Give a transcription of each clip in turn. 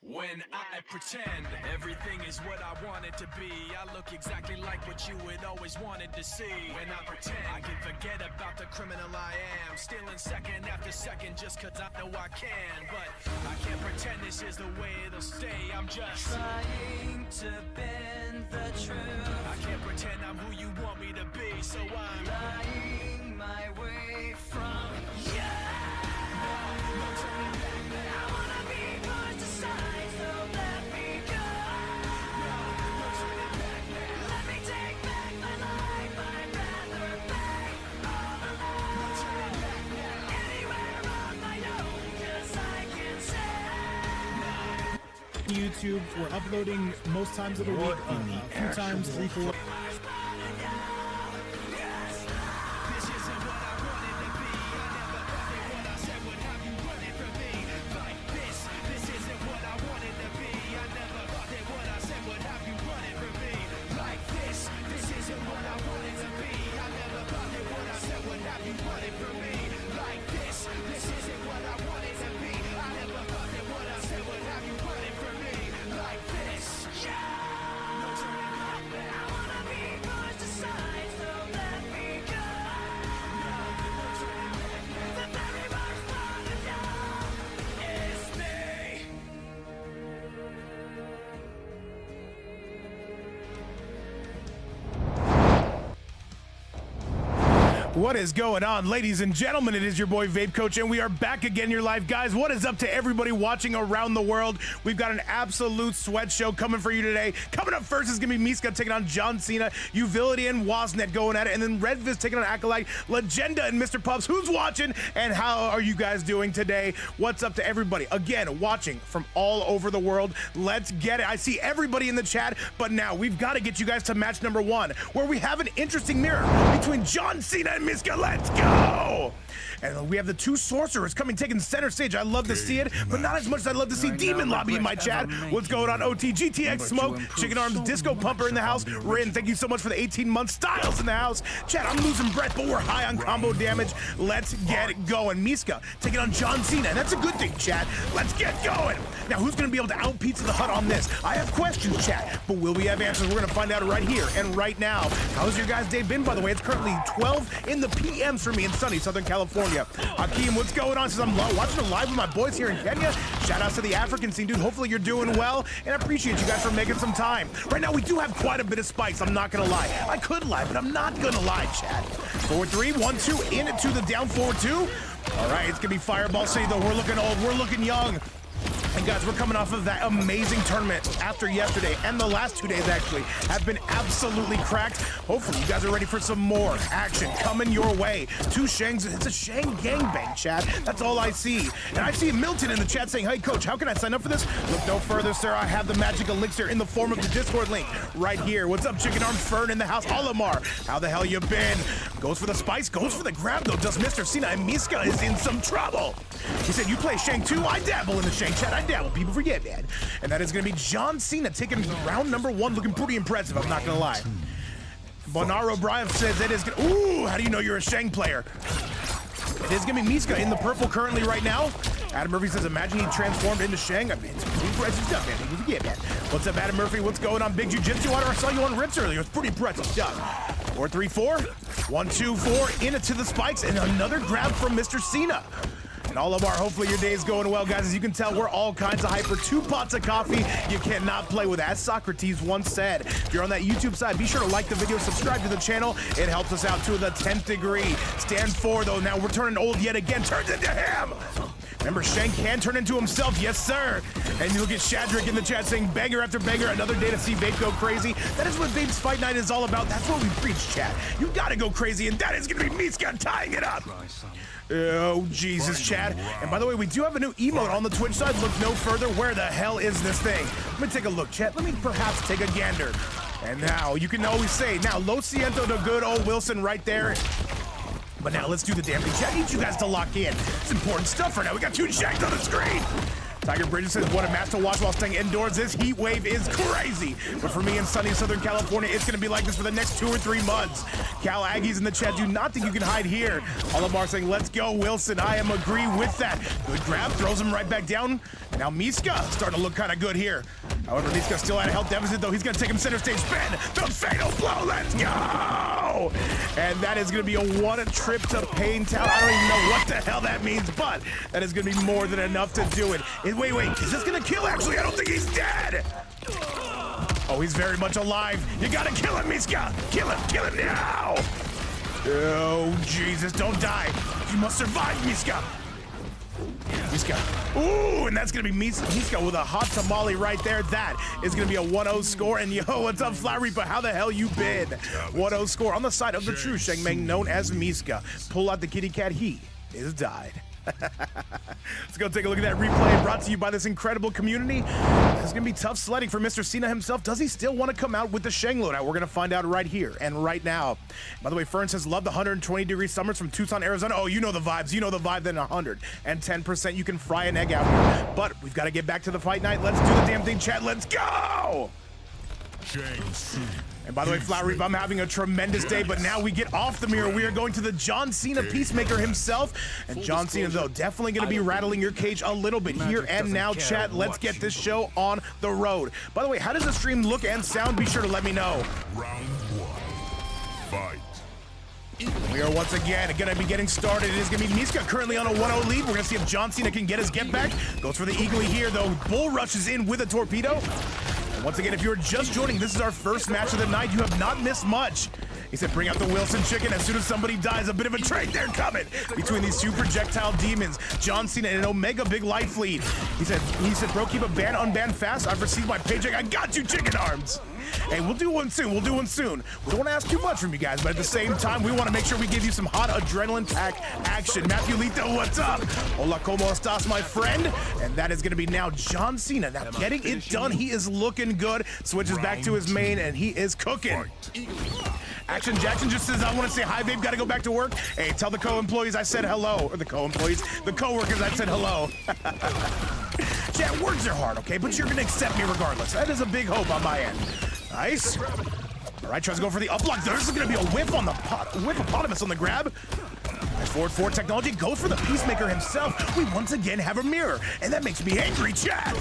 When I pretend everything is what I want it to be, I look exactly like what you had always wanted to see. When I pretend I can forget about the criminal I am, stealing second after second just cause I know I can. But I can't pretend this is the way it'll stay. I'm just trying to bend the truth. I can't pretend I'm who you want me to be, so I'm lying my way from you. No turning back. I wanna be pushed aside, so let me go. No turning back now. Let me take back my life. I'd rather pay all the life. No turning back now. Anywhere on my own, 'cause I can say YouTube. We're uploading most times of the week, a few times, 3-4. What is going on, ladies and gentlemen? It is your boy Vape Coach, and we are back again, your live guys. What is up to everybody watching around the world? We've got an absolute sweat show coming for you today. Coming up first is gonna be Miska taking on John Cena, Uvility and Wasnet going at it, and then Red Fist taking on Acolyte, Legenda and Mr. Pups. Who's watching, and how are you guys doing today? What's up to everybody? Again, watching from all over the world. Let's get it. I see everybody in the chat, but now we've got to get you guys to match number 1, where we have an interesting mirror between John Cena and Miska. Let's go! And we have the two sorcerers taking center stage. I love to see it, but not as much as I'd love to see Demon Lobby in my chat. What's going on, OT? GTX Smoke, Chicken Arms, Disco Pumper in the house. Rin, thank you so much for the 18-month Styles in the house. Chat, I'm losing breath, but we're high on combo damage. Let's get it going. Miska taking on John Cena, and that's a good thing, chat. Let's get going. Now, who's going to be able to out Pizza the Hut on this? I have questions, chat, but will we have answers? We're going to find out right here and right now. How's your guys' day been, by the way? It's currently 12 in the PMs for me in sunny Southern California. Hakeem, what's going on? Says I'm watching it live with my boys here in Kenya. Shout outs to the African scene, dude. Hopefully you're doing well, and I appreciate you guys for making some time. Right now, we do have quite a bit of spikes. I'm not gonna lie. I could lie, but I'm not gonna lie, chat. 4-3, 1-2, in it to the down 4-2. All right, it's gonna be Fireball City, though. We're looking old. We're looking young. And guys, we're coming off of that amazing tournament after yesterday, and the last 2 days actually have been absolutely cracked. Hopefully you guys are ready for some more action coming your way. 2 Shangs, it's a Shang gangbang, chat. That's all I see. And I see Milton in the chat saying, hey coach, how can I sign up for this? Look no further, sir. I have the magic elixir in the form of the Discord link right here. What's up, Chicken Arms? Fern in the house. Olimar, how the hell you been? Goes for the spice, goes for the grab though. Does Mr. Cena, and Miska is in some trouble. He said, you play Shang too? I dabble in the Shang, chat. I dabble. People forget, man. And that is going to be John Cena taking round number 1, looking pretty impressive, I'm not going to lie. Bonar O'Brien says it is going to... Ooh, how do you know you're a Shang player? It is going to be Miska in the purple currently right now. Adam Murphy says, imagine he transformed into Shang. I mean, it's pretty impressive stuff, man. People forget, man. What's up, Adam Murphy? What's going on? Big Jiu-Jitsu? I saw you on Rips earlier. It's pretty impressive stuff. 4-3-4. 1-2-4. In it to the spikes. And another grab from Mr. Cena. And all of our, hopefully your day is going well, guys. As you can tell, we're all kinds of hyper. 2 pots of coffee you cannot play with. As Socrates once said, if you're on that YouTube side, be sure to like the video, subscribe to the channel. It helps us out to the 10th degree. Stand 4, though. Now we're turning old yet again. Turns into him. Remember, Shang can turn into himself. Yes, sir. And you look at Shadrick in the chat saying, banger after banger, another day to see Vape go crazy. That is what Vape's Fight Night is all about. That's what we preach, chat. You gotta go crazy, and that is gonna be Miska tying it up. Oh, Jesus, chat. And by the way, we do have a new emote on the Twitch side. Look no further. Where the hell is this thing? Let me take a look, chat. Let me perhaps take a gander. And now, you can always say, now, Lo Siento to good old Wilson right there. But now, let's do the damn thing. Chat, I need you guys to lock in. It's important stuff right now. We got 2 Shanks on the screen. Tiger Bridges says, what a match to watch while staying indoors. This heat wave is crazy. But for me in sunny Southern California, it's going to be like this for the next 2 or 3 months. Cal Aggies in the chat do not think you can hide here. Alamar saying, let's go, Wilson. I am agree with that. Good grab, throws him right back down. And now Miska starting to look kind of good here. However, Miska still at a health deficit, though. He's going to take him center stage. Ben, the fatal blow. Let's go. And that is going to be a one-trip to Pain Town. I don't even know what the hell that means, but that is going to be more than enough to do it. And wait, is this going to kill? Actually, I don't think he's dead. Oh, he's very much alive. You got to kill him, Miska. Kill him now. Oh, Jesus, don't die. You must survive, Miska. Miska. Ooh, and that's going to be Miska with a hot tamale right there. That is going to be a 1-0 score. And yo, what's up, Fly Reaper? How the hell you been? 1-0 score on the side of the true Sheng Meng, known as Miska. Pull out the kitty cat. He is died. Let's go take a look at that replay brought to you by this incredible community. This is going to be tough sledding for Mr. Cena himself. Does he still want to come out with the Sheng loadout? We're going to find out right here and right now. By the way, Fern says, love the 120-degree summers from Tucson, Arizona. Oh, you know the vibes. You know the vibe. Then 110% you can fry an egg out here. But we've got to get back to the fight night. Let's do the damn thing, chat. Let's go! And by the way, Flower Reap, I'm having a tremendous day, but now we get off the mirror. We are going to the John Cena Peacemaker himself. And John Cena, though, definitely going to be rattling your cage a little bit here and now, chat. Let's get this show on the road. By the way, how does the stream look and sound? Be sure to let me know. Round 1. Fight. We are once again going to be getting started. It is going to be Miska currently on a 1-0 lead. We're going to see if John Cena can get his get back. Goes for the eagly here, though. Bull rushes in with a torpedo. And once again, if you're just joining, this is our first match of the night. You have not missed much. He said, bring out the Wilson chicken. As soon as somebody dies, a bit of a trade there coming between these two projectile demons. John Cena and an Omega big life lead. He said, bro, keep a ban unban fast. I've received my paycheck. I got you, chicken arms. Hey, we'll do one soon. We don't want to ask too much from you guys, but at the same time, we want to make sure we give you some hot adrenaline-packed action. Matthew Lito, what's up? Hola, como estás, my friend? And that is going to be now John Cena. Now, getting it done. He is looking good. Switches back to his main, and he is cooking. Action Jackson just says, I want to say hi, babe. Got to go back to work. Hey, tell the co-employees I said hello. Or the co-employees, the co-workers I said hello. Chat, words are hard, okay? But you're going to accept me regardless. That is a big hope on my end. Nice. All right, tries to go for the up block. There's going to be a whiff on the whiff-opotamus on the grab. Forward 4 technology goes for the Peacemaker himself. We once again have a mirror, and that makes me angry, chat.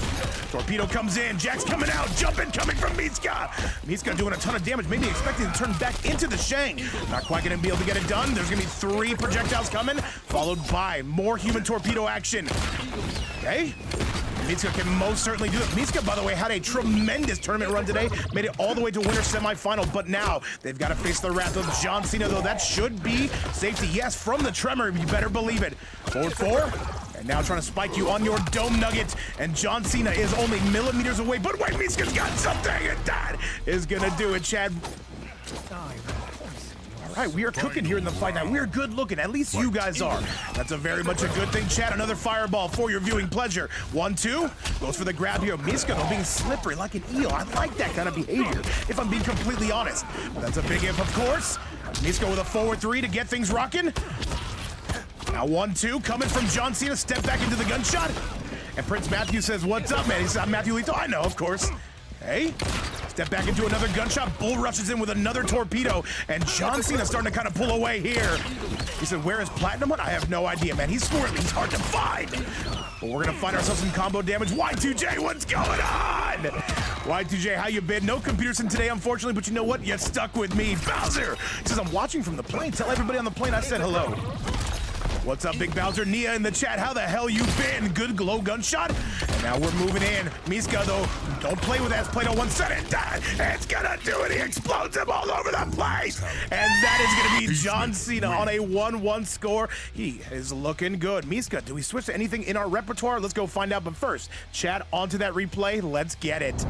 Torpedo comes in. Jack's coming out. Jumping coming from Miska. Miska doing a ton of damage, maybe expecting to turn back into the Sheng. Not quite going to be able to get it done. There's going to be 3 projectiles coming, followed by more human torpedo action. Okay. Miska can most certainly do it. Miska, by the way, had a tremendous tournament run today. Made it all the way to winner semifinal, but now they've got to face the wrath of John Cena, though that should be safety. Yes, from the tremor, you better believe it. Forward 4, and now trying to spike you on your dome nugget, and John Cena is only millimeters away, but wait, Miska's got something, and that is gonna do it, Chad. All right, we are cooking here in the fight night. We are good looking. At least you guys are. That's a very much a good thing, Chad. Another fireball for your viewing pleasure. 1-2. Goes for the grab here. Miska, though, being slippery like an eel. I like that kind of behavior, if I'm being completely honest. But that's a big if, of course. Miska with a forward 3 to get things rocking. Now 1-2 coming from John Cena. Step back into the gunshot. And Prince Matthew says, what's up, man? He said, I'm Matthew Lito. I know, of course. Hey. Step back into another gunshot. Bull rushes in with another torpedo. And John Cena starting to kind of pull away here. He said, where is Platinum? I have no idea, man. He's squirrely. He's hard to find. But we're going to find ourselves some combo damage. Y2J, what's going on? Y2J, how you been? No Computerson today, unfortunately, but you know what? You stuck with me. Bowser. He says, I'm watching from the plane. Tell everybody on the plane I said hello. What's up, Big Bowser? Nia in the chat, how the hell you been? Good glow gunshot. And now we're moving in. Miska, though, don't play with that. Play-Doh one set it down. It's gonna do it. He explodes him all over the place. And that is gonna be John Cena on a 1-1 score. He is looking good. Miska, do we switch to anything in our repertoire? Let's go find out. But first, chat onto that replay. Let's get it.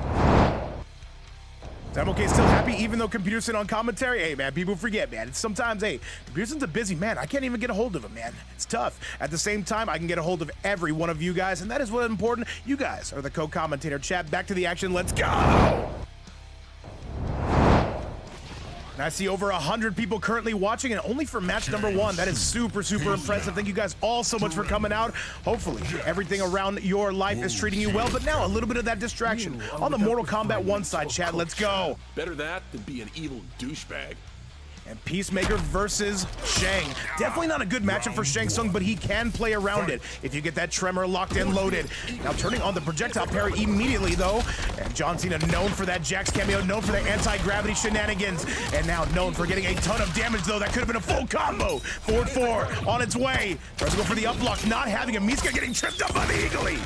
I'm okay, still happy, even though Computerson on commentary. Hey, man, people forget, man. It's sometimes, hey, Computerson's a busy man. I can't even get a hold of him, man. It's tough. At the same time, I can get a hold of every one of you guys, and that is what's important. You guys are the co-commentator. Chat, back to the action. Let's go! And I see over 100 people currently watching, and only for match number 1. That is super, super impressive. Thank you guys all so much for coming out. Hopefully, everything around your life is treating you well, but now a little bit of that distraction on the Mortal Kombat 1 side, chat. Let's go. Better that than be an evil douchebag. And Peacemaker versus Shang. Definitely not a good matchup for Shang Tsung, but he can play around it if you get that tremor locked and loaded. Now turning on the projectile parry immediately, though. And John Cena known for that Jax cameo, known for the anti-gravity shenanigans, and now known for getting a ton of damage, though. That could have been a full combo. Forward 4 on its way. Tries to go for the up block, not having him. Miska getting tripped up by the Eagly.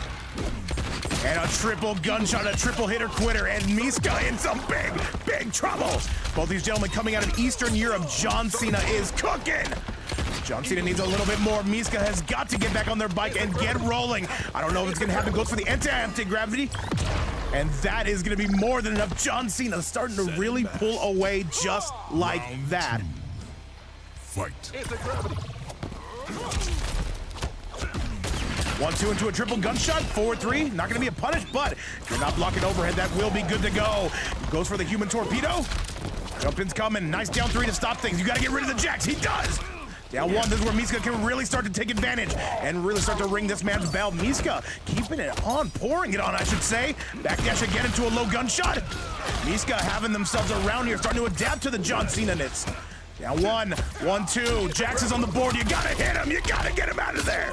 And a triple gunshot, a triple hitter quitter, and Miska in some big, big trouble. Both these gentlemen coming out of Eastern Europe. John Cena is cooking. John Cena needs a little bit more. Miska has got to get back on their bike and get rolling. I don't know if it's gonna happen. Goes for the anti-gravity. And that is gonna be more than enough. John Cena starting to really pull away just like that. Fight. 1-2 into a triple gunshot. 4-3. Not gonna be a punish, but if you're not blocking overhead, that will be good to go. Goes for the human torpedo. Jump in's coming. Nice down 3 to stop things. You gotta get rid of the Jax. He does. Down 1. This is where Miska can really start to take advantage and really start to ring this man's bell. Miska keeping it on, pouring it on, I should say. Backdash again into a low gunshot. Miska having themselves around here, starting to adapt to the John Cena-ness. Down 1, 1-2. Jax is on the board. You gotta hit him. You gotta get him out of there.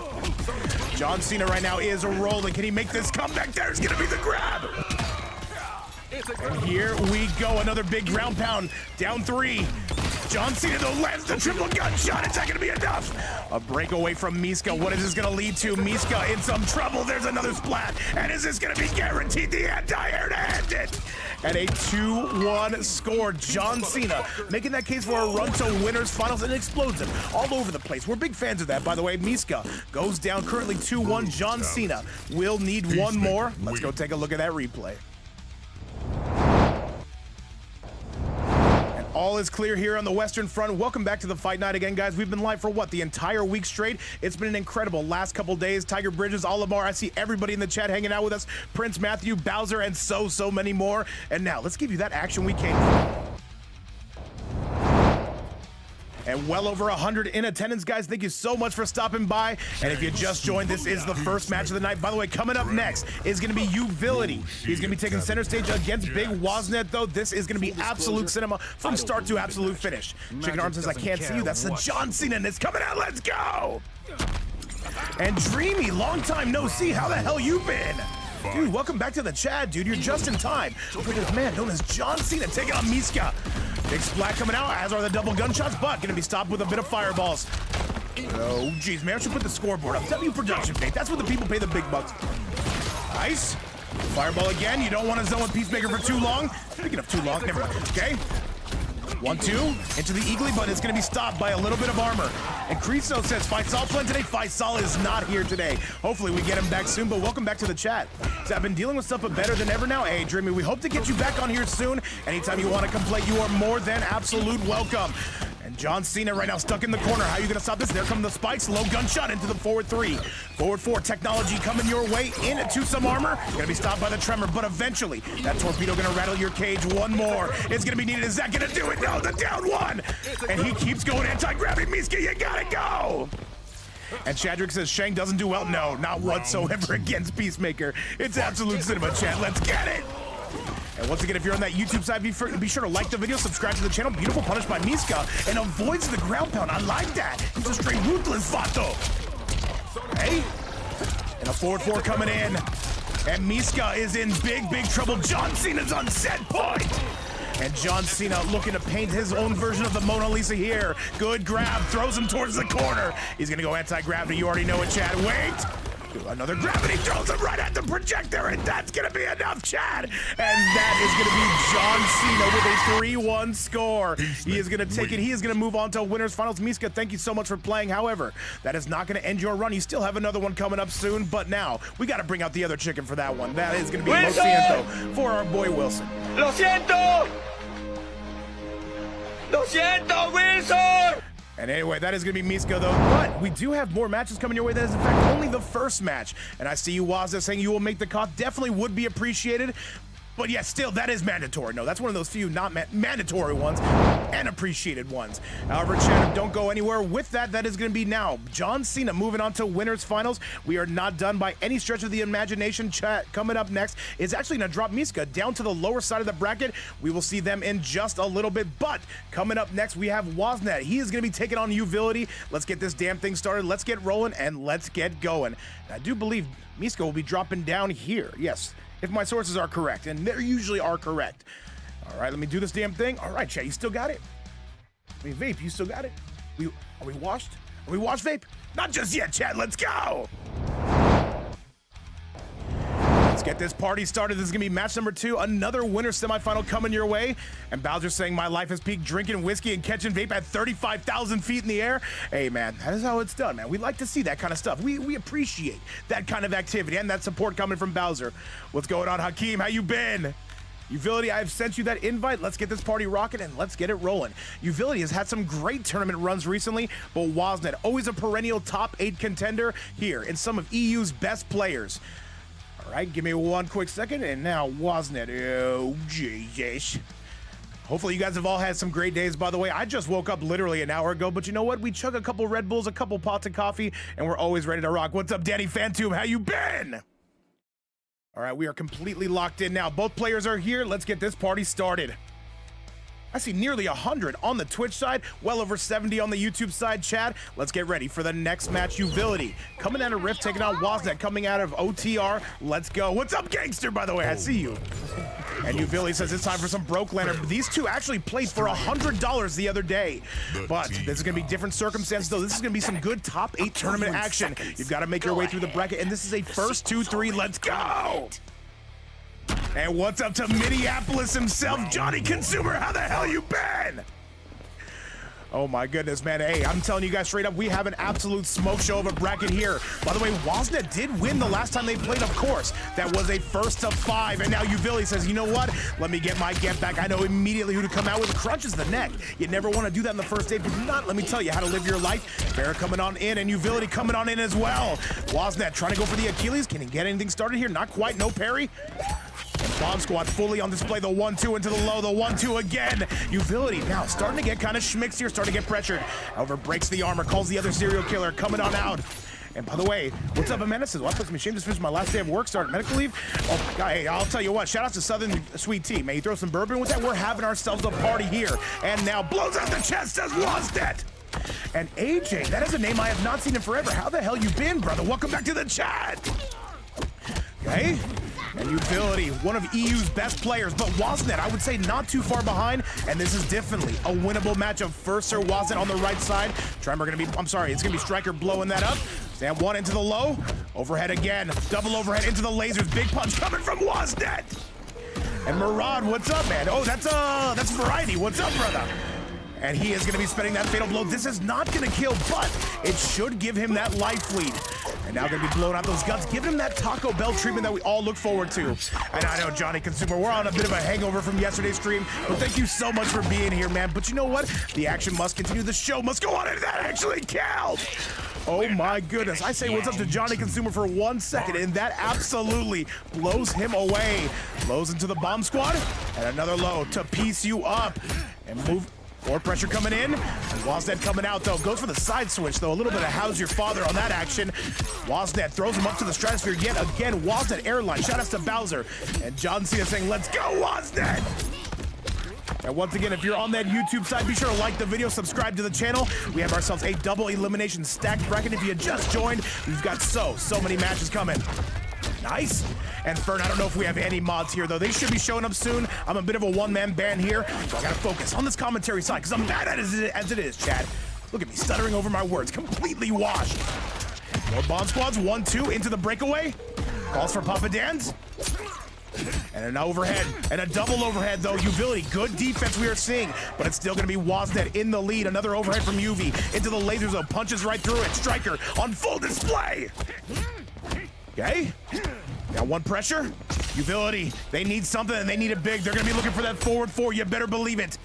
John Cena right now is rolling. Can he make this comeback? There's gonna be the grab. And here we go. Another big ground pound. Down 3. John Cena though lands the triple gunshot. It's not gonna be enough. A breakaway from Miska. What is this gonna lead to? Miska in some trouble. There's another splat. And is this gonna be guaranteed the anti-air to end it? And a 2-1 score. John Cena making that case for a run to winners finals and explodes him all over the place. We're big fans of that, by the way. Miska goes down currently 2-1. John Cena will need one more. Let's go take a look at that replay. All is clear here on the Western Front. Welcome back to the Fight Night again, guys. We've been live for what, the entire week straight? It's been an incredible last couple days. Tiger Bridges, Olimar, I see everybody in the chat hanging out with us. Prince Matthew, Bowser, and so many more. And now, let's give you that action we came for. And well over 100 in attendance, guys. Thank you so much for stopping by. And if you just joined, this is the first match of the night. By the way, coming up next is going to be Uvility. He's going to be taking center stage against Big Woznet, though. This is going to be absolute cinema from start to absolute finish. Chicken Arm says, I can't see you. That's the John Cena, and it's coming out. Let's go. And Dreamy, long time no see. How the hell you been? Dude, welcome back to the chat, dude. You're just in time for this man known as John Cena taking on Miska. Big splat coming out, as are the double gunshots, but gonna be stopped with a bit of fireballs. Oh, geez, man, I should put the scoreboard up. W production pay. That's what the people pay the big bucks. Nice. Fireball again. You don't want to zone with Peacemaker for too long. Speaking of too long, never mind. Okay. 1-2 into the Eagly, but it's going to be stopped by a little bit of armor. And Creaso says Faisal playing today. Faisal is not here today. Hopefully we get him back soon, but welcome back to the chat. So I've been dealing with stuff but better than ever now. Hey, Dreamy, we hope to get you back on here soon. Anytime you want to come play, you are more than absolute welcome. And John Cena right now stuck in the corner. How are you going to stop this? There come the spikes. Low gunshot into the forward 3. Forward 4. Technology coming your way into some armor. Going to be stopped by the tremor, but eventually that torpedo going to rattle your cage. One more is going to be needed. Is that going to do it? No, the down 1. And he keeps going anti-gravity. Miska, you got to go. And Chadrick says Shang doesn't do well. No, not whatsoever against Peacemaker. It's absolute cinema, Chad. Let's get it. And once again, if you're on that YouTube side, be sure to like the video, subscribe to the channel. Beautiful punish by Miska, and avoids the ground pound. I like that. He's a straight ruthless Vato. Hey, and a forward 4 coming in. And Miska is in big, big trouble. John Cena's on set point. And John Cena looking to paint his own version of the Mona Lisa here. Good grab, throws him towards the corner. He's gonna go anti-gravity. You already know it, Chad. Wait. Another gravity throws him right at the projector, and that's gonna be enough, Chad. And that is gonna be John Cena with a 3-1 score. He is gonna take it. He is gonna move on to winners finals. Miska, thank you so much for playing. However, that is not gonna end your run. You still have another one coming up soon, but now we gotta bring out the other chicken for that one. That is gonna be Lo Siento for our boy Wilson. Lo siento! Lo siento, Wilson! And anyway, that is going to be Miska, though. But we do have more matches coming your way. That is, in fact, only the first match. And I see you, Wazza, saying you will make the cut. Definitely would be appreciated. But yeah, still, that is mandatory. No, that's one of those few not mandatory ones and appreciated ones. However, chat, don't go anywhere. With that, that is going to be now John Cena moving on to winners finals. We are not done by any stretch of the imagination. Chat, coming up next is actually going to drop Miska down to the lower side of the bracket. We will see them in just a little bit. But coming up next, we have Woznet. He is going to be taking on Uvility. Let's get this damn thing started. Let's get rolling and let's get going. And I do believe Miska will be dropping down here. Yes. If my sources are correct, and they usually are correct. All right, let me do this damn thing. All right, chat, you still got it? I mean, Vape, you still got it? Are we washed? Are we washed, Vape? Not just yet, chat, let's go! Let's get this party started. This is gonna be match number 2, another winner semifinal coming your way. And Bowser saying my life is peak drinking whiskey and catching Vape at 35,000 feet in the air. Hey man, that is how it's done, man. We like to see that kind of stuff. We appreciate that kind of activity and that support coming from Bowser. What's going on, Hakeem? How you been? Uvility, I've sent you that invite. Let's get this party rocking and let's get it rolling. Uvility has had some great tournament runs recently, but Woznet, always a perennial top 8 contender here in some of EU's best players. All right, give me one quick second, and now Woznet. Oh, Jesus. Hopefully you guys have all had some great days, by the way. I just woke up literally an hour ago, but you know what? We chug a couple Red Bulls, a couple pots of coffee, and we're always ready to rock. What's up, Danny Phantom? How you been? All right, we are completely locked in now. Both players are here. Let's get this party started. I see nearly 100 on the Twitch side, well over 70 on the YouTube side, chat. Let's get ready for the next match. Uvility coming out of Rift, taking on Woznet, coming out of OTR. Let's go. What's up, gangster, by the way? I see you. And Uvility says it's time for some Broke Lantern. These two actually played for $100 the other day. But this is going to be different circumstances, though. This is going to be some good top 8 tournament action. You've got to make your way through the bracket, and this is a first 2-3. Let's go. And what's up to Minneapolis himself, Johnny Consumer? How the hell you been? Oh my goodness, man. Hey, I'm telling you guys straight up, we have an absolute smoke show of a bracket here. By the way, Woznet did win the last time they played, of course. That was a first to 5. And now Uvility says, you know what? Let me get my get back. I know immediately who to come out with. Crunches the neck. You never want to do that in the first day, but do not let me tell you how to live your life. Farrah coming on in, and Uvility coming on in as well. Woznet trying to go for the Achilles. Can he get anything started here? Not quite. No parry. Bomb Squad fully on display. The 1-2 into the low. The 1-2 again. Uvility now starting to get kind of schmicks here, starting to get pressured. However, breaks the armor, calls the other serial killer coming on out. And by the way, what's up, Amanda says, well, that puts me shame to finish my last day of work, started medical leave. Oh my God, hey, I'll tell you what, shout out to Southern Sweet Tea. May you throw some bourbon with that? We're having ourselves a party here. And now blows out the chest as Woznet. And AJ, that is a name I have not seen in forever. How the hell you been, brother? Welcome back to the chat. Okay. And Uvility, one of EU's best players, but Woznet, I would say not too far behind, and this is definitely a winnable matchup. First, Sir Woznet on the right side. Tremor gonna be, I'm sorry, it's gonna be Striker blowing that up. Stand 1 into the low, overhead again, double overhead into the lasers, big punch coming from Woznet. And Murad, what's up, man? Oh, that's Variety, what's up, brother? And he is going to be spending that fatal blow. This is not going to kill, but it should give him that life lead. And now going to be blowing out those guts, giving him that Taco Bell treatment that we all look forward to. And I know, Johnny Consumer, we're on a bit of a hangover from yesterday's stream, but thank you so much for being here, man. But you know what? The action must continue. The show must go on, and that actually counts. Oh my goodness. I say what's up to Johnny Consumer for 1 second, and that absolutely blows him away. Blows into the Bomb Squad, and another low to piece you up. And move. More pressure coming in. And Woznet coming out, though. Goes for the side switch, though. A little bit of how's your father on that action. Woznet throws him up to the stratosphere yet again. Woznet airline. Shout outs to Bowser. And John Cena saying, let's go, Woznet! And once again, if you're on that YouTube side, be sure to like the video, subscribe to the channel. We have ourselves a double elimination stacked bracket. If you just joined, we've got so many matches coming. Nice. And Fern, I don't know if we have any mods here, though. They should be showing up soon. I'm a bit of a one-man band here, so I gotta focus on this commentary side, because I'm bad at it as it is, Chad. Look at me stuttering over my words, completely washed. More Bomb Squads, 1-2 into the breakaway. Calls for Papa Dan's. And an overhead, and a double overhead, though. Uvility, good defense we are seeing, but it's still going to be Woznet in the lead. Another overhead from Uvi into the laser zone, punches right through it. Striker on full display. Okay. Now one pressure. Uvility, they need something, and they need it big. They're going to be looking for that forward 4. You better believe it.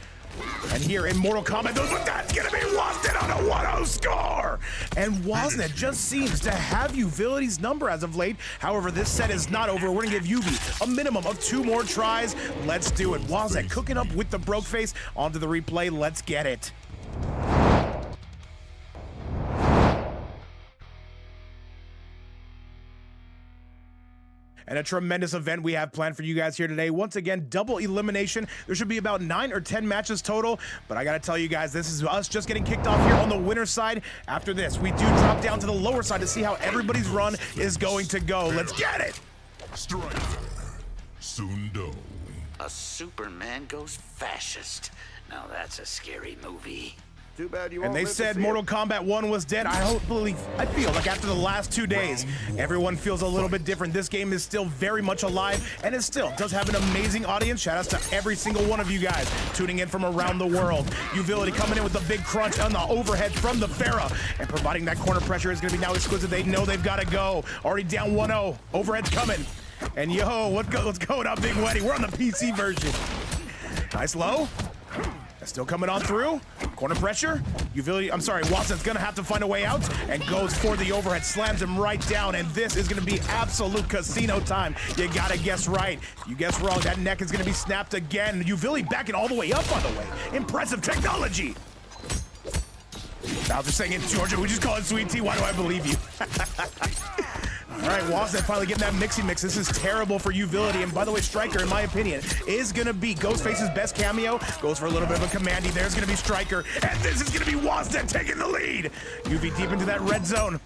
And here in Mortal Kombat, that's gonna be Wasnet on a 1-0 score! And Wasnet just seems to have Uvility's number as of late. However, this set is not over. We're gonna give Uvi a minimum of 2 more tries. Let's do it. Wasnet cooking up with the broke face. Onto the replay, let's get it. And a tremendous event we have planned for you guys here today. Once again, double elimination. There should be about 9 or 10 matches total, but I gotta tell you guys, this is us just getting kicked off here on the winner's side. After this, we do drop down to the lower side to see how everybody's run is going to go. Let's get it! Striker. Sundo. A Superman goes fascist. Now that's a scary movie. Too bad you And won't they live to said see Mortal it. Kombat 1 was dead. I feel like after the last 2 days, everyone feels a little bit different. This game is still very much alive, and it still does have an amazing audience. Shout outs to every single one of you guys tuning in from around the world. Uvility coming in with the big crunch on the overhead from the Pharah, and providing that corner pressure is going to be now exquisite. They know they've got to go. Already down 1-0. Overhead's coming. And yo, what's going on, Big Weddy? We're on the PC version. Nice low. Still coming on through. Corner pressure. Watson's gonna have to find a way out and goes for the overhead, slams him right down, and this is gonna be absolute casino time. You gotta guess right. You guess wrong, that neck is gonna be snapped again. Uvility backing all the way up, by the way. Impressive technology. Bowser saying it, Georgia, we just call it Sweet Tea. Why do I believe you? All right, Wasnet finally getting that mixy mix. This is terrible for Uvility. And by the way, Striker, in my opinion, is going to be Ghostface's best cameo. Goes for a little bit of a commandy. There's going to be Striker. And this is going to be Wasnet taking the lead. UV deep into that red zone.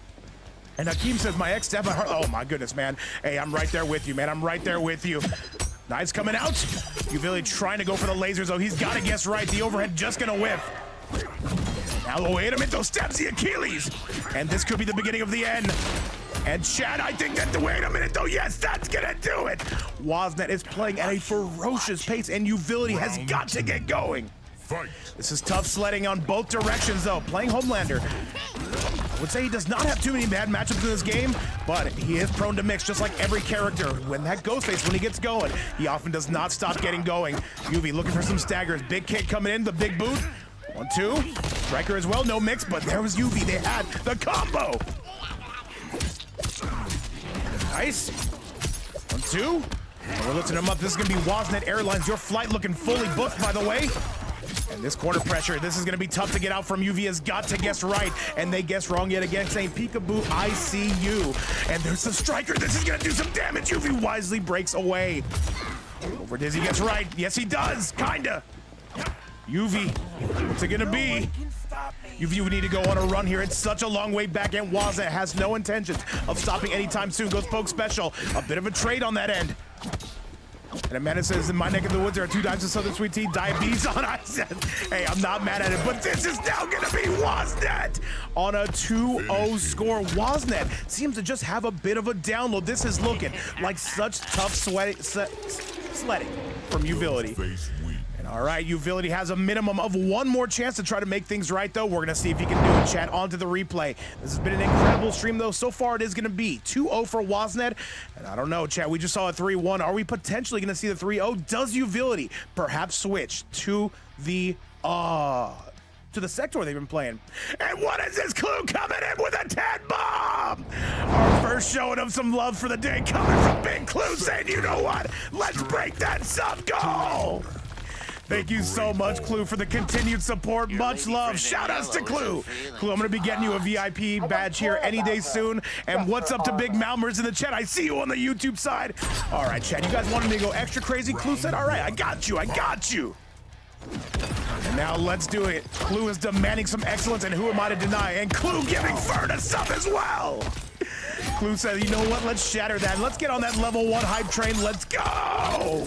And Hakeem says, my ex step. Oh, my goodness, man. Hey, I'm right there with you, man. I'm right there with you. Knives coming out. Uvility trying to go for the lasers, though. He's got to guess right. The overhead just going to whiff. Now, wait a minute. Those stabs the Achilles. And this could be the beginning of the end. And Chad, I think that, wait a minute though, yes, that's gonna do it. Wasnet is playing at a ferocious pace, and Uvility has got to get going. Fight. This is tough sledding on both directions though. Playing Homelander, I would say he does not have too many bad matchups in this game, but he is prone to mix just like every character. When that Ghostface, when he gets going, he often does not stop getting going. UV looking for some staggers. Big kick coming in, the big boot. 1-2. Striker as well, no mix, but there was UV. They had the combo. Nice. 1-2. We're lifting him up. This is going to be Wasnet Airlines. Your flight looking fully booked, by the way. And this corner pressure, this is going to be tough to get out from. UV has got to guess right, and they guess wrong yet again, saying peekaboo, I see you. And there's the Striker. This is going to do some damage. UV wisely breaks away. Over Dizzy gets right. Yes, he does. Kinda. UV, what's it going to be? UV need to go on a run here. It's such a long way back, and Wasnet has no intentions of stopping anytime soon. Goes poke special. A bit of a trade on that end. And Amanda says, in my neck of the woods, there are 2 times of Southern Sweet Tea, diabetes on. I said, hey, I'm not mad at it, but this is now going to be Wasnet on a 2-0 score. Wasnet seems to just have a bit of a download. This is looking like such tough sledding from Uvility. All right, Uvility has a minimum of 1 more chance to try to make things right, though. We're going to see if he can do it, chat. Onto the replay. This has been an incredible stream, though. So far, it is going to be 2-0 for Wasnet. And I don't know, chat. We just saw a 3-1. Are we potentially going to see the 3-0? Does Uvility perhaps switch to the sector they've been playing? And what is this Clue coming in with a 10 bomb? Our first showing of some love for the day coming from Big Clue saying, you know what? Let's break that sub goal. Thank you so much, Clue, for the continued support. Much love. Shout outs to Clue. Clue, I'm going to be getting you a VIP badge here any day soon. And what's up to Big Malmers in the chat? I see you on the YouTube side. All right, chat. You guys wanted me to go extra crazy? Clue said, all right, I got you. I got you. And now let's do it. Clue is demanding some excellence, and who am I to deny? And Clue giving Fern a sub as well. Clue said, you know what? Let's shatter that. Let's get on that level 1 hype train. Let's go.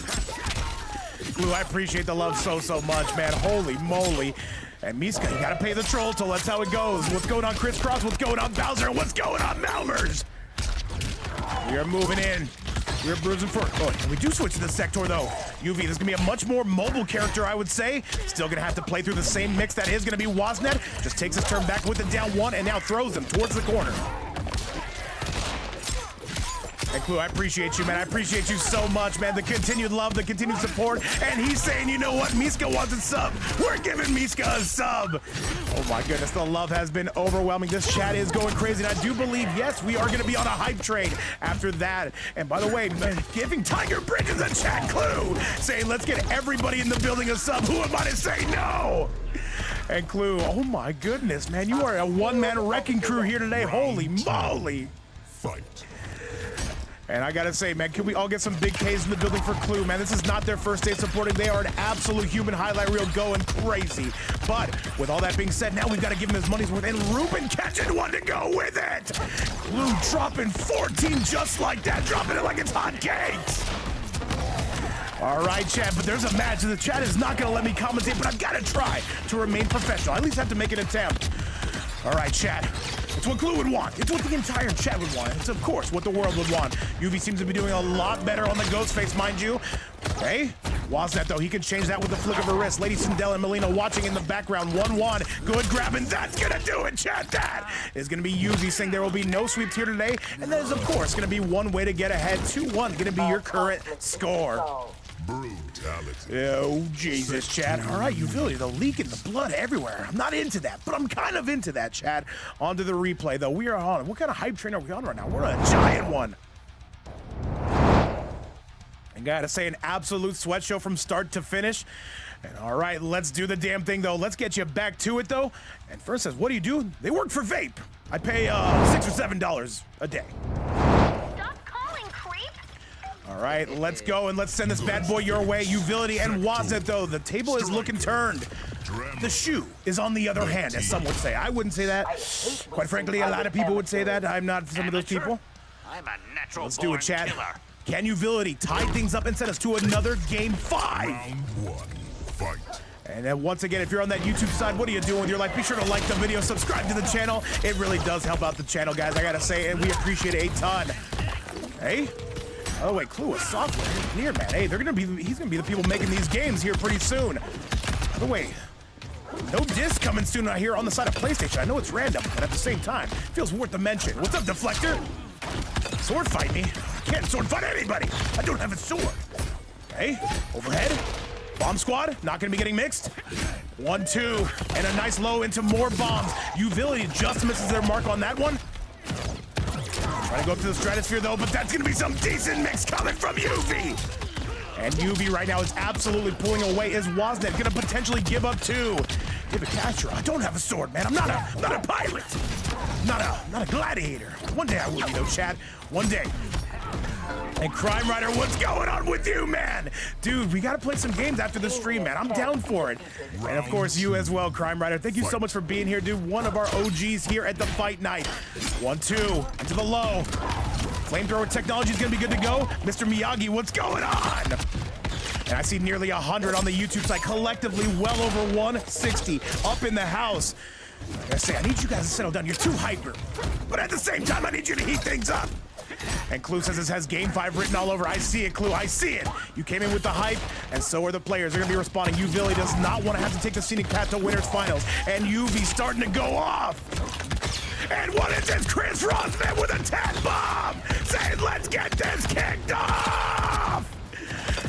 Clue, I appreciate the love so much, man. Holy moly. And Miska, you gotta pay the troll toll. That's how it goes. What's going on, Crisscross? What's going on, Bowser? What's going on, Malmers? We are moving in. We're bruising for it. Oh, we do switch to the sector, though. UV, this is gonna be a much more mobile character, I would say. Still gonna have to play through the same mix that is gonna be Wasnet. Just takes his turn back with the down 1 and now throws him towards the corner. And Clue, I appreciate you, man. I appreciate you so much, man. The continued love, the continued support. And he's saying, you know what? Miska wants a sub. We're giving Miska a sub. Oh my goodness, the love has been overwhelming. This chat is going crazy. And I do believe, yes, we are going to be on a hype train after that. And by the way, man, giving Tiger Bridges a chat Clue, saying, let's get everybody in the building a sub. Who am I to say no? And Clue, oh my goodness, man, you are a one-man wrecking crew here today. Holy moly. Fight. And I gotta say, man, can we all get some big K's in the building for Clue, man? This is not their first day supporting. They are an absolute human highlight reel going crazy. But with all that being said, now we've got to give him his money's worth. And Ruben catching one to go with it. Clue dropping 14 just like that, dropping it like it's hotcakes. All right, chat, but there's a match, and the chat is not going to let me commentate, but I've got to try to remain professional. I at least have to make an attempt. All right, chat. It's what Clue would want. It's what the entire chat would want. It's, of course, what the world would want. UV seems to be doing a lot better on the ghost face, mind you. Okay. Woznet, though, he can change that with the flick of a wrist. Lady Sindel and Melina watching in the background. 1-1. Good grab, and that's going to do it, chat. That is going to be UV saying there will be no sweeps here today. And that is, of course, going to be one way to get ahead. 2-1 going to be your current score. Brutality. Oh, Jesus, Chad. All right, utility, the leak in the blood everywhere. I'm not into that, but I'm kind of into that, Chad. On to the replay, though. We are on. What kind of hype train are we on right now? We're on a giant one. And gotta say, an absolute sweat show from start to finish. And all right, let's do the damn thing, though. Let's get you back to it, though. And first says, what do you do? They work for Vape. I pay $6 or $7 a day. All right, let's go and let's send this bad boy your way. Uvility and Woznet, though. The table is looking turned. The shoe is on the other hand, as some would say. I wouldn't say that. Quite frankly, a lot of people would say that. I'm not some of those people. I'm a natural Let's do it, Chad. killer. Can Uvility tie things up and send us to another game 5? Round 1. Fight. And then once again, if you're on that YouTube side, what are you doing with your life? Be sure to like the video, subscribe to the channel. It really does help out the channel, guys. I gotta say, and we appreciate it a ton. Hey? Oh wait, Clue, a software engineer, man. Hey, he's gonna be the people making these games here pretty soon. By the way, no disc coming soon out here on the side of PlayStation. I know it's random, but at the same time, feels worth the mention. What's up, Deflector? Sword fight me? I can't sword fight anybody. I don't have a sword. Okay, overhead. Bomb squad, not gonna be getting mixed. 1-2, and a nice low into more bombs. Uvility just misses their mark on that one. Trying to go up to the stratosphere, though, but that's going to be some decent mix coming from UV. And UV right now is absolutely pulling away. Is Woznet going to potentially give up too? Give a catcher. I don't have a sword, man. I'm not a pirate. Not a gladiator. One day I will be, though, Chad. One day. And Crime Rider, what's going on with you, man? Dude, we got to play some games after the stream, man. I'm down for it. And of course, you as well, Crime Rider. Thank you so much for being here, dude. One of our OGs here at the Fight Night. 1-2, into the low. Flamethrower technology is going to be good to go. Mr. Miyagi, what's going on? And I see nearly 100 on the YouTube side, collectively well over 160 up in the house. Like I say, I need you guys to settle down. You're too hyper. But at the same time, I need you to heat things up. And Clue says this has Game 5 written all over. I see it, Clue. I see it. You came in with the hype, and so are the players. They're going to be responding. Uvility does not want to have to take the scenic path to winners finals. And UV starting to go off. And what is this? Chris Rosman with a 10 bomb, saying, let's get this kicked off.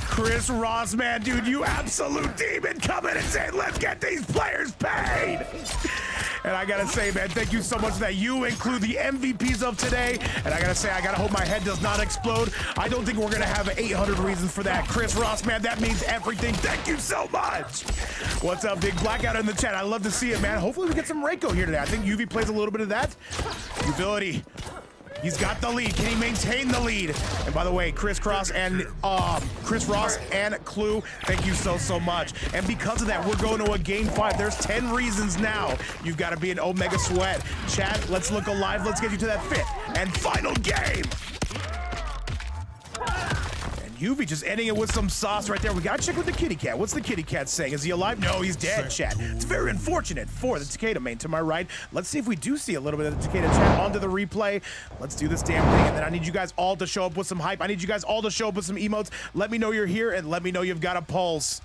Chris Rosman, dude, you absolute demon, coming and saying, let's get these players paid. And I gotta say, man, thank you so much that you include the MVPs of today. And I gotta say, I gotta hope my head does not explode. I don't think we're gonna have 800 reasons for that. Chris Ross, man, that means everything. Thank you so much. What's up, Big Blackout in the chat? I love to see it, man. Hopefully we get some Reiko here today. I think UV plays a little bit of that. Utility. He's got the lead. Can he maintain the lead? And by the way, Chris Ross and Clue, thank you so much. And because of that, we're going to a game 5. There's 10 reasons now you've got to be an Omega Sweat. Chat, let's look alive. Let's get you to that 5th and final game. UV just ending it with some sauce right there. We gotta check with the kitty cat. What's the kitty cat saying? Is he alive? No, he's dead, chat. It's very unfortunate for the Takeda main to my right. Let's see if we do see a little bit of the Takeda chat onto the replay. Let's do this damn thing, and then I need you guys all to show up with some hype. I need you guys all to show up with some emotes. Let me know you're here, and let me know you've got a pulse.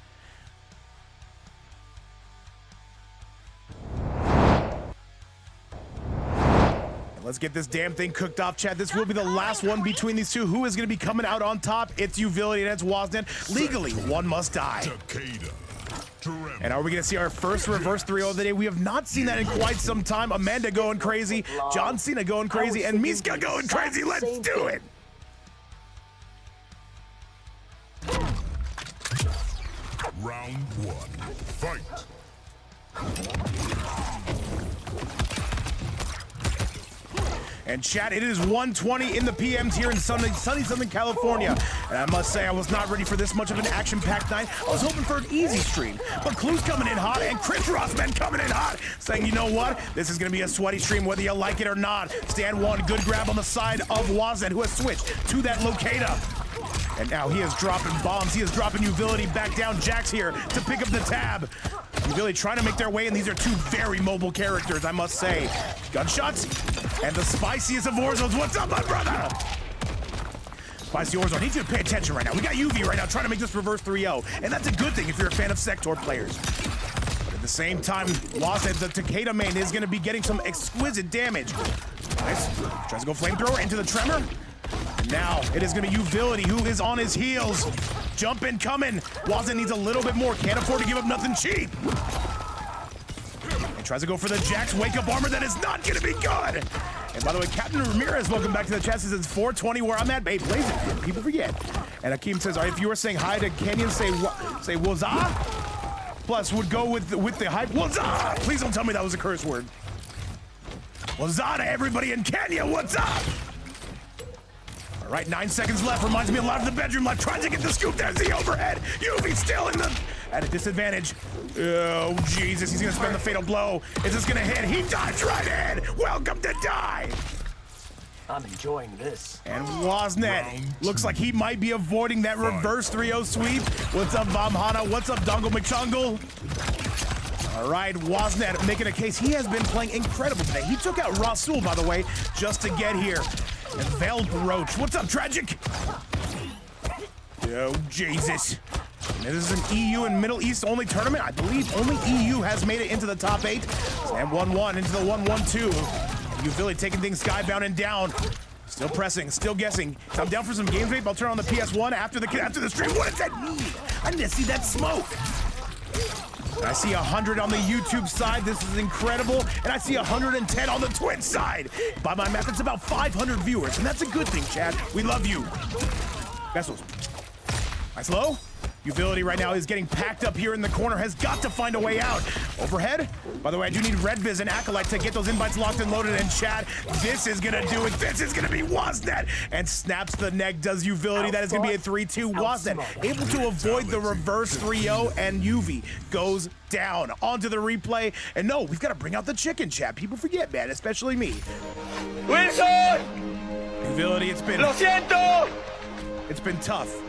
Let's get this damn thing cooked off, chat. This will be the last one between these two. Who is going to be coming out on top? It's Uvility and it's Woznet. Legally, one must die. Takeda. And are we going to see our first reverse 3-0 of the day? We have not seen that in quite some time. Amanda going crazy, John Cena going crazy, and Miska going crazy. Let's do it. Round 1. Fight. And chat, it is 1:20 in the PMs here in sunny Southern California. And I must say, I was not ready for this much of an action-packed night. I was hoping for an easy stream. But Clue's coming in hot, and Chris Rossman coming in hot, saying, you know what? This is going to be a sweaty stream, whether you like it or not. Stand one, good grab on the side of Woznet, who has switched to that locator. And now he is dropping bombs. He is dropping Uvility back down. Jack's here to pick up the tab. Uvility trying to make their way, and these are two very mobile characters, I must say. Gunshots, and the spiciest of war zones. What's up, my brother? Spicy war zone. Need you to pay attention right now. We got UV right now trying to make this reverse 3-0, and that's a good thing if you're a fan of Sector players. But at the same time, Woznet, the Takeda main, is going to be getting some exquisite damage. Nice. Tries to go flamethrower into the tremor. Now it is going to be Uvility who is on his heels. Jumping, coming. Woznet needs a little bit more. Can't afford to give up nothing cheap. And tries to go for the Jack's wake-up armor. That is not going to be good. And by the way, Captain Ramirez, welcome back to the chat. He says 420 where I'm at. Hey, blaze it. People forget. And Akeem says, if you were saying hi to Kenyon, say wazah. Plus, would go with the hype. Wazah! Please don't tell me that was a curse word. Wazah to everybody in Kenya. What's up? All right, 9 seconds left. Reminds me a lot of the bedroom life. Trying to get the scoop. There's the overhead. Yuvi still at a disadvantage. Oh, Jesus. He's going to spend the fatal blow. Is this going to hit? He dives right in. Welcome to die. I'm enjoying this. And Woznet looks like he might be avoiding that reverse 3-0 sweep. What's up, Vamhana? What's up, Dongle McChungle? All right, Woznet making a case. He has been playing incredible today. He took out Rasul, by the way, just to get here. And Veiled Roach. What's up, Tragic? Oh, Jesus. This is an EU and Middle East only tournament. I believe only EU has made it into the top 8. And 1-1 into the 1-1-2. Uvility taking things skybound and down. Still pressing, still guessing. So I'm down for some games, Vape. I'll turn on the PS1 after the stream. What does that mean? I didn't see that smoke. I see 100 on the YouTube side. This is incredible. And I see 110 on the Twitch side. By my math, it's about 500 viewers. And that's a good thing, Chad. We love you. Vessels. Nice low. Uvility right now is getting packed up here in the corner. Has got to find a way out. Overhead. By the way, I do need Red Viz and Acolyte to get those invites locked and loaded. And Chad, this is going to do it. This is going to be Woznet. And snaps the neck. Does Uvility. That is going to be a 3-2. Woznet able to avoid the reverse 3-0. And UV goes down. Onto the replay. And no, we've got to bring out the chicken, Chad. People forget, man. Especially me. Wilson! Uvility, Lo siento! it's been tough.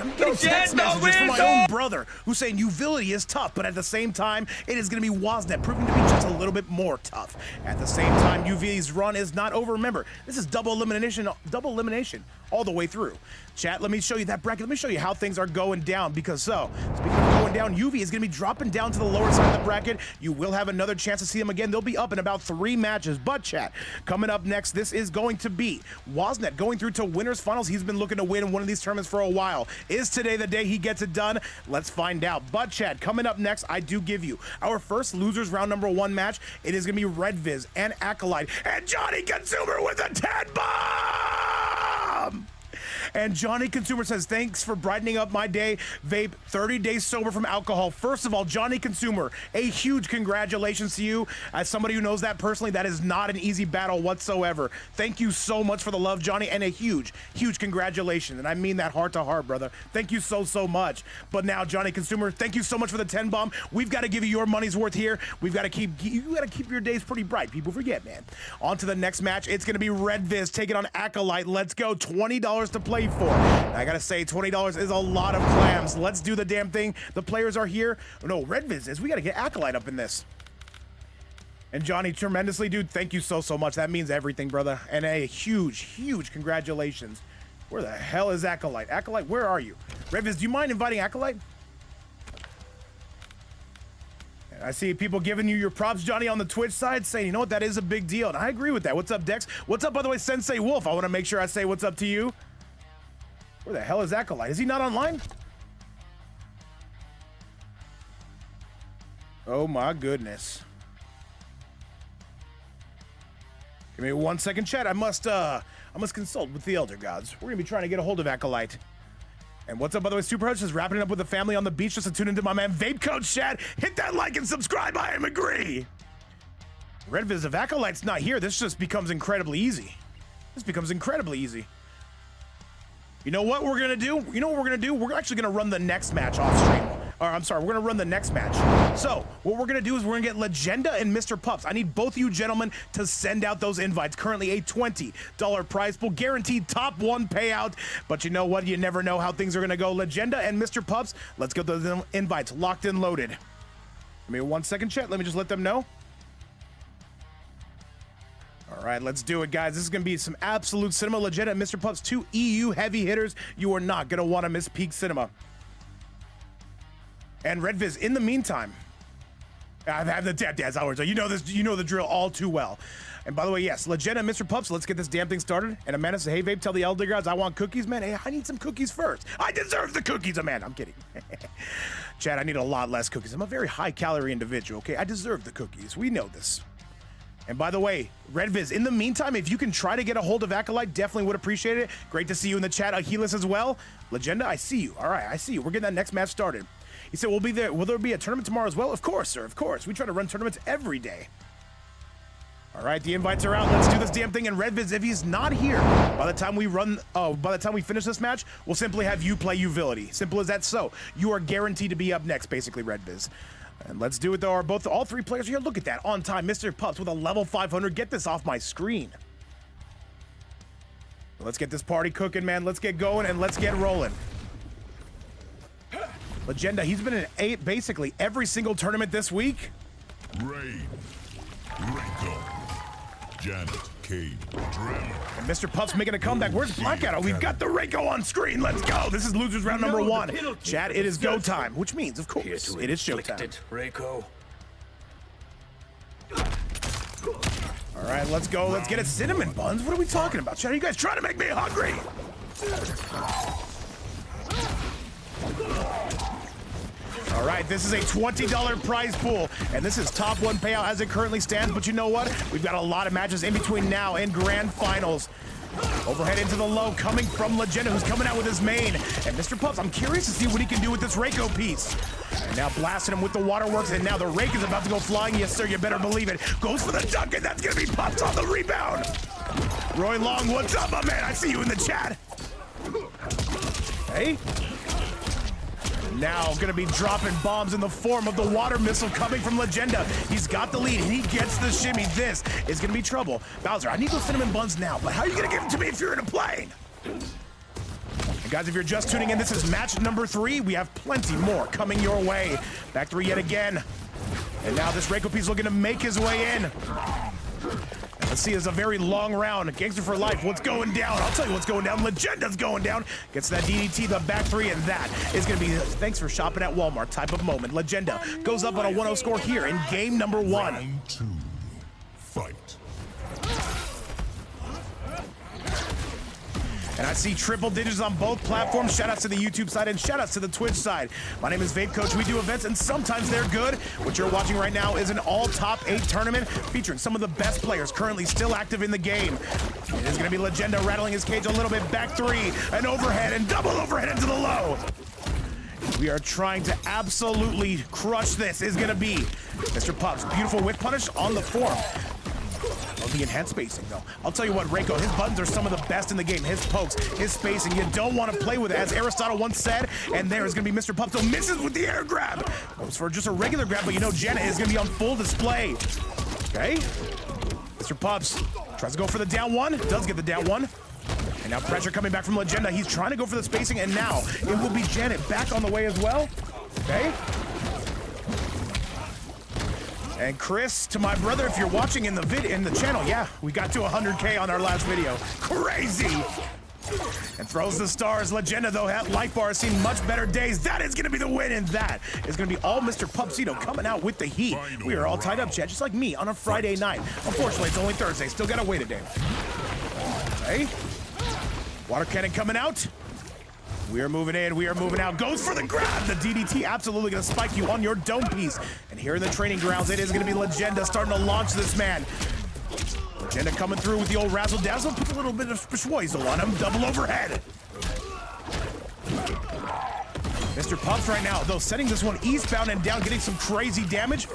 I'm getting text messages from my own brother who's saying Uvility is tough, but at the same time, it is going to be Woznet proving to be just a little bit more tough. At the same time, UV's run is not over. Remember, this is double elimination all the way through. Chat, let me show you that bracket. Let me show you how things are going down because speaking of going down, UV is going to be dropping down to the lower side of the bracket. You will have another chance to see them again. They'll be up in about 3 matches. But chat, coming up next, this is going to be Woznet going through to winners finals. He's been looking to win one of these tournaments for a while. Is today the day he gets it done? Let's find out. But chat, coming up next, I do give you our first losers round number 1 match. It is going to be Red Viz and Acolyte and Johnny Consumer with a 10 bomb. And Johnny Consumer says, thanks for brightening up my day. Vape, 30 days sober from alcohol. First of all, Johnny Consumer, a huge congratulations to you. As somebody who knows that personally, that is not an easy battle whatsoever. Thank you so much for the love, Johnny, and a huge, huge congratulations. And I mean that heart to heart, brother. Thank you so, so much. But now, Johnny Consumer, thank you so much for the 10 bomb. We've got to give you your money's worth here. We've got to keep your days pretty bright. People forget, man. On to the next match. It's going to be Red Viz taking on Acolyte. Let's go. $20 to play for. I gotta say, $20 is a lot of clams. Let's do the damn thing. The players are here. No, Red Viz is. We gotta get Acolyte up in this. And Johnny, tremendously, dude, thank you so, so much. That means everything, brother. And a huge, huge congratulations. Where the hell is Acolyte? Acolyte, where are you? Red Viz, do you mind inviting Acolyte? I see people giving you your props, Johnny, on the Twitch side, saying, you know what, that is a big deal. And I agree with that. What's up, Dex? What's up, by the way, Sensei Wolf? I want to make sure I say what's up to you. Where the hell is Acolyte? Is he not online? Oh my goodness. Give me 1 second, chat. I must consult with the Elder Gods. We're gonna be trying to get a hold of Acolyte. And what's up, by the way, Super Hush is wrapping it up with the family on the beach just to tune into my man Vape Coach, chat. Hit that like and subscribe. I am agree. Red Viz, if Acolyte's not here, this just becomes incredibly easy. This becomes incredibly easy. You know what we're gonna do? You know what we're gonna do? We're actually gonna run the next match off stream. Or I'm sorry, we're gonna run the next match. So what we're gonna do is we're gonna get Legenda and Mr. Pups. I need both of you gentlemen to send out those invites. Currently a $20 prize pool, guaranteed top 1 payout. But you know what? You never know how things are gonna go. Legenda and Mr. Pups, let's get those invites locked and loaded. Give me 1 second, chat. Let me just let them know. All right, let's do it, guys. This is going to be some absolute cinema. Legenda and Mr. Pups, 2 EU heavy hitters. You are not going to want to miss peak cinema. And Red Viz, in the meantime, I've had the tap dance hours. So you know this, you know the drill all too well. And by the way, yes, Legenda and Mr. Pups, let's get this damn thing started. And Amanda said, hey, Vape, tell the Elder Gods I want cookies, man. Hey, I need some cookies first. I deserve the cookies, Amanda. I'm kidding. Chad, I need a lot less cookies. I'm a very high-calorie individual, okay? I deserve the cookies. We know this. And by the way, Red Viz, in the meantime, if you can try to get a hold of Acolyte, definitely would appreciate it. Great to see you in the chat. Ahilis as well. Legenda, I see you. All right, I see you. We're getting that next match started. He said, we'll be there. Will there be a tournament tomorrow as well? Of course, sir, of course. We try to run tournaments every day. All right, the invites are out. Let's do this damn thing. And Red Viz, if he's not here, by the time we finish this match, we'll simply have you play Uvility. Simple as that. So you are guaranteed to be up next, basically, Red Viz. And let's do it, though. All 3 players here. Look at that. On time. Mr. Pups with a level 500. Get this off my screen. Let's get this party cooking, man. Let's get going and let's get rolling. Legenda, he's been in basically every single tournament this week. Rain, Rico, Janet, Cade, Dremel. And Mr. Pups making a comeback. Where's Blackout? Oh, we've got the Reiko on screen. Let's go. This is losers round number 1. Chat, it is go time, which means, of course, it is showtime. Reiko. All right, let's go. Let's get it. Cinnamon buns? What are we talking about? Chat, are you guys trying to make me hungry? All right, this is a $20 prize pool, and this is top 1 payout as it currently stands. But you know what? We've got a lot of matches in between now and grand finals. Overhead into the low, coming from Legenda, who's coming out with his main. And Mr. Pups, I'm curious to see what he can do with this Reiko piece. And now blasting him with the waterworks, and now the rake is about to go flying. Yes, sir, you better believe it. Goes for the dunk, and that's gonna be Pups on the rebound. Roy Long, what's up, my man? I see you in the chat. Hey. Now gonna be dropping bombs in the form of the water missile coming from Legenda. He's got the lead and he gets the shimmy. This is gonna be trouble. Bowser, I need those cinnamon buns now, but how are you gonna give them to me if you're in a plane? And guys, if you're just tuning in, this is match number 3. We have plenty more coming your way. Back 3 yet again. And now this Reiko piece looking to make his way in. Let's see, it's a very long round. Gangster for life, what's going down? I'll tell you what's going down. Legenda's going down. Gets that DDT, the back 3, and that is going to be thanks for shopping at Walmart type of moment. Legenda goes up on a 1-0 score here in game number 1. Round 2, fight. And I see triple digits on both platforms. Shout outs to the YouTube side and shout outs to the Twitch side. My name is Vape Coach. We do events and sometimes they're good. What you're watching right now is an all top 8 tournament featuring some of the best players currently still active in the game. It is going to be Legenda rattling his cage a little bit. Back 3, an overhead and double overhead into the low. We are trying to absolutely crush this. Is going to be Mr. Pups. Beautiful whip punish on the form. The enhanced spacing, though. I'll tell you what, Reiko, his buttons are some of the best in the game. His pokes, his spacing, you don't want to play with it, as Aristotle once said. And there is going to be Mr. Pups, who misses with the air grab. Goes for just a regular grab, but you know Janet is going to be on full display. Okay. Mr. Pups tries to go for the down 1. Does get the down 1. And now pressure coming back from Legenda. He's trying to go for the spacing, and now it will be Janet back on the way as well. Okay. And Chris, to my brother, if you're watching in the channel, yeah, we got to 100K on our last video. Crazy! and throws the stars. Legenda, though, life bar has seen much better days. That is going to be the win, and that is going to be all Mr. Pupsito coming out with the heat. We are all tied up, chat, just like me on a Friday night. Unfortunately, it's only Thursday. Still got to wait a day. Okay. Water cannon coming out. We are moving in, we are moving out. Goes for the grab. The DDT absolutely gonna spike you on your dome piece. And here in the training grounds, it is gonna be Legenda starting to launch this man. Legenda coming through with the old razzle dazzle. Put a little bit of persuasion on him. Double overhead. Mr. Pups right now, though, setting this one eastbound and down, getting some crazy damage.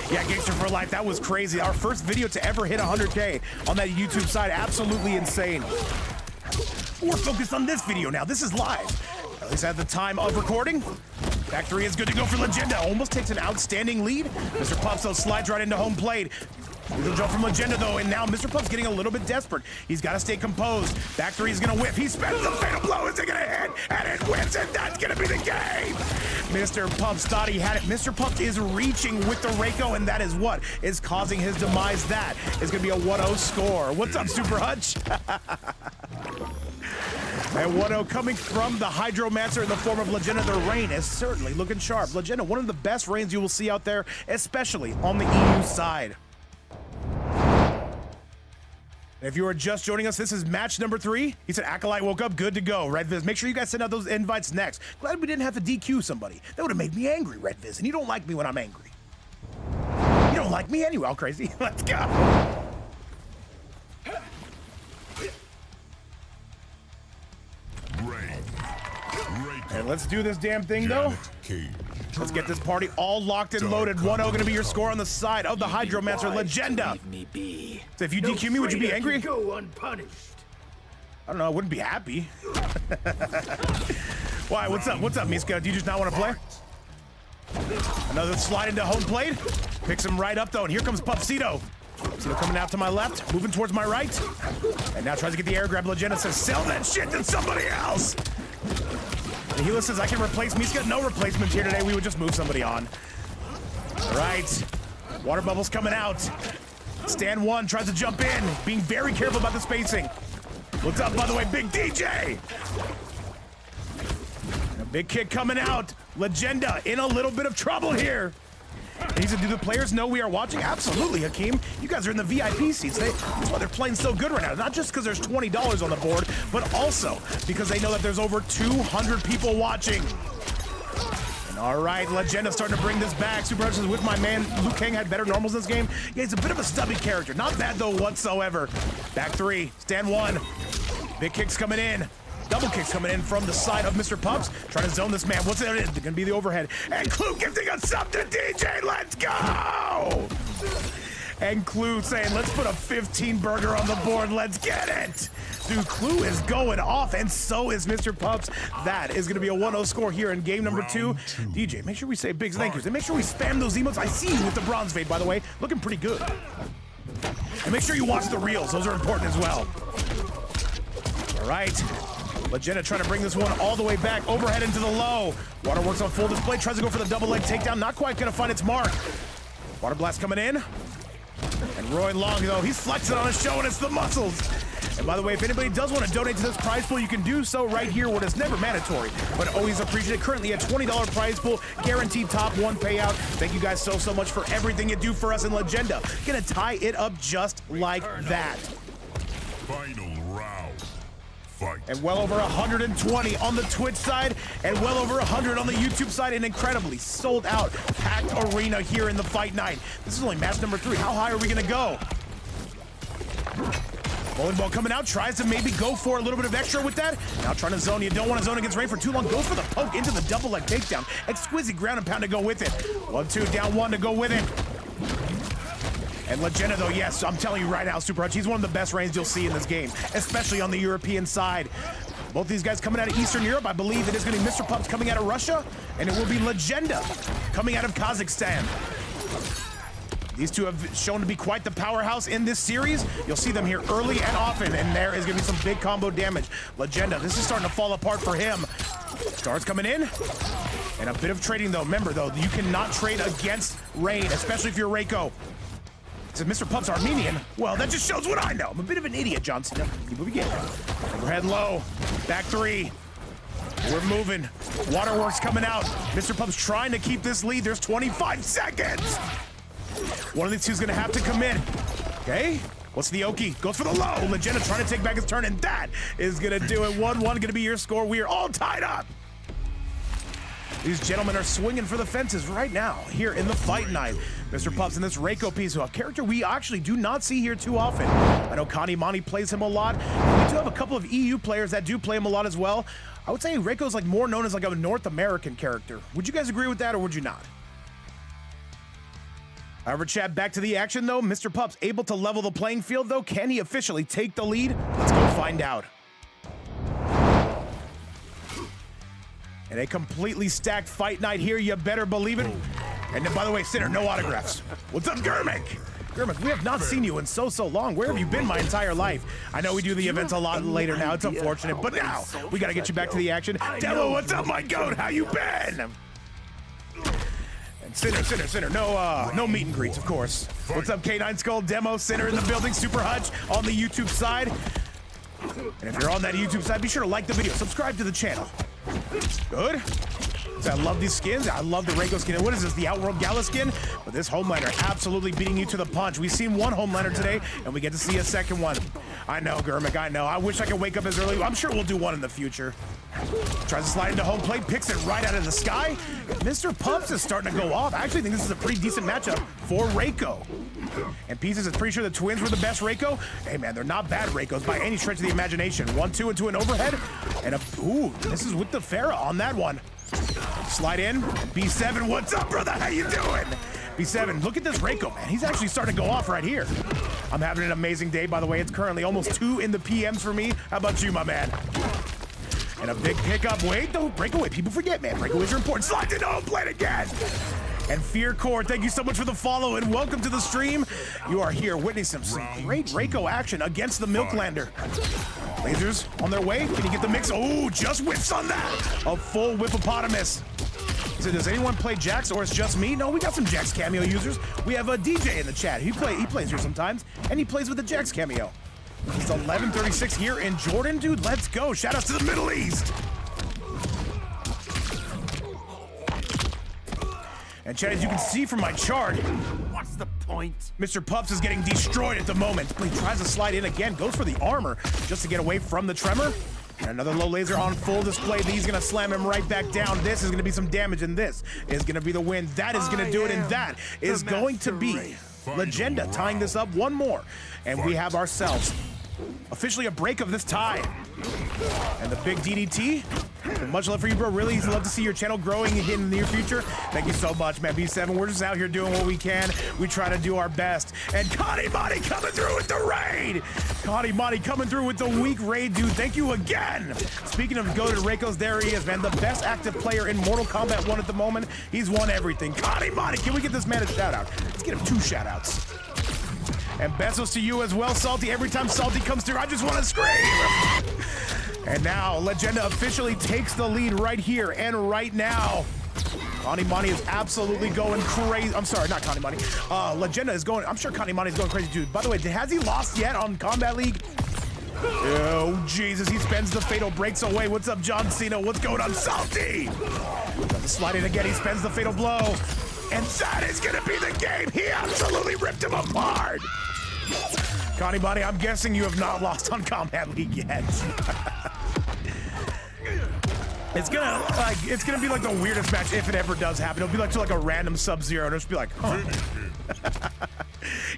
Yeah, Gangster for Life, that was crazy. Our first video to ever hit 100K on that YouTube side. Absolutely insane. We're focused on this video now. This is live. At least at the time of recording. Back three is good to go for Legenda. Almost takes an outstanding lead. Mr. Pups, though, slides right into home plate. Little jump from Legenda, though, and now Mr. Pups getting a little bit desperate. He's got to stay composed. Back three is going to whip. He spends the fatal blow. Is it going to hit? And it whips, and that's going to be the game. Mr. Pups thought he had it. Mr. Pups is reaching with the Reiko, and that is what is causing his demise. That is going to be a 1-0 score. What's up, Super Hutch? And 1-0 coming from the Hydromancer in the form of Legenda. The rain is certainly looking sharp. Legenda, one of the best rains you will see out there, especially on the EU side. If you are just joining us, this is match number 3. He said, Acolyte woke up, good to go. Red Viz, make sure you guys send out those invites next. Glad we didn't have to DQ somebody. That would have made me angry, Red Viz, and you don't like me when I'm angry. You don't like me anyway, all crazy. Let's go. And let's do this damn thing, though. Let's get this party all locked and loaded. 1-0 going to be your score on the side of the Hydromancer Legenda. So if you DQ me, would you be angry? Go unpunished. I don't know. I wouldn't be happy. Why? What's up? What's up, Miska? Do you just not want to play? Another slide into home plate. Picks him right up, though. And here comes Pupsito. Pupsito coming out to my left, moving towards my right. And now tries to get the air grab. Legenda says, sell that shit to somebody else. And Hila says, I can replace me. He's got no replacements here today. We would just move somebody on. All right. Water bubbles coming out. Stan 1 tries to jump in, being very careful about the spacing. What's up, by the way, Big DJ? And a big kick coming out. Legenda in a little bit of trouble here. And he said, do the players know we are watching? Absolutely, Hakeem. You guys are in the VIP seats. That's why they're playing so good right now. Not just because there's $20 on the board, but also because they know that there's over 200 people watching. And all right, Legenda starting to bring this back. Super Hutch says, with my man, Liu Kang had better normals in this game. Yeah, he's a bit of a stubby character. Not bad, though, whatsoever. Back three, Stan 1. Big kicks coming in. Double kicks coming in from the side of Mr. Pups. Trying to zone this man. What's it? It's going to be the overhead. And Clue gifting us something, DJ. Let's go! And Clue saying, let's put a 15 burger on the board. Let's get it! Dude, Clue is going off, and so is Mr. Pups. That is going to be a 1-0 score here in game number 2. DJ, make sure we say big thank yous. And make sure we spam those emotes. I see you with the bronze fade, by the way. Looking pretty good. And make sure you watch the reels. Those are important as well. All right. Legenda trying to bring this one all the way back, overhead into the low. Waterworks on full display, tries to go for the double leg takedown, not quite gonna find its mark. Water blast coming in. And Roy Long, though, he's flexing on us, showing us the muscles. And by the way, if anybody does want to donate to this prize pool, you can do so right here, where it's never mandatory, but always appreciated. Currently a $20 prize pool, guaranteed top 1 payout. Thank you guys so much for everything you do for us in Legenda. Gonna tie it up just like that. Final round. Fight. And well over 120 on the Twitch side, and well over 100 on the YouTube side. An incredibly sold out, packed arena here in the fight night. This is only match number 3. How high are we gonna go? Bowling ball coming out, tries to maybe go for a little bit of extra with that. Now trying to zone. You don't want to zone against Rain for too long. Goes for the poke into the double leg takedown. Exquisite ground and pound to go with it. 1-2, down 1 to go with it. And Legenda, though, yes, I'm telling you right now, Super Hutch, he's one of the best reigns you'll see in this game, especially on the European side. Both these guys coming out of Eastern Europe. I believe it is going to be Mr. Pups coming out of Russia, and it will be Legenda coming out of Kazakhstan. These two have shown to be quite the powerhouse in this series. You'll see them here early and often, and there is going to be some big combo damage. Legenda, this is starting to fall apart for him. Stars coming in, and a bit of trading, though. Remember, though, you cannot trade against Rain, especially if you're Reiko. Says Mr. Pups Armenian. Well, that just shows what I know. I'm a bit of an idiot, John Cena. Keep moving in. Overhead low. Back three. We're moving. Waterworks coming out. Mr. Pups trying to keep this lead. There's 25 seconds. One of these two's gonna have to commit. Okay. What's the Oki? Goes for the low. Legenda trying to take back his turn, and that is gonna do it. 1-1 gonna be your score. We are all tied up. These gentlemen are swinging for the fences right now here in the fight night. Mr. Pups in this Reiko piece, a character we actually do not see here too often. I know Connie Monty plays him a lot. We do have a couple of EU players that do play him a lot as well. I would say Reiko's like more known as like a North American character. Would you guys agree with that, or would you not? However, chat, back to the action though. Mr. Pups able to level the playing field though. Can he officially take the lead? Let's go find out. And a completely stacked fight night here, you better believe it. And then, by the way, Sinner, no autographs. What's up, Gurmick? Gurmick, we have not seen you in so long. Where have you been my entire life? I know we do the events a lot later now. It's unfortunate, but now we got to get you back to the action. Demo, what's up, my goat? How you been? And Sinner. No meet and greets, of course. What's up, K9 Skull? Demo, Sinner in the building. Super Hutch on the YouTube side. And if you're on that YouTube side, be sure to like the video. Subscribe to the channel. Good. So I love these skins. I love the Reiko skin. What is this, the Outworld Gala skin? But this Homelander absolutely beating you to the punch. We've seen one Homelander today, and we get to see a second one. I know, Gurmick, I know. I wish I could wake up as early. I'm sure we'll do one in the future. Tries to slide into home plate, picks it right out of the sky. Mr. Pups is starting to go off. I actually think this is a pretty decent matchup for Reiko. And Pieces is pretty sure the Twins were the best Reiko. Hey, man, they're not bad Reikos by any stretch of the imagination. 1-2 into an overhead. And ooh, this is with the Farah on that one. Slide in. B7, what's up, brother? How you doing? B7, look at this Reiko, man. He's actually starting to go off right here. I'm having an amazing day, by the way. It's currently almost 2 in the PMs for me. How about you, my man? And a big pickup. Wait, don't break away. People forget, man. Breakaways are important. Slide into home plate again. And Fear Core, thank you so much for the follow and welcome to the stream. You are here witnessing some great Reiko action against the Milklander. Lasers on their way. Can you get the mix? Oh, just whiffs on that. A full whippopotamus. So does anyone play Jax or it's just me? No, we got some Jax cameo users. We have a DJ in the chat. He plays here sometimes, and he plays with the Jax cameo. It's 11:36 here in Jordan, dude. Let's go. Shout out to the Middle East. And chat, as you can see from my chart, What's the point? Mr. Pups is getting destroyed at the moment. He tries to slide in again, goes for the armor just to get away from the tremor. And another low laser on full display. He's gonna slam him right back down. This is gonna be some damage, and this is gonna be the win. That is gonna do it, and that is going to be Legenda tying this up one more. And we have ourselves officially a break of this tie. And the big DDT. Much love for you, bro. Really love to see your channel growing in the near future. Thank you so much, man. B7, we're just out here doing what we can. We try to do our best. And Connie Monty coming through with the raid. Connie Monty coming through with the weak raid, dude. Thank you again. Speaking of goated Reikos, there he is, man. The best active player in Mortal Kombat 1 at the moment. He's won everything. Connie Monty, can we get this man a shout out? Let's get him 2 shout outs. And Bezos to you as well, Salty. Every time Salty comes through, I just want to scream. And now, Legenda officially takes the lead right here and right now. Connie Monty is absolutely going crazy. I'm sorry, not Connie Monty. Legenda is going, I'm sure Connie Monty is going crazy, dude. By the way, has he lost yet on Combat League? Oh, Jesus, he spends the fatal breaks away. What's up, John Cena? What's going on, Salty? Got to slide in again, he spends the fatal blow. And that is gonna be the game. He absolutely ripped him apart. Connie Monty, I'm guessing you have not lost on Combat League yet. It's gonna be like the weirdest match if it ever does happen. It'll be like a random Sub-Zero, and it'll just be like, huh.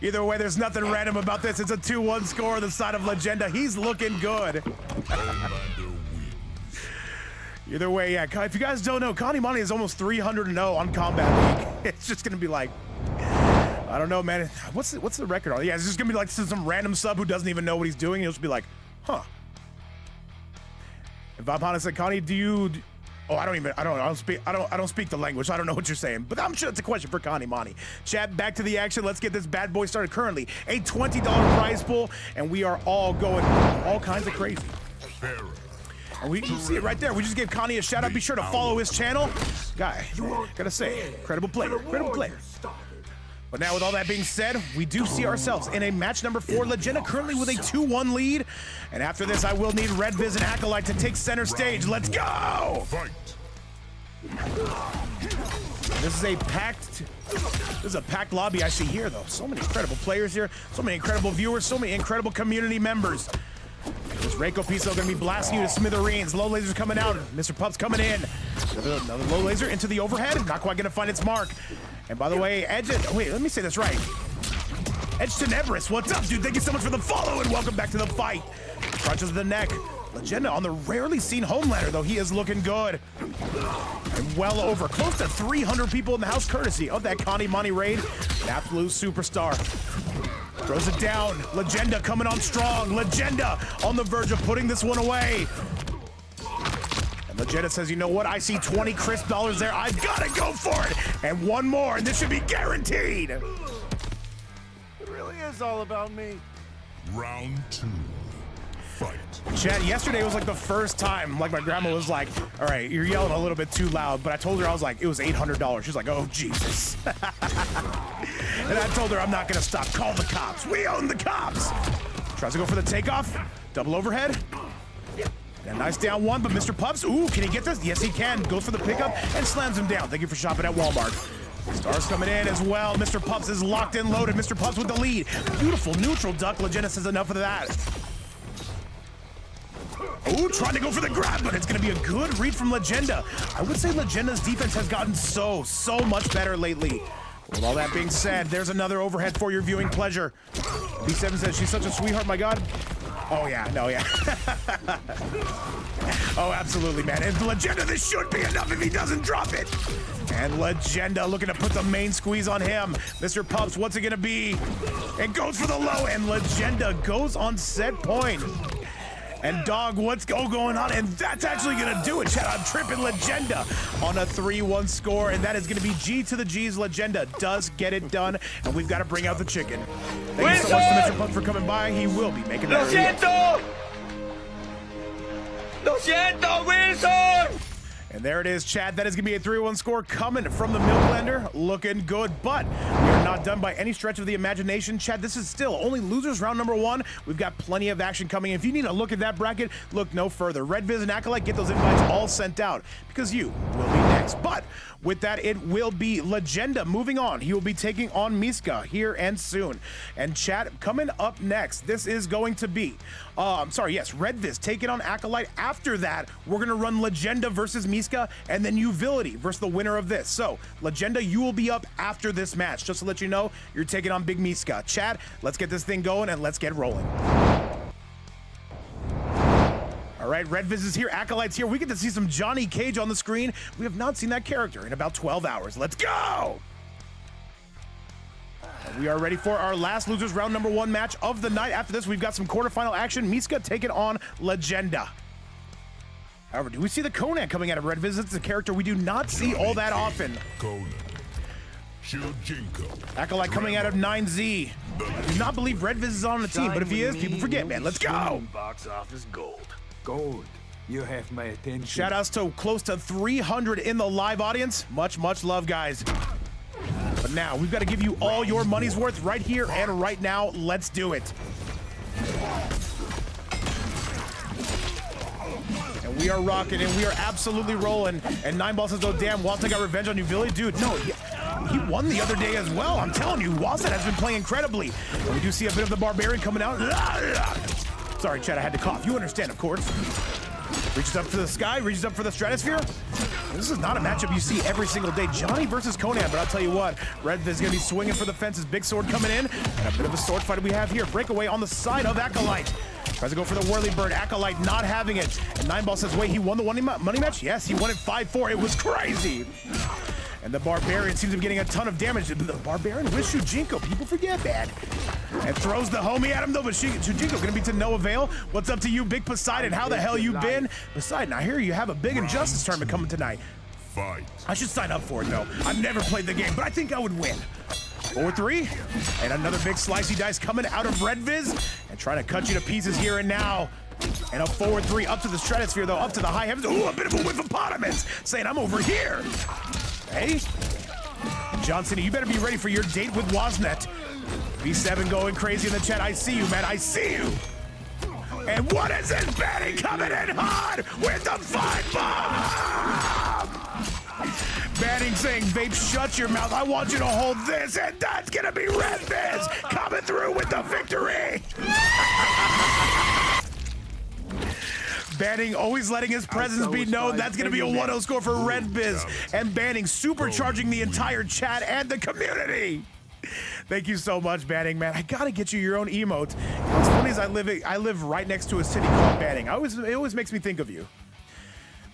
Either way, there's nothing random about this. It's a 2-1 score on the side of Legenda. He's looking good. Either way, yeah, if you guys don't know, Connie Monty is almost 300-0 on Combat League. It's just gonna be like, I don't know, man. What's the record on? Yeah, it's just gonna be like some random sub who doesn't even know what he's doing. He'll just be like, huh. And Bob Hanna said, Connie, do you? Oh, I don't speak the language. So I don't know what you're saying, but I'm sure it's a question for Connie Monty. Chat, back to the action. Let's get this bad boy started. Currently, a $20 prize pool, and we are all going all kinds of crazy. And we see it right there. We just gave Connie a shout out. Be sure to follow his channel. Guy, gotta say, credible player, credible player. But now with all that being said, we do see ourselves in a match number 4. Legenda currently with a 2-1 lead. And after this, I will need Red Viz and Acolyte to take center stage. Let's go! Fight. This is a packed lobby I see here, though. So many incredible players here, so many incredible viewers, so many incredible community members. This Reiko Piso gonna be blasting you to smithereens. Low laser's coming out. Mr. Pup's coming in. Another low laser into the overhead. Not quite gonna find its mark. And by the way, wait, let me say this right. Edge to Nebris, what's up, dude? Thank you so much for the follow and welcome back to the fight. Crunches the neck. Legenda on the rarely seen Homelander, though he is looking good. And well over close to 300 people in the house, courtesy of that Connie Monty raid. An absolute superstar. Throws it down. Legenda coming on strong. Legenda on the verge of putting this one away. And Legenda says, you know what? I see 20 crisp dollars there. I've got to go for it. And one more, and this should be guaranteed. It really is all about me. Round 2. Fight. Chad, yesterday was like the first time, like my grandma was like, all right, you're yelling a little bit too loud, but I told her, I was like, it was $800. She's like, oh, Jesus. And I told her I'm not gonna stop. Call the cops. We own the cops. Tries to go for the takeoff. Double overhead. And nice down one, but Mr. Pups, ooh, can he get this? Yes, he can. Goes for the pickup and slams him down. Thank you for shopping at Walmart. Stars coming in as well. Mr. Pups is locked and loaded. Mr. Pups with the lead. Beautiful neutral duck. Legenda says enough of that. Ooh, trying to go for the grab, but it's going to be a good read from Legenda. I would say Legenda's defense has gotten so much better lately. With all that being said, there's another overhead for your viewing pleasure. B7 says she's such a sweetheart, my God. Oh, yeah, no, yeah. Oh, absolutely, man. And Legenda, this should be enough if he doesn't drop it. And Legenda looking to put the main squeeze on him. Mr. Pups, what's it going to be? It goes for the low, and Legenda goes on set point. And dog, what's going on? And that's actually gonna do it, Chad. I'm tripping Legenda on a 3-1 score, and that is gonna be G to the G's. Legenda does get it done, and we've got to bring out the chicken. Thank you so much to Mr. Pump for coming by. He will be making that. Lo siento, Wilson! And there it is, Chad. That is going to be a 3-1 score coming from the Milklander. Looking good, but we are not done by any stretch of the imagination. Chad, this is still only losers round number 1. We've got plenty of action coming. If you need a look at that bracket, look no further. Red Viz and Acolyte, get those invites all sent out because you will be next. But with that, it will be Legenda moving on. He will be taking on Miska here and soon. And Chad, coming up next, this is going to be, Red Viz taking on Acolyte. After that, we're going to run Legenda versus Miska, and then Uvility versus the winner of this. So, Legenda, you will be up after this match. Just to let you know, you're taking on Big Miska. Chad, let's get this thing going and let's get rolling. All right, Red Viz is here, Acolyte's here. We get to see some Johnny Cage on the screen. We have not seen that character in about 12 hours. Let's go! We are ready for our last losers round number 1 match of the night. After this, we've got some quarterfinal action. Miska taking on Legenda. However, do we see the Conan coming out of Red Viz? It's a character we do not see all that often. Conan. Shujinko. Acolyte coming out of 9Z. I do not believe Red Viz is on the team, but if he is, people forget, man. Let's go! Box office gold. Gold. You have my attention. Shout outs to close to 300 in the live audience. Much love, guys. But now, we've got to give you all your money's worth right here and right now. Let's do it. And we are rocking and we are absolutely rolling. And 9ball says, oh, damn, Walton got revenge on Uvility. Dude, no, he won the other day as well. I'm telling you, Walton has been playing incredibly. And we do see a bit of the Barbarian coming out. Sorry, Chad, I had to cough. You understand, of course. Reaches up to the sky, reaches up for the stratosphere. This is not a matchup you see every single day. Johnny versus Conan, but I'll tell you what, Red is going to be swinging for the fences. Big sword coming in, and a bit of a sword fight we have here. Breakaway on the side of Acolyte. Tries to go for the Whirly Bird. Acolyte not having it. And 9ball says, wait, he won the money match? Yes, he won it 5-4. It was crazy. And the Barbarian seems to be getting a ton of damage. The Barbarian with Shujinko. People forget that. And throws the homie at him, though, but Shujinko going to be to no avail. What's up to you, Big Poseidon? How the hell you been? Poseidon, I hear you have a big Injustice tournament coming tonight. Fight. I should sign up for it, though. I've never played the game, but I think I would win. 4-3. And another big slicey dice coming out of Red Viz and trying to cut you to pieces here and now. And a 4-3 up to the stratosphere, though, up to the high heavens. Ooh, a bit of a whippopotamus saying, I'm over here. Hey. Johnson, you better be ready for your date with Wasnet. B7 going crazy in the chat. I see you, man. I see you. And what is this? Benny coming in hard with the 5-bomb! Banning saying, Vape, shut your mouth. I want you to hold this, and that's gonna be Red Biz coming through with the victory. Banning always letting his presence be known. That's gonna be a 1-0 score for Red Biz. And Banning supercharging the entire chat and the community. Thank you so much, Banning, man. I gotta get you your own emote. What's funny is I live right next to a city called Banning. It always makes me think of you.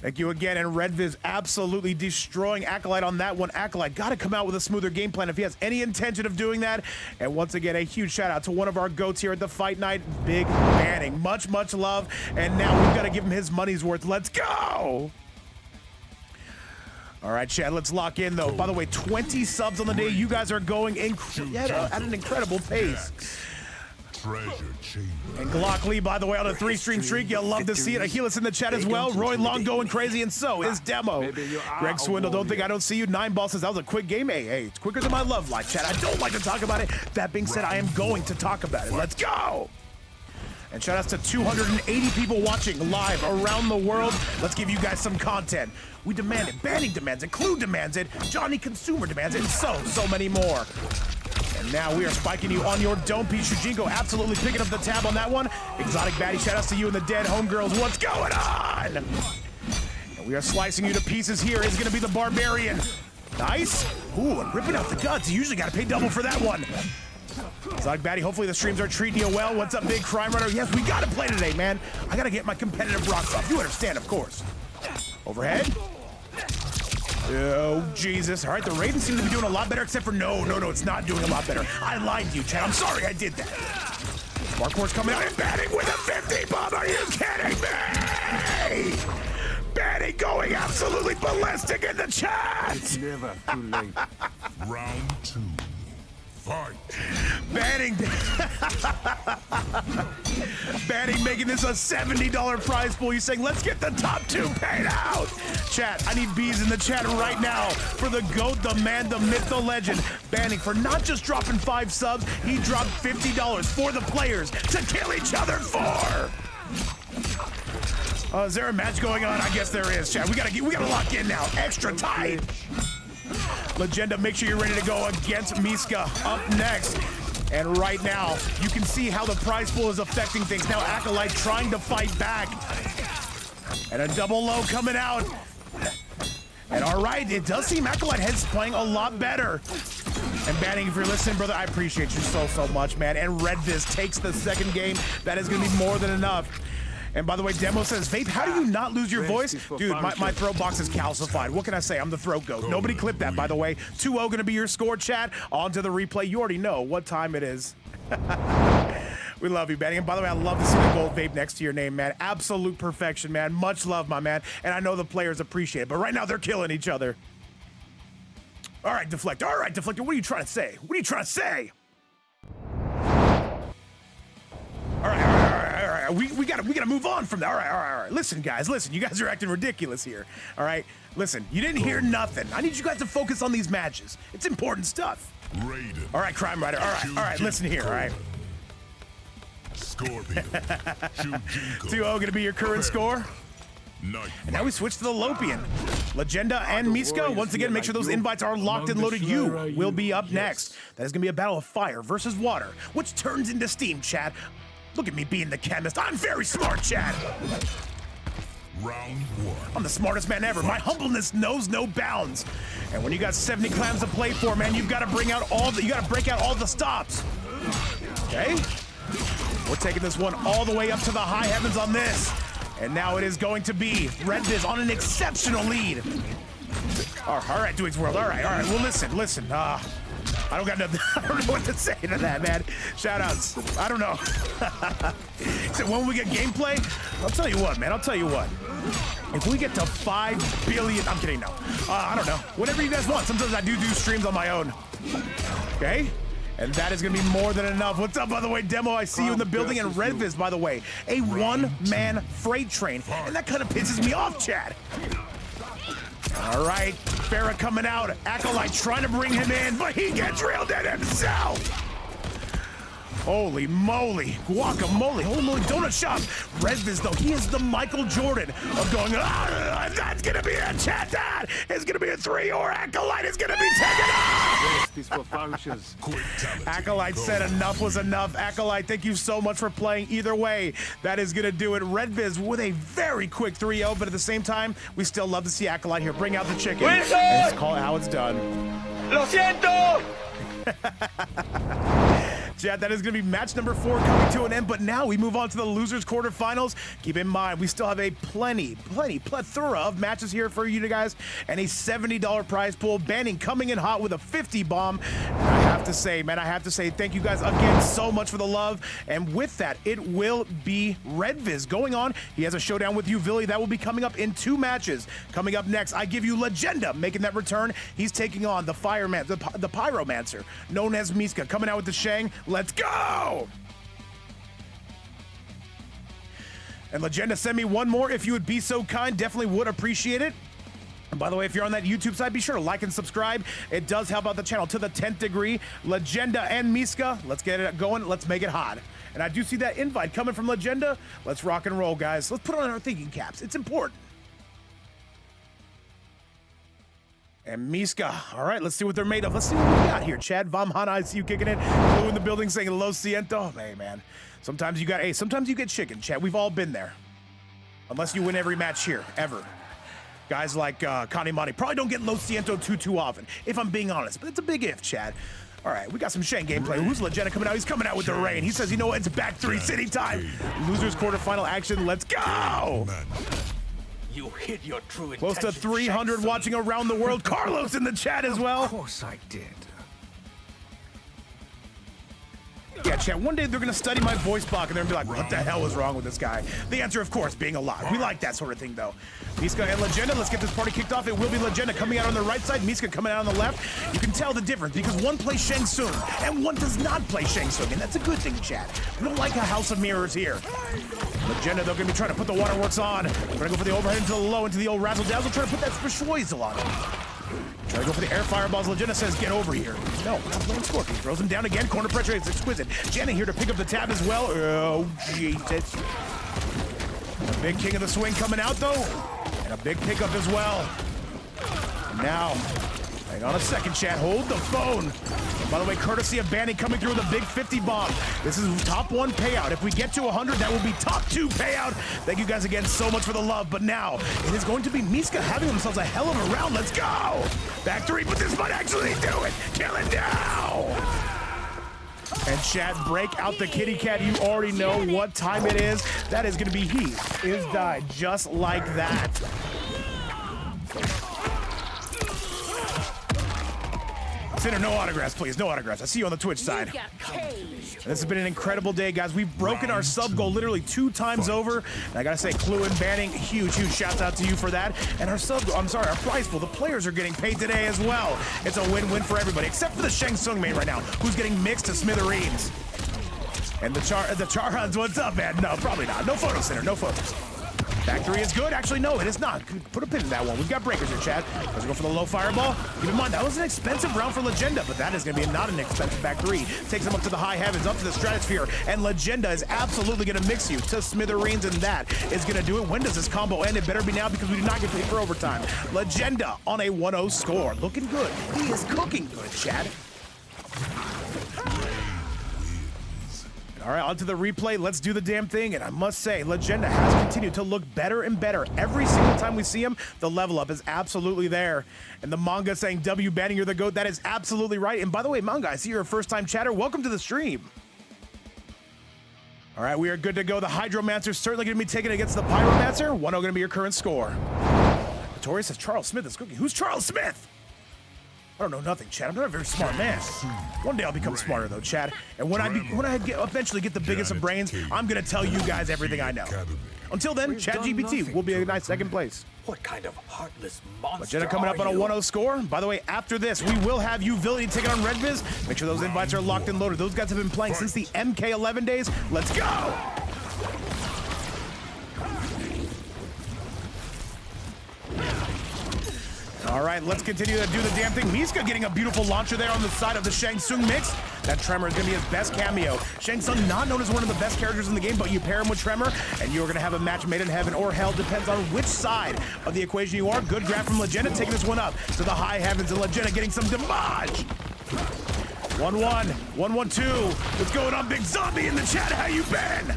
Thank you again, and Redviz absolutely destroying Acolyte on that one. Acolyte got to come out with a smoother game plan if he has any intention of doing that. And once again, a huge shout out to one of our goats here at the Fight Night, Big Banning. Much, much love, and now we've got to give him his money's worth. Let's go! All right, Chad, let's lock in, though. By the way, 20 subs on the day. You guys are going at an incredible pace. Treasure chamber. And Glock Lee, by the way, on a 3-stream streak. You'll love to see it. Ahilas in the chat as well. Roy Long going crazy, and so is Demo. Greg Swindle, don't think I don't see you. 9 Ball says that was a quick game. Hey, it's quicker than my love life, chat. I don't like to talk about it. That being said, I am going to talk about it. Let's go! And shout outs to 280 people watching live around the world. Let's give you guys some content. We demand it. Banning demands it. Clue demands it. Johnny Consumer demands it. And so many more. And now we are spiking you on your dome piece. Shujinko absolutely picking up the tab on that one. Exotic Baddie, shout outs to you and the dead homegirls. What's going on? And we are slicing you to pieces here. Is going to be the Barbarian. Nice. Ooh, and ripping out the guts. You usually got to pay double for that one. Exotic Baddie, hopefully the streams are treating you well. What's up, Big Crime Runner? Yes, we got to play today, man. I got to get my competitive rocks off. You understand, of course. Overhead. Oh, Jesus. All right, the Raiden seems to be doing a lot better, except for no, it's not doing a lot better. I lied to you, Chad. I'm sorry I did that. Sparkor's coming out and batting with a 50 bomb. Are you kidding me? Banning going absolutely ballistic in the chat. It's never too late. Round 2. Fight. Banning. Banning making this a $70 prize pool. He's saying, let's get the top 2 paid out. Chat, I need bees in the chat right now for the GOAT, the man, the myth, the legend. Banning for not just dropping 5 subs, he dropped $50 for the players to kill each other for. Is there a match going on? I guess there is, chat. We gotta lock in now. Extra tight. Legenda, make sure you're ready to go against Miska up next. And right now, you can see how the prize pool is affecting things. Now Acolyte trying to fight back. And a double low coming out. And all right, it does seem Acolyte Head's playing a lot better. And Banning, if you're listening, brother, I appreciate you so much, man. And Redviz takes the second game. That is gonna be more than enough. And by the way, Demo says, Vape, how do you not lose your voice? Dude, my throat box is calcified. What can I say? I'm the throat goat. Nobody clipped that, by the way. 2-0 gonna be your score, chat. On to the replay. You already know what time it is. We love you, Banning. And by the way, I love to see the gold Vape next to your name, man. Absolute perfection, man. Much love, my man. And I know the players appreciate it, but right now they're killing each other. All right, Deflector. All right, Deflector. What are you trying to say? What are you trying to say? All right. We gotta move on from that. All right. Listen, guys, listen. You guys are acting ridiculous here. All right, listen. You didn't hear nothing. I need you guys to focus on these matches. It's important stuff. Raiden. All right, Crime Rider. All right. Listen here. All right. Scorpion. 2-0 gonna be your current score. And now we switch to the Lopian. Legenda and Miska, once again, make sure those invites are locked and loaded. You will be up next. That is gonna be a battle of fire versus water, which turns into steam, chat. Look at me being the chemist. I'm very smart, chat. Round 1. I'm the smartest man ever. My humbleness knows no bounds. And when you got 70 clams to play for, man, you gotta break out all the stops. Okay? We're taking this one all the way up to the high heavens on this. And now it is going to be Redviz on an exceptional lead. All right, Dweeks World. All right. Well, listen. I don't know what to say to that, man. Shout outs. I don't know. So when we get gameplay, I'll tell you what, man. If we get to 5 billion, I'm kidding, no. I don't know. Whatever you guys want. Sometimes I do streams on my own. Okay? And that is going to be more than enough. What's up, by the way, Demo? I see you in the building. And Redviz, by the way, a one-man freight train. And that kind of pisses me off, Chad. All right, Farrah coming out. Acolyte trying to bring him in, but he gets reeled in himself. Holy moly, guacamole, holy moly, donut shop. Redviz, though, he is the Michael Jordan of going, that's gonna be a chat, that is gonna be a 3, or Acolyte is gonna be taken off. These for functions. Acolyte said enough was enough. Acolyte, thank you so much for playing. Either way, that is gonna do it. Redviz with a very quick 3-0, but at the same time, we still love to see Acolyte here. Bring out the chicken. Wilson! And just call it how it's done. ¡Lo siento! Chat, that is going to be match number 4 coming to an end, but now we move on to the losers quarterfinals. Keep in mind, we still have a plethora of matches here for you guys, and a $70 prize pool. Banning coming in hot with a 50 bomb. And I have to say, man, thank you guys again so much for the love. And with that, it will be Redviz going on. He has a showdown with Uvilli that will be coming up in 2 matches. Coming up next, I give you Legenda making that return. He's taking on the Fireman, the Pyromancer, known as Miska, coming out with the Shang. Let's go! And Legenda, send me one more if you would be so kind. Definitely would appreciate it. And by the way, if you're on that YouTube side, be sure to like and subscribe. It does help out the channel to the 10th degree. Legenda and Miska, let's get it going. Let's make it hot. And I do see that invite coming from Legenda. Let's rock and roll, guys. Let's put on our thinking caps. It's important. And Miska, all right, let's see what they're made of. Let's see what we got here. Chad Vamhana, I see you kicking it. Blue in the building saying Lo Siento. Hey, man. Sometimes you get chicken, Chad. We've all been there. Unless you win every match here, ever. Guys like Kanimani probably don't get Lo Siento too often, if I'm being honest. But it's a big if, Chad. All right, we got some Shang gameplay. Who's Legenda coming out? He's coming out with the rain. He says, you know what? It's back 3 city time. Losers quarterfinal action. Let's go. You hid your true Close to 300 watching around the world. Carlos in the chat as well. Of course I did. Yeah, chat, one day they're going to study my voice block and they're going to be like, what the hell is wrong with this guy? The answer, of course, being alive. We like that sort of thing, though. Miska and Legenda, let's get this party kicked off. It will be Legenda coming out on the right side, Miska coming out on the left. You can tell the difference because one plays Shang Tsung and one does not play Shang Tsung, and that's a good thing, chat. We don't like a house of mirrors here. Legenda, they're going to be trying to put the waterworks on. Trying to go for the overhead into the low, into the old razzle-dazzle, trying to put that Specioisel on him. Try to go for the air fireballs. Legenda says, get over here. No, not playing Scorpion. Throws him down again. Corner pressure is exquisite. Jenna here to pick up the tab as well. Oh, Jesus. A big king of the swing coming out, though. And a big pickup as well. Now, hang on a second, chat. Hold the phone. And by the way, courtesy of Banning coming through with a big 50 bomb. This is top 1 payout. If we get to 100, that will be top 2 payout. Thank you guys again so much for the love. But now, it is going to be Miska having themselves a hell of a round. Let's go. Back 3, but this might actually do it. Kill it now. And chat, break out the kitty cat. You already know what time it is. That is going to be he is died just like that. Sinner, no autographs, please. No autographs. I see you on the Twitch side. This has been an incredible day, guys. We've broken our sub goal literally 2 times over. And I gotta say, Clue and Banning, huge shouts out to you for that. And our our prize pool, the players are getting paid today as well. It's a win-win for everybody, except for the Shang Tsung main right now, who's getting mixed to smithereens. And the Charhuns, what's up, man? No, probably not. No photos, Sinner, no photos. Back 3 is good. Actually, no, it is not. Put a pin in that one. We've got breakers here, Chad. Let's go for the low fireball. Keep in mind, that was an expensive round for Legenda, but that is going to be not an expensive back 3. Takes him up to the high heavens, up to the stratosphere, and Legenda is absolutely going to mix you to smithereens, and that is going to do it. When does this combo end? It better be now because we do not get paid for overtime. Legenda on a 1-0 score. Looking good. He is cooking good, Chad. All right, on to the replay. Let's do the damn thing. And I must say, Legenda has continued to look better and better. Every single time we see him, the level up is absolutely there. And the manga saying, W Banning, you're the GOAT. That is absolutely right. And by the way, manga, I see you're a first-time chatter. Welcome to the stream. All right, we are good to go. The Hydromancer is certainly going to be taken against the Pyromancer. 1-0 going to be your current score. Victoria says Charles Smith is cooking. Who's Charles Smith? I don't know nothing, Chad. I'm not a very smart man. One day I'll become smarter, though, Chad. And when I eventually get the biggest of brains, I'm gonna tell you guys everything I know. Until then, ChatGPT will be a nice second place. What kind of heartless monster Legenda coming up on a 1-0 score. By the way, after this, we will have Uvilli taking on Redviz. Make sure those invites are locked and loaded. Those guys have been playing since the MK11 days. Let's go! All right, let's continue to do the damn thing. Miska getting a beautiful launcher there on the side of the Shang Tsung mix. That Tremor is going to be his best cameo. Shang Tsung not known as one of the best characters in the game, but you pair him with Tremor, and you're going to have a match made in heaven or hell. Depends on which side of the equation you are. Good grab from Legenda, taking this one up to the high heavens, and Legenda getting some damage. 1-1, 1-1-2. What's going on, Big Zombie in the chat? How you been?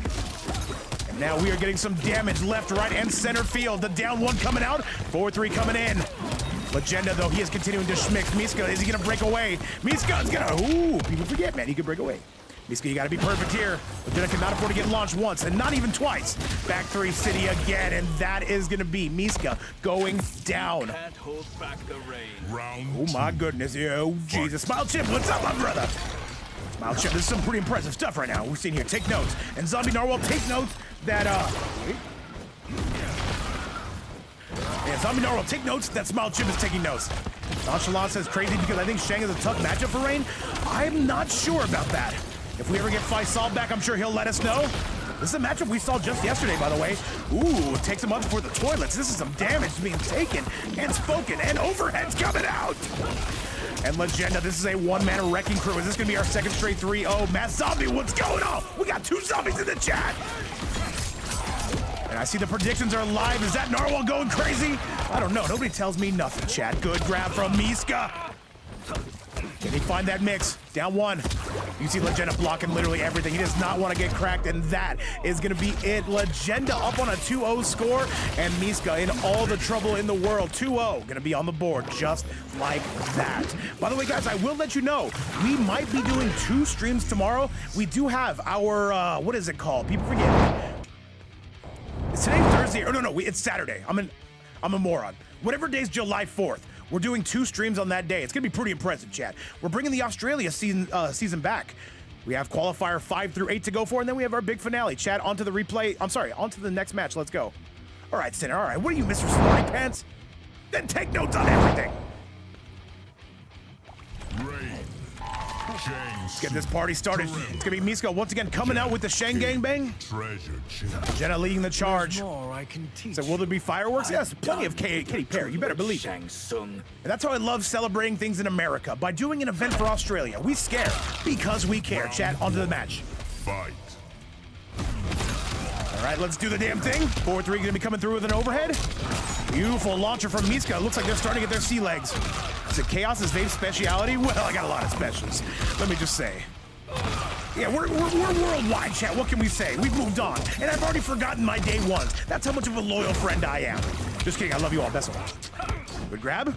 And now we are getting some damage left, right, and center field. The down one coming out, 4-3 coming in. Legenda, though, he is continuing to schmix. Miska, is he going to break away? Miska is going to, ooh, people forget, man, he could break away. Miska, you got to be perfect here. Legenda cannot afford to get launched once, and not even twice. Back three city again, and that is going to be Miska going down. Can't hold back the rain. Round Oh, my goodness. Oh, Jesus. Smile Chip, what's up, my brother? Smile Chip, this is some pretty impressive stuff right now. We're seeing here. Take notes. And Zombie Narwhal, take notes that, wait. Yeah, Zombie Narwhal, take notes that Smile Chip is taking notes. Nonchalant says crazy because I think Shang is a tough matchup for Rain. I'm not sure about that. If we ever get Faisal back, I'm sure he'll let us know. This is a matchup we saw just yesterday, by the way. Ooh, takes him up for the toilets. This is some damage being taken and spoken, and overheads coming out. And Legenda, this is a one-man wrecking crew. Is this going to be our second straight 3-0? Matt Zombie, what's going on? We got two zombies in the chat. And I see the predictions are live. Is that Narwhal going crazy? I don't know. Nobody tells me nothing, chat. Good grab from Miska. Can he find that mix? Down one. You see Legenda blocking literally everything. He does not want to get cracked, and that is going to be it. Legenda up on a 2-0 score, and Miska in all the trouble in the world. 2-0 going to be on the board just like that. By the way, guys, I will let you know, we might be doing 2 streams tomorrow. We do have our, what is it called? People forget. Is today Thursday? Oh, no, it's Saturday. I'm a moron. Whatever day's July 4th. We're doing 2 streams on that day. It's gonna be pretty impressive, chat. We're bringing the Australia season back. We have qualifier 5 through 8 to go for, and then we have our big finale. Chat, onto the replay. I'm sorry, onto the next match. Let's go. All right, Sinner. All right, what are you, Mr. Smarty Pants? Then take notes on everything. Let's get this party started. It's gonna be Miska once again coming out with the Shang Gang Bang. Jenna leading the charge. So will there be fireworks? Yes, plenty of Katy Perry. You better believe it. Shang Tsung. And that's how I love celebrating things in America, by doing an event for Australia. We scare because we care. Chat, onto the match. Fight. All right, let's do the damn thing. 4-3 gonna be coming through with an overhead. Beautiful launcher from Miska. Looks like they're starting to get their sea legs. Is it Chaos's Vape's speciality? Well, I got a lot of specials. Let me just say. Yeah, we're worldwide, chat. What can we say? We've moved on. And I've already forgotten my day ones. That's how much of a loyal friend I am. Just kidding. I love you all. Best of luck. Good grab.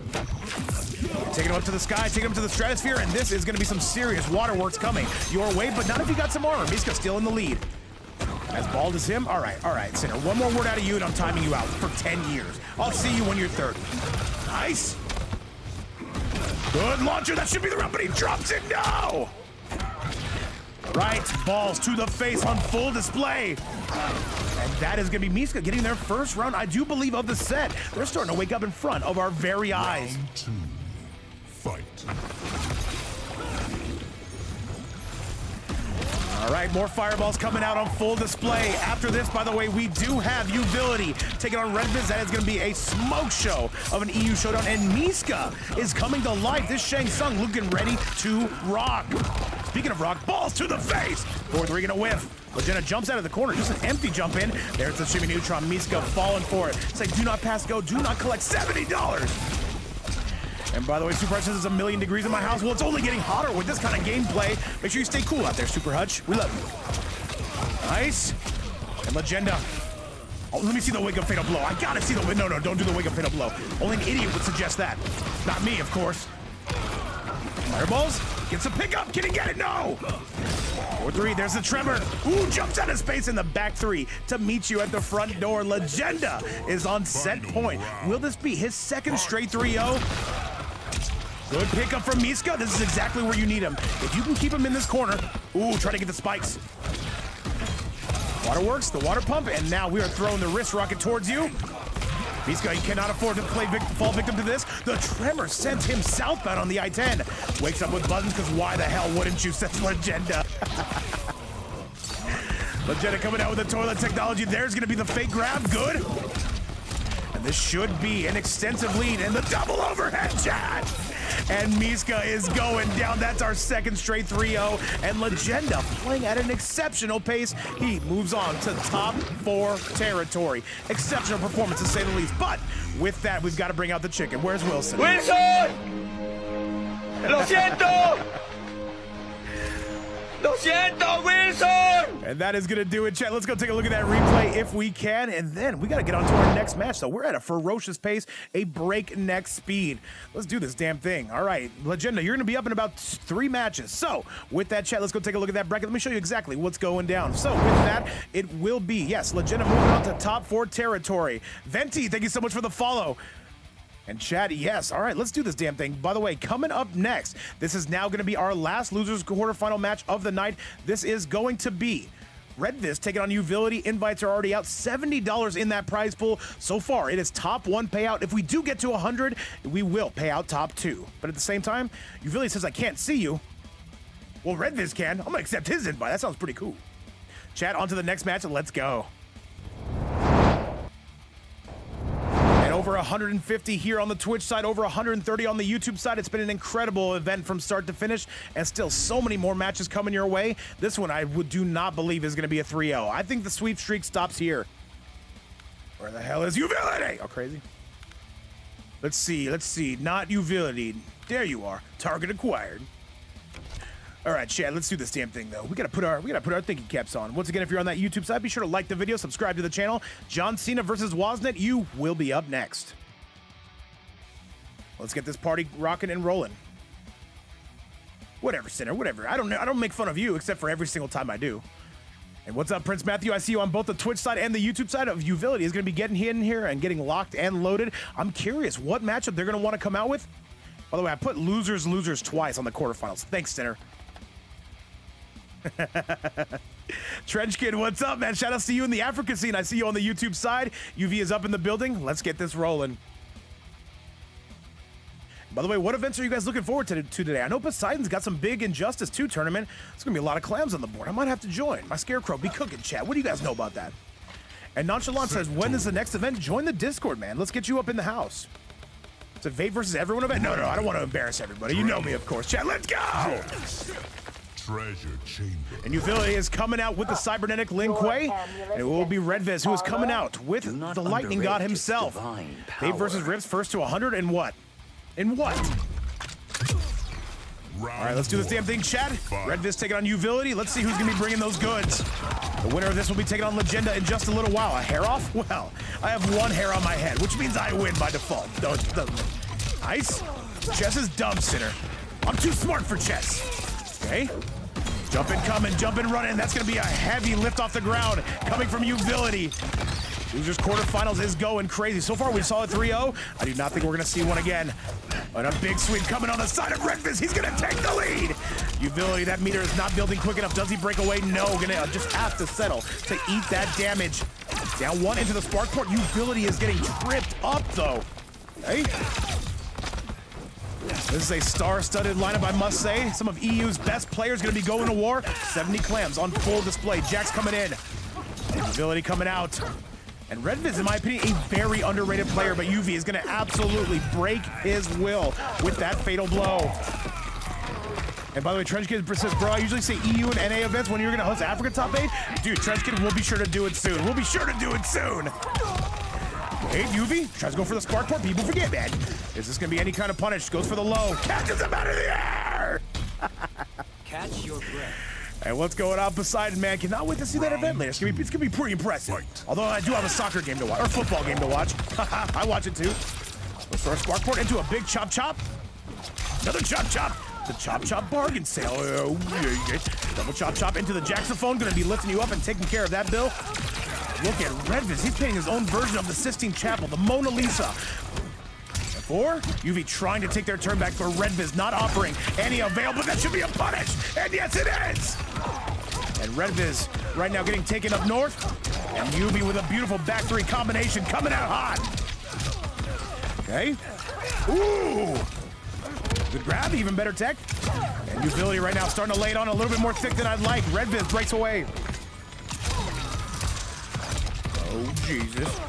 Taking him up to the sky, taking him to the stratosphere, and this is going to be some serious waterworks coming your way, but not if you got some armor. Miska still in the lead. As bald as him? All right, Sinner. One more word out of you, and I'm timing you out for 10 years. I'll see you when you're 30. Nice. Good launcher. That should be the run, but he drops it. No. Right, balls to the face on full display. And that is going to be Miska getting their first round, I do believe, of the set. They're starting to wake up in front of our very eyes. Round 2. Fight. All right, more fireballs coming out on full display. After this, by the way, we do have Uvility taking on Redviz. That is going to be a smoke show of an EU showdown. And Miska is coming to life. This Shang Tsung looking ready to rock. Speaking of rock, balls to the face. 4-3 gonna whiff. Legenda jumps out of the corner, just an empty jump in. There's the shimmy neutron. Miska falling for it. It's like, do not pass go, do not collect $70. And by the way, Super Hutch says it's 1,000,000 degrees in my house. Well, it's only getting hotter with this kind of gameplay. Make sure you stay cool out there, Super Hutch. We love you. Nice. And Legenda. Oh, let me see the wake up fatal blow. I gotta see the no, don't do the wake up fatal blow. Only an idiot would suggest that. Not me, of course. Fireballs. Gets a pickup. Can he get it? No. 4-3. There's the Tremor. Ooh, jumps out of space in the back 3 to meet you at the front door. Legenda is on set point. Will this be his second straight 3-0? Good pickup from Miska. This is exactly where you need him. If you can keep him in this corner. Ooh, try to get the spikes. Waterworks, the water pump, and now we are throwing the wrist rocket towards you. Miska, he cannot afford to fall victim to this. The Tremor sends him southbound on the I-10. Wakes up with buttons, because why the hell wouldn't you? Says Legenda. Legenda coming out with the toilet technology. There's going to be the fake grab. Good. And this should be an extensive lead in the double overhead, chat. And Miska is going down. That's our second straight 3-0. And Legenda playing at an exceptional pace. He moves on to top 4 territory. Exceptional performance to say the least. But with that, we've got to bring out the chicken. Where's Wilson? ¡Wilson! ¡Lo siento! ¡Lo siento, Wilson! And that is going to do it, chat. Let's go take a look at that replay if we can. And then we got to get on to our next match. So we're at a ferocious pace, a breakneck speed. Let's do this damn thing. All right, Legenda, you're going to be up in about 3 matches. So with that, chat, let's go take a look at that bracket. Let me show you exactly what's going down. So with that, it will be, yes, Legenda moving on to top 4 territory. Venti, thank you so much for the follow. And chat, yes. All right, let's do this damn thing. By the way, coming up next, this is now going to be our last losers quarterfinal match of the night. This is going to be Redvis taking on Uvility. Invites are already out. $70 in that prize pool. So far, it is top 1 payout. If we do get to 100, we will pay out top 2. But at the same time, Uvility says, I can't see you. Well, Redvis can. I'm going to accept his invite. That sounds pretty cool. Chat, on to the next match, and let's go. Over 150 here on the Twitch side, over 130 on the YouTube side. It's been an incredible event from start to finish, and still so many more matches coming your way. This one I do not believe is going to be a 3-0. I think the sweep streak stops here. Where the hell is Uvility? Oh, crazy. Let's see. Not Uvility. There you are. Target acquired. All right, chat, let's do this damn thing, though. We gotta put our thinking caps on. Once again, if you're on that YouTube side, be sure to like the video, subscribe to the channel. John Cena versus Woznet, you will be up next. Let's get this party rocking and rolling. Whatever, Sinner, whatever. I don't make fun of you, except for every single time I do. And what's up, Prince Matthew? I see you on both the Twitch side and the YouTube side of Uvility. Is gonna be getting in here and getting locked and loaded. I'm curious what matchup they're gonna want to come out with. By the way, I put losers twice on the quarterfinals. Thanks, Sinner. Trench Kid, what's up, man? Shout outs to you in the Africa scene. I see you on the YouTube side. UV is up in the building. Let's get this rolling. By the way, what events are you guys looking forward to today? I know Poseidon's got some big Injustice 2 tournament. There's gonna be a lot of clams on the board. I might have to join. My Scarecrow be cooking, chat. What do you guys know about that? And Nonchalant says, when is the next event? Join the Discord, man. Let's get you up in the house. It's a Vape versus everyone event? No, I don't want to embarrass everybody. You know me, of course. Chat, let's go! Treasure chamber. And Uvility is coming out with the cybernetic Lin Kuei, and it will be Redvis who is coming out with the Lightning God himself. Vape versus Rips, first to 100, and what? In what? All right, let's do this damn thing, chat. Redvis taking on Uvility. Let's see who's gonna be bringing those goods. The winner of this will be taking on Legenda in just a little while. A hair off? Well, I have 1 hair on my head, which means I win by default. Nice. Chess is dumb, Sinner. I'm too smart for chess. Okay. Jumping, coming, jumping, running. That's going to be a heavy lift off the ground coming from Uvility. Losers quarterfinals is going crazy. So far, we saw a 3-0. I do not think we're going to see one again. But a big sweep coming on the side of Redvis. He's going to take the lead. Uvility, that meter is not building quick enough. Does he break away? No. Going to just have to settle to eat that damage. Down 1 into the spark port. Uvility is getting tripped up, though. Hey. This is a star-studded lineup, I must say. Some of EU's best players going to be going to war. 70 clams on full display. Jack's coming in. Uvility coming out. And Redvis, in my opinion, a very underrated player, but UV is going to absolutely break his will with that fatal blow. And by the way, Trench Kid says, bro, I usually say EU and NA events when you're going to host Africa Top 8. Dude, Trench Kid, we'll be sure to do it soon. We'll be sure to do it soon. Hey, UV tries to go for the spark port. People forget, man. Is this going to be any kind of punish? Goes for the low. Catches him out of the air. Catch your breath. And what's going on, Poseidon, man? Cannot wait to see that event later. It's gonna be pretty impressive. Although I do have a soccer game to watch, or football game to watch. I watch it too. Let's throw a spark port into a big chop chop. Another chop chop. The chop chop bargain sale. Oh, yeah. Double chop chop into the Jaxophone. Gonna be lifting you up and taking care of that, Bill. Look at Redvis. He's painting his own version of the Sistine Chapel, the Mona Lisa. Or UV trying to take their turn back for Redvis, not offering any avail, but that should be a punish. And yes, it is. And Redvis right now getting taken up north. And UV with a beautiful back three combination coming out hot. Okay. Ooh. Good grab, even better tech. And Uvility right now starting to lay it on a little bit more thick than I'd like. Redvis breaks away. Oh, Jesus.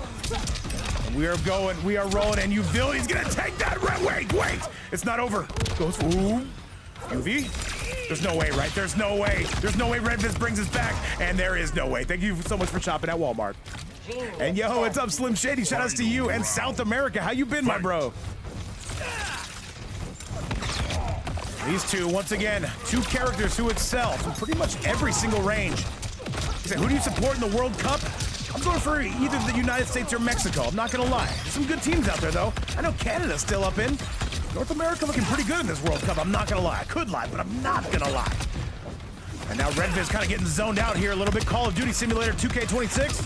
We are going, we are rolling, and Uvility's gonna take that red. Wait, it's not over. Goes, ooh, UV. There's no way, right? There's no way. There's no way Red Viz brings us back, and there is no way. Thank you so much for shopping at Walmart. And yo, what's up, Slim Shady? Shout outs to you and South America. How you been, my bro? These two, once again, two characters who excel from pretty much every single range. He said, who do you support in the World Cup? I'm going for either the United States or Mexico. I'm not gonna lie. There's some good teams out there, though. I know Canada's still up in. North America looking pretty good in this World Cup. I'm not gonna lie. I could lie, but I'm not gonna lie. And now Red Viz kind of getting zoned out here a little bit. Call of Duty Simulator 2K26.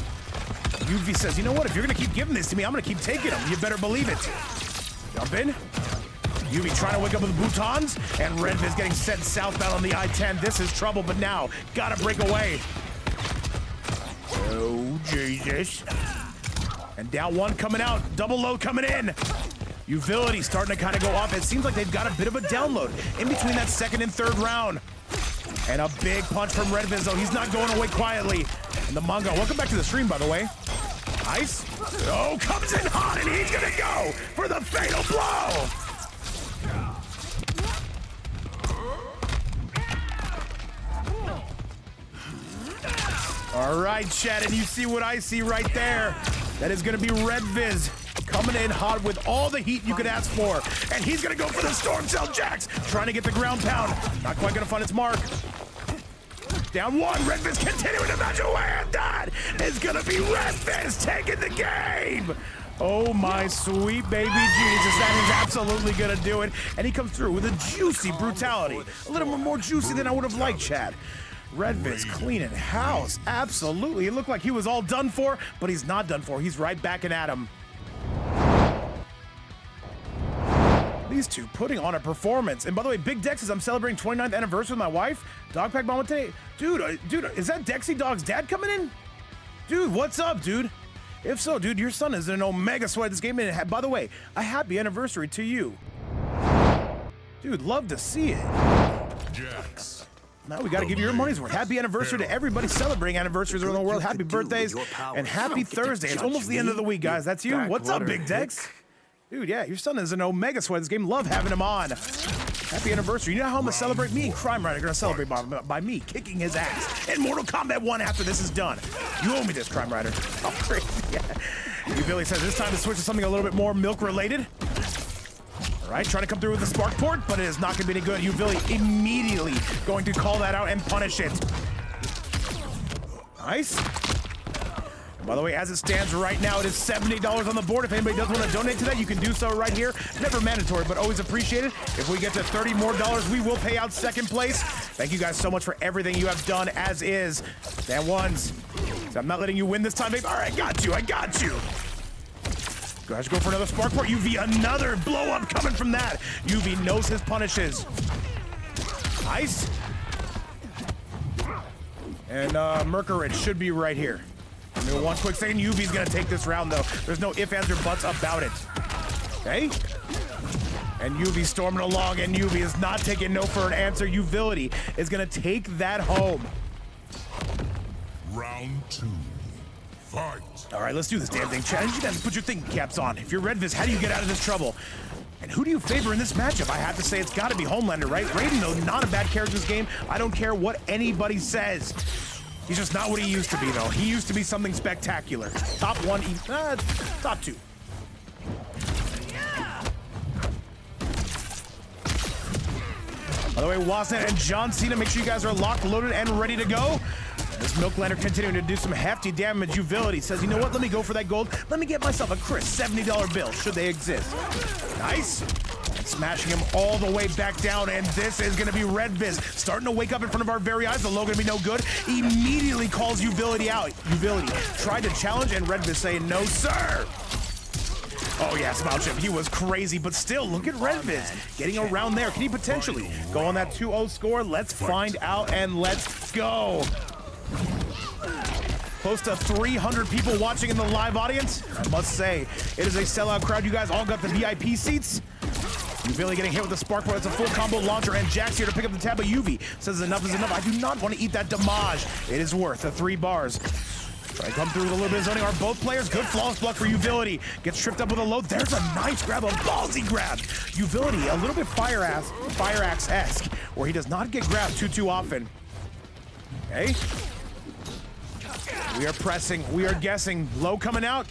UV says, you know what? If you're gonna keep giving this to me, I'm gonna keep taking them. You better believe it. Jump in. UV trying to wake up with the Boutons, and Red Viz getting sent southbound on the I-10. This is trouble, but now gotta break away. Oh, Jesus. And down one coming out. Double load coming in. Uvility starting to kind of go off. It seems like they've got a bit of a download in between that second and third round. And a big punch from Red Viz, though. He's not going away quietly. And the Manga, welcome back to the stream, by the way. Nice. Oh, comes in hot, and he's gonna go for the fatal blow. All right, Chad, and you see what I see right there. That is gonna be Red Viz coming in hot with all the heat you could ask for. And he's gonna go for the Storm Cell Jacks, trying to get the ground pound. Not quite gonna find its mark. Down one, Red Viz continuing to match away, and that is gonna be Red Viz taking the game. Oh my sweet baby Jesus, that is absolutely gonna do it. And he comes through with a juicy brutality. A little more juicy than I would have liked, Chad. Red Viz cleaning house, absolutely. It looked like he was all done for, but he's not done for. He's right back at him. These two putting on a performance. And by the way, Big Dex says, I'm celebrating 29th anniversary with my wife. Dogpack Mama today. Dude, is that Dexy Dog's dad coming in? Dude, what's up, dude? If so, dude, your son is an Omega Sweat this game. And by the way, a happy anniversary to you. Dude, love to see it. Jax. Now we got to give you your money's worth. Happy anniversary to everybody celebrating anniversaries around the world. Happy birthdays and happy Thursday. It's almost the end of the week, guys. That's you. What's up, Big Dex? Dude, yeah, your son is an Omega Sweat this game. Love having him on. Happy anniversary. You know how I'm going to celebrate? Me and Crime Rider are going to celebrate by me kicking his ass in Mortal Kombat 1 after this is done. You owe me this, Crime Rider. Oh, crazy. Yeah. Billy says it's time to switch to something a little bit more milk-related. All right, trying to come through with the spark port, but it is not going to be any good. Uvilly immediately going to call that out and punish it. Nice. And by the way, as it stands right now, it is $70 on the board. If anybody does want to donate to that, you can do so right here. Never mandatory, but always appreciated. If we get to $30 more, we will pay out second place. Thank you guys so much for everything you have done, as is. That ones. So I'm not letting you win this time, babe. All right, I got you. Guys, go for another spark port. UV, another blow up coming from that. UV knows his punishes. Nice. And Mercury should be right here. Give me one quick second. UV's gonna take this round though. There's no ifs, ands, or buts about it. Okay. And UV storming along, and UV is not taking no for an answer. Uvility is gonna take that home. Round 2. Fight. All right, let's do this damn thing. Challenge you guys, put your thinking caps on. If you're Red Viz, how do you get out of this trouble? And who do you favor in this matchup? I have to say it's got to be Homelander, right? Raiden, though, not a bad character in this game. I don't care what anybody says. He's just not what he used to be, though. He used to be something spectacular. Top one, top two. By the way, Watson and John Cena, make sure you guys are locked, loaded, and ready to go. This Milklander continuing to do some hefty damage. Uvility says, you know what? Let me go for that gold. Let me get myself a crisp $70 bill, should they exist. Nice. And smashing him all the way back down, and this is going to be Red Viz starting to wake up in front of our very eyes. The low going to be no good. Immediately calls Uvility out. Uvility tried to challenge, and Red Viz saying, no, sir. Oh yeah, Smile Chip, he was crazy, but still, look at Red Viz getting around there. Can he potentially go on that 2-0 score? Let's find out, and let's go. Close to 300 people watching in the live audience. I must say, it is a sellout crowd. You guys all got the VIP seats. Uvility getting hit with the spark port. It's a full combo launcher, and Jack's here to pick up the tab, but UV says enough is enough. I do not want to eat that damage. It is worth the 3 bars. Try to come through with a little bit of zoning. Are both players good? Flawless block for Uvility. Gets tripped up with a load. There's a nice grab, a ballsy grab. Uvility, a little bit Fire Axe-esque, where he does not get grabbed too often. Okay. We are pressing. We are guessing. Low coming out.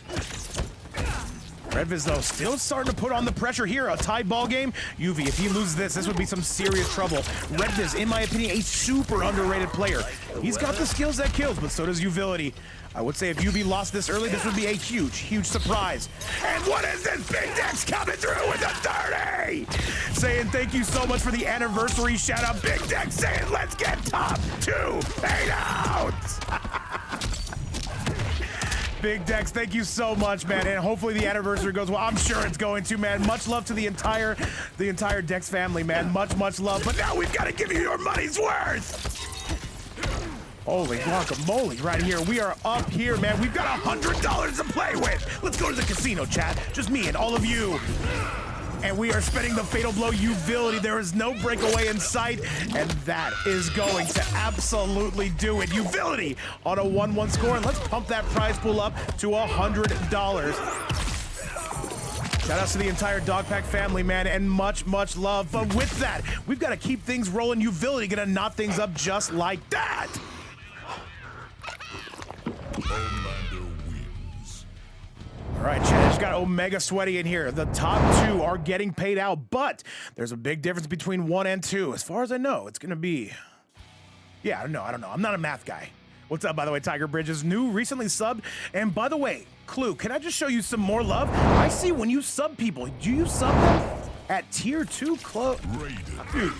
Redviz, though, still starting to put on the pressure here. A tied ball game. UV, if he loses this would be some serious trouble. Redviz, in my opinion, a super underrated player. He's got the skills that kills, but so does Uvility. I would say if UV lost this early, this would be a huge surprise. And what is this? Big Dex coming through with a 30! Saying thank you so much for the anniversary shout out. Big Dex saying let's get top 2 paid out! Big Dex, thank you so much, man, and hopefully the anniversary goes well. I'm sure it's going to, man. Much love to the entire Dex family, man. Much love. But now we've got to give you your money's worth. Holy guacamole right here. We are up here, man. We've got $100 to play with. Let's go to the casino, chat. Just me and all of you. And we are spending the fatal blow Uvility. There is no breakaway in sight, and that is going to absolutely do it. Uvility on a 1-1 score, and let's pump that prize pool up to $100. Shout outs to the entire Dogpack family, man, and much love. But with that, we've got to keep things rolling. Uvility gonna knot things up just like that. All right, Chad, just got Omega Sweaty in here. The top 2 are getting paid out, but there's a big difference between 1 and 2. As far as I know, it's going to be... Yeah, I don't know. I'm not a math guy. What's up, by the way, Tiger Bridges? New, recently subbed. And by the way, Clue, can I just show you some more love? I see when you sub people, do you sub them at tier 2 club? Dude,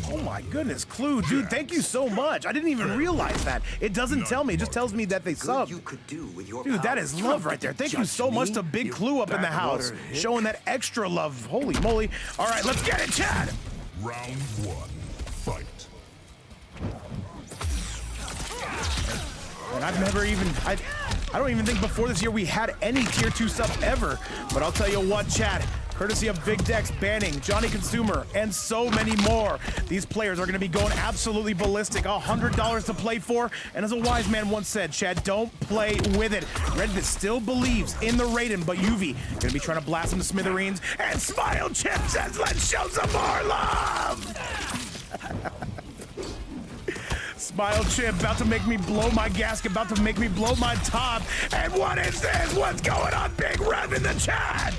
oh my goodness, Clue, dude, thank you so much. I didn't even realize that. It doesn't tell me, it just tells me that they sub. Dude, that is love right there. Thank you so much to Big Clue up in the house, showing that extra love. Holy moly. All right, let's get it, Chad. Round 1, fight. And I've never even, I don't even think before this year we had any tier 2 sub ever. But I'll tell you what, Chad, courtesy of Big Dex, Banning, Johnny Consumer, and so many more, these players are going to be going absolutely ballistic. $100 to play for, and as a wise man once said, Chad, don't play with it. Redviz still believes in the Raiden, but UV going to be trying to blast him to smithereens, and Smile Chip says, let's show some more love! Smile Chip about to make me blow my gasket, about to make me blow my top, and what is this? What's going on, Big Rev in the chat?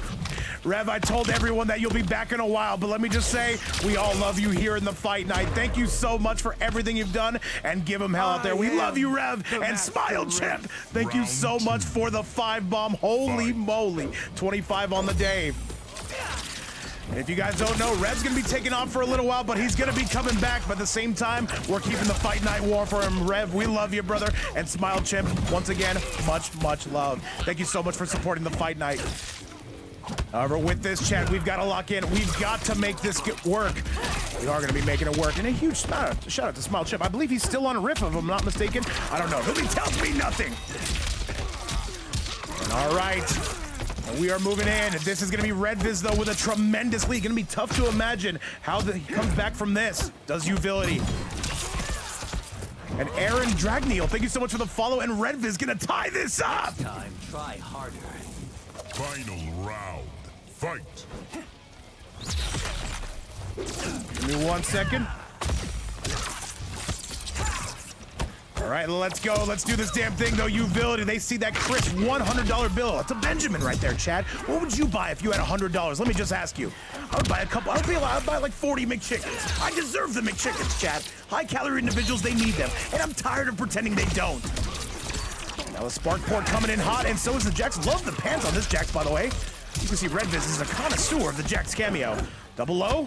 Rev, I told everyone that you'll be back in a while, but let me just say, we all love you here in the fight night. Thank you so much for everything you've done, and give him hell out there. We love you, Rev, and Smile Chip. Thank you so much for the 5-bomb. Holy moly, 25 on the day. And if you guys don't know, Rev's gonna be taking off for a little while, but he's gonna be coming back. But at the same time, we're keeping the fight night warm for him. Rev, we love you, brother. And Smile Chimp, once again, much love. Thank you so much for supporting the fight night. However, with this, chat, we've got to lock in. We've got to make this work. We are going to be making it work. And a huge shout out to Smile Chip. I believe he's still on Riff, if I'm not mistaken. I don't know. Nobody tells me nothing. And all right. We are moving in. This is going to be Redviz, though, with a tremendous lead. Going to be tough to imagine how he comes back from this. Does Uvility. And Aaron Dragneil, thank you so much for the follow. And Redviz going to tie this up. Time, try harder. Final round. Fight. Give me 1 second. All right, let's go. Let's do this damn thing, though. Uvility, they see that crisp $100 bill. It's a Benjamin right there, Chad. What would you buy if you had $100? Let me just ask you. I would buy a couple. I'd buy like 40 McChickens. I deserve the McChickens, Chad. High-calorie individuals, they need them. And I'm tired of pretending they don't. Now the Spark Port coming in hot, and so is the Jax. Love the pants on this Jax, by the way. You can see Redviz is a connoisseur of the Jax cameo. Double low.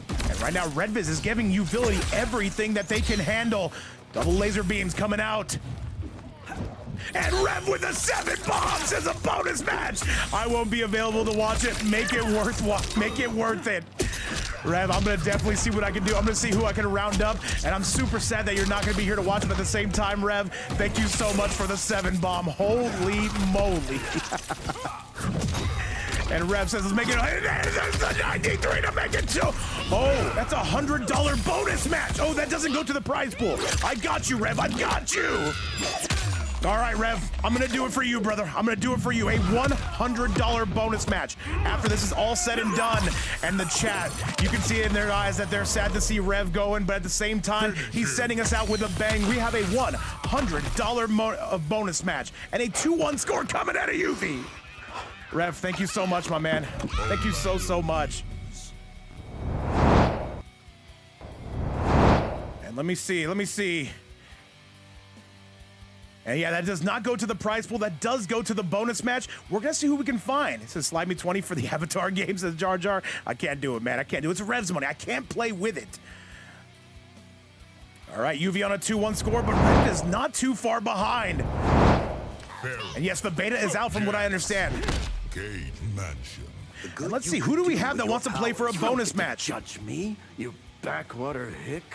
And right now, Redviz is giving Uvility everything that they can handle. Double laser beams coming out. And Rev with the 7 bombs as a bonus match. I won't be available to watch it. Make it worth it. Rev, I'm gonna definitely see what I can do. I'm gonna see who I can round up, and I'm super sad that you're not gonna be here to watch it. But at the same time, Rev, thank you so much for the 7 bomb. Holy moly. And Rev says, let's make it, there's the 93 to make it 2. Oh, that's a $100 bonus match. Oh, that doesn't go to the prize pool. I got you, Rev, I got you. All right, Rev, I'm gonna do it for you, brother. I'm gonna do it for you. A $100 bonus match after this is all said and done. And the chat, you can see in their eyes that they're sad to see Rev going, but at the same time, he's sending us out with a bang. We have a $100 bonus match and a 2-1 score coming out of UV. Rev, thank you so much, my man. Thank you so much. And let me see. And yeah, that does not go to the prize pool. That does go to the bonus match. We're gonna see who we can find. It says slide me 20 for the Avatar game, says Jar Jar. I can't do it, man. I can't do it. It's Rev's money. I can't play with it. All right, UV on a 2-1 score, but Rev is not too far behind. And yes, the beta is out from what I understand. Cage Mansion. And let's see, who do we have that wants to play for a bonus match? Judge me, you backwater hick.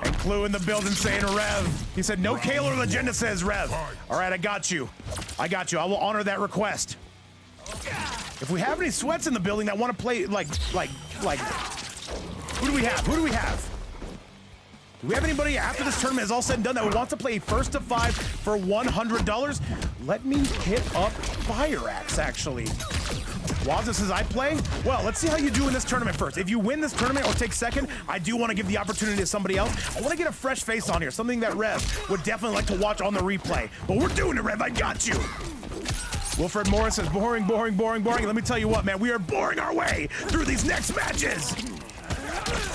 And Clue in the building saying Rev. He said, no Kale or Legenda, says Rev. All right, I got you. I will honor that request. If we have any sweats in the building that want to play, like, who do we have? Do we have anybody after this tournament is all said and done that wants to play first to 5 for $100? Let me hit up Fire Axe, actually. Wazza says, I play? Well, let's see how you do in this tournament first. If you win this tournament or take second, I do want to give the opportunity to somebody else. I want to get a fresh face on here, something that Rev would definitely like to watch on the replay. But we're doing it, Rev. I got you. Wilfred Morris says, boring. Let me tell you what, man. We are boring our way through these next matches.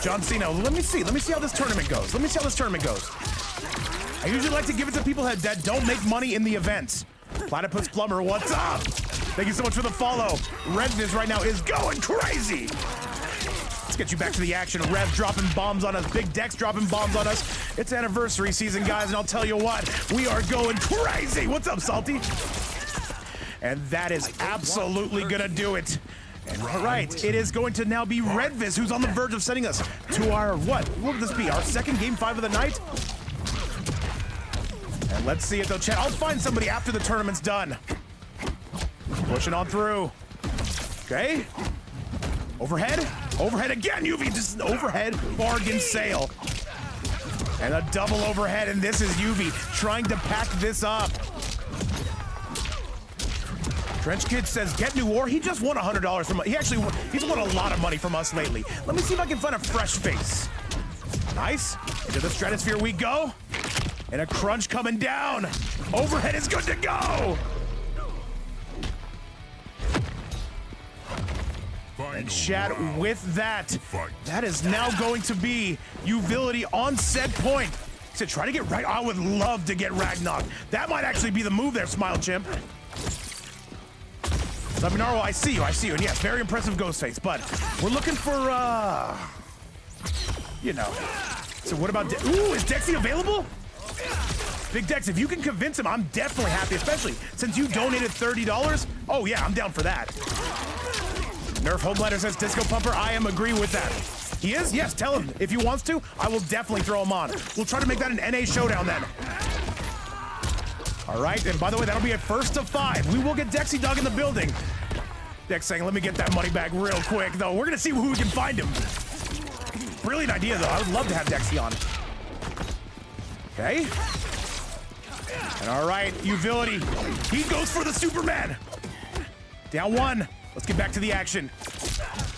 John Cena, let me see how this tournament goes. I usually like to give it to people that don't make money in the events. Platypus Plumber, what's up? Thank you so much for the follow. Redviz right now is going crazy. Let's get you back to the action. Rev dropping bombs on us. Big Dex dropping bombs on us. It's anniversary season, guys, and I'll tell you what, we are going crazy. What's up, Salty? And that is absolutely gonna do it. And all right, it is going to now be Redviz who's on the verge of sending us to our, what would this be? Our second game 5 of the night? And let's see it though, chat. I'll find somebody after the tournament's done. Pushing on through. Okay. Overhead again, UV, just an overhead bargain sale. And a double overhead, and this is UV trying to pack this up. Trench Kid says, get new war. He just won $100 from us. He's won a lot of money from us lately. Let me see if I can find a fresh face. Nice. Into the stratosphere we go. And a crunch coming down. Overhead is good to go. And chat, with that, that is now going to be Uvility on set point. He said, try to get right. I would love to get Ragnarok. That might actually be the move there, Smile Chimp. Zaminaro, I see you. And yes, very impressive Ghostface, but we're looking for, you know. So what about, ooh, is Dexy available? Big Dex, if you can convince him, I'm definitely happy, especially since you donated $30. Oh yeah, I'm down for that. Nerf Homelander says Disco Pumper, I am agree with that. He is? Yes, tell him. If he wants to, I will definitely throw him on. We'll try to make that an NA showdown then. All right, and by the way, that'll be a first to 5. We will get Dexy Dog in the building. Dex saying, let me get that money back real quick, though. We're gonna see who we can find him. Brilliant idea, though. I would love to have Dexy on. Okay. And all right, Uvility. He goes for the Superman. Down 1. Let's get back to the action.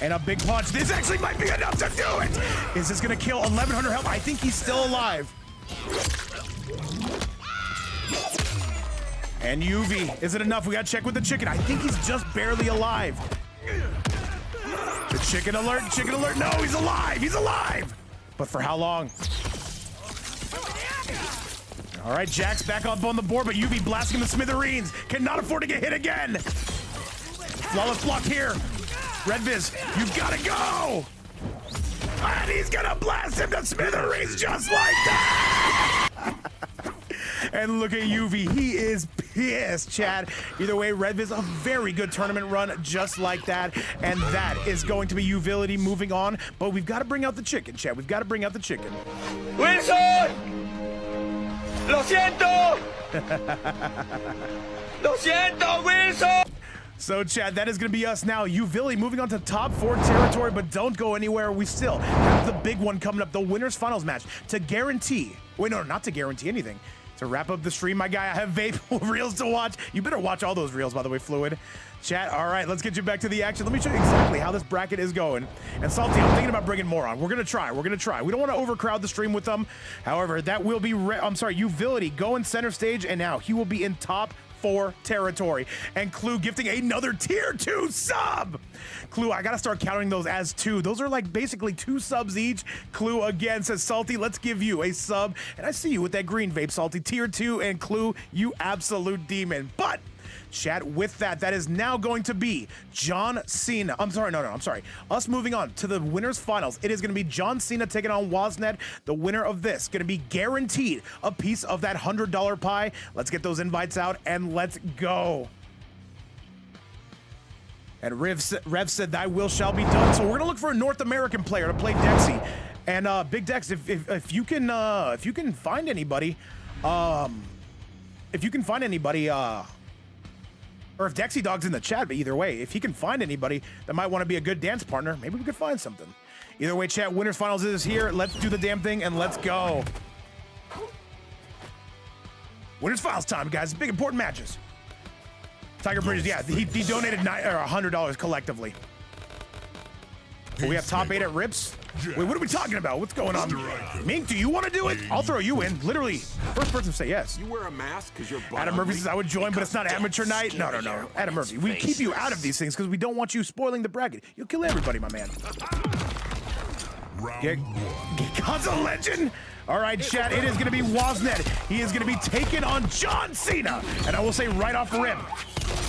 And a big punch. This actually might be enough to do it. Is this gonna kill 1,100 health? I think he's still alive. And UV, is it enough? We gotta check with the chicken. I think he's just barely alive. The chicken alert, no, he's alive! But for how long? All right, Jack's back up on the board, but UV blasting the smithereens. Cannot afford to get hit again. Flawless block here. Redviz, you've gotta go! And he's gonna blast him to smithereens just like that! And look at UV, he is pissed, Chad. Either way, Redviz, a very good tournament run just like that. And that is going to be Uvility moving on. But we've got to bring out the chicken, Chad. We've got to bring out the chicken. ¡Wilson! ¡Lo siento! ¡Lo siento, Wilson! So, Chad, that is going to be us now. Uvility moving on to top 4 territory, but don't go anywhere. We still have the big one coming up, the winners finals match, to guarantee. Wait, no, not to guarantee anything. To wrap up the stream, my guy, I have vape reels to watch. You better watch all those reels, by the way, Fluid. Chat, all right, let's get you back to the action. Let me show you exactly how this bracket is going. And Salty, I'm thinking about bringing more on. We're gonna try. We don't want to overcrowd the stream with them. However, that will be, Uvility going center stage, and now he will be in top 4 territory. And Clue gifting another tier 2 sub. Clue, I gotta start counting those as 2. Those are like basically 2 subs each. Clue again says, Salty, let's give you a sub. And I see you with that green vape, Salty. Tier 2, and Clue, you absolute demon. But chat, with that, that is now going to be John Cena. I'm sorry. Us moving on to the winners finals. It is going to be John Cena taking on Woznet. The winner of this going to be guaranteed a piece of that $100 pie. Let's get those invites out and let's go. And Rev said, thy will shall be done. So we're going to look for a North American player to play Dexy. And Big Dex, if you can find anybody, or if Dexy Dog's in the chat, but either way, if he can find anybody that might want to be a good dance partner, maybe we could find something. Either way, chat, winners finals is here. Let's do the damn thing and let's go. Winners finals time, guys. Big important matches. Tiger Bridges, yeah, he donated $100 collectively. But we have top 8 at Rips. Wait, what are we talking about? What's going on? Mink, do you want to do it? I'll throw you in. Literally, first person to say yes. You wear a mask because you're Adam Murphy says I would join, but it's not amateur night. No. Adam Murphy, we keep you out of these things because we don't want you spoiling the bracket. You'll kill everybody, my man. God's a legend. All right, chat, it is going to be Woznet. He is going to be taking on John Cena. And I will say right off the rip,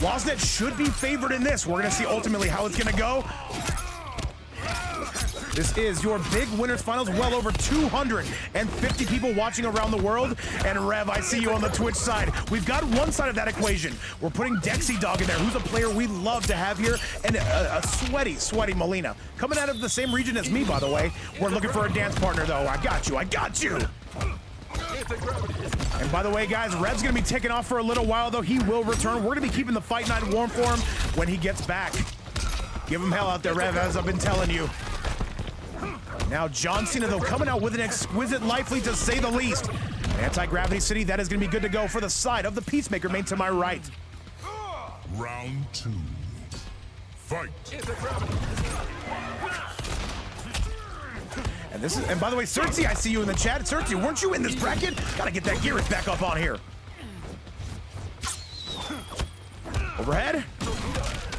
Woznet should be favored in this. We're going to see ultimately how it's going to go. This is your big winners finals. Well over 250 people watching around the world. And Rev, I see you on the Twitch side. We've got one side of that equation. We're putting Dexy Dog in there, who's a player we love to have here, and a sweaty Molina. Coming out of the same region as me, by the way. We're looking for a dance partner, though. I got you. And by the way, guys, Rev's going to be taking off for a little while, though. He will return. We're going to be keeping the fight night warm for him when he gets back. Give him hell out there, Rev, as I've been telling you. Now John Cena, though, coming out with an exquisite life lead, to say the least. Anti-Gravity City, that is going to be good to go for the side of the Peacemaker main to my right. Round 2. Fight. And by the way, Cersei, I see you in the chat. Cersei, weren't you in this bracket? Gotta get that Geareth back up on here. Overhead.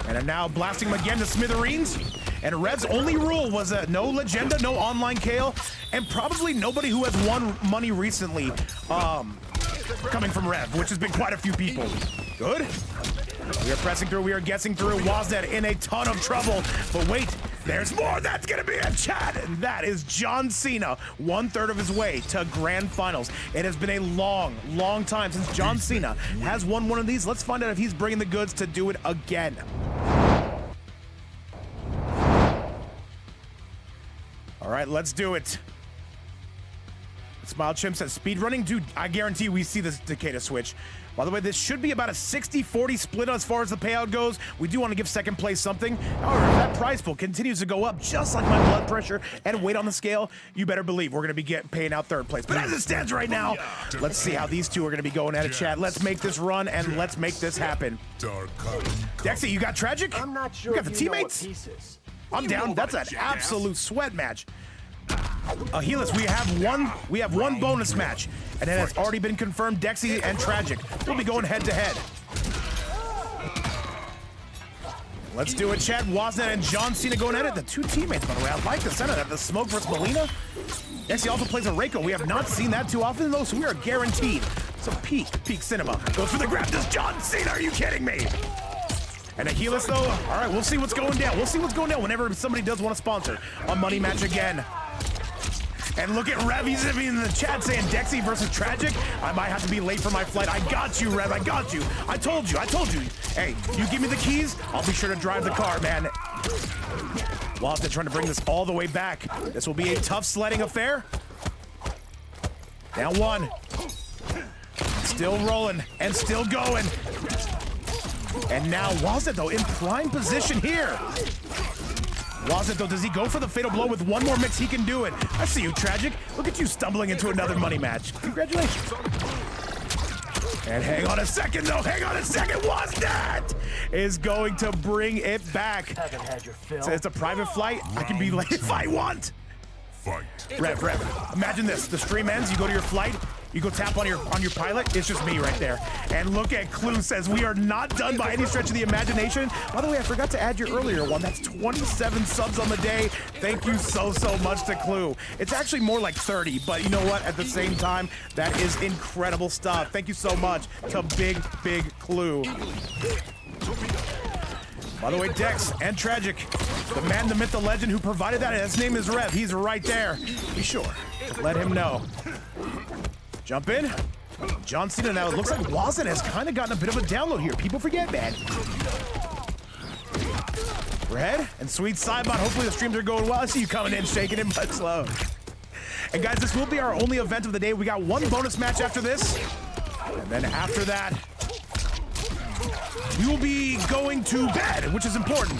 And now blasting him again to smithereens. And Rev's only rule was no Legenda, no online Kale, and probably nobody who has won money recently coming from Rev, which has been quite a few people. Good. We are pressing through. We are guessing through. Woznet in a ton of trouble. But wait, there's more. That's going to be a chat. And that is John Cena, 1/3 of his way to grand finals. It has been a long time since John Cena has won one of these. Let's find out if he's bringing the goods to do it again. All right, let's do it. Smile Chimp says, speedrunning? Dude, I guarantee we see this Takeda switch. By the way, this should be about a 60-40 split as far as the payout goes. We do want to give second place something. However, if that prize pool continues to go up just like my blood pressure and weight on the scale, you better believe we're going to be paying out third place. But as it stands right now, let's see how these two are going to be going at it, chat. Let's make this run and let's make this happen. Dexy, you got Tragic? I'm not sure. You got the teammates? I'm down. That's an absolute sweat match. Helis, we have one bonus match, and it has already been confirmed. Dexy and Tragic will be going head to head. Let's do it, chat. Woznet and John Cena going at it. The two teammates, by the way. I like the center of the Smoke versus Molina. Dexy also plays a Reiko. We have not seen that too often, though, so we are guaranteed some peak cinema. Goes for the grab. Does John Cena? Are you kidding me? And a Helis, though. All right, we'll see what's going down. We'll see what's going down whenever somebody does want to sponsor a money match again. And look at Rev, he's in the chat saying Dexy versus Tragic. I might have to be late for my flight. I got you, Rev, I got you. I told you. Hey, you give me the keys, I'll be sure to drive the car, man. Woznet trying to bring this all the way back. This will be a tough sledding affair. Down one. Still rolling and still going. And now Woznet, though, in prime position here. Woznet, though, does he go for the fatal blow with one more mix? He can do it. I see you, Tragic. Look at you stumbling into another money match. Congratulations. And hang on a second, though. Hang on a second. What's that? Is going to bring it back. Haven't had your fill. So it's a private flight. I can be late if I want. Fight. Rev. Imagine this. The stream ends. You go to your flight. You go tap on your pilot. It's just me right there. And look at Clue says we are not done by any stretch of the imagination. By the way, I forgot to add your earlier one. That's 27 subs on the day. Thank you so much to Clue. It's actually more like 30, but you know what? At the same time, that is incredible stuff. Thank you so much to Big Clue. By the way, Dex and Tragic, the man, the myth, the legend who provided that, his name is Rev. He's right there. Be sure to let him know. Jump in. John Cena now. It looks like Wazin has kind of gotten a bit of a download here. People forget, man. Red and sweet Sidebot. Hopefully the streams are going well. I see you coming in, shaking it, but slow. And guys, this will be our only event of the day. We got one bonus match after this. And then after that, we will be going to bed, which is important.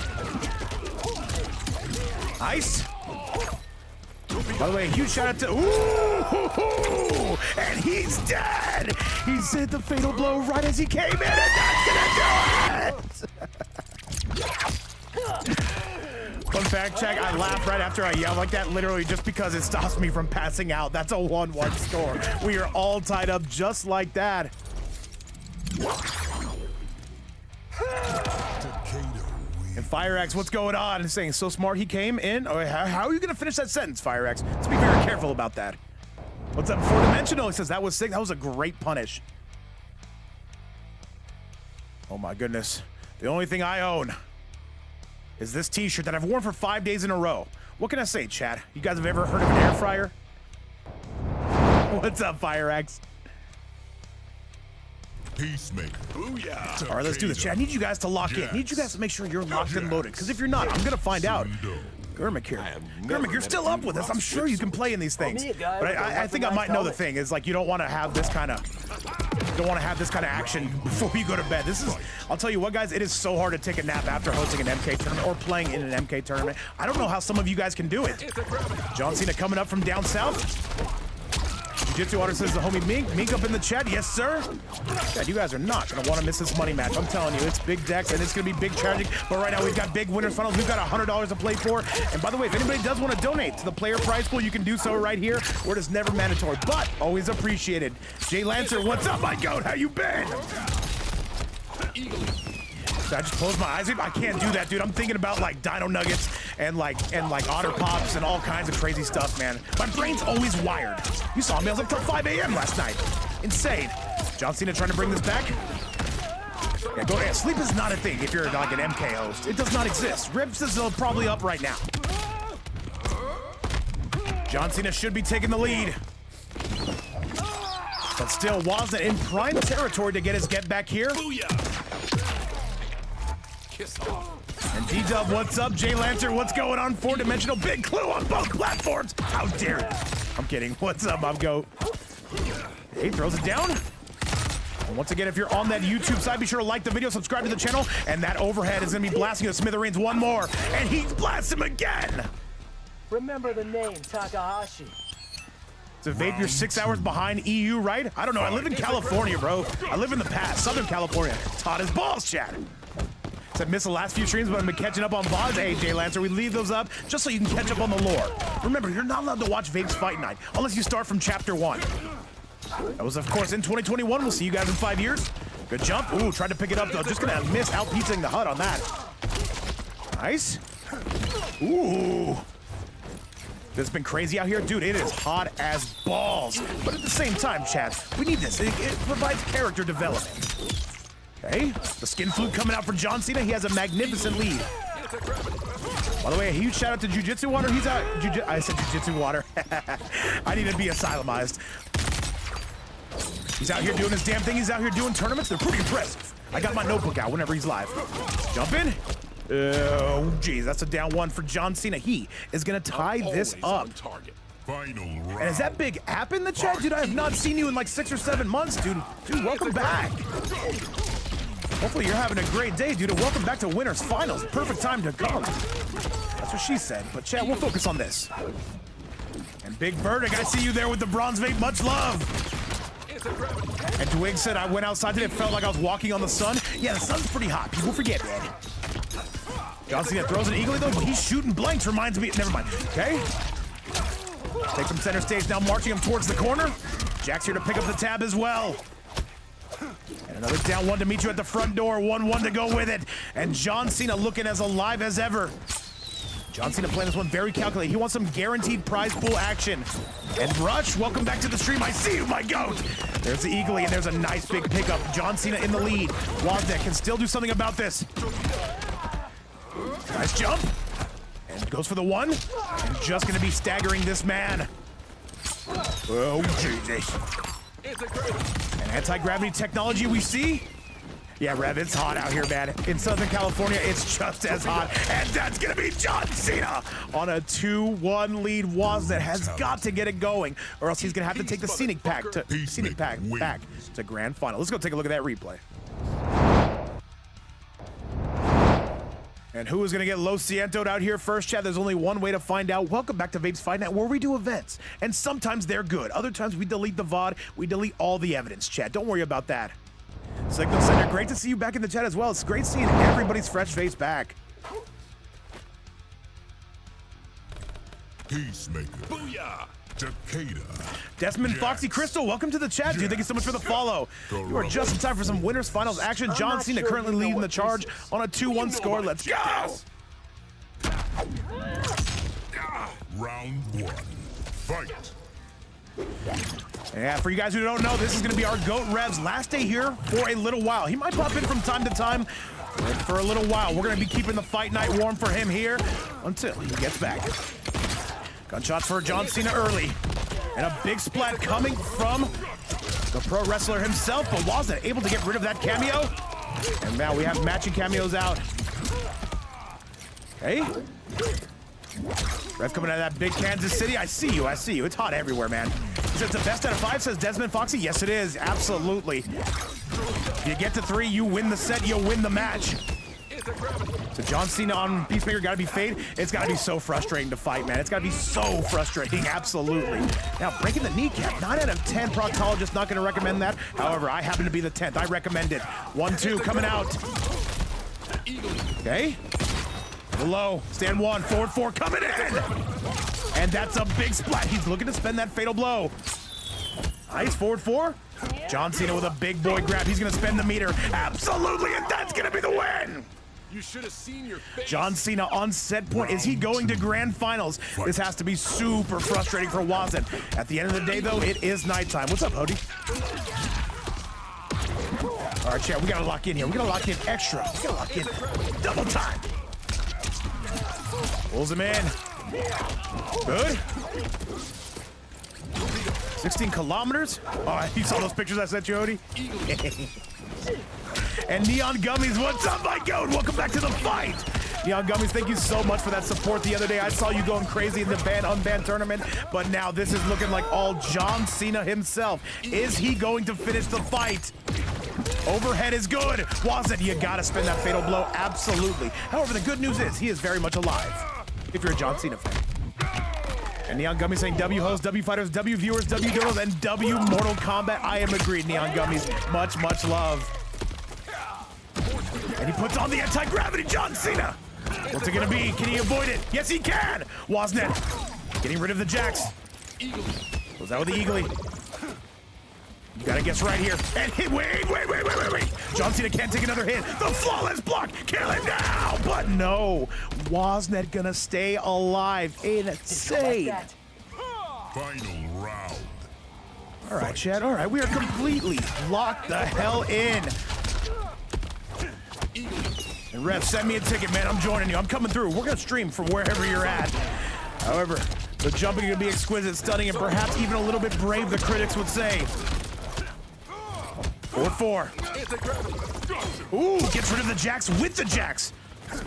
Ice. By the way, huge shout out to ooh, and he's dead. He's hit the fatal blow right as he came in, and that's gonna do it. Fun fact check: I laugh right after I yell like that, literally just because it stops me from passing out. That's a 1-1 score. We are all tied up just like that. And FireX, what's going on? He's saying, so smart he came in. Oh, how are you going to finish that sentence, FireX? Let's be very careful about that. What's up, 4-dimensional? He says, that was sick. That was a great punish. Oh, my goodness. The only thing I own is this t-shirt that I've worn for 5 days in a row. What can I say, chat? You guys have ever heard of an air fryer? What's up, FireX? Peacemaker. Booyah. All right, let's do this, chat. I need you guys to lock in. I need you guys to make sure you're locked and loaded, because if you're not, I'm going to find out. Gurmik here. Gurmik, you're still up with us. I'm sure you can play in these things. But I think I might know the thing is, like, you don't want to have this kind of... action before you go to bed. This is, I'll tell you what, guys, it is so hard to take a nap after hosting an MK tournament or playing in an MK tournament. I don't know how some of you guys can do it. John Cena coming up from down south. Jiu-Jitsu Water says the homie Mink up in the chat. Yes, sir. Dad, you guys are not going to want to miss this money match. I'm telling you, it's big decks and it's going to be big tragic. But right now, we've got big winners finals. We've got $100 to play for. And by the way, if anybody does want to donate to the player prize pool, you can do so right here, where it is never mandatory, but always appreciated. Jay Lancer, what's up, my goat? How you been? Did I just close my eyes? I can't do that, dude. I'm thinking about like Dino Nuggets and like Otter Pops and all kinds of crazy stuff, man. My brain's always wired. You saw me, I was like till 5 a.m. last night. Insane. John Cena trying to bring this back. Yeah, go ahead. Sleep is not a thing if you're like an MK host. It does not exist. Rips is probably up right now. John Cena should be taking the lead. But still, wasn't in prime territory to get his get back here. Kiss off. And D-Dub, what's up? Jay Lancer, what's going on? 4-dimensional, big clue on both platforms. How dare you? I'm kidding. What's up, I'm Goat? He throws it down. And once again, if you're on that YouTube side, be sure to like the video, subscribe to the channel, and that overhead is going to be blasting the smithereens one more. And he blasts him again. Remember the name, Takahashi. So Vape, you're 6 hours behind EU, right? I don't know. I live in California, bro. I live in the past, Southern California. It's hot as balls, chat. So I missed the last few streams, but I've been catching up on VODs. Hey, Jay Lancer, we leave those up just so you can catch up on the lore. Remember, you're not allowed to watch Vape's Fight Night unless you start from Chapter 1. That was, of course, in 2021. We'll see you guys in 5 years. Good jump. Ooh, tried to pick it up, though. Just gonna miss out-pizzing the HUD on that. Nice. Ooh. It's been crazy out here. Dude, it is hot as balls. But at the same time, chat, we need this. It provides character development. Okay, the skin flute coming out for John Cena. He has a magnificent lead. By the way, a huge shout out to Jiu-Jitsu Water. He's out. I said Jiu-Jitsu Water. I need to be asylumized. He's out here doing his damn thing. He's out here doing tournaments. They're pretty impressive. I got my notebook out whenever he's live. Jump in. Oh, geez, that's a down one for John Cena. He is going to tie this up. Final round. And is that big app in the chat? Dude, I have not seen you in like 6 or 7 months, dude. Dude, welcome back. Hopefully you're having a great day, dude, and welcome back to Winners Finals. Perfect time to come. That's what she said. But chat, we'll focus on this. And Big Bird, I see you there with the bronze vape. Much love. And Dwig said, I went outside today, it felt like I was walking on the sun. Yeah, the sun's pretty hot. People forget, man. John Cena throws an eagle, though. He's shooting blanks, reminds me. Never mind. Okay. Take from center stage, now marching him towards the corner. Jack's here to pick up the tab as well. And another down one to meet you at the front door. 1-1 to go with it. And John Cena looking as alive as ever. John Cena playing this one very calculated. He wants some guaranteed prize pool action. And Rush, welcome back to the stream. I see you, my goat. There's the Eagly, and there's a nice big pickup. John Cena in the lead. Wozniak can still do something about this. Nice jump. And goes for the one. And just going to be staggering this man. Oh, Jesus. And anti-gravity technology we see. Yeah, Rev, it's hot out here, man. In Southern California, it's just as hot. And that's going to be John Cena on a 2-1 lead. Wozniak has got to get it going, or else he's going to have to take the Scenic Pack back to Grand Final. Let's go take a look at that replay. And who is going to get Lo Ciento'd out here first, chat? There's only one way to find out. Welcome back to Vape's Fight Night, where we do events. And sometimes they're good. Other times we delete the VOD. We delete all the evidence, chat. Don't worry about that. Signal Center, great to see you back in the chat as well. It's great seeing everybody's fresh face back. Peacemaker. Booyah! Takeda. Desmond Foxy Crystal, welcome to the chat, dude. Thank you so much for the follow. You are just in time for some winners finals action. John Cena currently leading the charge on a 2-1 score. Let's go! Round 1. Fight. Yeah, for you guys who don't know, this is going to be our GOAT Rev's last day here for a little while. He might pop in from time to time, but for a little while. We're going to be keeping the fight night warm for him here until he gets back. Gunshots for John Cena early. And a big splat coming from the pro wrestler himself, but wasn't able to get rid of that cameo. And now we have matching cameos out. Okay. Rev coming out of that big Kansas City. I see you. It's hot everywhere, man. He says the best out of 5, says Desmond Foxy. Yes, it is. Absolutely. If you get to 3, you win the set, you win the match. So John Cena on Peacemaker got to be fade. It's got to be so frustrating to fight, man. It's got to be so frustrating. Absolutely. Now, breaking the kneecap. 9 out of 10 proctologists not going to recommend that. However, I happen to be the 10th. I recommend it. 1-2 coming out. Okay. Low, stand 1, forward 4 coming in! And that's a big splat. He's looking to spend that fatal blow. Nice, forward 4. John Cena with a big boy grab. He's gonna spend the meter. Absolutely, and that's gonna be the win! You should have seen your face. John Cena on set point. Is he going to grand finals? This has to be super frustrating for Wozniak. At the end of the day, though, it is nighttime. What's up, Hody? All right, chat, we gotta lock in here. We gotta lock in extra. We gotta lock in double time. Pulls him in. Good. 16 kilometers. Oh, you saw those pictures I sent you, Odie? And Neon Gummies, what's up, my goat? Welcome back to the fight. Neon Gummies, thank you so much for that support the other day. I saw you going crazy in the ban-unban tournament, but now this is looking like all John Cena himself. Is he going to finish the fight? Overhead is good. Wozniak, you gotta spend that fatal blow. Absolutely. However, the good news is he is very much alive, if you're a John Cena fan. And Neon Gummies saying W hosts, W fighters, W viewers, W girls, and W Mortal Kombat. I am agreed, Neon Gummies. Much, much love. And he puts on the anti-gravity, John Cena. What's it gonna be? Can he avoid it? Yes, he can. Wozniak getting rid of the jacks. Goes out with the Eagly. You gotta guess right here. And hit, wait. John Cena can't take another hit. The flawless block, kill it now! But no, Wozniak gonna stay alive. Insane. Final round. All right, Chad, all right. We are completely locked the hell in. And Rev, send me a ticket, man. I'm joining you. I'm coming through. We're gonna stream from wherever you're at. However, the jumping is gonna be exquisite, stunning, and perhaps even a little bit brave, the critics would say. 4-4. Ooh, gets rid of the jacks with the jacks.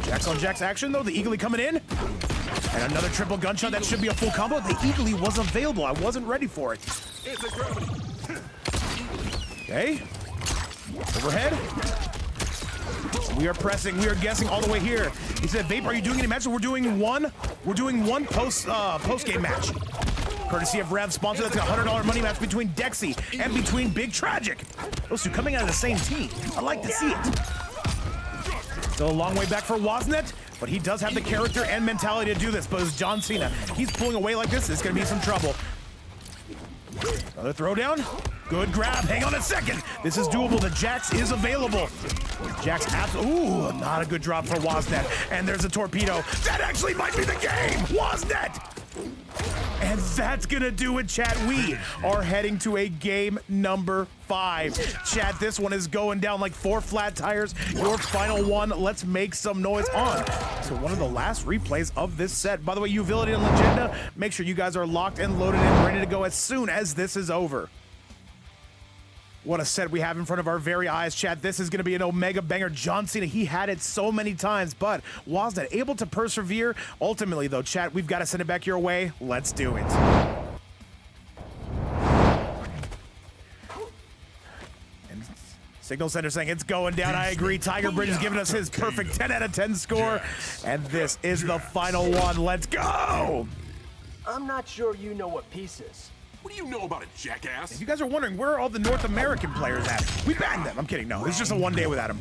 Jacks on jacks action, though. The Eagly coming in. And another triple gunshot. That should be a full combo. The Eagly was available. I wasn't ready for it. Okay. Overhead. We are pressing. We are guessing all the way here. He said, Vape, are you doing any matches? We're doing one post-game match. courtesy of Rev sponsor. That's a $100 money match between Dexy and between Big Tragic. Those two coming out of the same team. I like to see it. Still a long way back for Woznet, but he does have the character and mentality to do this. But as John Cena, he's pulling away like this, it's going to be some trouble. Another throwdown. Good grab. Hang on a second. This is doable. The Jax is available. Jax ooh, not a good drop for Woznet. And there's a torpedo. That actually might be the game. Woznet. And that's gonna do it, chat. We are heading to a game number 5. Chat, this one is going down like 4 flat tires. Your final one. Let's make some noise on. So one of the last replays of this set. By the way, Uvility and Legenda, make sure you guys are locked and loaded and ready to go as soon as this is over. What a set we have in front of our very eyes, chat. This is going to be an Omega banger. John Cena, he had it so many times, but Woznet able to persevere. Ultimately, though, chat, we've got to send it back your way. Let's do it. And Signal Center saying it's going down. I agree. Tiger Bridge is giving us his perfect 10 out of 10 score. And this is the final one. Let's go. I'm not sure you know what piece is. What do you know about it, jackass? If you guys are wondering, where are all the North American players at? We banned them. I'm kidding. No, it's just a one day without them.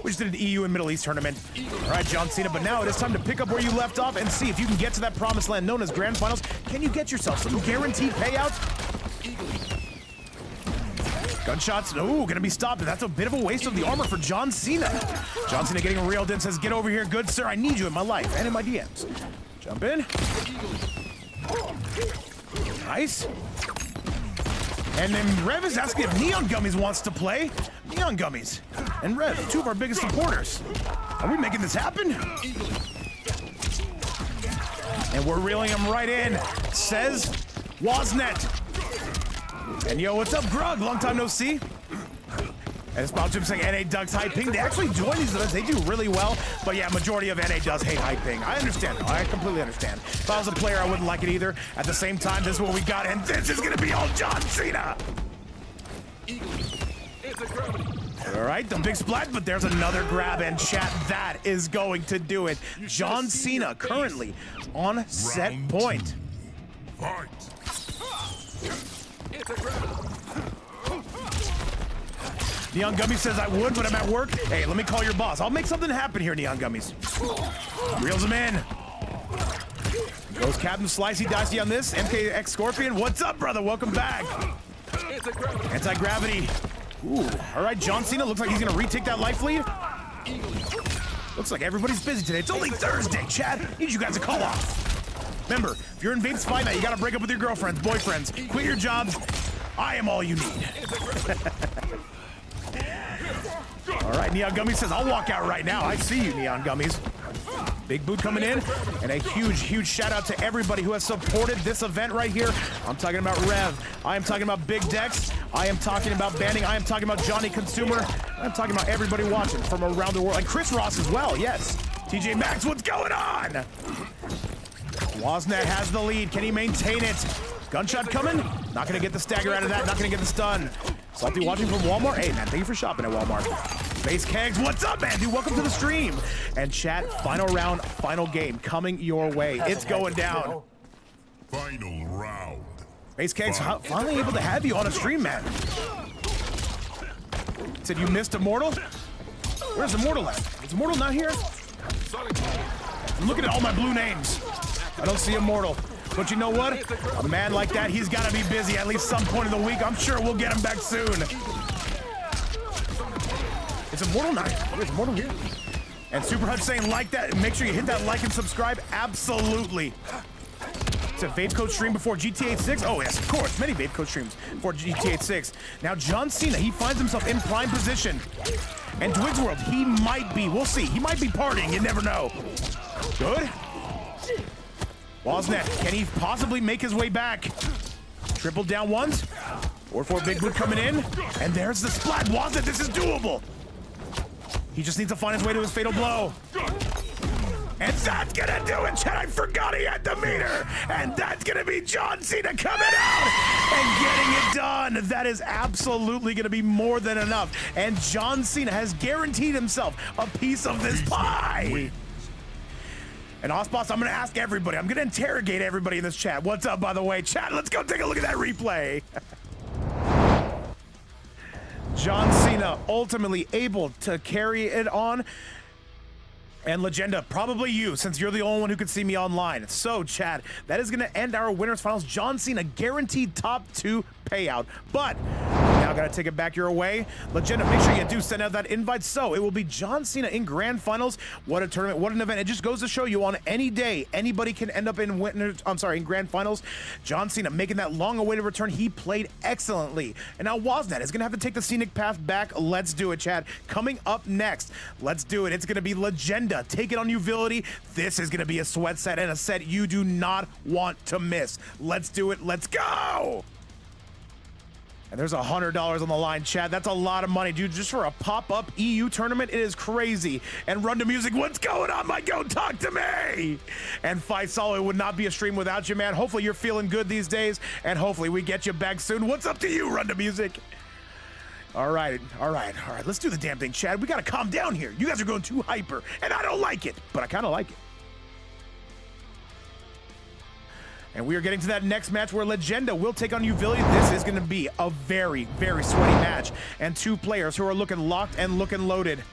We just did an EU and Middle East tournament. All right, John Cena, but now it is time to pick up where you left off and see if you can get to that promised land known as Grand Finals. Can you get yourself some guaranteed payouts? Gunshots, ooh, gonna be stopped. That's a bit of a waste of the armor for John Cena. John Cena getting reeled in, says, get over here, good sir. I need you in my life and in my DMs. Jump in. Nice. And then Rev is asking if Neon Gummies wants to play. Neon Gummies and Rev, 2 of our biggest supporters. Are we making this happen? And we're reeling him right in, says Woznet. And yo, what's up, Grug? Long time no see. And it's about Jim saying NA Ducks high ping. They actually join these events. They do really well. But yeah, majority of NA does hate high ping. I understand though. I completely understand. If I was a player, I wouldn't like it either. At the same time, this is what we got, and this is gonna be all John Cena. All right, the big splat, but there's another grab, and chat, that is going to do it. John Cena currently on set point. Fight. Neon Gummies says I would, but I'm at work. Hey, let me call your boss. I'll make something happen here, Neon Gummies. Reels him in. Goes Captain Slicey Dicey on this. MKX Scorpion, what's up, brother? Welcome back. Anti-gravity. Ooh, all right, John Cena looks like he's gonna retake that life lead. Looks like everybody's busy today. It's only Thursday, Chad. Need you guys to call off. Remember, if you're in Vape's Fight Night, you gotta break up with your girlfriends, boyfriends. Quit your jobs. I am all you need. All right, Neon Gummies says, I'll walk out right now. I see you, Neon Gummies. Big boot coming in, and a huge, huge shout out to everybody who has supported this event right here. I'm talking about Rev. I am talking about Big Dex. I am talking about Banning. I am talking about Johnny Consumer. I'm talking about everybody watching from around the world. And Chris Ross as well, yes. TJ Maxx, what's going on? Woznet has the lead. Can he maintain it? Gunshot coming. Not going to get the stagger out of that. Not going to get the stun. Salty watching from Walmart. Hey, man, thank you for shopping at Walmart. Base Kegs, what's up, man? Dude, welcome to the stream. And chat, final round, final game coming your way. It's going down. Final round. Base Kegs, finally able to have you on a stream, man. Said you missed Immortal? Where's Immortal at? Is Immortal not here? I'm looking at all my blue names. I don't see Immortal. But you know what? A man like that, he's got to be busy at least some point in the week. I'm sure we'll get him back soon. It's Immortal Night. Where's Immortal here? And Super Hutch saying like that. Make sure you hit that like and subscribe. Absolutely. It's a Vape Code stream before GTA 6. Oh, yes, of course. Many Vape Code streams before GTA 6. Now, John Cena, he finds himself in prime position. And Dwig's World, he might be. We'll see. He might be partying. You never know. Good. Woznet, can he possibly make his way back? Triple down ones. 4-4 big boot coming in. And there's the splat. Woznet, this is doable. He just needs to find his way to his fatal blow. And that's gonna do it, Chad. I forgot he had the meter. And that's gonna be John Cena coming out and getting it done. That is absolutely gonna be more than enough. And John Cena has guaranteed himself a piece of this pie. And Osboss, I'm gonna ask everybody. I'm gonna interrogate everybody in this chat. What's up, by the way? Chat, let's go take a look at that replay. John Cena ultimately able to carry it on. And Legenda, probably you, since you're the only one who could see me online. So, chat, that is gonna end our winners finals. John Cena guaranteed top 2 payout. But now gotta take it back your way. Legenda, make sure you do send out that invite. So it will be John Cena in grand finals. What a tournament, what an event. It just goes to show you on any day, anybody can end up in in grand finals. John Cena making that long-awaited return. He played excellently. And now Wasnet is gonna have to take the scenic path back. Let's do it, chat. Coming up next, let's do it. It's gonna be Legenda. Take it on Uvility. This is gonna be a sweat set and a set you do not want to miss. Let's do it. Let's go. And there's $100 on the line, chat. That's a lot of money, dude. Just for a pop-up EU tournament, it is crazy. And Run to Music, what's going on, my go? Talk to me. And Faisal, it would not be a stream without you, man. Hopefully you're feeling good these days, and hopefully we get you back soon. What's up to you, Run to Music? All right. Let's do the damn thing, Chad. We gotta calm down here. You guys are going too hyper, and I don't like it, but I kind of like it. And we are getting to that next match where Legenda will take on Uvility. This is going to be a very, very sweaty match. And 2 players who are looking locked and looking loaded.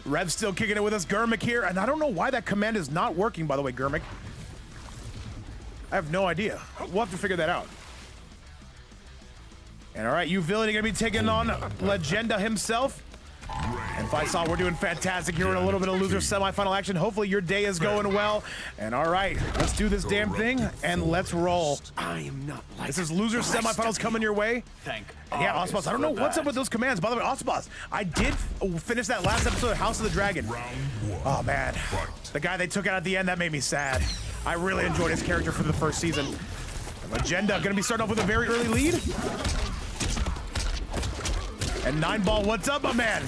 Rev's still kicking it with us. Gurmik here. And I don't know why that command is not working, by the way, Gurmik. I have no idea. We'll have to figure that out. And all right, Uvility going to be taking on Legenda himself. And Faisal, we're doing fantastic here in a little bit of loser semifinal action. Hopefully your day is going well. And all right, let's do this damn thing and let's roll. I am not like this is loser semifinals coming your way. Yeah, Osboss, I don't know what's up with those commands. By the way, Osboss, I did finish that last episode of House of the Dragon. Oh man, the guy they took out at the end, that made me sad. I really enjoyed his character for the first season. And Legenda gonna be starting off with a very early lead. And 9ball, what's up, my man?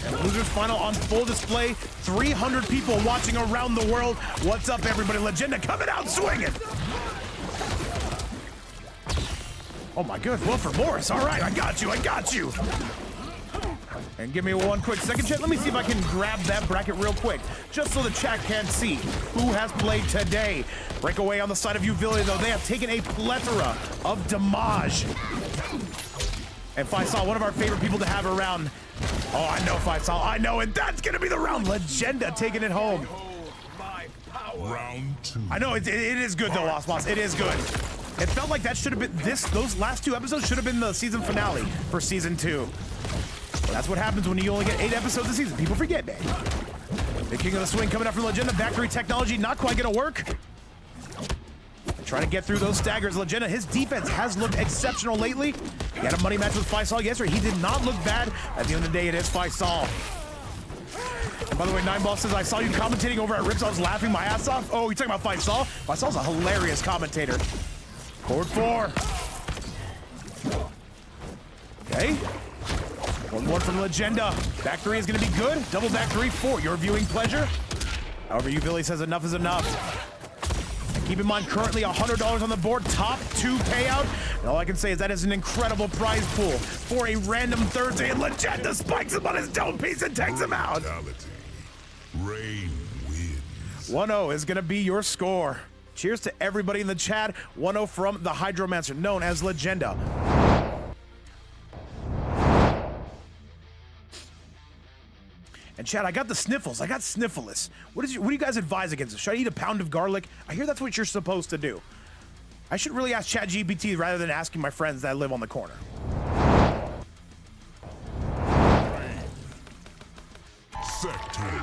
And Losers Final on full display. 300 people watching around the world. What's up, everybody? Legenda coming out swinging. Oh, my goodness. Well, for Morris. All right, I got you. And give me one quick second, chat. Let me see if I can grab that bracket real quick, just so the chat can see who has played today. Breakaway on the side of Uvility, though. They have taken a plethora of damage. And Faisal, one of our favorite people to have around. Oh, I know, Faisal. I know, and that's going to be the round. Legenda taking it home. Round 2. I know, it is good, though, Osboss. It is good. It felt like that should have been, those last 2 episodes should have been the season finale for season 2. But that's what happens when you only get 8 episodes a season. People forget, man. The King of the Swing coming up from Legenda. Factory technology not quite going to work. Trying to get through those staggers. Legenda, his defense has looked exceptional lately. He had a money match with Faisal yesterday. He did not look bad. At the end of the day, it is Faisal. And by the way, 9ball says, I saw you commentating over at Rips. I was laughing my ass off. Oh, you're talking about Faisal? Faisal's a hilarious commentator. Forward 4. Okay. 1-1 from Legenda. Back 3 is going to be good. Double back 3 for your viewing pleasure. However, Uvility says enough is enough. Keep in mind, currently $100 on the board, top 2 payout. And all I can say is that is an incredible prize pool for a random Thursday. And Legenda spikes him on his dome piece and takes him out. Rain wins. 1-0 is going to be your score. Cheers to everybody in the chat. 1-0 from the Hydromancer, known as Legenda. And Chad, I got the sniffles. I got sniffless. What do you guys advise against this? Should I eat a pound of garlic? I hear that's what you're supposed to do. I should really ask ChatGPT rather than asking my friends that live on the corner. Sector.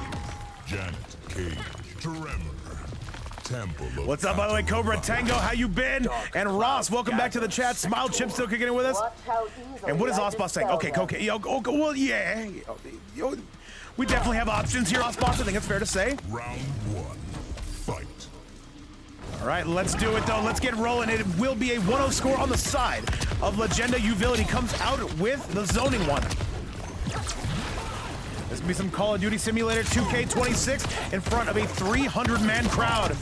Janet Cage. Tremor. Temple of What's up, by the way, Cobra Tango? How you been? And Ross, welcome back to the chat. Smile Chip still kicking it with us. And what is Osboss saying? Okay. Well, yeah. We definitely have options here, Osboss. I think it's fair to say. Round 1. Fight. All right, let's do it, though. Let's get rolling. It will be a 1-0 score on the side of Legenda. Uvility comes out with the zoning one. This will be some Call of Duty Simulator 2K26 in front of a 300-man crowd.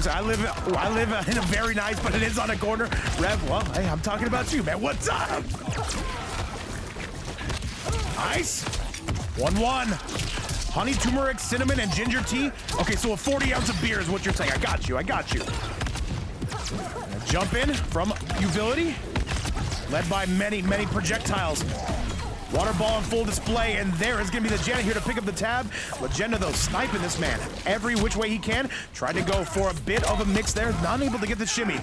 I live in a very nice, but it is on a corner. Rev, well, hey, I'm talking about you, man. What's up? Nice. 1-1. Honey, turmeric, cinnamon, and ginger tea. Okay, so a 40-ounce of beer is what you're saying. I got you. Jump in from Utility, led by many projectiles. Water ball on full display, and there is going to be the Janet here to pick up the tab. Legenda, though, sniping this man every which way he can. Tried to go for a bit of a mix there, not able to get the shimmy.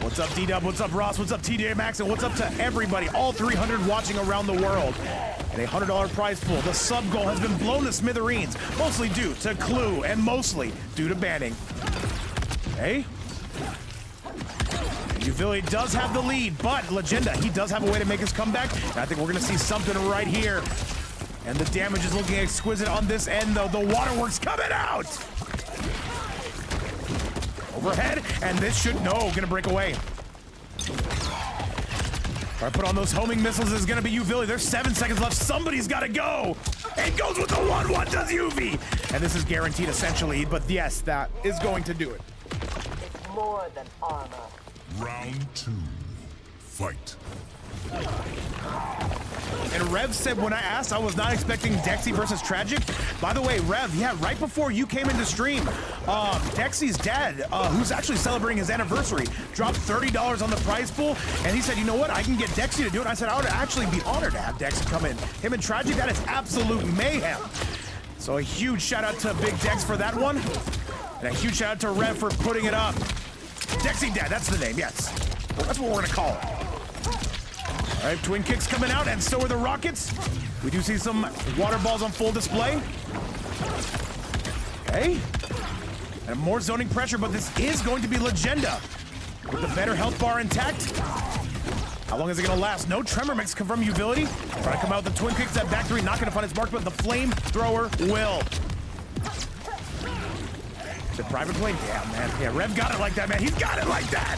What's up, D-Dub? What's up, Ross? What's up, TJ Maxx? And what's up to everybody, all 300 watching around the world? And a $100 prize pool. The sub goal has been blown to smithereens, mostly due to Clue and mostly due to banning. Hey? Utility does have the lead, but Legenda, he does have a way to make his comeback. And I think we're going to see something right here. And the damage is looking exquisite on this end, though. The waterworks coming out! Overhead, and this should, no, gonna break away. All right, put on those homing missiles is gonna be Utility. There's 7 seconds left. Somebody's gotta go. And goes with the 1-1, does UV. And this is guaranteed, essentially, but yes, that is going to do it. It's more than armor. Round 2. Fight. And Rev said when I asked, I was not expecting Dexy versus Tragic. By the way, Rev, yeah, right before you came into stream, Dexy's dad, who's actually celebrating his anniversary, dropped $30 on the prize pool, and he said, you know what, I can get Dexy to do it. And I said, I would actually be honored to have Dexy come in. Him and Tragic, that is absolute mayhem. So a huge shout out to Big Dex for that one, and a huge shout out to Rev for putting it up. Dexy Dad, that's the name, yes. That's what we're gonna call it. All right, twin kicks coming out, and so are the rockets. We do see some water balls on full display. Okay. And more zoning pressure, but this is going to be Legenda with the better health bar intact. How long is it gonna last? No tremor mix from Utility. Trying to come out with the twin kicks at back three, not gonna find its mark, but the flamethrower will. The private plane? Damn, man. Yeah, Rev got it like that, man. He's got it like that.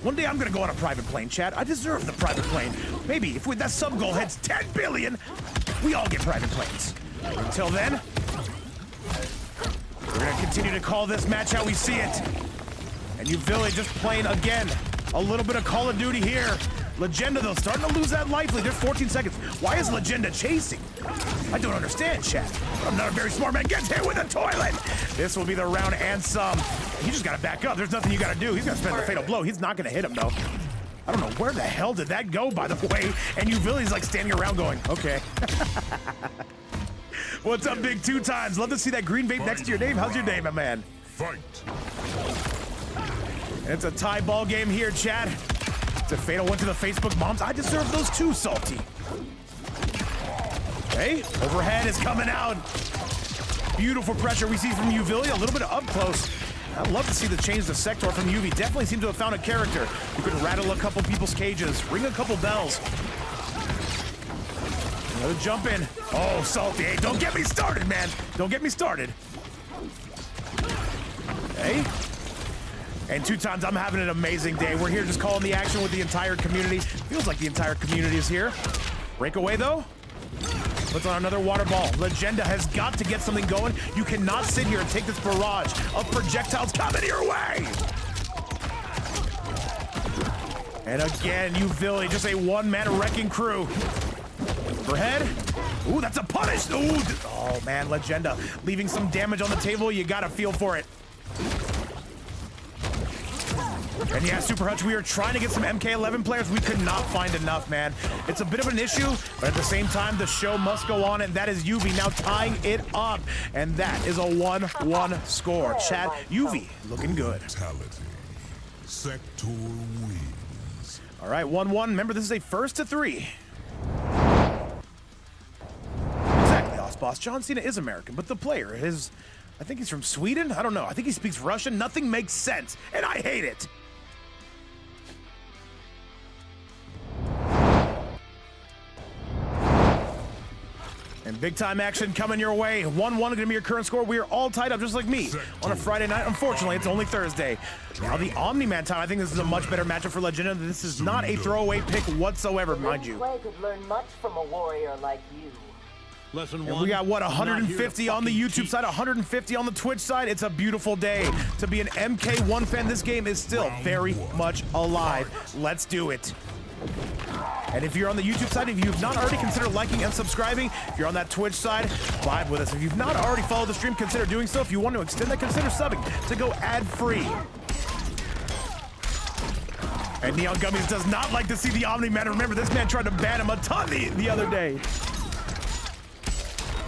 One day I'm gonna go on a private plane, chat. I deserve the private plane. Maybe if that sub goal hits 10 billion, we all get private planes. Until then, we're gonna continue to call this match how we see it. And Utility just playing again. A little bit of Call of Duty here. Legenda, though, starting to lose that life lead. There's 14 seconds. Why is Legenda chasing? I don't understand, chat. I'm not a very smart man. Gets hit with a toilet. This will be the round and some. You just gotta back up. There's nothing you gotta do. He's gonna spend the fatal blow. He's not gonna hit him, though. I don't know where the hell did that go, by the way. And Utility's like standing around going, okay. What's up, Big 2 times? Love to see that green vape next to your name. How's your day, my man? Fight. And it's a tie ball game here, chat. It's a fatal one to the Facebook moms. I deserve those too, Salty. Okay, overhead is coming out. Beautiful pressure we see from Utility. A little bit of up close. I'd love to see the change to Sector from UV. Definitely seems to have found a character who can rattle a couple people's cages, ring a couple bells. Another jump in. Oh, Salty. Hey, don't get me started, man. Don't get me started. Okay. And 2 times, I'm having an amazing day. We're here just calling the action with the entire community. Feels like the entire community is here. Breakaway, though. Puts on another water ball. Legenda has got to get something going. You cannot sit here and take this barrage of projectiles coming your way. And again, Utility, just a one-man wrecking crew. Overhead. Ooh, that's a punish. Ooh, oh man, Legenda leaving some damage on the table. You gotta feel for it. And yeah, Super Hutch, we are trying to get some MK11 players. We could not find enough, man. It's a bit of an issue, but at the same time, the show must go on, and that is UV now tying it up. And that is a 1-1 score. Chat, UV looking good. Fatality. Sector wins. All right, 1-1. Remember, this is a 1st to 3. Exactly, Boss. John Cena is American, but the player is, I think he's from Sweden? I don't know. I think he speaks Russian. Nothing makes sense, and I hate it. And big time action coming your way. 1-1 gonna be your current score. We are all tied up just like me on a Friday night. Unfortunately, it's only Thursday. Now the Omni-Man time, I think this is a much better matchup for Legenda. This is not a throwaway pick whatsoever, mind you. Clay could learn much from a warrior like you. And we got, what, 150 on the YouTube side, 150 on the Twitch side. It's a beautiful day to be an MK1 fan. This game is still very much alive. Let's do it. And if you're on the YouTube side, if you've not already, consider liking and subscribing. If you're on that Twitch side, vibe with us. If you've not already followed the stream, consider doing so. If you want to extend that, consider subbing to go ad-free. And Neon Gummies does not like to see the Omni-Man. Remember, this man tried to ban him a ton the other day.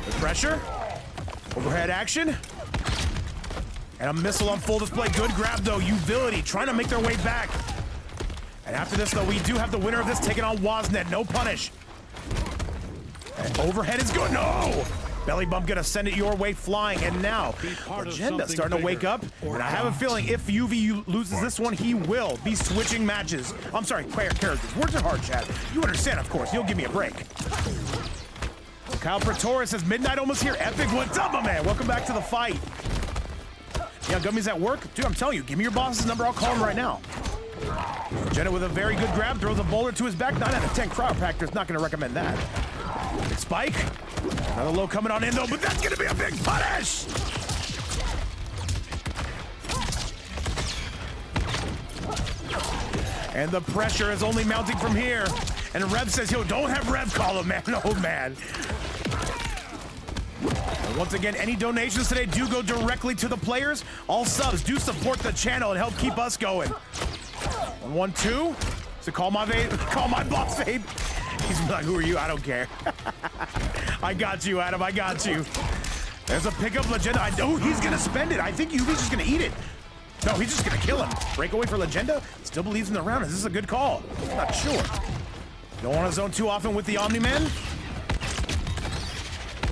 The pressure. Overhead action. And a missile on full display. Good grab, though. Uvility trying to make their way back. And after this, though, we do have the winner of this taking on Woznet. No punish. And overhead is good. No! Belly bump gonna send it your way flying. And now, Legenda starting to wake up. And I have a feeling if UV loses this one, he will be switching matches. I'm sorry, characters. Words are hard, chat. You understand, of course. You'll give me a break. Kyle Pretorius says, Midnight almost here. Epic, what's up, my man? Welcome back to the fight. Yeah, Gummy's at work. Dude, I'm telling you, give me your boss's number. I'll call him right now. Jenna with a very good grab, throws a boulder to his back. 9 out of 10 chiropractor's not going to recommend that. Big spike. Another low coming on in, though, but that's going to be a big punish. And the pressure is only mounting from here. And Rev says, yo, don't have Rev call him, man. Oh, man. And once again, any donations today do go directly to the players. All subs do support the channel and help keep us going. 1-1-2. So call my boss, Vape. He's like, who are you? I don't care. I got you, Adam. I got you. There's a pickup, Legenda. I know he's going to spend it. I think Yuvi's just going to eat it. No, he's just going to kill him. Breakaway for Legenda. Still believes in the round. Is this a good call? Not sure. Don't want to zone too often with the Omni-Man.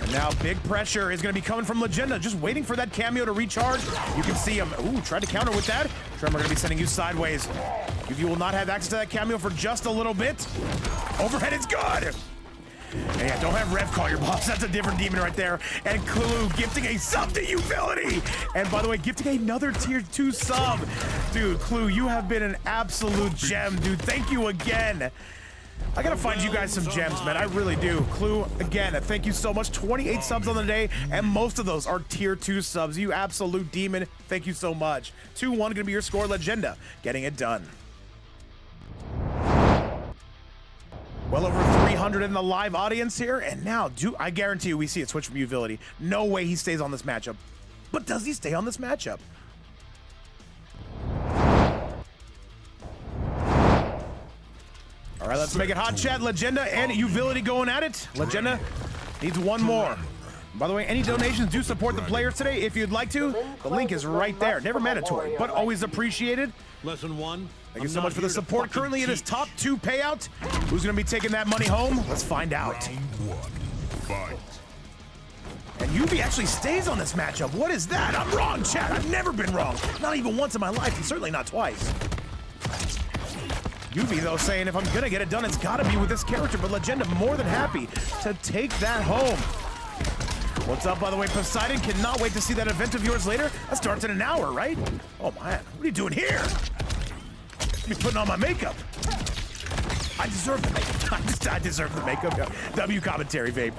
And now big pressure is going to be coming from Legenda. Just waiting for that cameo to recharge. You can see him. Ooh, tried to counter with that. Tremor going to be sending you sideways. If you will not have access to that cameo for just a little bit. Overhead is good. And yeah, don't have Rev call your boss. That's a different demon right there. And Clue gifting a sub to Uvility. And by the way, gifting another tier 2 sub. Dude, Clue, you have been an absolute gem, dude. Thank you again. I gotta find you guys some gems, man. I really do. Clue, again, thank you so much. 28 subs on the day, and most of those are tier 2 subs. You absolute demon. Thank you so much. 2-1 gonna be your score, Legenda. Getting it done. Well over 300 in the live audience here, and now, I guarantee you we see it switch from Uvility. No way he stays on this matchup. But does he stay on this matchup? All right, let's make it hot, chat. Legenda and Uvility going at it. Legenda needs one more. By the way, any donations do support the players today. If you'd like to, the link is right there. Never mandatory, but always appreciated. Lesson 1. Thank you so much for the support. Currently, it is top 2 payout. Who's going to be taking that money home? Let's find out. Round 1. Fight. And Yuvi actually stays on this matchup. What is that? I'm wrong, chat. I've never been wrong. Not even once in my life, and certainly not twice. Yuvi, though, saying if I'm going to get it done, it's got to be with this character. But Legenda more than happy to take that home. What's up, by the way, Poseidon? Cannot wait to see that event of yours later. That starts in an hour, right? Oh, man. What are you doing here? Be putting on my makeup. I deserve the makeup. I deserve the makeup. Yeah. W commentary, Vape.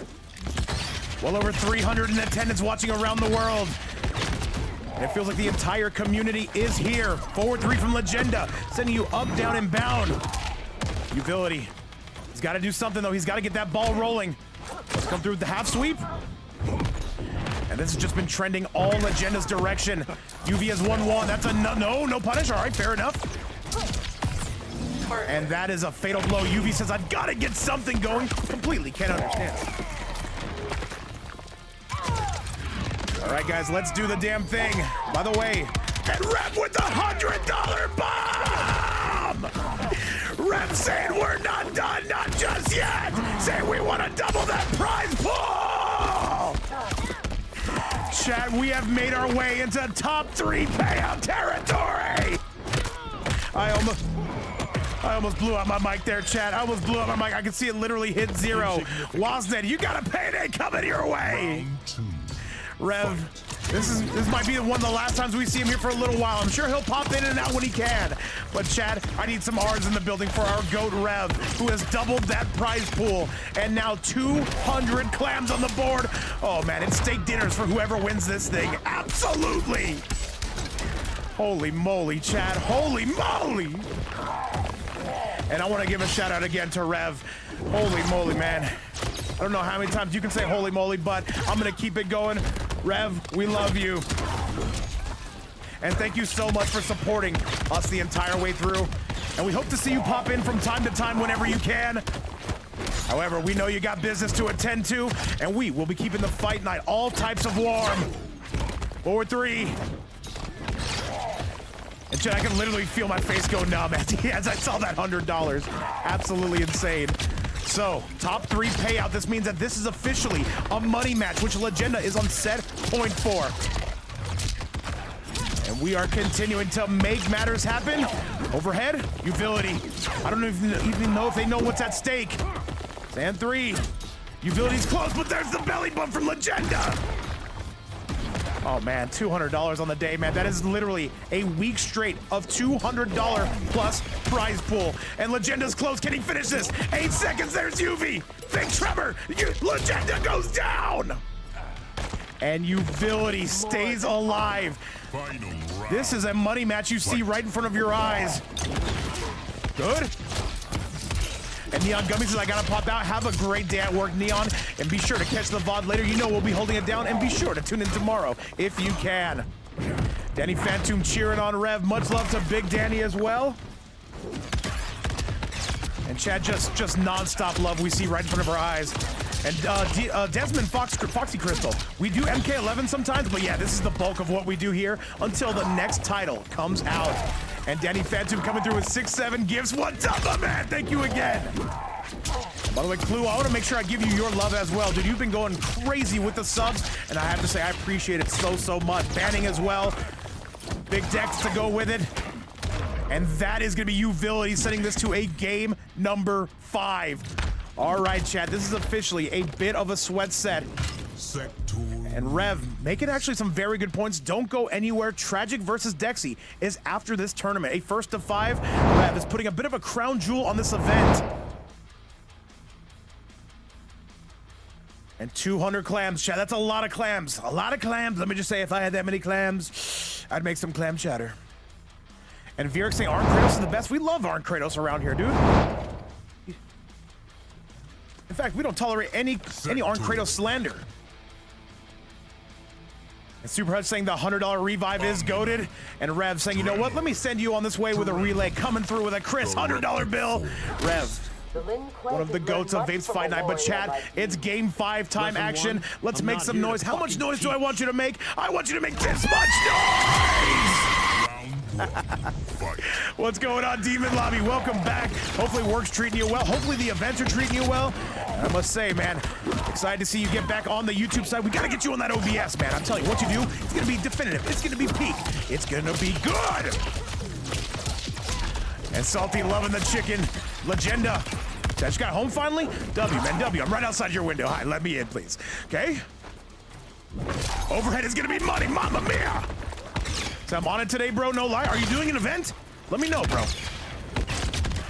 Well over 300 in attendance watching around the world. And it feels like the entire community is here. Forward 3 from Legenda, sending you up, down, and bound. Uvility. He's got to do something, though. He's got to get that ball rolling. Let's come through with the half sweep. And this has just been trending all Legenda's direction. UV has 1-1. That's a no punish. All right, fair enough. And that is a fatal blow. UV says, I've got to get something going. Completely can't understand. All right, guys, let's do the damn thing. By the way, and Rev with the $100 bomb! Rev saying we're not done, not just yet! Saying we want to double that prize pool! Chat, we have made our way into top 3 payout territory! I almost blew out my mic there, chat. I almost blew out my mic. I can see it literally hit 0. Woznet, you got a payday coming your way. Rev, this might be one of the last times we see him here for a little while. I'm sure he'll pop in and out when he can. But chat, I need some R's in the building for our GOAT Rev, who has doubled that prize pool. And now 200 clams on the board. Oh man, it's steak dinners for whoever wins this thing. Absolutely. Holy moly, chat. Holy moly. And I want to give a shout out again to Rev. Holy moly, man. I don't know how many times you can say holy moly, but I'm going to keep it going. Rev, we love you. And thank you so much for supporting us the entire way through. And we hope to see you pop in from time to time whenever you can. However, we know you got business to attend to, and we will be keeping the fight night all types of warm. Forward 3. And Chad, I can literally feel my face go numb as I saw that $100. Absolutely insane. So, top 3 payout. This means that this is officially a money match, which Legenda is on set point 4. And we are continuing to make matters happen. Overhead, utility. I don't even know if they know what's at stake. Stand 3. Utility's close, but there's the belly bump from Legenda. Oh man, $200 on the day, man. That is literally a week straight of $200 plus prize pool. And Legenda's close. Can he finish this? 8 seconds. There's UV. Big Trevor. Legenda goes down. And Utility stays alive. This is a money match you see right in front of your eyes. Good. And Neon Gummy says, I gotta pop out. Have a great day at work, Neon. And be sure to catch the VOD later. You know we'll be holding it down. And be sure to tune in tomorrow if you can. Danny Phantom cheering on Rev. Much love to Big Danny as well. And Chad, just non-stop love we see right in front of our eyes. And Desmond Foxy Crystal. We do MK11 sometimes, but yeah, this is the bulk of what we do here until the next title comes out. And Danny Phantom coming through with 6-7 gifts. What's up, my man? Thank you again. By the way, Clue, I want to make sure I give you your love as well. Dude, you've been going crazy with the subs, and I have to say I appreciate it so much. Banning as well. Big decks to go with it. And that is going to be Utility sending this to a game number 5. All right, chat, this is officially a bit of a sweat set. And Rev making actually some very good points. Don't go anywhere. Tragic versus Dexy is after this tournament. A first of 5. Rev is putting a bit of a crown jewel on this event. And 200 clams, chat. That's a lot of clams. A lot of clams. Let me just say, if I had that many clams, I'd make some clam chowder. And Vierik saying Arn Kratos is the best. We love Arn Kratos around here, dude. In fact, we don't tolerate any Arn Kratos slander. And Superhud saying the $100 revive is goated. And Rev saying, you know what? Let me send you on this way with a relay coming through with a Chris $100 bill. Rev, one of the goats of Vape's Fight Night. But chat, it's game 5 time action. Let's make some noise. How much noise do I want you to make? I want you to make this much noise! What's going on, Demon Lobby? Welcome back. Hopefully work's treating you well. Hopefully the events are treating you well. I must say, man, excited to see you get back on the YouTube side. We got to get you on that OBS, man. I'm telling you, what you do, it's going to be definitive. It's going to be peak. It's going to be good. And Salty loving the chicken. Legenda. Just got home finally? W, man, W. I'm right outside your window. Hi, let me in, please. Okay? Overhead is going to be money. Mamma mia. So I'm on it today, bro. No lie. Are you doing an event? Let me know, bro.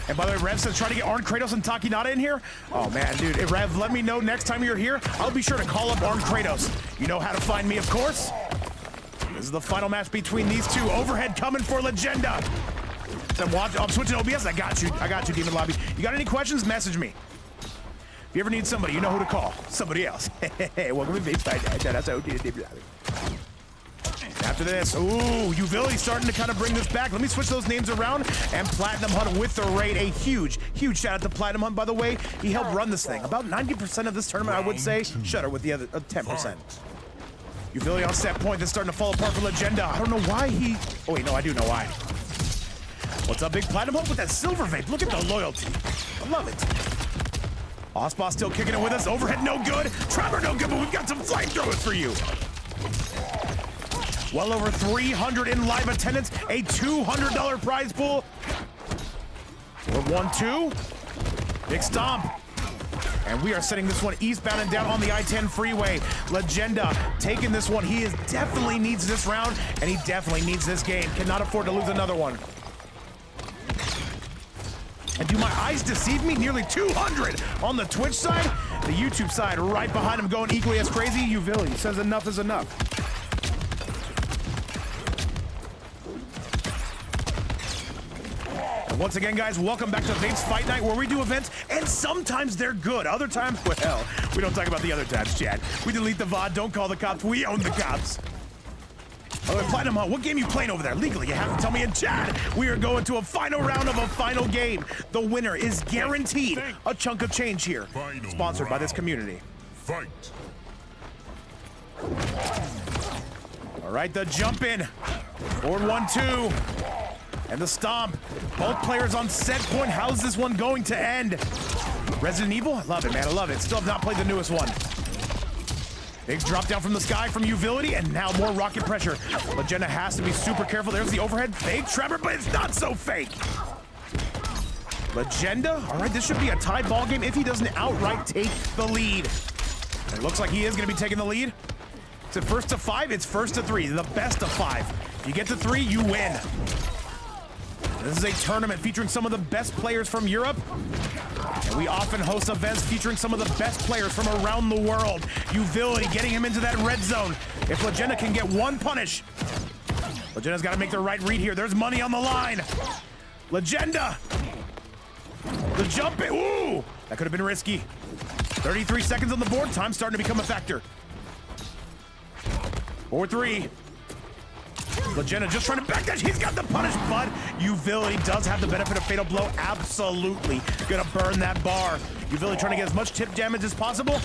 And by the way, Rev says try to get Arn Kratos and Takinada in here. Oh, man, dude. If Rev, let me know next time you're here. I'll be sure to call up Arn Kratos. You know how to find me, of course. This is the final match between these two. Overhead coming for Legenda. So I'm switching OBS. I got you, Demon Lobby. You got any questions? Message me. If you ever need somebody, you know who to call. Somebody else. Hey, welcome to Vape's Fight Night. That's how Demon Lobby. After this, ooh, Utility starting to kind of bring this back. Let me switch those names around. And Platinum Hunt with the raid. A huge shout out to Platinum Hunt, by the way. He helped run this thing. About 90% of this tournament, I would say. Shutter with the other 10%. Utility on set point. That's starting to fall apart for Legenda. I don't know why he... Oh, wait, no, I do know why. What's up, Big Platinum Hunt with that silver vape? Look at the loyalty. I love it. Ospa still kicking it with us. Overhead no good. Trevor no good, but we've got some flamethrowers for you. Well over 300 in live attendance, a $200 prize pool. We're 1-2. Big stomp. And we are setting this one eastbound and down on the I-10 freeway. Legenda taking this one. He definitely needs this round, and he definitely needs this game. Cannot afford to lose another one. And do my eyes deceive me? Nearly 200 on the Twitch side. The YouTube side right behind him going equally as crazy. Utility says enough is enough. Once again, guys, welcome back to Vape's Fight Night, where we do events, and sometimes they're good. Other times, well, we don't talk about the other times, Chad. We delete the VOD, don't call the cops, we own the cops. Oh, Platinum Hunt, what game you playing over there? Legally, you have to tell me in chat. We are going to a final round of a final game. The winner is guaranteed a chunk of change here. Sponsored by this community. Fight. All right, the jump in. Forward 1-2. And the stomp. Both players on set point. How's this one going to end? Resident Evil? I love it, man. I love it. Still have not played the newest one. Big drop down from the sky from Uvility, and now more rocket pressure. Legenda has to be super careful. There's the overhead. Fake Trevor, but it's not so fake. Legenda? All right, this should be a tied ball game if he doesn't outright take the lead. It looks like he is going to be taking the lead. Is it first to 5? It's first to 3. The best of 5. If you get to 3, you win. This is a tournament featuring some of the best players from Europe. And we often host events featuring some of the best players from around the world. Uvility getting him into that red zone. If Legenda can get one punish, Legenda's got to make the right read here. There's money on the line. Legenda. The jump in. Ooh, that could have been risky. 33 seconds on the board. Time starting to become a factor. 4-3. Legenda just trying to backdash. He's got the punish, but Uvility does have the benefit of Fatal Blow. Absolutely gonna burn that bar. Uvility trying to get as much tip damage as possible.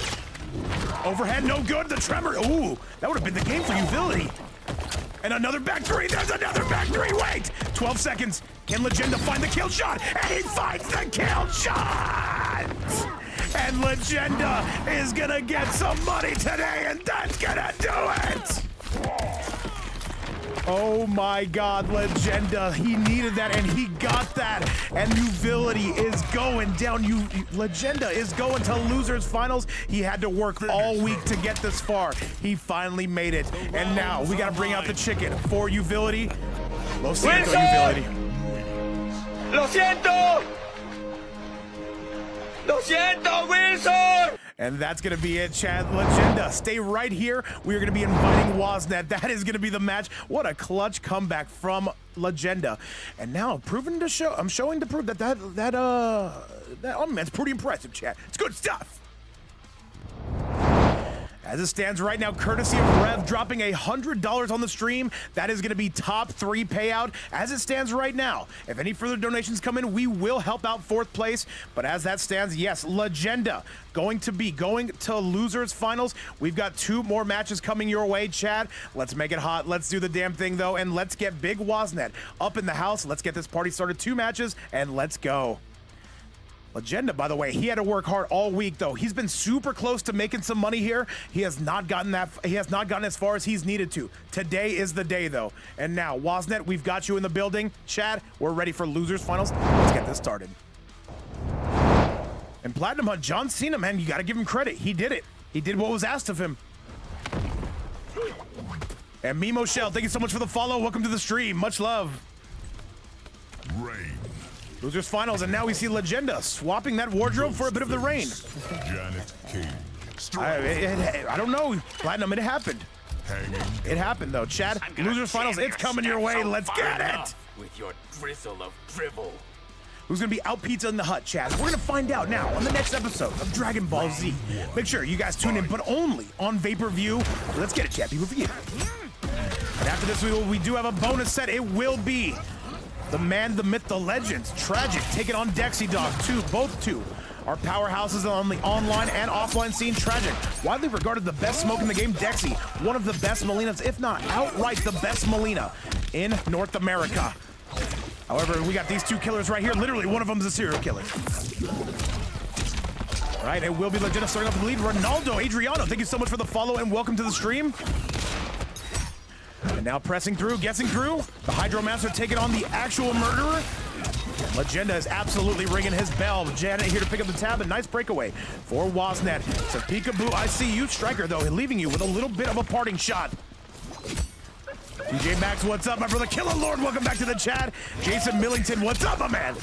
Overhead, no good. The tremor. Ooh, that would have been the game for Uvility. And another back 3. There's another back 3. Wait, 12 seconds. Can Legenda find the kill shot? And he finds the kill shot! And Legenda is gonna get some money today, and that's gonna do it! Oh my God, Legenda, he needed that and he got that. And Uvility is going down. Legenda is going to losers finals. He had to work all week to get this far. He finally made it. And now we gotta bring out the chicken for Uvility. Lo siento, Uvility. Lo siento! Lo siento, Wilson! And that's going to be it, Chad. Legenda, stay right here. We are going to be inviting Woznet. That is going to be the match. What a clutch comeback from Legenda. And now, I'm showing to prove that that's pretty impressive, Chad. It's good stuff. As it stands right now, courtesy of Rev dropping $100 on the stream, that is going to be top 3 payout. As it stands right now, if any further donations come in, we will help out 4th place. But as that stands, yes, Legenda going to losers finals. We've got 2 more matches coming your way, Chad. Let's make it hot. Let's do the damn thing, though, and let's get Big Woznet up in the house. Let's get this party started. 2 matches, and let's go. Legenda, by the way, he had to work hard all week, though. He's been super close to making some money here. He has not gotten as far as he's needed to. Today is the day, though. And now, Woznet, we've got you in the building. Chad, we're ready for losers finals. Let's get this started. And Platinum Hunt, John Cena, man, you got to give him credit. He did it. He did what was asked of him. And Mimo Shell, thank you so much for the follow. Welcome to the stream. Much love. Rain. Losers finals, and now we see Legenda swapping that wardrobe for a bit of the rain. Janet King. I don't know, Platinum, it happened. It happened, though. Chad, losers finals, it's coming your way. Let's get it. With your drizzle of drivel. Who's gonna be out pizza in the hut, Chad? We're gonna find out now on the next episode of Dragon Ball Z. Make sure you guys tune in, but only on Vapor-View. Let's get it, Chad. People forget. And after this, we do have a bonus set. It will be the man, the myth, the legends, Tragic, taking on Dexy Dog. Both two are powerhouses on the online and offline scene. Tragic, widely regarded the best smoke in the game. Dexy, one of the best Molinas, if not outright the best Molina in North America. However, we got these 2 killers right here. Literally, one of them is a serial killer. All right, it will be Legenda starting off the lead. Ronaldo Adriano, thank you so much for the follow and welcome to the stream. And now pressing through, guessing through. The Hydromaster taking on the actual murderer. Legenda is absolutely ringing his bell. Janet here to pick up the tab. A nice breakaway for Woznet. So peekaboo, I see you. Striker, though, leaving you with a little bit of a parting shot. DJ Max, what's up, my brother? Killer Lord, welcome back to the chat. Jason Millington, what's up, my man?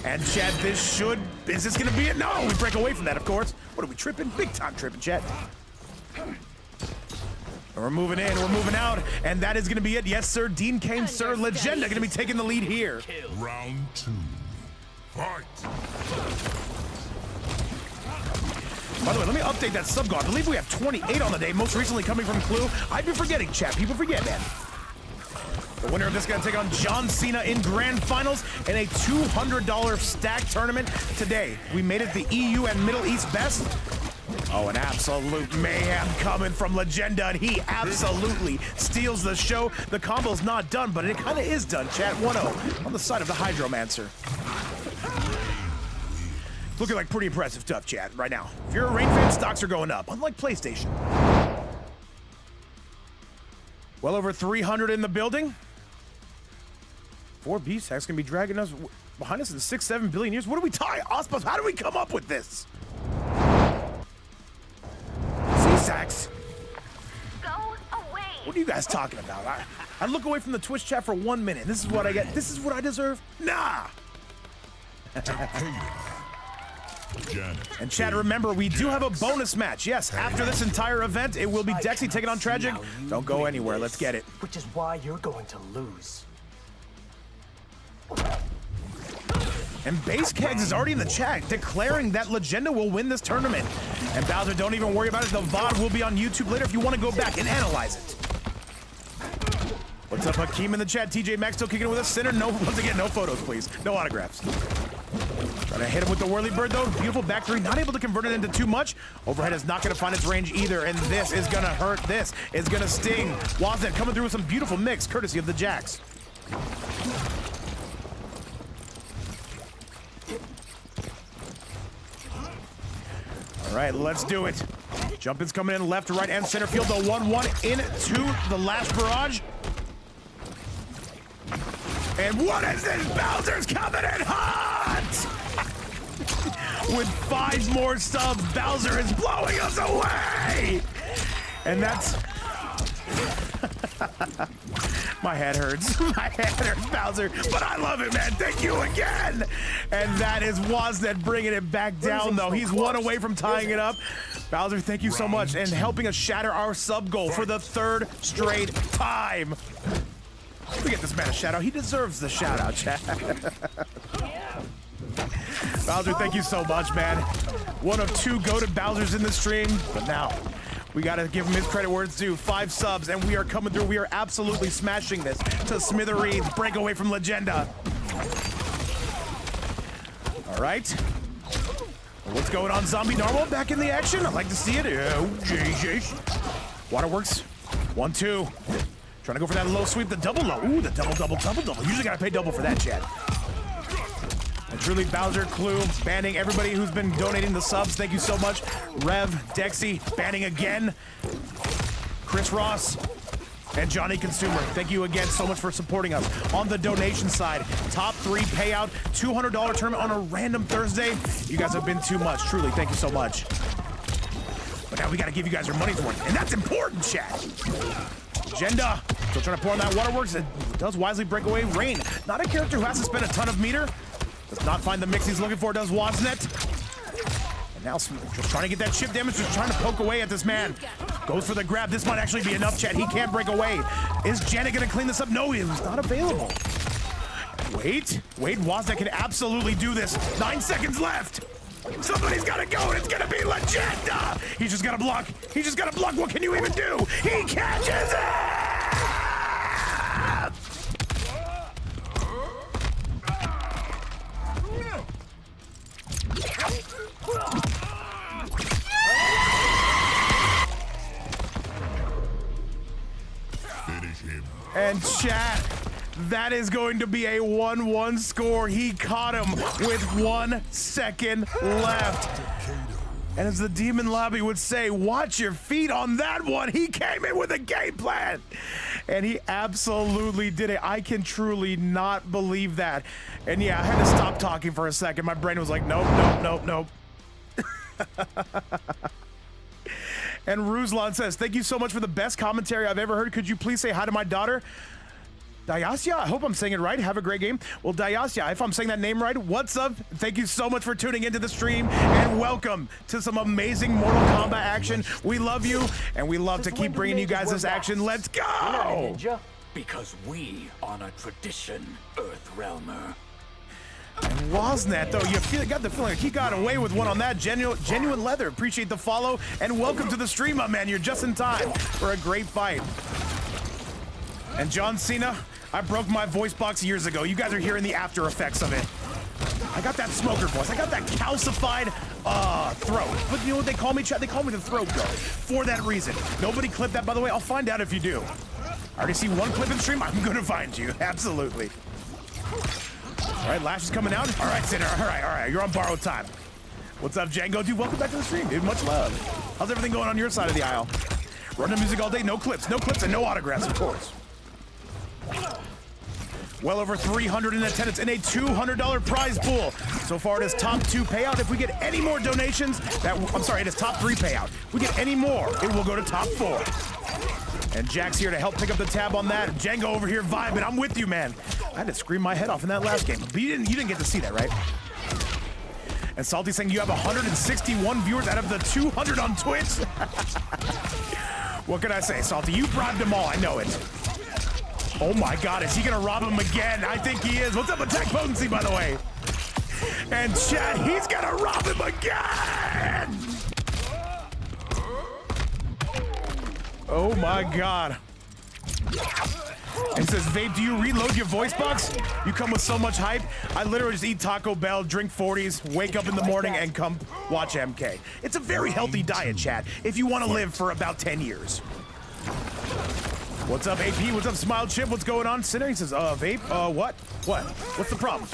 And Chad, is this gonna be it? No, we break away from that, of course. What are we tripping? Big time tripping, Chad. We're moving in, we're moving out, and that is going to be it. Yes, sir. Dean Kane, sir. Legenda going to be taking the lead here. Round 2. Fight. By the way, let me update that sub goal. I believe we have 28 on the day, most recently coming from Clue. I'd be forgetting, chat. People forget, man. The winner of this is going to take on John Cena in grand finals in a $200 stack tournament today. We made it the EU and Middle East best. Oh, an absolute mayhem coming from Legenda, and he absolutely steals the show. The combo's not done, but it kind of is done, chat. 1-0 on the side of the Hydromancer. Looking like pretty impressive stuff, chat, right now. If you're a Rain fan, stocks are going up, unlike PlayStation. Well over 300 in the building. 4 B-Sacks gonna be dragging us behind us in 6-7 billion years. What do we tie? Ospas, how do we come up with this? C-Sacks? Go away. What are you guys talking about? I look away from the Twitch chat for 1 minute. This is what I get. This is what I deserve? Nah. And chat, remember, we do have a bonus match. Yes, after this entire event, it will be Dexy taking on Tragic. Don't go anywhere. Let's get it. Which is why you're going to lose. And Base Kegs is already in the chat, declaring that Legenda will win this tournament. And Bowser, don't even worry about it. The VOD will be on YouTube later if you want to go back and analyze it. What's up, Hakeem in the chat? TJ Max still kicking it with us. Sinner, no, once again, no photos, please. No autographs. Trying to hit him with the whirly bird, though. Beautiful back three, not able to convert it into too much. Overhead is not going to find its range either, and this is going to hurt. This is going to sting. Waznet coming through with some beautiful mix, courtesy of the Jacks. All right, let's do it. Jumpin's coming in left, right, and center field. The 1-1 into the last barrage. And what is this? Bowser's coming in hot! With 5 more subs, Bowser is blowing us away! And that's... My head hurts. My head hurts, Bowser. But I love it, man. Thank you again. And that is Waznet bringing it back down, though. He's 1 away from tying it up. Bowser, thank you so much. And helping us shatter our sub goal for the 3rd straight time. We get this man a shout out. He deserves the shout out, chat. Bowser, thank you so much, man. 1 of 2 goated Bowsers in the stream. But now, we gotta give him his credit where it's due. 5 subs, and we are coming through. We are absolutely smashing this to smithereens. Break away from Legenda. All right. What's going on, Zombie Normal? Back in the action? I'd like to see it. Oh, jeez. Waterworks. 1-2. Trying to go for that low sweep, the double low. Ooh, the double. Usually gotta pay double for that, chat. And truly, Bowser, Clue, banning everybody who's been donating the subs. Thank you so much. Rev, Dexy, banning again. Chris Ross, and Johnny Consumer. Thank you again so much for supporting us. On the donation side, top 3 payout, $200 tournament on a random Thursday. You guys have been too much. Truly, thank you so much. But now we gotta give you guys your money's worth, and that's important, chat. Agenda, still trying to pour on that Waterworks. It does wisely break away. Rain, not a character who has to spend a ton of meter. Does not find the mix he's looking for, does Waznet. And now just trying to get that chip damage, just trying to poke away at this man. Goes for the grab. This might actually be enough, chat. He can't break away. Is Janet gonna clean this up? No, he was not available. Wait, Waznet can absolutely do this. 9 seconds left. Somebody's gotta go, and it's gonna be Legenda! He's just gotta block. What can you even do? He catches it! Finish him. And chat, that is going to be a 1-1 score. He caught him with 1 second left. And as the Demon Lobby would say, watch your feet on that one. He came in with a game plan. And he absolutely did it. I can truly not believe that. And yeah, I had to stop talking for a second. My brain was like, nope. And Ruslan says, thank you so much for the best commentary I've ever heard. Could you please say hi to my daughter? Dayasya, I hope I'm saying it right. Have a great game. Well, Dayasya, if I'm saying that name right, what's up? Thank you so much for tuning into the stream, and welcome to some amazing Mortal Kombat action. We love you, and we love to keep bringing you guys this action. Let's go! Because we honor tradition, Earthrealmer. And Wasnet, though, got the feeling like he got away with one on that. Genuine leather. Appreciate the follow, and welcome to the stream, my man. You're just in time for a great fight. And John Cena, I broke my voice box years ago. You guys are hearing the after effects of it. I got that smoker voice. I got that calcified throat. But you know what they call me, Chad? They call me the throat goat for that reason. Nobody clipped that, by the way. I'll find out if you do. I already see one clip in stream. I'm going to find you. Absolutely. All right, Lash is coming out. All right, Sinner. All right. You're on borrowed time. What's up, Django? Dude, welcome back to the stream, dude. Much love. How's everything going on your side of the aisle? Run the music all day. No clips, and no autographs, of course. Well over 300 in attendance in a $200 prize pool. So far, it is top 2 payout. If we get any more donations, it is top 3 payout. If we get any more, it will go to top 4. And Jack's here to help pick up the tab on that. Django over here vibing. I'm with you, man. I had to scream my head off in that last game. But you didn't get to see that, right? And Salty saying you have 161 viewers out of the 200 on Twitch. What can I say, Salty? You bribed them all. I know it. Oh my God, is he gonna rob him again? I think he is. What's up, Attack Potency, by the way? And Chad, he's gonna rob him again! Oh my God. And he says, Vape, do you reload your voice box? You come with so much hype. I literally just eat Taco Bell, drink 40s, wake up in the morning, and come watch MK. It's a very healthy diet, Chad, if you want to live for about 10 years. What's up, AP? What's up, Smile Chip? What's going on? Sinner? He says, Vape? What? What? What's the problem?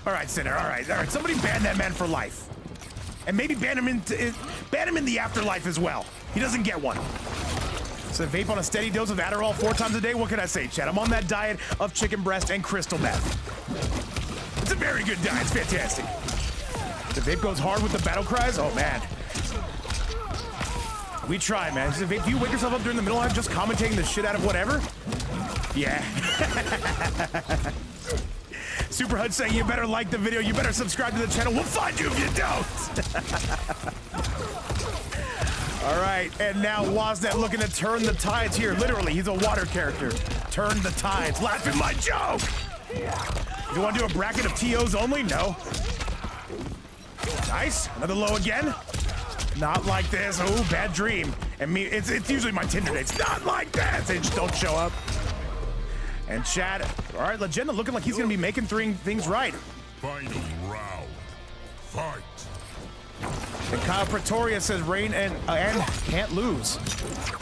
All right, Sinner. All right. Somebody ban that man for life. And maybe ban him in the afterlife as well. He doesn't get one. So Vape on a steady dose of Adderall 4 times a day. What can I say, Chad? I'm on that diet of chicken breast and crystal meth. It's a very good diet. It's fantastic. The Vape goes hard with the battle cries. Oh, man. We try, man. So, Vape, do you wake yourself up during the middle of just commentating the shit out of whatever? Yeah. Super Hud saying you better like the video, you better subscribe to the channel. We'll find you if you don't. All right, and now Wasnet looking to turn the tides here. Literally, he's a water character. Turn the tides. Laugh at my joke. You want to do a bracket of TOs only? No. Nice. Another low again. Not like this. Oh, bad dream. And me, it's usually my Tinder dates. Not like that. They just don't show up. And Chad, all right, Legenda looking like he's going to be making things right. Final round. Fight. And Kyle Pretoria says Rain and can't lose.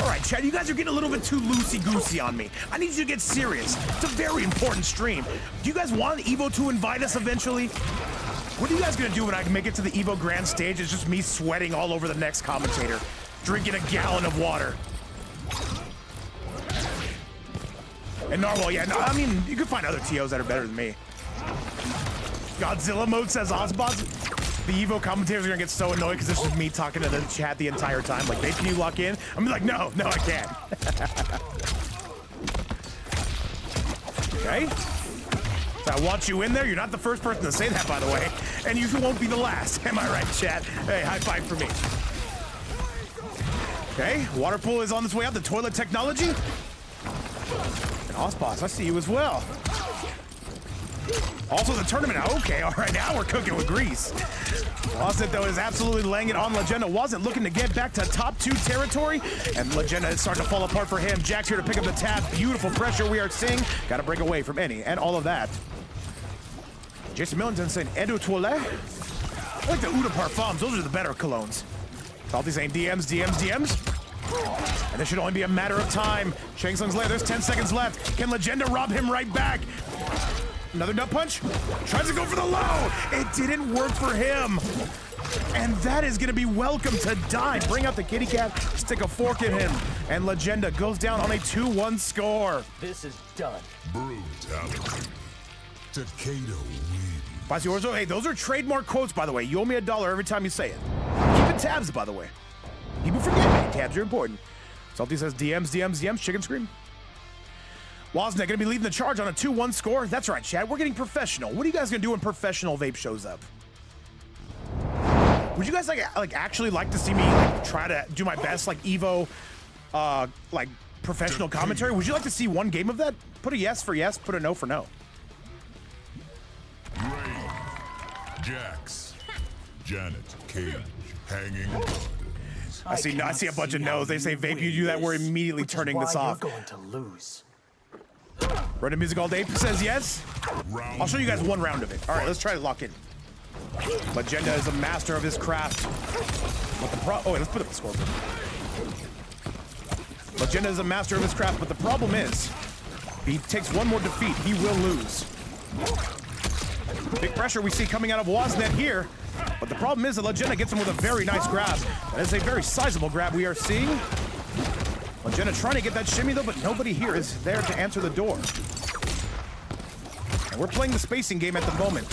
All right, Chad, you guys are getting a little bit too loosey-goosey on me. I need you to get serious. It's a very important stream. Do you guys want Evo to invite us eventually? What are you guys gonna do when I make it to the Evo Grand Stage? It's just me sweating all over the next commentator, drinking a gallon of water. And Narwhal, yeah, no, I mean, you can find other TOs that are better than me. Godzilla mode says Ozbots. The Evo commentators are gonna get so annoyed because it's just me talking to the chat the entire time. Like, babe, can you lock in? I'm gonna be like, no, I can't. Okay. So I want you in there. You're not the first person to say that, by the way. And you won't be the last. Am I right, chat? Hey, high five for me. Okay, water pool is on its way out. The toilet technology. And Osboss, I see you as well. Also the tournament. Okay, all right, now we're cooking with grease. Wasn't, though, is absolutely laying it on Legenda. Wasn't looking to get back to top 2 territory, and Legenda is starting to fall apart for him. Jack's here to pick up the tab. Beautiful pressure we are seeing. Got to break away from any and all of that. Jason Millington saying Eau de Toilette. I like the Eau de Parfums. Those are the better colognes. Salty saying DMs. And this should only be a matter of time. Shang Tsung's lair. There's 10 seconds left. Can Legenda rob him right back? Another nut punch. Tries to go for the low. It didn't work for him. And that is going to be welcome to die. Bring out the kitty cat. Stick a fork in him. And Legenda goes down on a 2-1 score. This is done. Brutality. Takeda wins. Pasiorzo, hey, those are trademark quotes, by the way. You owe me $1 every time you say it. Keeping tabs, by the way. People forget me. Tabs are important. Salty says DMs, chicken scream. Wozniak gonna be leading the charge on a 2-1 score. That's right, Chad. We're getting professional. What are you guys gonna do when professional vape shows up? Would you guys like actually like to see me like try to do my best like Evo, like professional commentary? Would you like to see one game of that? Put a yes for yes. Put a no for no. Ray, Jax, Janet, Cage, hanging. I see a bunch of no's. They say vape. You do that, we're immediately turning this off. You're going to lose. Random Music All Day says yes. I'll show you guys one round of it. All right, let's try to lock in. Legenda is a master of his craft. Oh, wait, let's put up the scoreboard. Legenda is a master of his craft, but the problem is, if he takes one more defeat, he will lose. Big pressure we see coming out of Wozniak here, but the problem is that Legenda gets him with a very nice grab. That is a very sizable grab we are seeing. Legenda trying to get that shimmy though, but nobody here is there to answer the door. And we're playing the spacing game at the moment.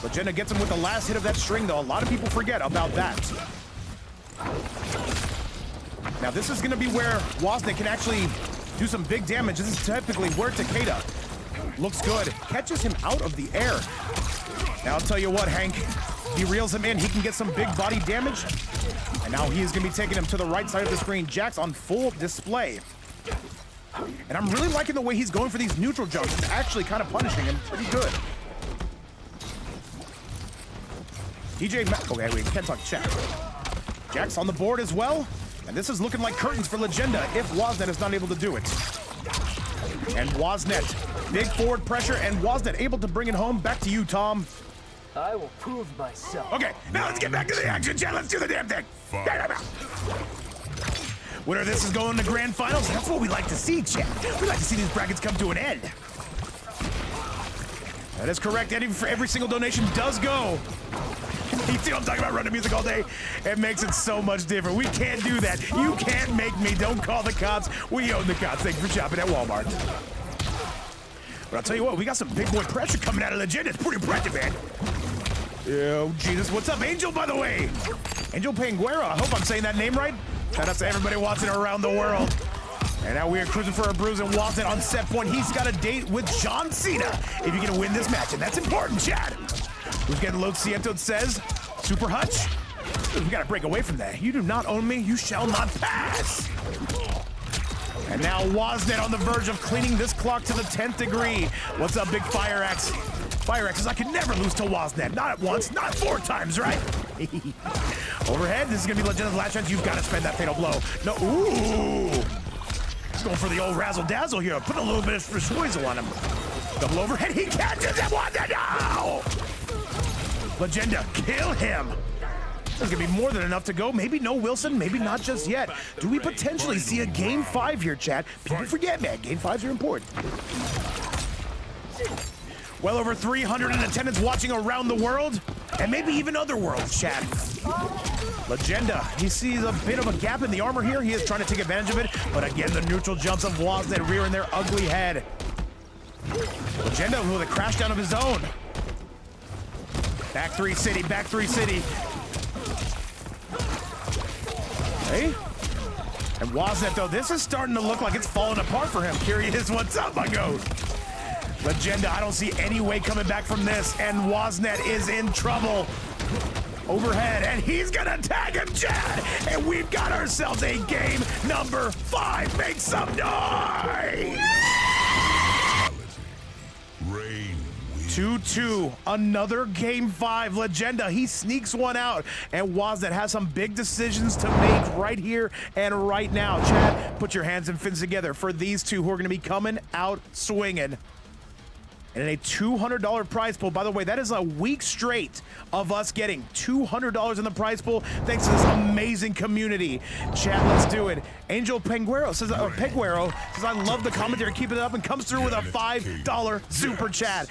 Legenda gets him with the last hit of that string though. A lot of people forget about that. Now this is gonna be where Wozniak can actually do some big damage. This is typically where Takeda looks good. Catches him out of the air. Now I'll tell you what, Hank, he reels him in. He can get some big body damage. And now he is gonna be taking him to the right side of the screen. Jax on full display. And I'm really liking the way he's going for these neutral jumps. It's actually kind of punishing him pretty good. Okay, we can't talk chat. Jax on the board as well. And this is looking like curtains for Legenda if Wozniak is not able to do it. And Wozniak, big forward pressure, and Wozniak able to bring it home. Back to you, Tom. I will prove myself. Okay, now let's get back to the action, Chad. Let's do the damn thing. Winner of this is going to grand finals. That's what we like to see, Chad. We like to see these brackets come to an end. That is correct. Every single donation does go. You see what I'm talking about? Running music all day. It makes it so much different. We can't do that. You can't make me. Don't call the cops. We own the cops. Thank you for shopping at Walmart. But I'll tell you what, we got some big boy pressure coming out of Legenda. It's pretty impressive, man. Oh, Jesus. What's up, Angel, by the way? Angel Panguero. I hope I'm saying that name right. Shout out to everybody watching around the world. And now we are cruising for a bruise, and Wozniak on set point. He's got a date with John Cena if you're going to win this match, and that's important, Chad. Who's getting Lo Siento says, Super Hutch. We got to break away from that. You do not own me. You shall not pass. And now Wozniak on the verge of cleaning this clock to the 10th degree. What's up, Big Fire X? Fire X says, I can never lose to Wozniak. Not at once, not 4 times, right? Overhead, this is going to be Legenda's last chance. You've got to spend that fatal blow. No, ooh. He's going for the old razzle-dazzle here. Put a little bit of persuasion on him. Double overhead, he catches him. Wozniak, no! Legenda, kill him. There's gonna be more than enough to go. Maybe no Wilson, maybe not just yet. Do we potentially see a game 5 here, chat? People forget, man, game 5s are important. Well over 300 in attendance watching around the world, and maybe even other worlds, chat. Legenda, he sees a bit of a gap in the armor here. He is trying to take advantage of it, but again, the neutral jumps of Wozniak rearing their ugly head. Legenda with a crash down of his own. Back 3 city, back 3 city. Hey? And Wozniak, though, this is starting to look like it's falling apart for him. Curious, what's up, my goat? Legenda, I don't see any way coming back from this, and Wozniak is in trouble. Overhead, and he's gonna tag him, Chad! And we've got ourselves a game number 5. Make some noise! 2-2, another game 5. Legenda, he sneaks one out, and Wozniak has some big decisions to make right here and right now. Chad, put your hands and fins together for these two who are going to be coming out swinging. And a $200 prize pool. By the way, that is a week straight of us getting $200 in the prize pool thanks to this amazing community. Chat, let's do it. Angel Panguero says, I love the commentary. Keep it up, and comes through with a $5 super chat.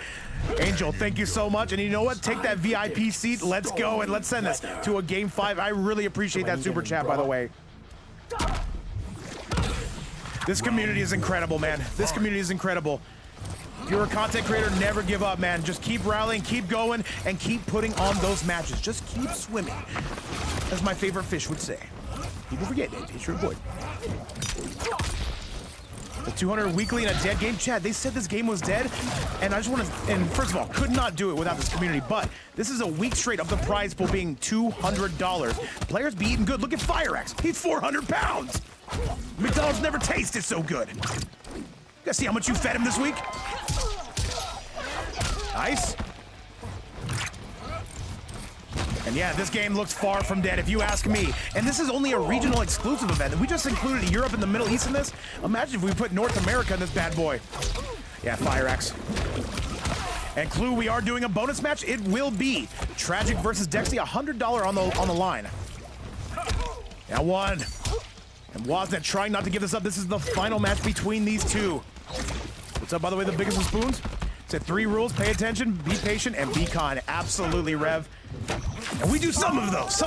Angel, thank you so much. And you know what? Take that VIP seat. Let's go, and let's send this to a game 5. I really appreciate that super chat, by the way. This community is incredible, man. This community is incredible. If you're a content creator, never give up, man. Just keep rallying, keep going, and keep putting on those matches. Just keep swimming, as my favorite fish would say. People forget it. It's your boy. The 200 weekly in a dead game. Chad, they said this game was dead, and I just want to, and first of all, could not do it without this community, but this is a week straight of the prize pool being $200. Players be eating good. Look at FireX. He's 400 pounds. McDonald's never tasted so good. You guys see how much you fed him this week? Nice. And yeah, this game looks far from dead, if you ask me. And this is only a regional exclusive event. We just included Europe and the Middle East in this. Imagine if we put North America in this bad boy. Yeah, FireX. And Clue, we are doing a bonus match. It will be Tragic versus Dexy, $100 on the line. Now one. And Woznet trying not to give this up. This is the final match between these two. What's up, by the way, the biggest of spoons? Said 3 rules: pay attention, be patient, and be kind. Absolutely, Rev. And we do some of those.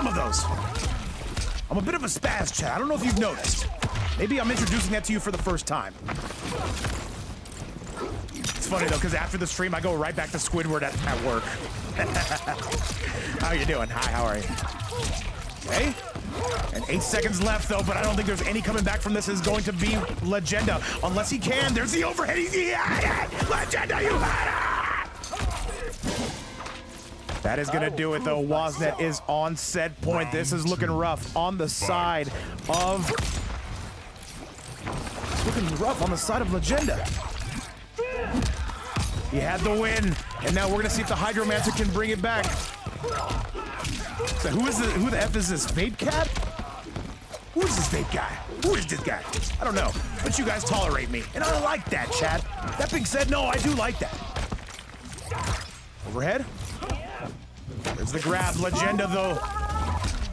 I'm a bit of a spaz, Chad. I don't know if you've noticed. Maybe I'm introducing that to you for the first time. It's funny, though, because after the stream, I go right back to Squidward at work. How you doing? Hi, how are you? Okay. And 8 seconds left, though, but I don't think there's any coming back from this. Is going to be Legenda. Unless he can. There's the overhead. He had it! Legenda, you had it! That is going to do it, though. Woznet is on set point. This is looking rough on the side of... It's looking rough on the side of Legenda. He had the win, and now we're going to see if the Hydromancer can bring it back. So who the F is this? Vape Cat? Who is this vape guy? Who is this guy? I don't know, but you guys tolerate me, and I like that, Chad. That being said, no, I do like that. Overhead. There's the grab. Legenda, though.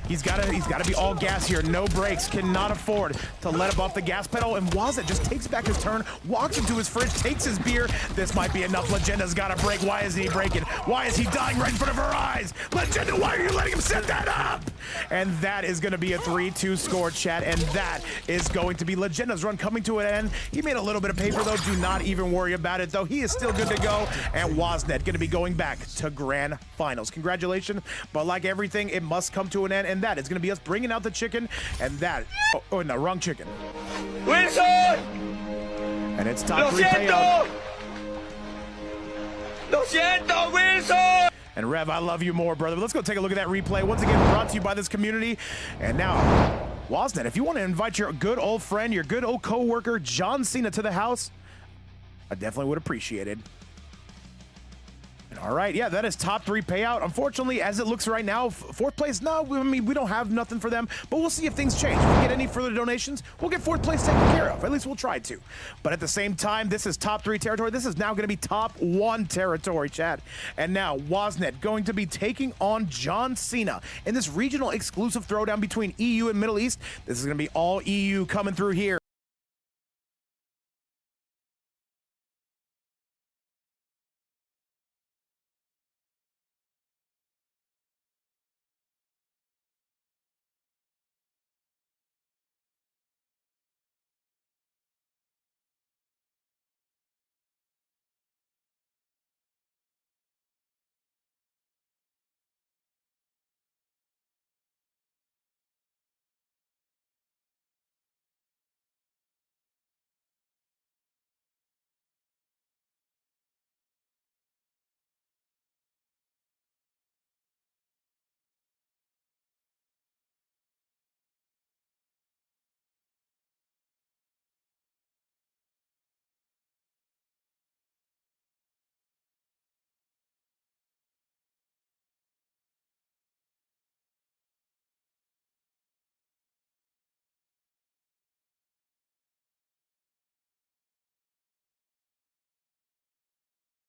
He's gotta be all gas here. No brakes. Cannot afford to let him off the gas pedal. And Woznet just takes back his turn, walks into his fridge, takes his beer. This might be enough. Legenda's gotta break. Why isn't he breaking? Why is he dying right in front of our eyes? Legenda, why are you letting him set that up? And that is gonna be a 3-2 score, chat. And that is going to be Legenda's run coming to an end. He made a little bit of paper, though. Do not even worry about it, though. He is still good to go. And Woznet gonna be going back to grand finals. Congratulations. But like everything, it must come to an end. And that is going to be us bringing out the chicken, and that, oh no, wrong chicken. Wilson! And it's top 3 payout. Lo siento, Wilson! And Rev, I love you more, brother. But let's go take a look at that replay. Once again, brought to you by this community. And now, Woznet, if you want to invite your good old friend, your good old co-worker, John Cena, to the house, I definitely would appreciate it. All right, yeah, that is top 3 payout. Unfortunately, as it looks right now, 4th place, no, I mean, we don't have nothing for them, but we'll see if things change. If we get any further donations, we'll get 4th place taken care of. At least we'll try to. But at the same time, this is top 3 territory. This is now going to be top 1 territory, chat. And now, Woznet going to be taking on John Cena in this regional exclusive throwdown between EU and Middle East. This is going to be all EU coming through here.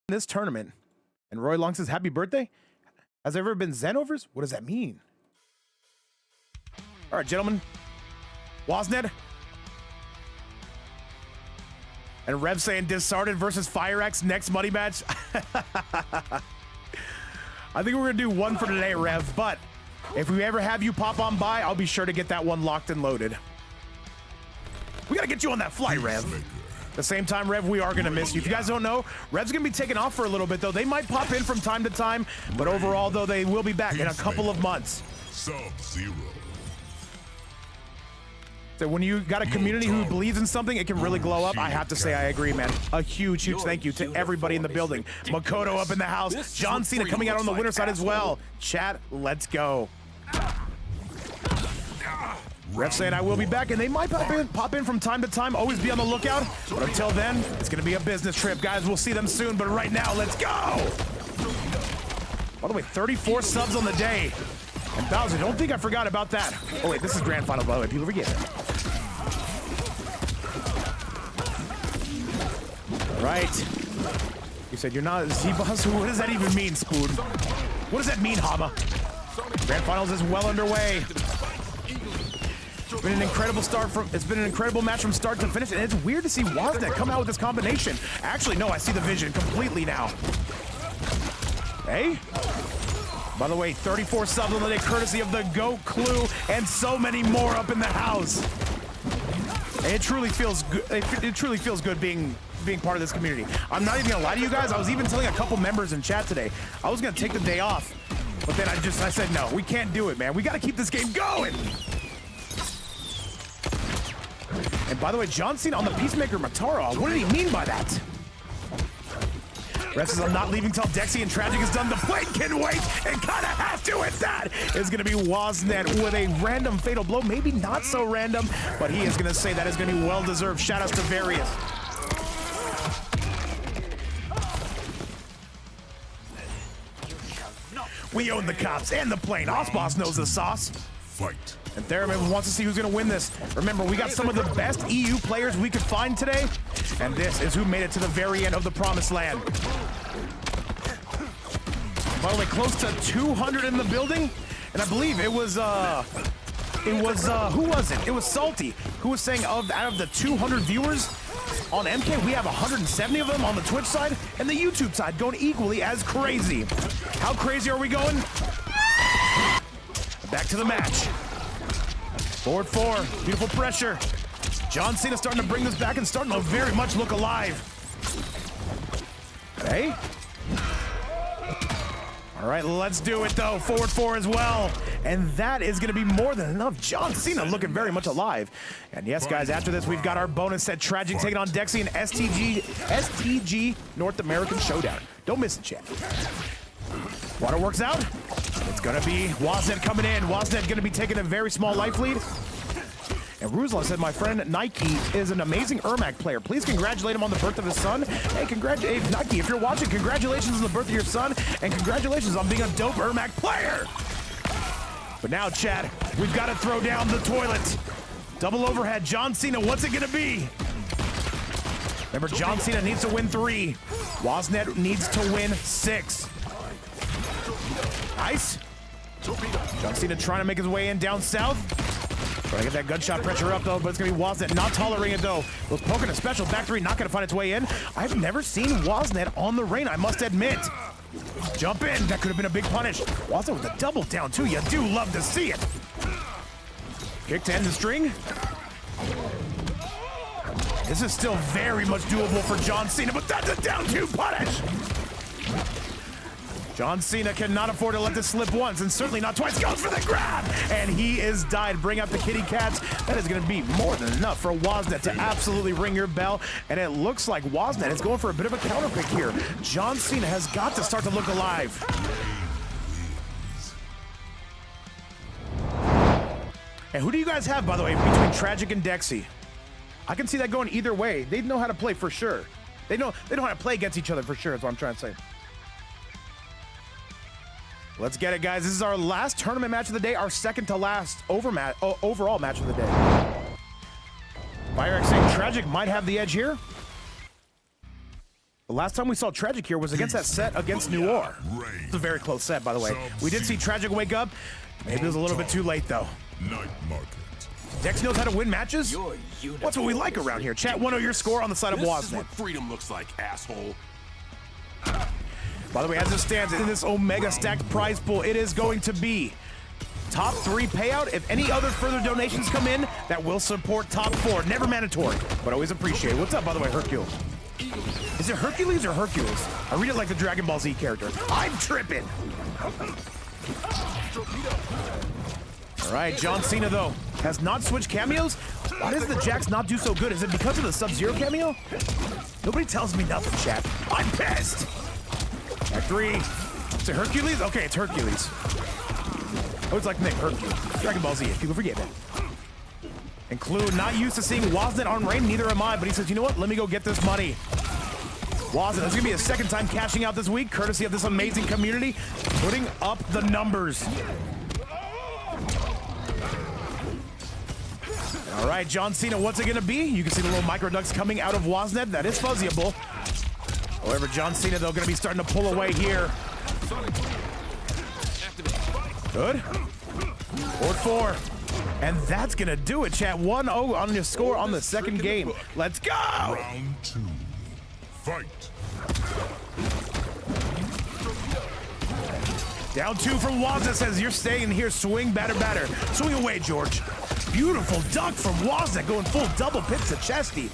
This tournament, and Roy Long says happy birthday. Has there ever been Zenovers? What does that mean? All right, gentlemen, Woznet and Rev saying Discarded versus FireX next money match. I think we're gonna do one for today, Rev, but if we ever have you pop on by, I'll be sure to get that one locked and loaded. We gotta get you on that flight, Rev. At the same time, Rev, we are going to miss you. If you guys don't know, Rev's going to be taking off for a little bit, though. They might pop in from time to time, but overall, though, they will be back in a couple of months. Sub-Zero. So when you got a community who believes in something, it can really glow up. I have to say I agree, man. A huge thank you to everybody in the building. Makoto up in the house. John Cena coming out on the winner side as well. Chat, let's go. Ref saying I will be back, and they might pop in from time to time. Always be on the lookout. But until then, it's going to be a business trip. Guys, we'll see them soon. But right now, let's go. By the way, 34 subs on the day. And Bowser, don't think I forgot about that. Oh, wait, this is Grand Final, by the way. People forget. All right. You said you're not a Z-Boss? What does that even mean, Spoon? What does that mean, Hama? Grand Finals is well underway. It's been an incredible it's been an incredible match from start to finish, and it's weird to see Wozniak come out with this combination. Actually, no, I see the vision completely now. Hey? By the way, 34 subs on the day, courtesy of the GOAT Clue, and so many more up in the house. And it truly feels good. It truly feels good being part of this community. I'm not even gonna lie to you guys. I was even telling a couple members in chat today, I was gonna take the day off, but then I said, no, we can't do it, man. We gotta keep this game going. And by the way, John Cena on the Peacemaker Matara, what did he mean by that? Ref says I'm not leaving till Dexy and Tragic is done. The plate can wait and kind of have to, and that is going to be Wozniak with a random fatal blow. Maybe not so random, but he is going to say that is going to be well-deserved. Shout-outs to Various. We own the cops and the plane. Osboss knows the sauce. Fight. And Theremin wants to see who's going to win this. Remember, we got some of the best EU players we could find today, and this is who made it to the very end of the Promised Land. By the way, close to 200 in the building, and I believe it was who was it? It was Salty, who was saying out of the 200 viewers on MK, we have 170 of them on the Twitch side, and the YouTube side going equally as crazy. How crazy are we going? Back to the match. Forward four, beautiful pressure. John Cena starting to bring this back and starting to very much look alive. Hey. All right, let's do it though. Forward four as well. And that is gonna be more than enough. John Cena looking very much alive. And yes, guys, after this, we've got our bonus set, Tragic taking on Dexy and STG North American Showdown. Don't miss it, chat. Water works out. It's gonna be Wozniak coming in. Wozniak gonna be taking a very small life lead. And Ruslan said, my friend Nike is an amazing Ermac player. Please congratulate him on the birth of his son. Hey, Nike, if you're watching, congratulations on the birth of your son, and congratulations on being a dope Ermac player. But now, chat, we've got to throw down the toilet. Double overhead, John Cena, what's it gonna be? Remember, John Cena needs to win 3. Wozniak needs to win 6. Nice. John Cena trying to make his way in down south. Trying to get that gunshot pressure up though, but it's gonna be Wozniak not tolerating it though. Was poking a special back 3, not gonna find its way in. I've never seen Wozniak on the rain, I must admit. Jump in, that could have been a big punish. Wozniak with a double down too, you do love to see it. Kick to end the string. This is still very much doable for John Cena, but that's a down 2 punish. John Cena cannot afford to let this slip once, and certainly not twice. Goes for the grab, and he is died. Bring out the kitty cats. That is going to be more than enough for Wozniak to absolutely ring your bell, and it looks like Wozniak is going for a bit of a counter pick here. John Cena has got to start to look alive. And who do you guys have, by the way, between Tragic and Dexy? I can see that going either way. They know how to play for sure. They know how to play against each other for sure, is what I'm trying to say. Let's get it, guys. This is our last tournament match of the day, our second to last overall match of the day. FireX saying Tragic might have the edge here. The last time we saw Tragic here was against that set against Noir. It's a very close set, by the way. We did see Tragic wake up. Maybe it was a little bit too late, though. Night market. Dex knows how to win matches. What's what we like around here? Chat, 1-0 your score on the side of Wozniak. This is what freedom looks like, asshole. By the way, as it stands in this Omega stacked prize pool, it is going to be top 3 payout. If any other further donations come in, that will support top 4. Never mandatory, but always appreciated. What's up, by the way, Hercule? Is it Hercules or Hercules? I read it like the Dragon Ball Z character. I'm tripping. All right, John Cena, though. has not switched cameos. Why does the Jax not do so good? Is it because of the Sub-Zero cameo? Nobody tells me nothing, chat. I'm pissed. Act 3. Is it Hercules? Okay, it's Hercules. Oh, it's like Nick, Hercules. Dragon Ball Z, if people forget that. And Clue, not used to seeing Woznet on Rain, neither am I, but he says, you know what? Let me go get this money. Woznet, this is gonna be his second time cashing out this week, courtesy of this amazing community, putting up the numbers. All right, John Cena, what's it gonna be? You can see the little micro ducks coming out of Woznet. That is fuzzyable. However, John Cena, though, gonna be starting to pull away here. Good. Board 4. And that's gonna do it, chat. 1-0 on your score on the second game. Let's go! Round 2. Fight. Down 2 from Woznet, says you're staying here. Swing, batter, batter. Swing away, George. Beautiful duck from Woznet, going full double pits to Chesty.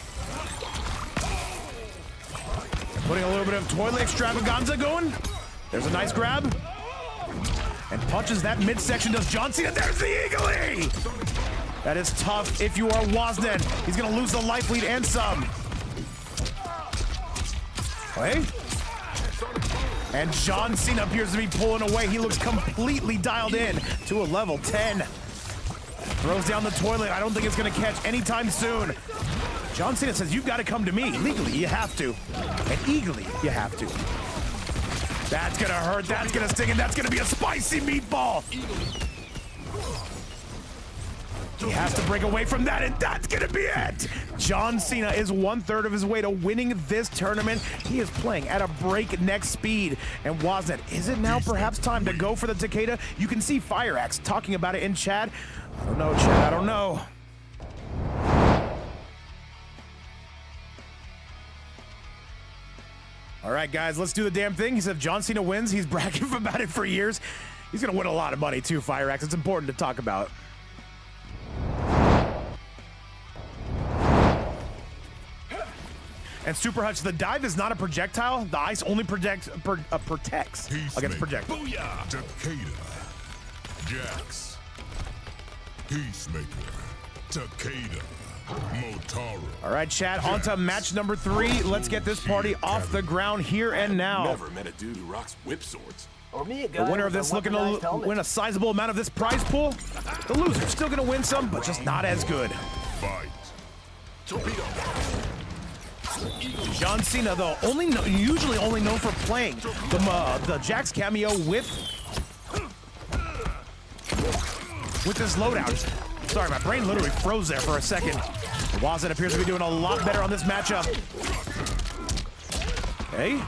Putting a little bit of toilet extravaganza going. There's a nice grab. And punches that midsection, does John Cena. There's the eagle-y! That is tough if you are Woznet. He's gonna lose the life lead and some. Okay. And John Cena appears to be pulling away. He looks completely dialed in to a level 10. Throws down the toilet. I don't think it's gonna catch anytime soon. John Cena says, you've got to come to me. Legally, you have to. And eagerly, you have to. That's gonna hurt, that's gonna sting, and that's gonna be a spicy meatball. He has to break away from that, and that's gonna be it. John Cena is 1/3 of his way to winning this tournament. He is playing at a breakneck speed. And Woznet, is it now perhaps time to go for the Takeda? You can see Fire Axe talking about it in chat. I don't know, chat, I don't know. All right, guys, let's do the damn thing. He said if John Cena wins, he's bragging about it for years. He's gonna win a lot of money too, Fire Axe. It's important to talk about. And Super Hutch, the dive is not a projectile. The ice only protects against projectiles. Booyah! Takeda. Jax. Peacemaker. Takeda. Motaro. All right, chat, on to match number 3. Let's get this party off the ground here and now. Never met a dude who rocks whip swords. Or me, a guy The winner of with a this looking to weaponized helmet. win a sizable amount of this prize pool. The loser's still gonna win some, but just not as good. Fight. Torpedo. John Cena, though, usually only known for playing the Jax cameo with this loadout. Sorry, my brain literally froze there for a second. Woznet appears to be doing a lot better on this matchup. Okay.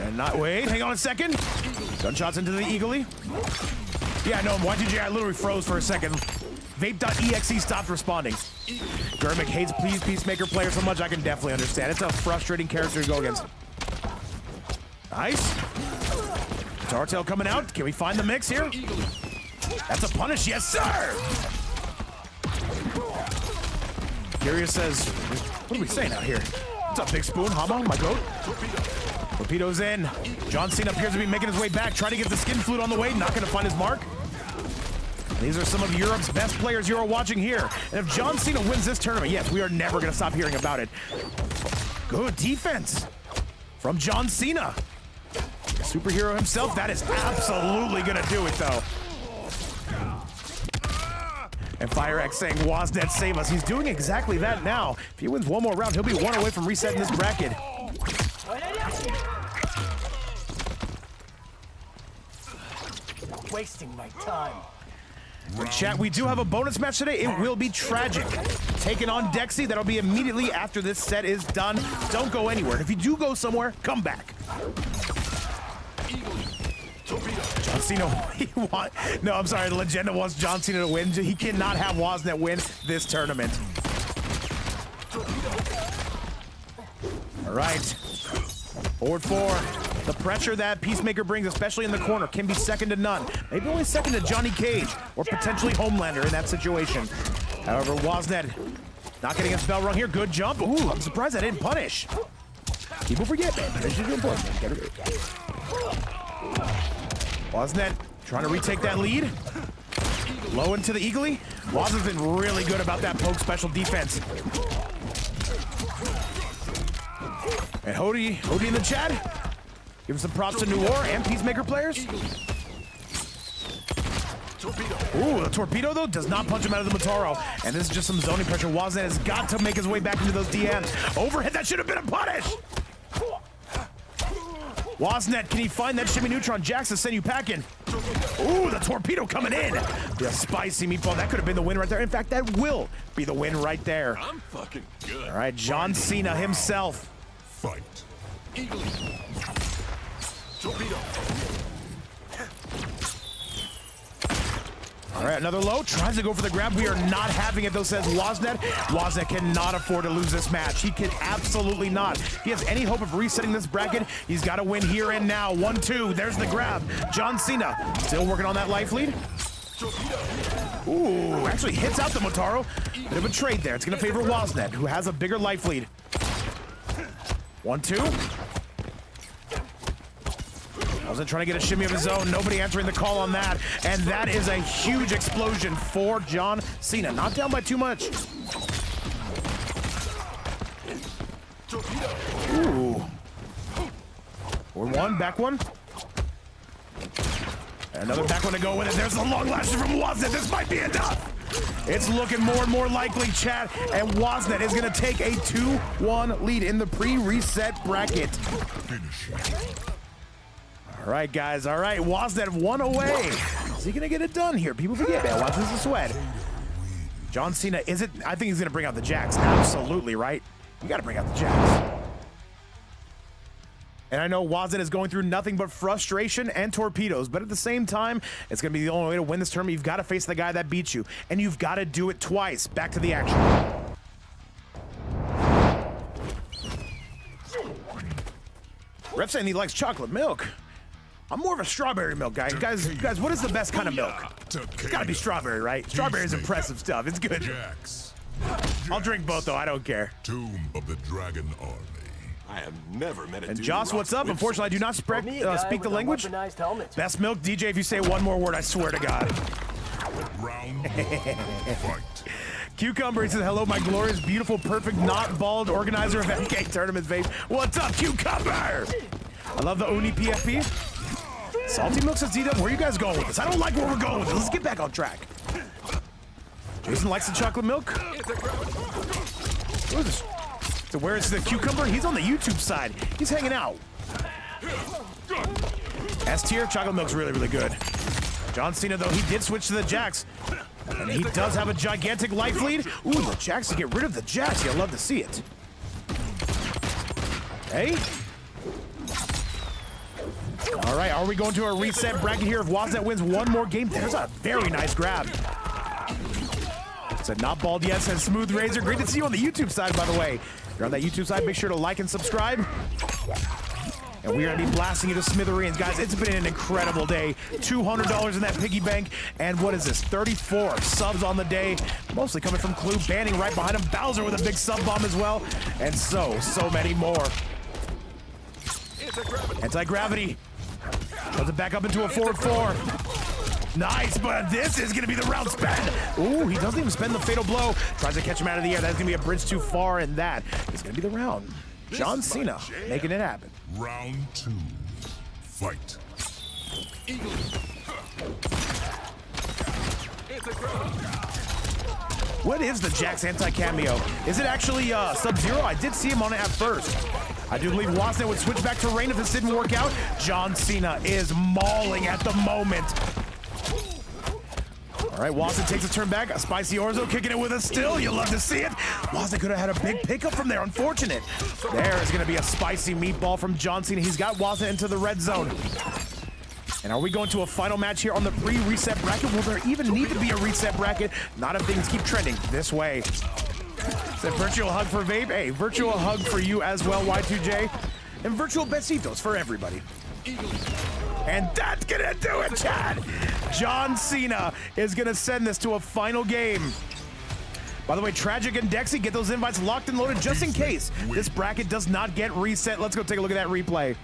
And not, wait, hang on a second. Gunshots into the eagle-y. Yeah, no, Y2J, I literally froze for a second. Vape.exe stopped responding. Gurmick hates Peacemaker players so much, I can definitely understand. It's a frustrating character to go against. Nice. Tartail coming out. Can we find the mix here? That's a punish, yes, sir! Curious says, what are we saying out here? What's up, Big Spoon? Hama, my goat? Torpedo's in. John Cena appears to be making his way back, trying to get the skin flute on the way, not gonna find his mark. These are some of Europe's best players you are watching here. And if John Cena wins this tournament, yes, we are never gonna stop hearing about it. Good defense from John Cena. Superhero himself, that is absolutely gonna do it though. And Fire X saying, Woznet, save us. He's doing exactly that now. If he wins one more round, he'll be 1 away from resetting this bracket. Wasting my time. Chat, we do have a bonus match today. It will be Tragic. Taking on Dexy. That'll be immediately after this set is done. Don't go anywhere. If you do go somewhere, come back. John Cena, no, I'm sorry, the Legenda wants John Cena to win. He cannot have Woznet win this tournament. All right, board 4. The pressure that Peacemaker brings, especially in the corner, can be second to none. Maybe only second to Johnny Cage or potentially Homelander in that situation. However, Woznet not getting his bell rung here. Good jump. Ooh, I'm surprised I didn't punish. People forget, man. This is important. Woznet trying to retake that lead. Low into the eagle-y. Waz has been really good about that poke special defense. And Hody in the chat. Give him some props to New War and Peacemaker players. Ooh, the torpedo though does not punch him out of the Motaro. And this is just some zoning pressure. Waznet has got to make his way back into those DMs. Overhead, that should have been a punish. Waznet, can he find that shimmy neutron? Jax to send you packing. Ooh, the torpedo coming in. The spicy meatball, that could have been the win right there. In fact, that will be the win right there. I'm fucking good. All right, John Cena himself. Fight. Eagle. Torpedo. All right, another low, tries to go for the grab. We are not having it though, says Waznet. Waznet cannot afford to lose this match. He can absolutely not. If he has any hope of resetting this bracket, he's got to win here and now. 1-2, there's the grab. John Cena still working on that life lead. Ooh, actually hits out the Motaro. Bit of a trade there. It's gonna favor Waznet, who has a bigger life lead. 1-2. Wasn't trying to get a shimmy of his own. Nobody answering the call on that. And that is a huge explosion for John Cena. Not down by too much. Ooh. Forward one, back one. Another back one to go with it. There's the long lasher from Waznet. This might be enough. It's looking more and more likely, chat. And Waznet is going to take a 2-1 lead in the pre-reset bracket. All right, guys. All right, Waznet one away. Is he gonna get it done here? People forget, man. Watch this sweat. John Cena, is it? I think he's gonna bring out the Jax. Absolutely, right? You gotta bring out the Jax. And I know Waznet is going through nothing but frustration and torpedoes, but at the same time, it's gonna be the only way to win this tournament. You've got to face the guy that beat you, and you've got to do it twice. Back to the action. Ref saying he likes chocolate milk. I'm more of a strawberry milk guy. Guys, what is the best kind of milk? It's gotta be strawberry, right? Strawberry is impressive stuff. It's good. I'll drink both, though. I don't care. Tomb of the Dragon Army. I have never met a And dude Joss, who what's up? rocks Unfortunately, I do not speak the language. Best milk, DJ. If you say one more word, I swear to God. Round one. Fight. Cucumber, he says, hello, my glorious, beautiful, perfect, not bald organizer of MK tournaments, babe. What's up, Cucumber? I love the Uni PFP. Salty Milk says, D-Dub, where are you guys going with this? I don't like where we're going with this. Let's get back on track. Jason likes the chocolate milk. What is this? So where is the Cucumber? He's on the YouTube side. He's hanging out. S tier, chocolate milk's really, really good. John Cena, though, he did switch to the Jax. And he does have a gigantic life lead. Ooh, the Jax to get rid of the Jax. You'll love to see it. Hey. All right, are we going to a reset bracket here? If Waznet wins one more game, there's a very nice grab. Said not bald yet, says Smooth Razor. Great to see you on the YouTube side, by the way. If you're on that YouTube side, make sure to like and subscribe. And we're gonna be blasting you to smithereens. Guys, it's been an incredible day. $200 in that piggy bank. And what is this? 34 subs on the day. Mostly coming from Clue, banning right behind him. Bowser with a big sub bomb as well. And so many more. Anti-gravity. Does it back up into a forward 4. Nice, but this is gonna be the round spend. Ooh, he doesn't even spend the fatal blow. Tries to catch him out of the air. That's gonna be a bridge too far, and that is gonna be the round. John Cena making it happen. Round 2. Fight. Eagle. What is the Jax anti-cameo? Is it actually Sub-Zero? I did see him on it at first. I do believe Waznet would switch back to Rain if this didn't work out. John Cena is mauling at the moment. All right, Waznet takes a turn back. A spicy Orzo kicking it with us still. You'll love to see it. Waznet could have had a big pickup from there. Unfortunate. There is going to be a spicy meatball from John Cena. He's got Waznet into the red zone. And are we going to a final match here on the pre-reset bracket? Will there even need to be a reset bracket? Not if things keep trending this way. It's a virtual hug for Vape. Hey, virtual hug for you as well, Y2J. And virtual besitos for everybody. And that's gonna do it, Chad. John Cena is gonna send this to a final game. By the way, Tragic and Dexy, get those invites locked and loaded just in case this bracket does not get reset. Let's go take a look at that replay.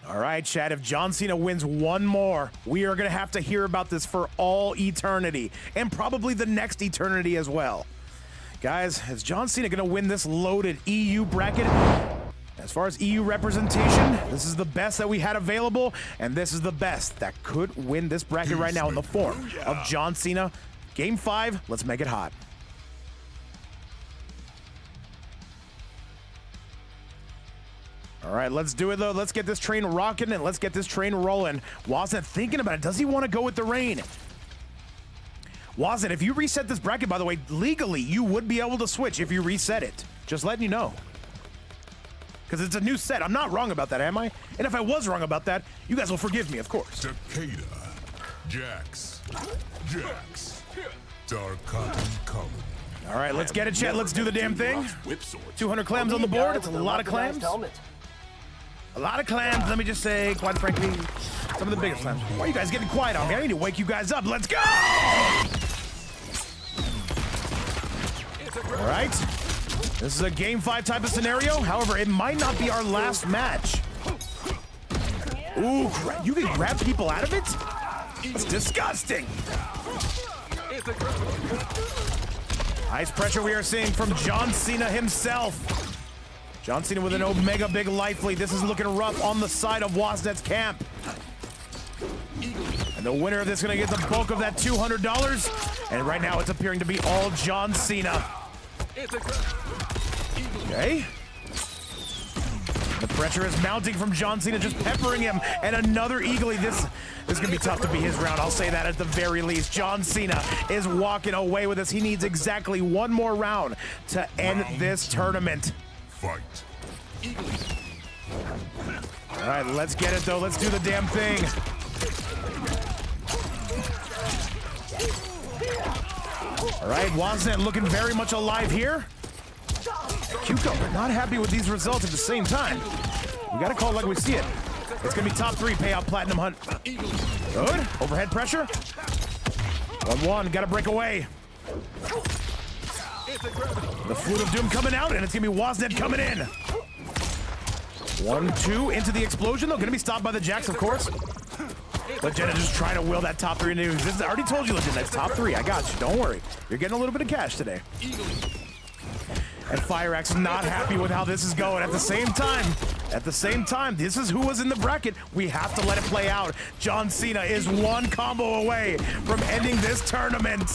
All All right, Chad, if John Cena wins one more, we are going to have to hear about this for all eternity, and probably the next eternity as well. Guys, is John Cena going to win this loaded EU bracket? As far as EU representation, this is the best that we had available, and this is the best that could win this bracket right now in the form of John Cena. Game 5, let's make it hot. All right, let's do it, though. Let's get this train rocking, and let's get this train rolling. Wasn't thinking about it. Does he want to go with the rain? Wasn't, if you reset this bracket, by the way, legally, you would be able to switch if you reset it. Just letting you know. Because it's a new set. I'm not wrong about that, am I? And if I was wrong about that, you guys will forgive me, of course. Takeda, Jax, Dark Cotton Colony. All right, let's get it, chat. Let's do the damn thing. 200 clams on the board. It's a lot of clams. A lot of clams, let me just say, quite frankly, some of the biggest clams. Why are you guys getting quiet on me? I need to wake you guys up. Let's go! All right. This is a game 5 type of scenario. However, it might not be our last match. Ooh, you can grab people out of it? It's disgusting. Ice pressure we are seeing from John Cena himself. John Cena with an Omega Big Life Lead. This is looking rough on the side of Wasnet's camp. And the winner of this is going to get the bulk of that $200. And right now it's appearing to be all John Cena. Okay. The pressure is mounting from John Cena, just peppering him. And another Eagly. This is going to be tough to be his round. I'll say that at the very least. John Cena is walking away with this. He needs exactly one more round to end this tournament. Fight. All right, let's get it, though. Let's do the damn thing. All right, Wasnet looking very much alive here. Cucumber not happy with these results at the same time. We got to call it like we see it. It's going to be top 3 payout Platinum Hunt. Good. Overhead pressure. 1-1. Got to break away. The Flute of Doom coming out, and it's going to be Wasnet coming in. 1-2 into the explosion, though. Going to be stopped by the Jax, of course. Legenda just trying to will that top 3 into existence. I already told you, Legenda, that's top 3. I got you. Don't worry. You're getting a little bit of cash today. And Fireaxe is not happy with how this is going. At the same time, this is who was in the bracket. We have to let it play out. John Cena is one combo away from ending this tournament.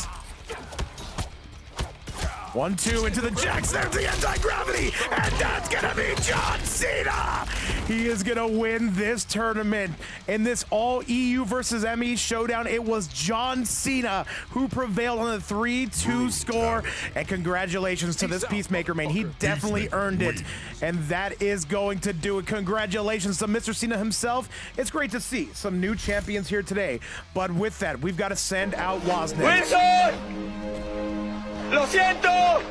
1-2 into the Jax. There's the anti-gravity, and that's gonna be John Cena. He is gonna win this tournament. In this all EU versus ME showdown, it was John Cena who prevailed on the 3-2 score. And congratulations to this Peacemaker, man. He definitely earned it. And that is going to do it. Congratulations to Mr. Cena himself. It's great to see some new champions here today. But with that, we've got to send out Wasnet. Wilson! ¡Lo siento!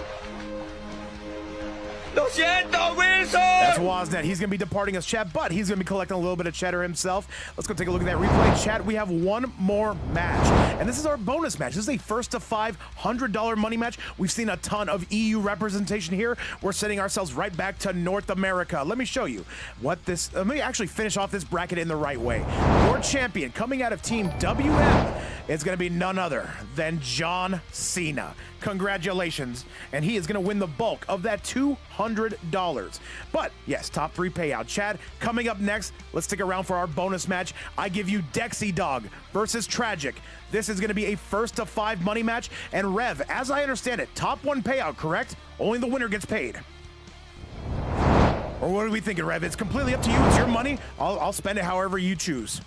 ¡Lo siento, Wilson! That's Wasnet. He's going to be departing us, chat, but he's going to be collecting a little bit of cheddar himself. Let's go take a look at that replay. Chat, we have one more match, and this is our bonus match. This is a first to $500 money match. We've seen a ton of EU representation here. We're sending ourselves right back to North America. Let me show you what this... let me actually finish off this bracket in the right way. Your champion coming out of Team WM is going to be none other than John Cena. Congratulations. And he is going to win the bulk of that $200. But yes, top 3 payout. Chad, coming up next, let's stick around for our bonus match. I give you Dexy Dog versus Tragic. This is going to be a first to 5 money match. And Rev, as I understand it, top 1 payout, correct? Only the winner gets paid. Or what are we thinking, Rev? It's completely up to you. It's your money. I'll spend it however you choose.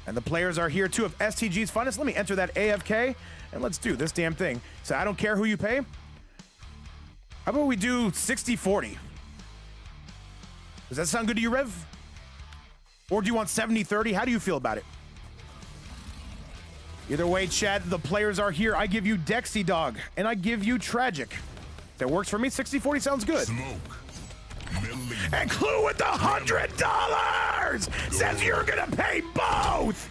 And the players are here too of STG's Finest. Let me enter that AFK and let's do this damn thing. So I don't care who you pay. How about we do 60-40? Does that sound good to you, Rev? Or do you want 70-30? How do you feel about it? Either way, Chad, the players are here. I give you Dexy Dog and I give you Tragic. If that works for me, 60-40 sounds good. Smoke. And Clue with the $100 says you're gonna pay both.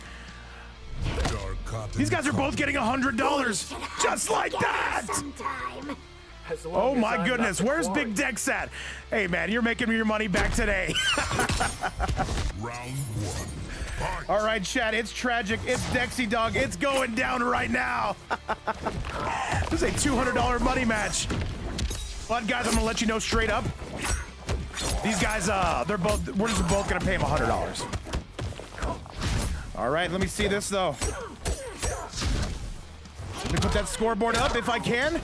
These guys are both getting $100 just like that. Oh my goodness, where's Big Dex at? Hey man, you're making me your money back today. Round one. Fight. All right, chat, it's tragic. It's Dexy Dog. It's going down right now. This is a $200 money match. But guys, I'm gonna let you know straight up. These guys, we're just both gonna pay them $100. All right, let me see this though. Let me put that scoreboard up if I can.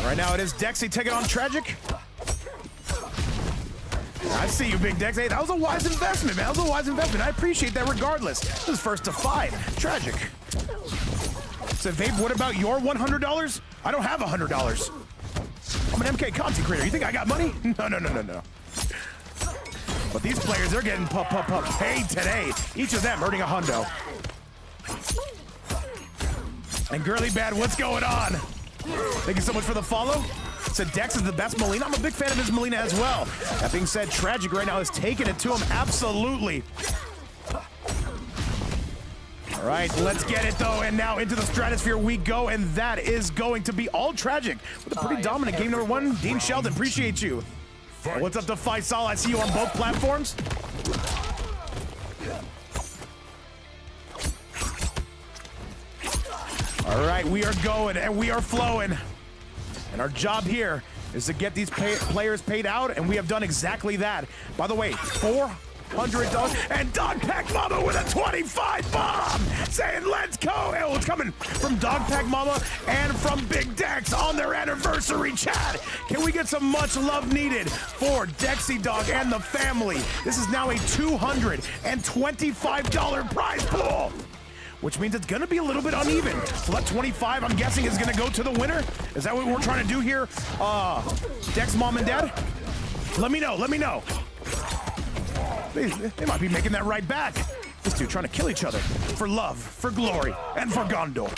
Right now it is Dexy taking on Tragic. I see you, Big Dex. Hey, that was a wise investment, man. That was a wise investment. I appreciate that regardless. This is first to 5. Tragic. So, Vape, what about your $100? I don't have $100. I'm an MK content creator. You think I got money? No. But these players, they're getting paid today. Each of them earning $100. And Girly Bad, what's going on? Thank you so much for the follow. So Dex is the best Molina. I'm a big fan of his Molina as well. That being said, Tragic right now is taking it to him. Absolutely. All right, let's get it though. And now into the stratosphere we go. And that is going to be all Tragic with a pretty dominant game number 1. Dean Sheldon, appreciate you. And what's up to Faisal? I see you on both platforms. All right, we are going and we are flowing. And our job here is to get these players paid out, and we have done exactly that. By the way, $400, and Dog Pack Mama with a 25 bomb, saying let's go. Oh, it's coming from Dog Pack Mama and from Big Dex on their anniversary chat. Can we get some much love needed for Dexy Dog and the family? This is now a $225 prize pool, which means it's going to be a little bit uneven. So that 25, I'm guessing, is going to go to the winner. Is that what we're trying to do here? Dex Mom and Dad? Let me know. They might be making that right back. These two trying to kill each other for love, for glory, and for Gondor.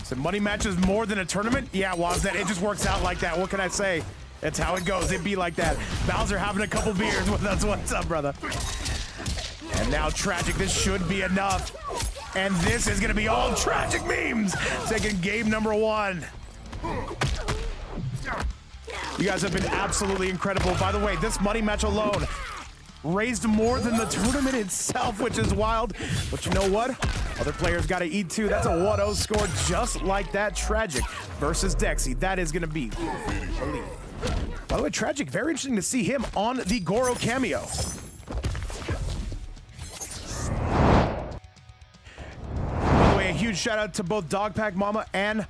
So money matches more than a tournament? Yeah, Waznet, it just works out like that. What can I say? It's how it goes. It be like that. Bowser having a couple beers with us. What's up, brother? And now Tragic, this should be enough. And this is gonna be all Tragic memes. Taking game number 1. You guys have been absolutely incredible. By the way, this money match alone raised more than the tournament itself, which is wild. But you know what? Other players gotta eat too. That's a 1-0 score just like that. Tragic versus Dexy. That is gonna be elite. By the way, Tragic, very interesting to see him on the Goro cameo. A huge shout out to both Dog Pack Mama and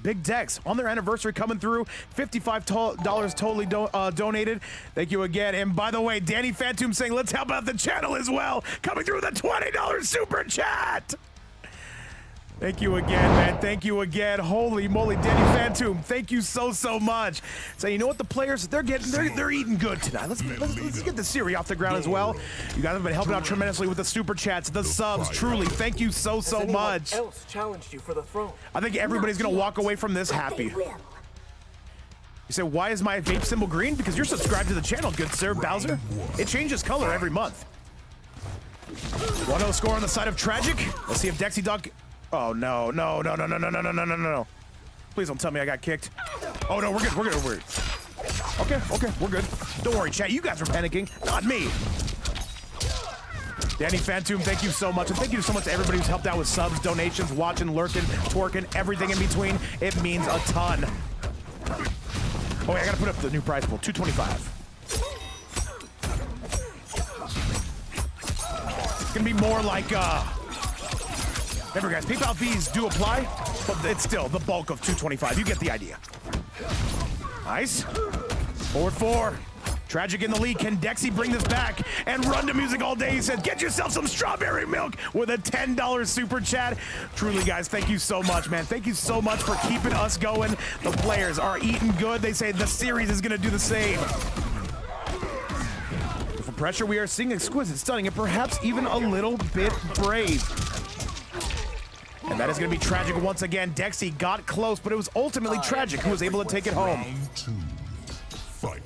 Big Dex on their anniversary coming through. $55 totally donated. Thank you again. And by the way, Danny Phantom saying let's help out the channel as well, coming through with a $20 super chat. Thank you again, man. Thank you again. Holy moly, Danny Phantom. Thank you so much. So you know what, the players, they're eating good tonight. Let's get the series off the ground as well. You guys have been helping out tremendously with the super chats, the subs. Truly, thank you so much. Else challenged you for the throne? I think everybody's gonna walk away from this happy. You say, why is my vape symbol green? Because you're subscribed to the channel, good sir, Bowser. It changes color every month. 1-0 score on the side of Tragic. Let's see if Dexy Dog. Oh no. Please don't tell me I got kicked. Oh no, we're good. Okay, we're good. Don't worry, chat. You guys are panicking, not me. Danny Phantom, thank you so much. And thank you so much to everybody who's helped out with subs, donations, watching, lurking, twerking, everything in between. It means a ton. Oh wait, I gotta put up the new prize pool, $225. It's gonna be more like, remember guys, PayPal fees do apply, but it's still the bulk of $225. You get the idea. Nice. Forward 4. Tragic in the lead. Can Dexy bring this back and run to music all day? He said, get yourself some strawberry milk with a $10 super chat. Truly, guys, thank you so much, man. Thank you so much for keeping us going. The players are eating good. They say the series is going to do the same. With the pressure, we are seeing exquisite, stunning, and perhaps even a little bit brave. And that is going to be Tragic once again. Dexy got close, but it was ultimately Tragic who was able to take it home. Round 2. Fight.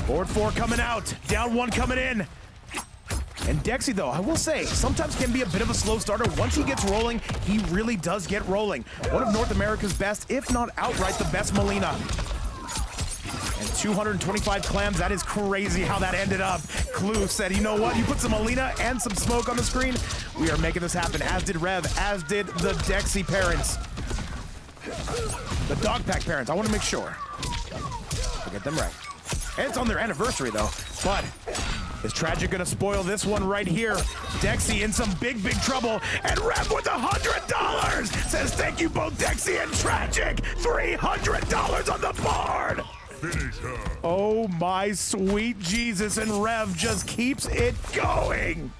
Forward 4 coming out. Down 1 coming in. And Dexy, though, I will say, sometimes can be a bit of a slow starter. Once he gets rolling, he really does get rolling. One of North America's best, if not outright the best Molina. And 225 clams, that is crazy how that ended up. Clue said, you know what, you put some Molina and some smoke on the screen, we are making this happen, as did Rev, as did the Dexy parents. The Dog Pack parents, I want to make sure. I'll get them right. And it's on their anniversary though, but is Tragic gonna spoil this one right here? Dexy in some big trouble, and Rev with $100! Says thank you both Dexy and Tragic! $300 on the board! Finish her. Oh my sweet Jesus, and Rev just keeps it going!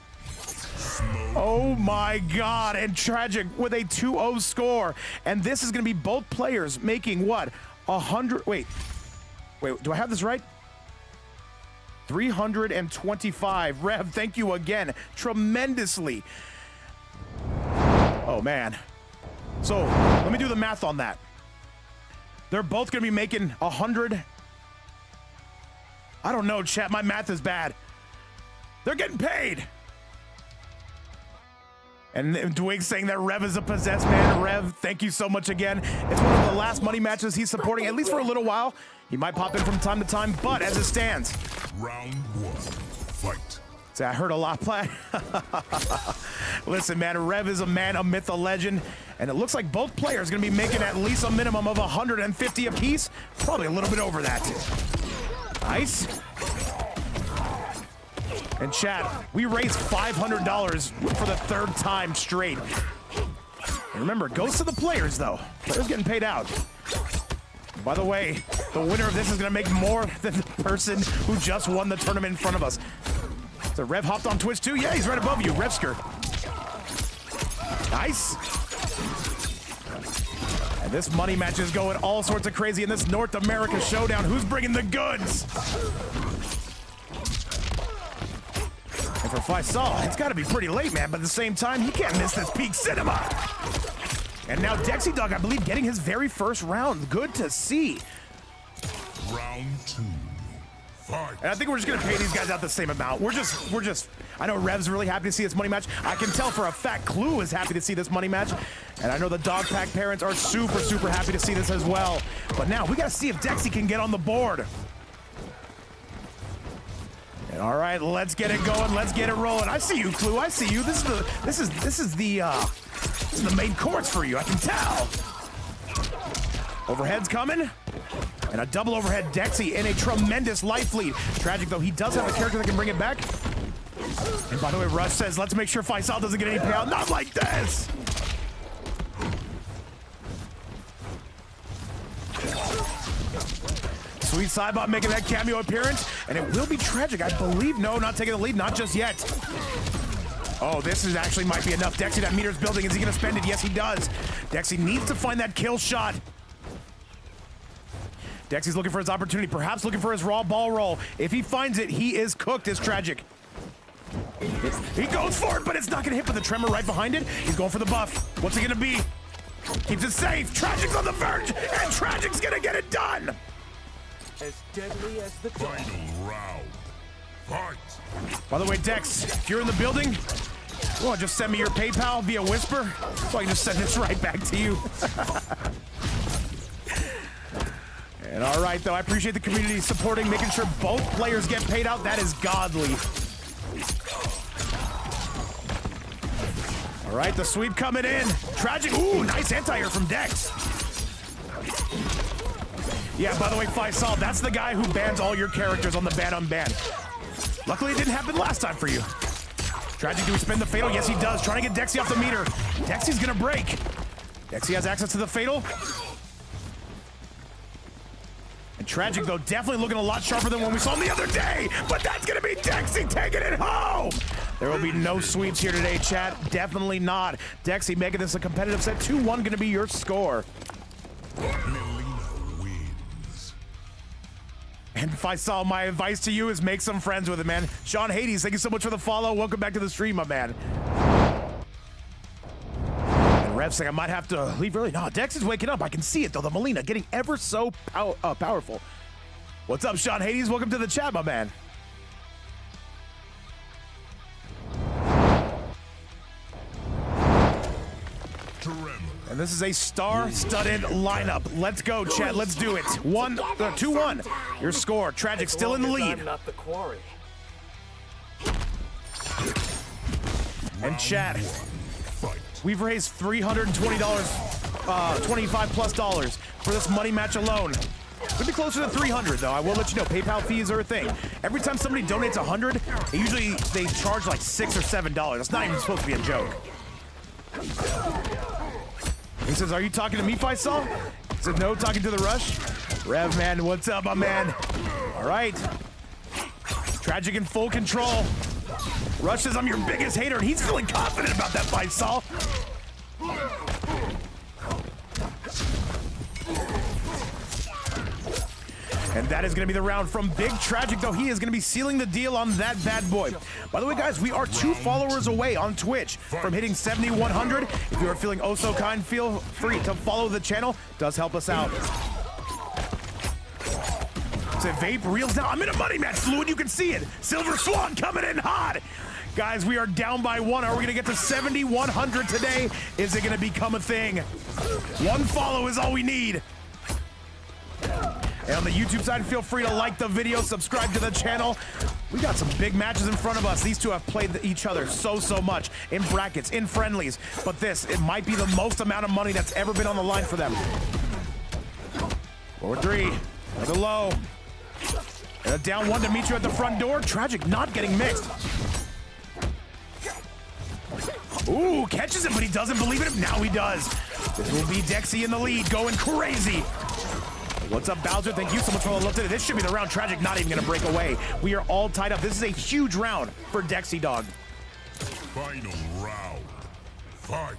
Oh my God, and Tragic with a 2-0 score. And this is gonna be both players making what? 100, wait, do I have this right? 325. Rev, thank you again tremendously. Oh man. So let me do the math on that. They're both gonna be making 100. I don't know, chat, my math is bad. They're getting paid. And Dwig saying that Rev is a possessed man. Rev, thank you so much again. It's one of the last money matches he's supporting, at least for a little while. He might pop in from time to time, but as it stands. Round 1, fight. See, I heard a lot play. Listen, man, Rev is a man, a myth, a legend, and it looks like both players gonna be making at least a minimum of 150 apiece, probably a little bit over that. Nice. And chat, we raised $500 for the third time straight. And remember, it goes to the players though. Players getting paid out. By the way, the winner of this is gonna make more than the person who just won the tournament in front of us. So Rev hopped on Twitch too? Yeah, he's right above you, Revsker. Nice. And this money match is going all sorts of crazy in this North America showdown. Who's bringing the goods? And for Faisal, it's gotta be pretty late, man, but at the same time, he can't miss this peak cinema. And now Dexy Dog, I believe, getting his very first round. Good to see. Round 2, fight. And I think we're just gonna pay these guys out the same amount. We're just, I know Rev's really happy to see this money match. I can tell for a fact Clue is happy to see this money match. And I know the Dog Pack parents are super happy to see this as well. But now we gotta see if Dexy can get on the board. And all right, let's get it going. Let's get it rolling. I see you, Clue. I see you. This is the main course for you. I can tell. Overhead's coming. And a double overhead Dexy in a tremendous life lead. Tragic, though, he does have a character that can bring it back. And by the way, Rush says, let's make sure Faisal doesn't get any payout. Not like this! Sweet Cybot making that cameo appearance. And it will be Tragic, I believe. No, not taking the lead. Not just yet. Oh, this is actually might be enough. Dexy, that meter's building. Is he going to spend it? Yes, he does. Dexy needs to find that kill shot. Dexy's looking for his opportunity, perhaps looking for his raw ball roll. If he finds it, he is cooked as Tragic. He goes for it, but it's not gonna hit with the tremor right behind it. He's going for the buff. What's it gonna be? Keeps it safe. Tragic's on the verge, and Tragic's gonna get it done. As deadly as the Final round, fight. By the way, Dex, if you're in the building, you wanna just send me your PayPal via Whisper, so I can just send this right back to you. And all right, though, I appreciate the community supporting, making sure both players get paid out. That is godly. All right, the sweep coming in. Tragic, ooh, nice anti-air from Dex. Yeah, by the way, Faisal, that's the guy who bans all your characters on the ban-on-ban. Luckily, it didn't happen last time for you. Tragic, do we spin the fatal? Yes, he does. Trying to get Dexy off the meter. Dexy's gonna break. Dexy has access to the fatal. And Tragic, though, definitely looking a lot sharper than when we saw him the other day. But that's going to be Dexy taking it home. There will be no sweeps here today, chat. Definitely not. Dexy making this a competitive set. 2-1 going to be your score. Melina wins. And Faisal, my advice to you is make some friends with him, man. Sean Hades, thank you so much for the follow. Welcome back to the stream, my man. Rev saying I might have to leave early. No, Dex is waking up. I can see it, though. The Molina getting ever so powerful. What's up, Sean Hades? Welcome to the chat, my man. And this is a star-studded lineup. Let's go, Chad. Let's do it. 2-1. Your score. Tragic still in the lead. I'm not the quarry. And Chad, we've raised $320, $25+ for this money match alone. Could be closer to 300 though. I will let you know. PayPal fees are a thing. Every time somebody donates 100, usually they charge like $6 or $7. That's not even supposed to be a joke. He says, "Are you talking to me, Faisal?" He said, "No, talking to the Rush." Rev, man, what's up, my man? All right. Tragic in full control. Rush says, "I'm your biggest hater," and he's feeling confident about that, Faisal. And that is going to be the round from Big Tragic, though he is going to be sealing the deal on that bad boy. By the way, guys, we are 2 followers away on Twitch from hitting 7,100. If you are feeling oh so kind, feel free to follow the channel. Does help us out. So Vape reels down. I'm in a money match, Fluid. You can see it. Silver Swan coming in hot. Guys, we are down by 1. Are we going to get to 7,100 today? Is it going to become a thing? 1 follow is all we need. And on the YouTube side, feel free to like the video, subscribe to the channel. We got some big matches in front of us. These two have played each other so much in brackets, in friendlies. But this, it might be the most amount of money that's ever been on the line for them. 4-3, another low. And a down 1 to meet you at the front door. Tragic not getting mixed. Ooh, catches it, but he doesn't believe it. Now he does. This will be Dexy in the lead, going crazy. What's up, Bowser? Thank you so much for the look today. This should be the round. Tragic not even going to break away. We are all tied up. This is a huge round for Dexy Dog. Final round. Fight.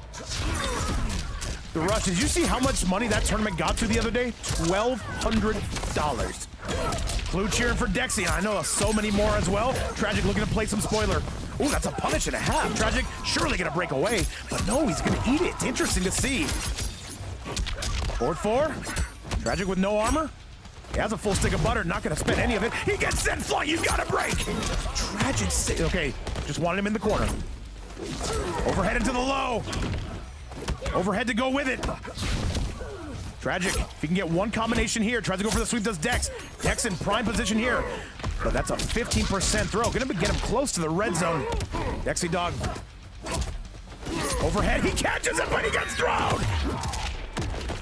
The Rush, did you see how much money that tournament got to the other day? $1,200. Blue cheering for Dexy, and I know so many more as well. Tragic looking to play some spoiler. Ooh, that's a punish and a half. Tragic surely going to break away, but no, he's going to eat it. Interesting to see. 4-4. Tragic with no armor. He has a full stick of butter, not gonna spend any of it. He gets sent flying, you gotta break! Tragic, okay, just wanted him in the corner. Overhead into the low. Overhead to go with it. Tragic, if he can get 1 combination here, tries to go for the sweep, does Dex. Dex in prime position here, but that's a 15% throw. Gonna get him close to the red zone. Dexy Dog. Overhead, he catches it, but he gets thrown!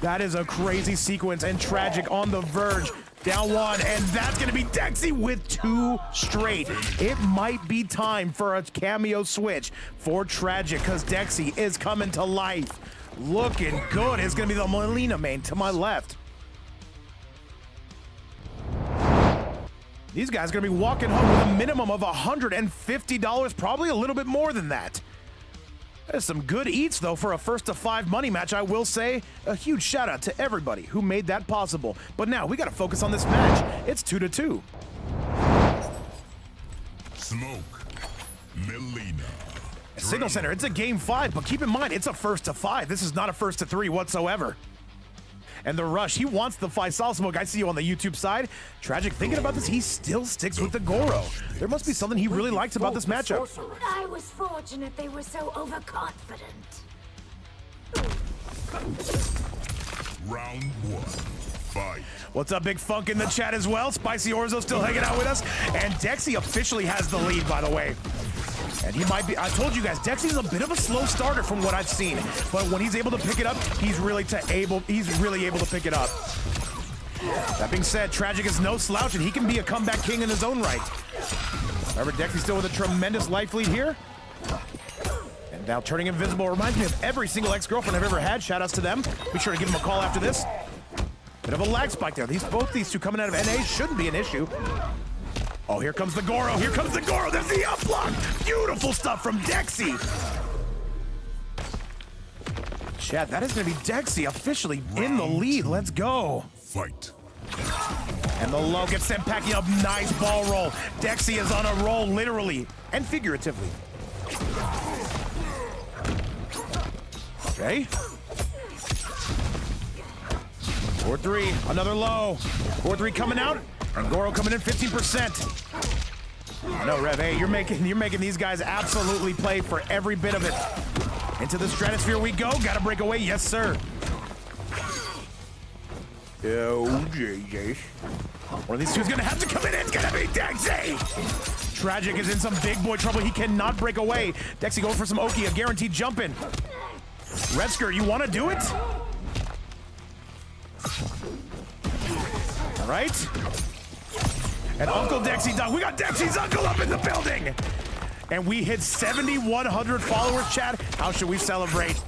That is a crazy sequence, and Tragic on the verge. Down 1, and that's going to be Dexy with 2 straight. It might be time for a cameo switch for Tragic, because Dexy is coming to life. Looking good. It's going to be the Molina main to my left. These guys are going to be walking home with a minimum of $150, probably a little bit more than that. There's some good eats, though, for a 1-to-5 money match, I will say. A huge shout-out to everybody who made that possible. But now, we got to focus on this match. It's 2-2. Smoke. Melina. Signal Center, it's a game 5, but keep in mind, it's a 1-to-5. This is not a 1-to-3 whatsoever. And the Rush, he wants the Faisal smoke. I see you on the YouTube side. Tragic, thinking about this, he still sticks with the Goro. There must be something he really likes about this matchup. I was fortunate they were so overconfident. Round 1. Fight. What's up, Big Funk in the chat as well? Spicy Orzo still hanging out with us. And Dexy officially has the lead, by the way. And he might be, I told you guys, Dexy's a bit of a slow starter from what I've seen. But when he's able to pick it up, he's really able to pick it up. That being said, Tragic is no slouch, and he can be a comeback king in his own right. However, Dexy still with a tremendous life lead here. And now turning invisible reminds me of every single ex-girlfriend I've ever had. Shout outs to them. Be sure to give them a call after this. Bit of a lag spike there. Both these two coming out of NA shouldn't be an issue. Oh, here comes the Goro. Here comes the Goro. There's the up block. Beautiful stuff from Dexy. Chat, that is going to be Dexy officially in the lead. Let's go. Fight. And the low gets sent packing up. Nice ball roll. Dexy is on a roll, literally and figuratively. Okay. 4-3, another low. 4-3 coming out, and Goro coming in 15%. I know, Rev, hey, you're making these guys absolutely play for every bit of it. Into the stratosphere we go. Gotta break away. Yes, sir. Oh, Jesus. One of these two is gonna have to come in. It's gonna be Dexy. Tragic is in some big boy trouble. He cannot break away. Dexy going for some Oki, a guaranteed jump in. Redsker, you want to do it? All right. And Uncle Dexy Dog. We got Dexy's uncle up in the building. And we hit 7,100 followers, chat. How should we celebrate?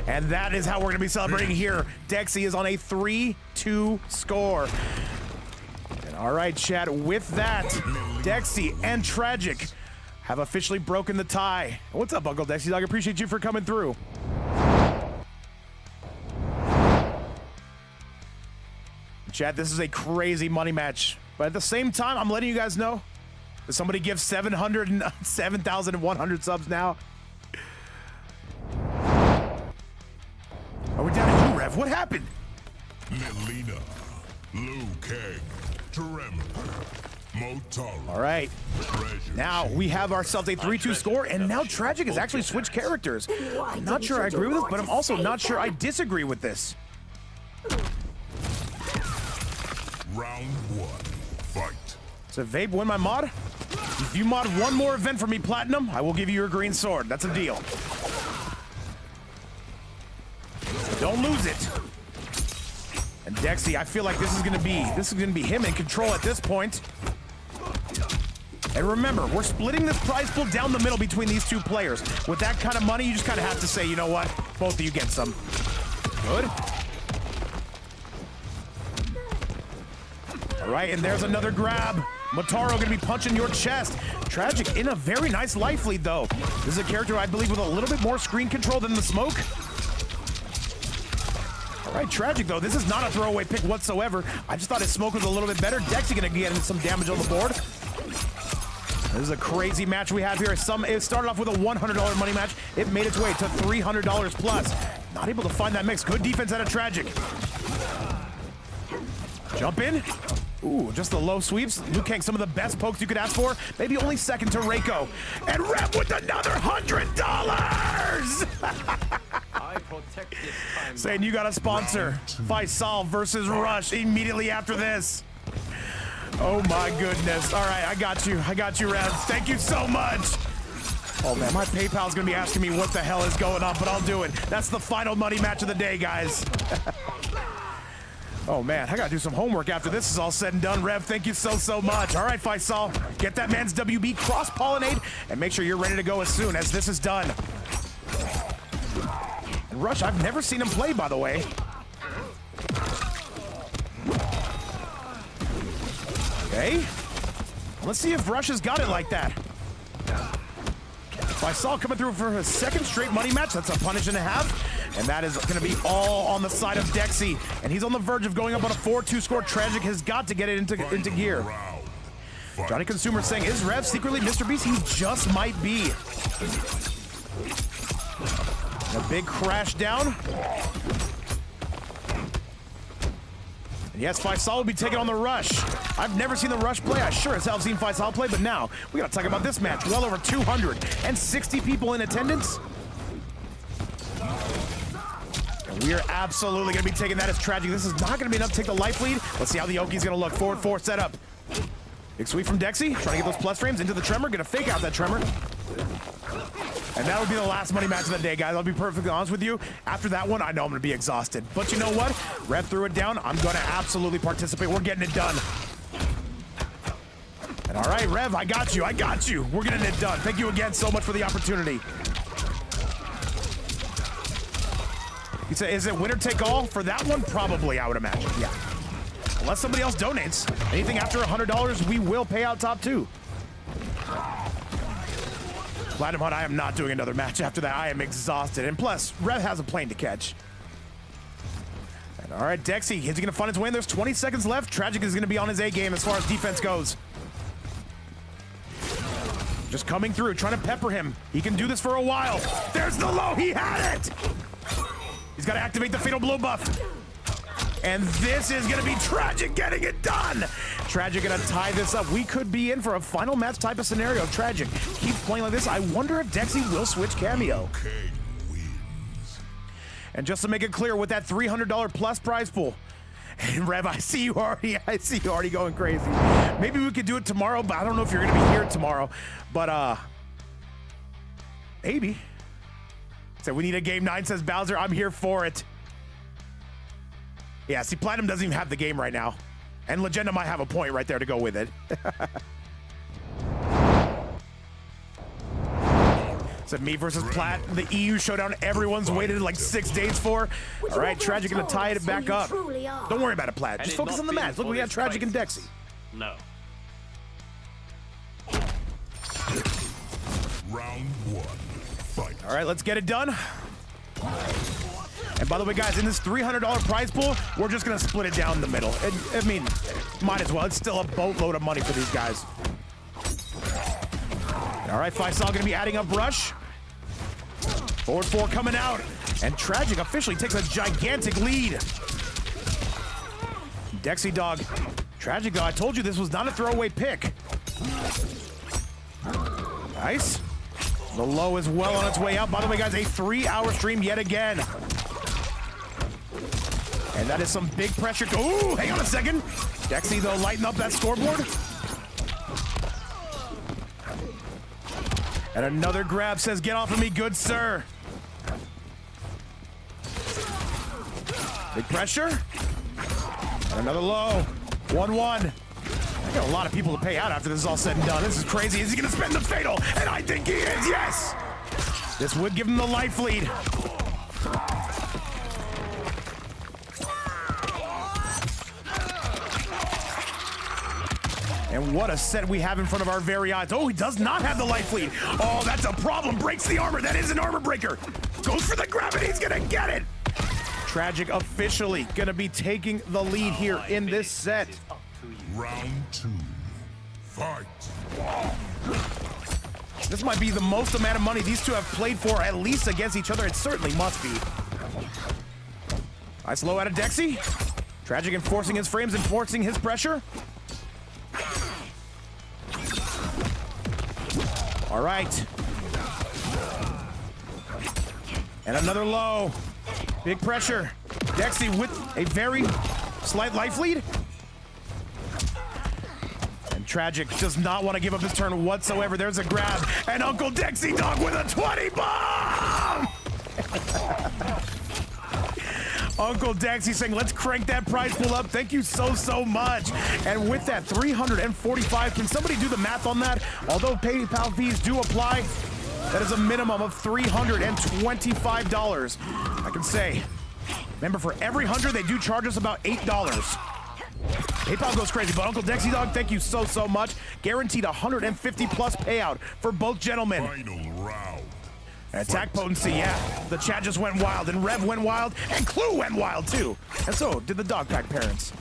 And that is how we're going to be celebrating here. Dexy is on a 3-2 score. And all right, chat, with that, Dexy and Tragic have officially broken the tie. What's up, Uncle Dexy Dog? I appreciate you for coming through. Chat, this is a crazy money match. But at the same time, I'm letting you guys know that somebody gives 7,100 subs now. Are we down to you, Rev? What happened? Melina, Liu Kang, Tremor, Motaro. All right. Now we have ourselves a 3-2 score, and now Tragic has actually switched characters. I'm not sure I agree with this, but I'm also not sure I disagree with this. Round 1, fight. So Vape, win my mod? If you mod one more event for me, Platinum, I will give you your green sword. That's a deal. Don't lose it. And Dexy, I feel like this is gonna be him in control at this point. And remember, we're splitting this prize pool down the middle between these two players. With that kind of money, you just kind of have to say, you know what? Both of you get some. Good. All right, and there's another grab. Motaro gonna be punching your chest. Tragic in a very nice life lead, though. This is a character, I believe, with a little bit more screen control than the Smoke. All right, Tragic, though. This is not a throwaway pick whatsoever. I just thought his Smoke was a little bit better. Dexy gonna get some damage on the board. This is a crazy match we have here. It started off with a $100 money match. It made its way to $300 plus. Not able to find that mix. Good defense out of Tragic. Jump in. Ooh, just the low sweeps. Liu Kang, some of the best pokes you could ask for. Maybe only second to Reiko. And Rep with another $100! Saying you got a sponsor. Faisal versus Rush immediately after this. Oh my goodness. All right, I got you. I got you, Rev. Thank you so much. Oh man, my PayPal's gonna be asking me what the hell is going on, but I'll do it. That's the final money match of the day, guys. Oh man, I gotta do some homework after this is all said and done. Rev, thank you so much. All right, Faisal, get that man's WB, cross-pollinate, and make sure you're ready to go as soon as this is done. And Rush, I've never seen him play, by the way. Okay. Let's see if Rush has got it like that. Faisal coming through for his second straight money match. That's a punish and a half. And that is going to be all on the side of Dexy. And he's on the verge of going up on a 4-2 score. Tragic has got to get it into gear. Johnny Consumer saying, is Rev secretly Mr. Beast? He just might be. A big crash down. And yes, Faisal will be taking on the Rush. I've never seen the Rush play. I sure as hell have seen Faisal play, but now we got to talk about this match. Well over 260 people in attendance. And we are absolutely going to be taking that as Tragic. This is not going to be enough to take the life lead. Let's see how the Oki's going to look. Forward 4 set up. Big sweep from Dexy. Trying to get those plus frames into the Tremor. Going to fake out that Tremor. And that would be the last money match of the day, guys. I'll be perfectly honest with you. After that one, I know I'm going to be exhausted. But you know what? Rev threw it down. I'm going to absolutely participate. We're getting it done. And all right, Rev, I got you. I got you. We're getting it done. Thank you again so much for the opportunity. You say, is it winner take all for that one? Probably, I would imagine. Yeah. Unless somebody else donates. Anything after $100, we will pay out top 2. Platinum Hunt, I am not doing another match after that. I am exhausted. And plus, Rev has a plane to catch. And all right, Dexy, is he going to find his way in? There's 20 seconds left. Tragic is going to be on his A game as far as defense goes. Just coming through, trying to pepper him. He can do this for a while. There's the low. He had it. He's got to activate the Fatal Blow buff. And this is going to be Tragic getting it done. Tragic gonna tie this up. We could be in for a final match type of scenario. Tragic keeps playing like this. I wonder if Dexy will switch cameo. And just to make it clear, with that $300 plus prize pool, and Rev, I see you already going crazy. Maybe we could do it tomorrow, but I don't know if you're gonna be here tomorrow. But maybe. So we need a game 9, says Bowser. I'm here for it. Yeah, see, Platinum doesn't even have the game right now. And Legenda might have a point right there to go with it. So me versus Plat, the EU showdown everyone's waited like 6 days for. All right, Tragic gonna tie it back up. Don't worry about it, Plat. Just focus on the match. Look, we got Tragic and Dexy. No. Round 1. Fight. All right, let's get it done. And by the way, guys, in this $300 prize pool, we're just gonna split it down the middle. I mean, might as well. It's still a boatload of money for these guys. All right, Faisal gonna be adding up Rush. Forward 4 coming out. And Tragic officially takes a gigantic lead. Dexy Dog. Tragic, though, I told you this was not a throwaway pick. Nice. The low is well on its way out. By the way, guys, a 3-hour stream yet again. And that is some big pressure. Ooh, hang on a second. Dexy, though, lighten up that scoreboard. And another grab says, get off of me, good sir. Big pressure. And another low. 1-1. I got a lot of people to pay out after this is all said and done. This is crazy. Is he going to spend the fatal? And I think he is, yes. This would give him the life lead. And what a set we have in front of our very eyes. Oh, he does not have the life lead. Oh, that's a problem. Breaks the armor. That is an armor breaker. Goes for the grab and he's going to get it. Tragic officially going to be taking the lead here in this set. Round 2. Fight. This might be the most amount of money these two have played for, at least against each other. It certainly must be. Nice low out of Dexy. Tragic enforcing his frames, enforcing his pressure. All right. And another low. Big pressure. Dexy with a very slight life lead. And Tragic does not want to give up his turn whatsoever. There's a grab. And Uncle Dexy Dog with a 20 bomb! Uncle Dexy saying, let's crank that prize pool up. Thank you so much. And with that 345, can somebody do the math on that? Although PayPal fees do apply, that is a minimum of $325. I can say, remember, for every 100, they do charge us about $8. PayPal goes crazy, but Uncle Dexy Dog, thank you so much. Guaranteed 150 plus payout for both gentlemen. Final round. Attack potency, yeah. The chat just went wild, and Rev went wild, and Clue went wild too. And so did the dog pack parents.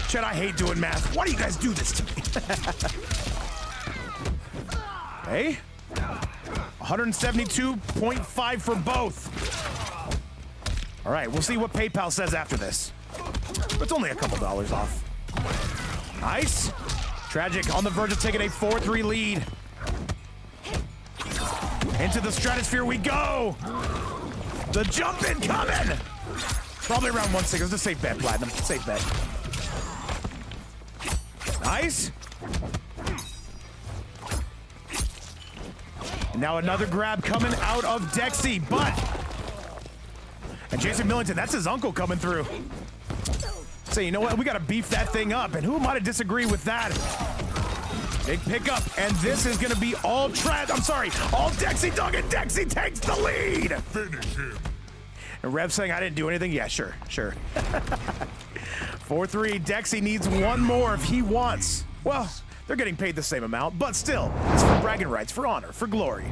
Chat, I hate doing math. Why do you guys do this to me? Hey, 172.5 for both. All right, we'll see what PayPal says after this. It's only a couple dollars off. Nice. Tragic on the verge of taking a 4-3 lead. Into the stratosphere we go. The jump in coming. Probably around 1-6. It's a safe bet, Platinum. Safe bet. Nice. And now another grab coming out of Dexy, but... And Jason Millington, that's his uncle coming through. Say, you know what? We got to beef that thing up. And who am I to disagree with that? Big pickup, and this is going to be all all Dexy Dog, and Dexy takes the lead. Finish him. And Rev saying, I didn't do anything? Yeah, sure. 4-3, Dexy needs one more if he wants. Well, they're getting paid the same amount, but still, it's for bragging rights, for honor, for glory.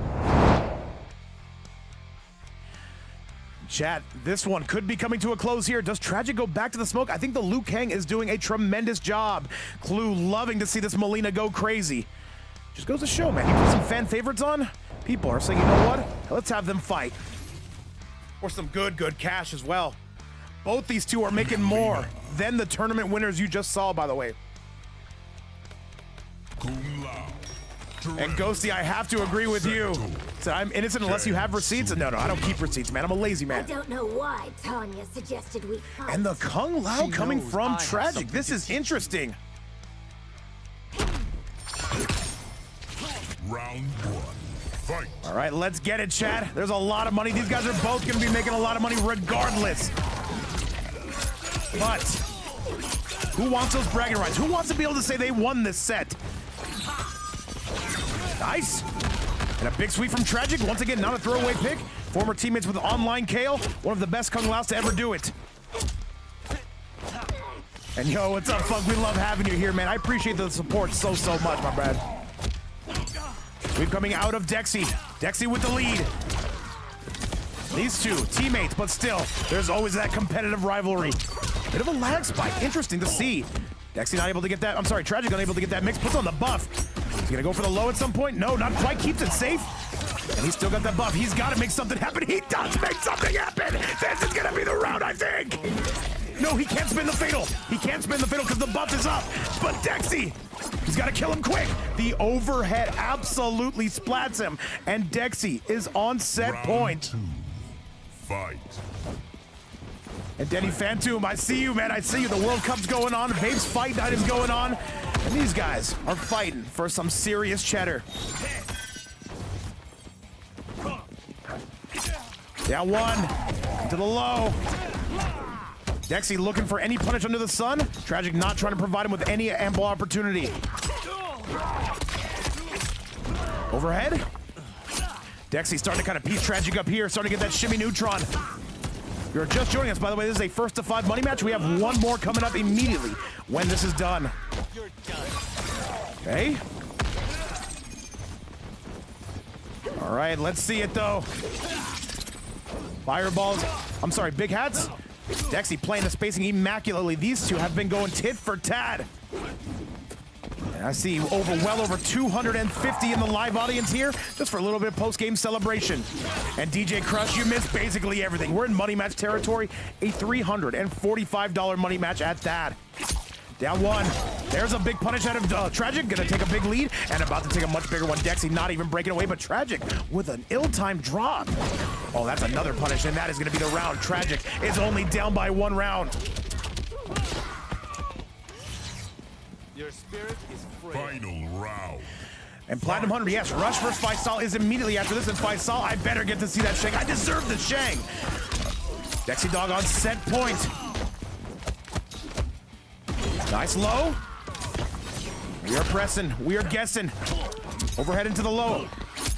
Chat, this one could be coming to a close here. Does Tragic go back to the smoke? I think the Liu Kang is doing a tremendous job. Clue loving to see this Melina go crazy. Just goes to show, man. You put some fan favorites on, people are saying, you know what? Let's have them fight. Or some good cash as well. Both these two are making more than the tournament winners you just saw, by the way. And Ghosty, I have to agree with you. So I'm innocent unless you have receipts. No, I don't keep receipts, man. I'm a lazy man. I don't know why Tanya suggested we fight. And the Kung Lao coming from Tragic. This is interesting. Round 1. Fight. All right, let's get it, Chad. There's a lot of money. These guys are both going to be making a lot of money regardless. But who wants those bragging rights? Who wants to be able to say they won this set? Nice. And a big sweep from Tragic. Once again, not a throwaway pick. Former teammates with Online Kale. One of the best Kung Laos to ever do it. And yo, what's up, Funk? We love having you here, man. I appreciate the support so much, my brad. Sweep coming out of Dexy. Dexy with the lead. These two, teammates, but still, there's always that competitive rivalry. Bit of a lag spike. Interesting to see. Dexy not able to get that. I'm sorry, Tragic unable to get that mix. Puts on the buff. He's gonna go for the low at some point. No, not quite. Keeps it safe. And he's still got that buff. He's got to make something happen. He does make something happen. This is gonna be the round, I think. No, he can't spin the fatal. He can't spin the fatal because the buff is up. But Dexy, he's got to kill him quick. The overhead absolutely splats him. And Dexy is on set point. 2. Fight. And Denny Phantom, I see you, man. I see you. The World Cup's going on. Babe's Fight Night is going on. And these guys are fighting for some serious cheddar. Down one. To the low. Dexy looking for any punish under the sun. Tragic not trying to provide him with any ample opportunity. Overhead. Dexy starting to kind of piece Tragic up here. Starting to get that shimmy neutron. You're just joining us, by the way. This is a 1st to 5 money match. We have one more coming up immediately when this is done. Okay. All right, let's see it though. Fireballs. I'm sorry, big hats. Dexy playing the spacing immaculately. These two have been going tit for tat. And I see well over 250 in the live audience here, just for a little bit of post-game celebration. And DJ Crush, you missed basically everything. We're in money match territory, a $345 money match at that. Down one. There's a big punish out of Tragic. Gonna take a big lead and about to take a much bigger one. Dexy not even breaking away, but Tragic with an ill-timed drop. Oh, that's another punish, and that is gonna be the round. Tragic is only down by 1 round. Your spirit is free. Final round. And Platinum Hunter, yes, Rush versus Faisal is immediately after this, and Faisal, I better get to see that Shang. I deserve the Shang. Dexy Dog on set point. Nice low. We are pressing. We are guessing. Overhead into the low.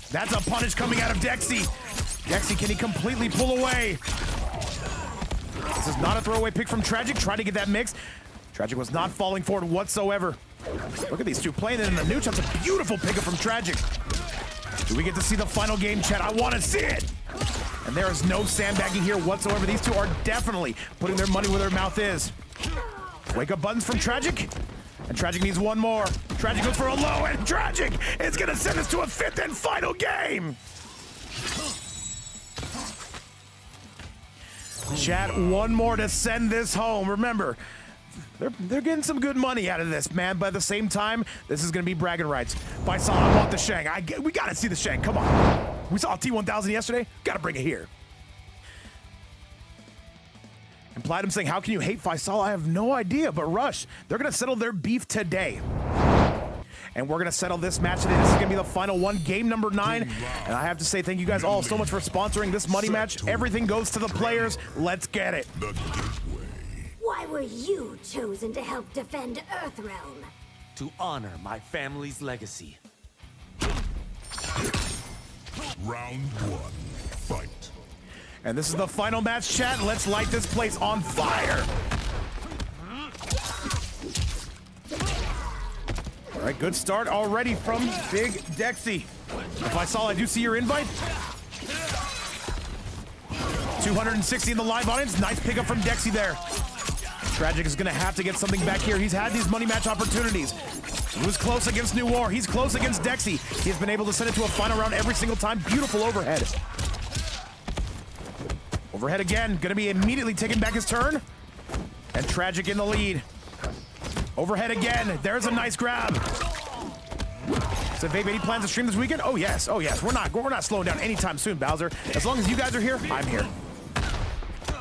That's a punish coming out of Dexy. Dexy, can he completely pull away? This is not a throwaway pick from Tragic. Trying to get that mix. Tragic was not falling forward whatsoever. Look at these two playing it in the nooch. That's a beautiful pickup from Tragic. Do we get to see the final game, chat? I want to see it. And there is no sandbagging here whatsoever. These two are definitely putting their money where their mouth is. Wake up buttons from Tragic. And Tragic needs one more. Tragic goes for a low, and Tragic is going to send us to a 5th and final game. Chat, one more to send this home. Remember, they're getting some good money out of this, man. But at the same time, this is going to be bragging rights. Faisal, I want the Shang. We got to see the Shang. Come on. We saw T1000 yesterday. Got to bring it here. And Platinum saying, how can you hate Faisal? I have no idea. But Rush, they're going to settle their beef today. And we're going to settle this match today. This is going to be the final one, game number 9. And I have to say thank you guys all so much for sponsoring this money match. Everything goes to the players. Let's get it. Why were you chosen to help defend Earthrealm? To honor my family's legacy. Round 1. Fight. And this is the final match, chat. Let's light this place on fire. All right, good start already from Big Dexy. If I saw, I do see your invite. 260 in the live audience. Nice pickup from Dexy there. Tragic is going to have to get something back here. He's had these money match opportunities. He was close against New War. He's close against Dexy. He has been able to send it to a final round every single time. Beautiful overhead. Overhead again, gonna be immediately taking back his turn. And Tragic in the lead. Overhead again, there's a nice grab. So Vape, any plans to stream this weekend? Oh yes, oh yes. We're not slowing down anytime soon, Bowser. As long as you guys are here, I'm here.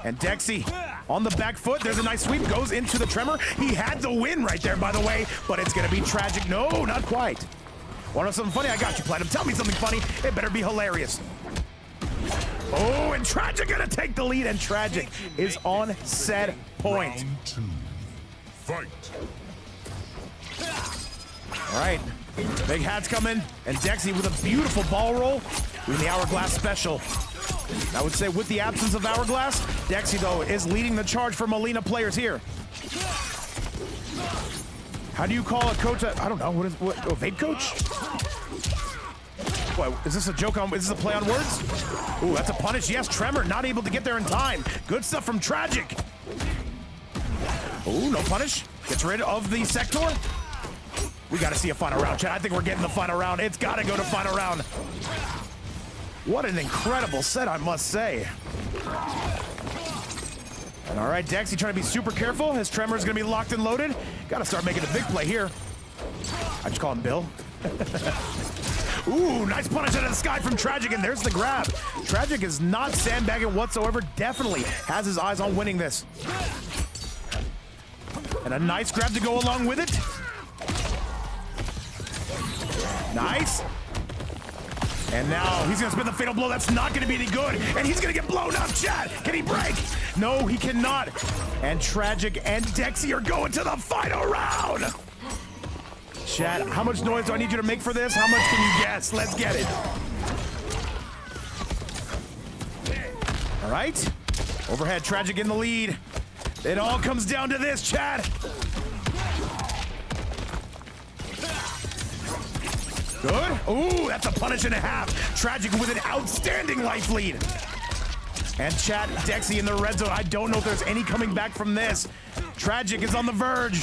And Dexy on the back foot. There's a nice sweep, goes into the tremor. He had the win right there, by the way, but it's gonna be Tragic. No, not quite. Want to know something funny? I got you, Platinum. Tell me something funny. It better be hilarious. Oh, and Tragic gonna take the lead, and Tragic is on set point. Round 2. Fight. All right, big hats coming, and Dexy with a beautiful ball roll in the Hourglass special. I would say with the absence of Hourglass, Dexy, though, is leading the charge for Molina players here. How do you call a coach? I don't know. What a vape coach? What, is this a joke on, is this a play on words? Ooh, that's a punish. Yes, Tremor not able to get there in time. Good stuff from Tragic. Ooh, no punish. Gets rid of the sector. We got to see a final round, chat. I think we're getting the final round. It's got to go to final round. What an incredible set, I must say. And all right, Dexy trying to be super careful. His Tremor is going to be locked and loaded. Got to start making a big play here. I just call him Bill. Ooh, nice punish out of the sky from Tragic, and there's the grab. Tragic is not sandbagging whatsoever. Definitely has his eyes on winning this. And a nice grab to go along with it. Nice. And now he's gonna spin the fatal blow. That's not gonna be any good. And he's gonna get blown up, chat. Can he break? No, he cannot. And Tragic and Dexy are going to the final round. Chat, how much noise do I need you to make for this? How much can you guess? Let's get it. All right. Overhead, Tragic in the lead. It all comes down to this, chat. Good. Ooh, that's a punish and a half. Tragic with an outstanding life lead. And chat, Dexy in the red zone. I don't know if there's any coming back from this. Tragic is on the verge.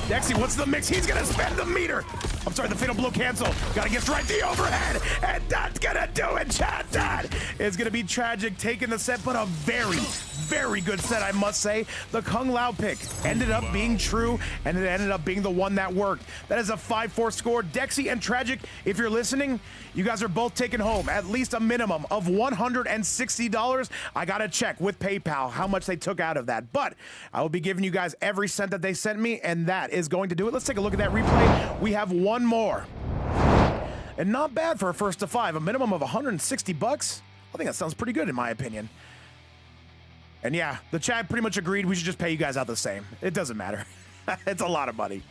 Dexy, what's the mix? He's gonna spend the meter. I'm sorry, the fatal blow cancel. Gotta get right the overhead. And that's gonna do it, chat. That is gonna be Tragic taking the set, but a very, very good set, I must say. The Kung Lao pick ended up being true, and it ended up being the one that worked. That is a 5-4 score. Dexy and Tragic, if you're listening, you guys are both taking home at least a minimum of $160. I gotta check with PayPal how much they took out of that, but I will be giving you guys every cent that they sent me, and that is going to do it. Let's take a look at that replay. We have one more. And not bad for a first to 5, a minimum of 160 bucks. I think that sounds pretty good in my opinion. And yeah, the chat pretty much agreed we should just pay you guys out the same. It doesn't matter. It's a lot of money.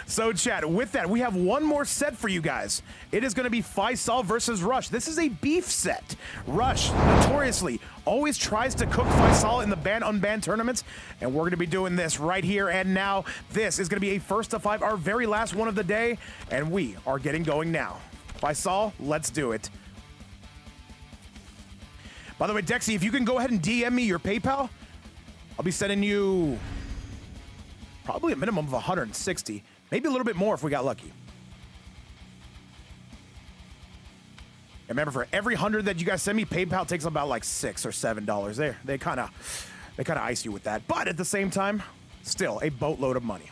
So chat, with that, we have one more set for you guys. It is going to be Faisal versus Rush. This is a beef set. Rush, notoriously, always tries to cook Faisal in the ban-unbanned tournaments, and we're going to be doing this right here and now. This is going to be a first to 5, our very last one of the day, and we are getting going now. Faisal, let's do it. By the way, Dexy, if you can go ahead and DM me your PayPal, I'll be sending you probably a minimum of 160, maybe a little bit more if we got lucky. And remember, for every 100 that you guys send me, PayPal takes about like $6 or $7. They kind of ice you with that, but at the same time, still a boatload of money.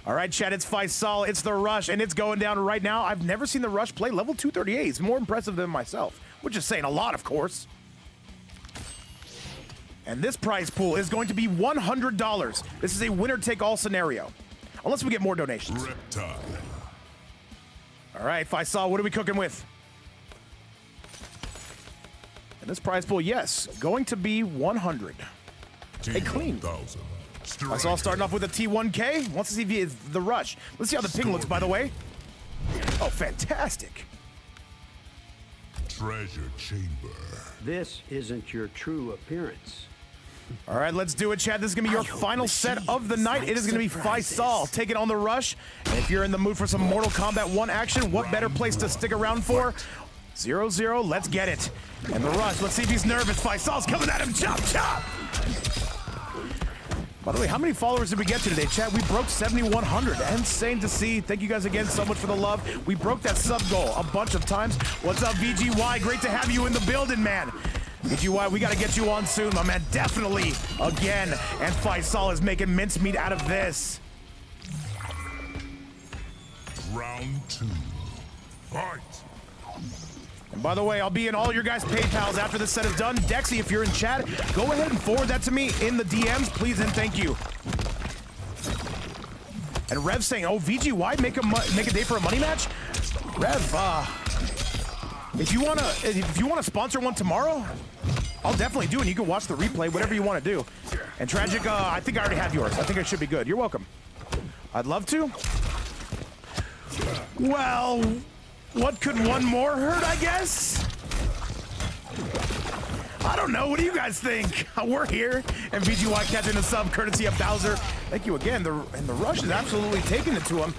All right, chat, it's Faisal, it's the Rush, and it's going down right now. I've never seen the Rush play level 238. It's more impressive than myself, which is saying a lot, of course. And this prize pool is going to be $100. This is a winner-take-all scenario, unless we get more donations. Reptile. All right, Faisal, what are we cooking with? And this prize pool, yes, going to be 100. A clean. Faisal starting off with a T1K. Wants to see if he is the Rush. Let's see how the ping looks, by the way. Oh, fantastic. Treasure chamber. This isn't your true appearance. All right, let's do it, Chad. This is going to be your final set of the night. It is going to be Faisal taking on the Rush. And if you're in the mood for some Mortal Kombat 1 action, what better place to stick around for? 0-0, let's get it. And the Rush, let's see if he's nervous. Faisal's coming at him, chop, chop. By the way, how many followers did we get to today, chat? We broke 7,100. Insane to see. Thank you guys again so much for the love. We broke that sub goal a bunch of times. What's up, VGY? Great to have you in the building, man. VGY, we got to get you on soon, my man. Definitely again. And Faisal is making mincemeat out of this. Round 2. Fight. And by the way, I'll be in all your guys' PayPals after this set is done. Dexy, if you're in chat, go ahead and forward that to me in the DMs, please and thank you. And Rev saying, oh, VGY, make a day for a money match? Rev, if you wanna sponsor one tomorrow, I'll definitely do it. You can watch the replay, whatever you want to do. And Tragic, I think I already have yours. I think it should be good. You're welcome. I'd love to. Well, what could one more hurt, I guess? I don't know. What do you guys think? We're here, and VGY catching a sub courtesy of Bowser. Thank you again. And the rush is absolutely taking it to him.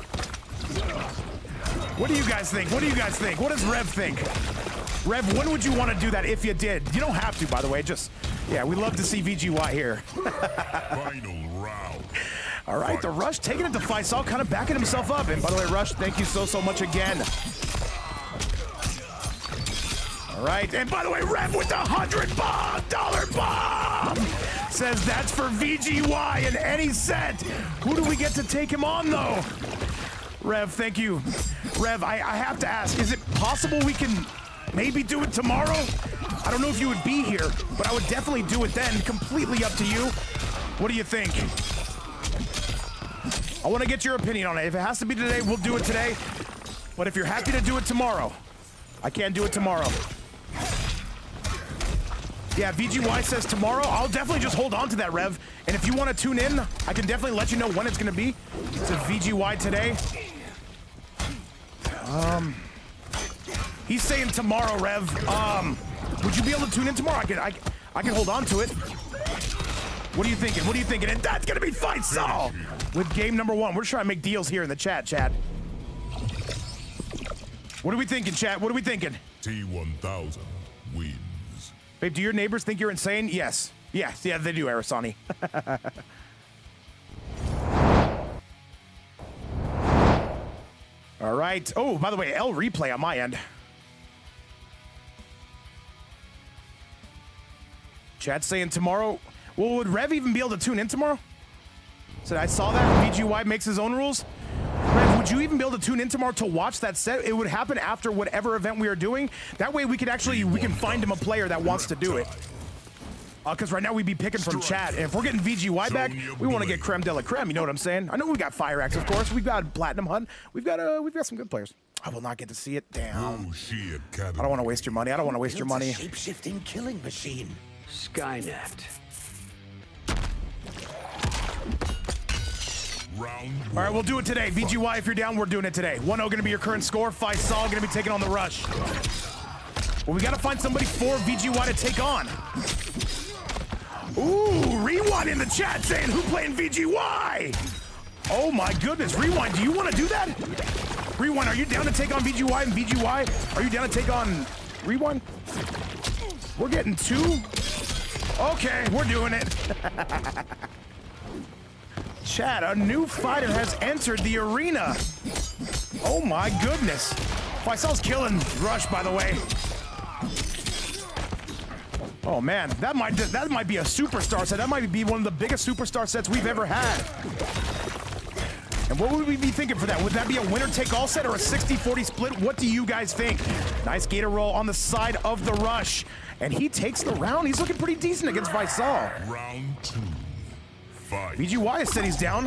What do you guys think? What do you guys think? What does Rev think? Rev, when would you want to do that if you did? You don't have to, by the way. Just, yeah, we love to see VGY here. Final round. All right, the Rush taking it to Faisal, kind of backing himself up. And by the way, Rush, thank you so much again. All right, and by the way, Rev with the $100 bomb says that's for VGY in any set. Who do we get to take him on, though? Rev, thank you. Rev, I have to ask, is it possible we can maybe do it tomorrow? I don't know if you would be here, but I would definitely do it then. Completely up to you. What do you think? I want to get your opinion on it. If it has to be today, we'll do it today. But if you're happy to do it tomorrow, I can't do it tomorrow. Yeah, VGY says tomorrow. I'll definitely just hold on to that, Rev. And if you want to tune in, I can definitely let you know when it's going to be. It's a VGY today. He's saying tomorrow, Rev. Would you be able to tune in tomorrow? I can hold on to it. What are you thinking? What are you thinking? And that's going to be Faisal with game number 1. We're just trying to make deals here in the chat, Chad. What are we thinking, chat? What are we thinking? T1000 wins. Babe, do your neighbors think you're insane? Yes. Yes, yeah, they do, Arasani. All right. Oh, by the way, L replay on my end. Chat saying tomorrow. Well, would Rev even be able to tune in tomorrow? Said I saw that. VGY makes his own rules. Rev, would you even be able to tune in tomorrow to watch that set? It would happen after whatever event we are doing. That way we can find him a player that wants to do it. Because right now we'd be picking from chat. And if we're getting VGY back, we want to get creme de la creme. You know what I'm saying? I know we got Fire Axe, of course. We've got Platinum Hunt. We've got some good players. I will not get to see it. Damn. I don't want to waste your money. I don't want to waste your money. Shape-shifting killing machine. Skynet. All right, we'll do it today. VGY, if you're down, we're doing it today. 1-0 going to be your current score. Faisal going to be taking on the Rush. Well, we got to find somebody for VGY to take on. Ooh, Rewind in the chat saying, who playing VGY? Oh, my goodness. Rewind, do you want to do that? Rewind, are you down to take on VGY? And VGY, are you down to take on Rewind? We're getting 2? Okay, we're doing it. Chat, a new fighter has entered the arena. Oh my goodness. Faisal's killing Rush, by the way. Oh man, that might be a superstar set. That might be one of the biggest superstar sets we've ever had. And what would we be thinking for that? Would that be a winner-take-all set or a 60-40 split? What do you guys think? Nice gator roll on the side of the Rush. And he takes the round. He's looking pretty decent against Faisal. Round 2. Fight. VGY said he's down.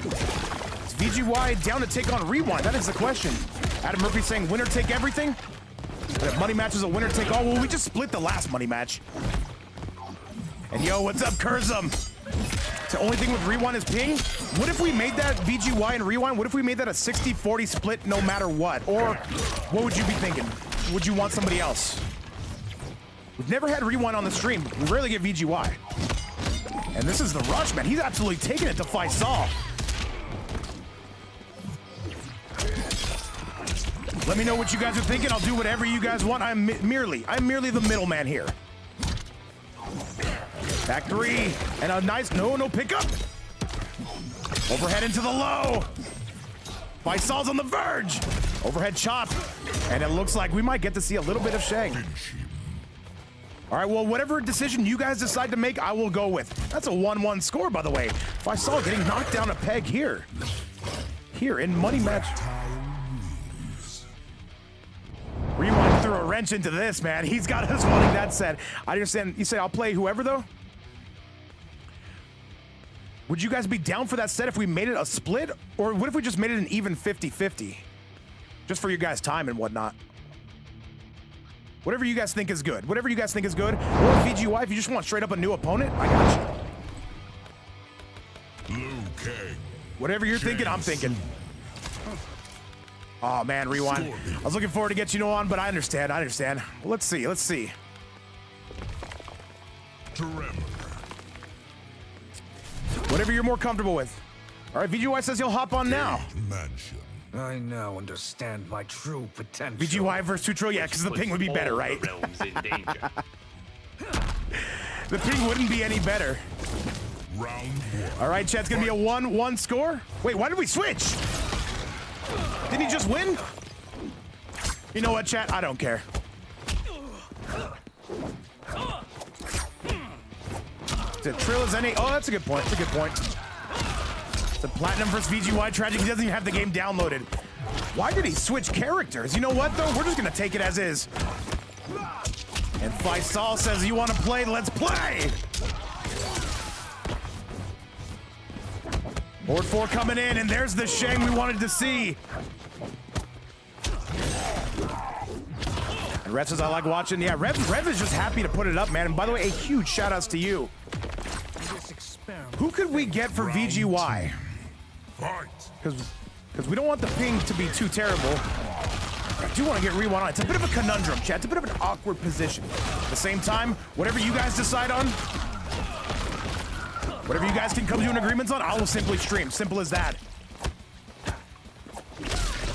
Is VGY down to take on Rewind? That is the question. Adam Murphy saying winner take everything. That money match is a winner take all. Well, we just split the last money match. And yo, what's up, Kurzum? The only thing with Rewind is ping. What if we made that VGY and Rewind? What if we made that a 60-40 split no matter what? Or what would you be thinking? Would you want somebody else? We've never had Rewind on the stream. We rarely get VGY. And this is the Rush, man. He's absolutely taking it to Faisal. Let me know what you guys are thinking. I'll do whatever you guys want. I'm merely the middleman here. Back 3. And a nice, no pickup. Overhead into the low. Faisal's on the verge. Overhead chop. And it looks like we might get to see a little bit of Shang. All right, well, whatever decision you guys decide to make, I will go with. That's a 1-1 score, by the way. If I saw getting knocked down a peg here. Here in money match. Rewind threw a wrench into this, man. He's got us wanting that set. I understand. You say I'll play whoever, though? Would you guys be down for that set if we made it a split? Or what if we just made it an even 50-50? Just for your guys' time and whatnot. Whatever you guys think is good. Whatever you guys think is good. Or VGY, if you just want straight up a new opponent, I got you. Liu Kang. Whatever you're thinking, I'm thinking. Oh man, rewind. I was looking forward to get you on, but I understand. Well, let's see. Tremor. Whatever you're more comfortable with. All right, VGY says he'll hop on now. Mansion. I now understand my true potential. VGY versus 2 Trill, yeah, because the ping would be better, right? The ping wouldn't be any better. Round 1. All right, chat, it's gonna be a 1-1 score. Wait, why did we switch? Didn't he just win? You know what, chat? I don't care. The Trill is any? Oh, that's a good point. The Platinum versus VGY tragic. He doesn't even have the game downloaded. Why did he switch characters? You know what, though? We're just gonna take it as is. And Faisal says, you want to play? Let's play! Board 4 coming in, and there's the Shang we wanted to see. And Rev says, I like watching. Yeah, Rev is just happy to put it up, man. And by the way, a huge shout-outs to you. Who could we get for VGY? Because we don't want the ping to be too terrible. I do want to get Rewind on. It's a bit of a conundrum, chat. It's a bit of an awkward position. At the same time, whatever you guys decide on, whatever you guys can come to an agreement on, I will simply stream. Simple as that.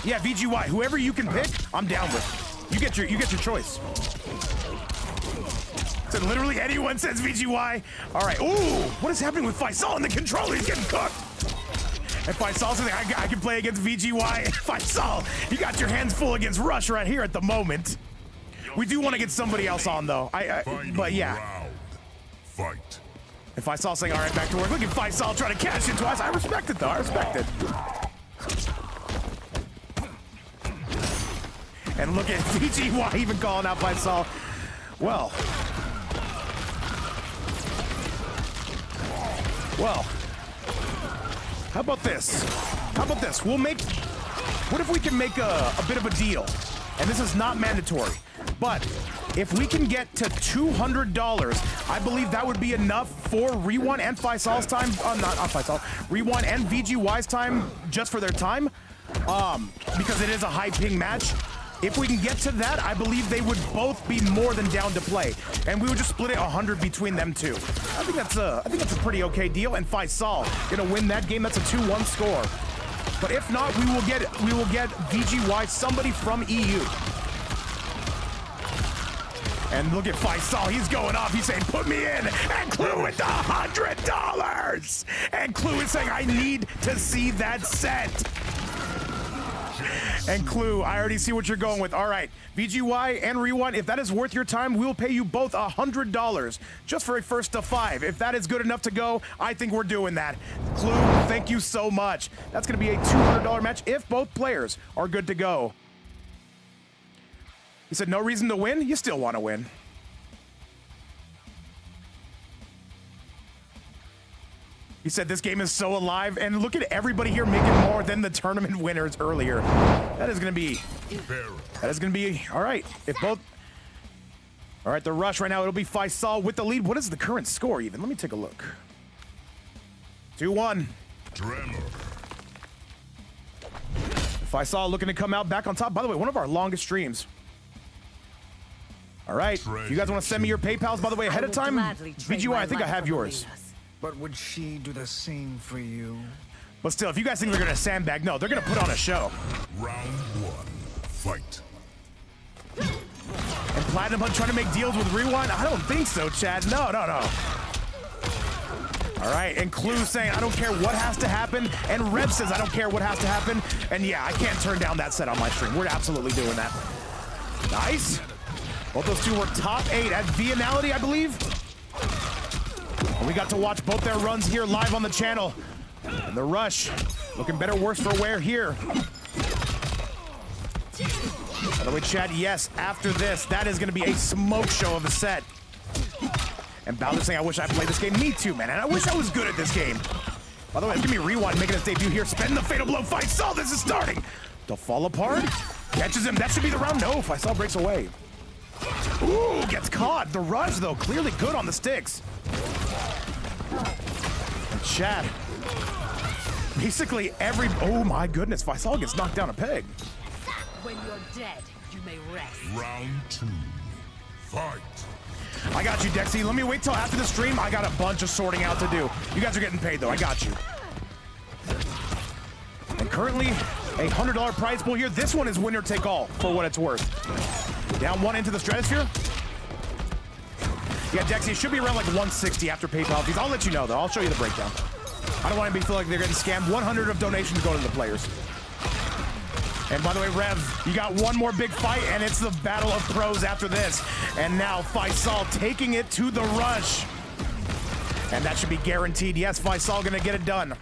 Yeah, VGY, whoever you can pick, I'm down with. You get your choice. So literally anyone says VGY. All right. Ooh, what is happening with Faisal and the controller? He's getting cooked. And Faisal says I can play against VGY. Faisal, you got your hands full against Rush right here at the moment. We do want to get somebody else on though. But yeah. Fight. And Faisal saying, all right, back to work. Look at Faisal trying to cash in twice. I respect it though. I respect it. And look at VGY even calling out Faisal. Well, how about this? What if we can make a bit of a deal? And this is not mandatory, but if we can get to $200, I believe that would be enough for Rewind and Faisal's time. Not Faisal. Rewind and VGY's time, just for their time, because it is a high ping match. If we can get to that, I believe they would both be more than down to play, and we would just split it 100 between them two. I think that's a pretty okay deal. And Faisal gonna win that game. That's a 2-1 score. But if not, we will get VGY, somebody from EU. And look at Faisal, he's going off. He's saying, "Put me in." And Clue with the $100. And Clue is saying, "I need to see that set." And Clue, I already see what you're going with. All right, VGY and Rewind, if that is worth your time, we'll pay you both $100 just for a first to 5. If that is good enough to go, I think we're doing that. Clue, thank you so much. That's going to be a $200 match if both players are good to go. He said, no reason to win? You still want to win. He said this game is so alive, and look at everybody here making more than the tournament winners earlier. That is going to be, all right. If both, all right, the rush right now, it'll be Faisal with the lead. What is the current score even? Let me take a look. 2-1. Faisal looking to come out back on top. By the way, one of our longest streams. All right, if you guys want to send me your PayPals, by the way, ahead of time, VGY, I think I have yours. But would she do the same for you? But still, if you guys think they're gonna sandbag, no, they're gonna put on a show. Round 1, fight. And Platinum Hunt trying to make deals with Rewind? I don't think so, Chad. No. All right, and Clue saying, I don't care what has to happen. And Rev says, I don't care what has to happen. And yeah, I can't turn down that set on my stream. We're absolutely doing that. Nice. Both those two were top 8 at Vianality, I believe. And we got to watch both their runs here live on the channel. And the Rush looking better, worse for wear here. By the way, chat, yes, after this, that is going to be a smoke show of a set. And Bowser saying, I wish I played this game. Me too, man. And I wish I was good at this game. By the way, give me Rewind making his debut here. Spend the Fatal Blow fight. Saul, this is starting. To fall apart. Catches him. That should be the round. No, Faisal breaks away. Ooh, gets caught. The Rush, though, clearly good on the sticks. And chat. Basically every... Oh, my goodness. Faisal gets knocked down a peg. When you're dead, you may rest. Round 2. Fight. I got you, Dexy. Let me wait till after the stream. I got a bunch of sorting out to do. You guys are getting paid, though. I got you. And currently, a $100 prize pool here. This one is winner take all, for what it's worth. Down 1 into the stratosphere. Yeah, Dexy, it should be around like 160 after PayPal fees. I'll let you know, though. I'll show you the breakdown. I don't want anybody to feel like they're getting scammed. 100 of donations go to the players. And by the way, Rev, you got one more big fight, and it's the battle of pros after this. And now Faisal taking it to the Rush. And that should be guaranteed. Yes, Faisal gonna get it done.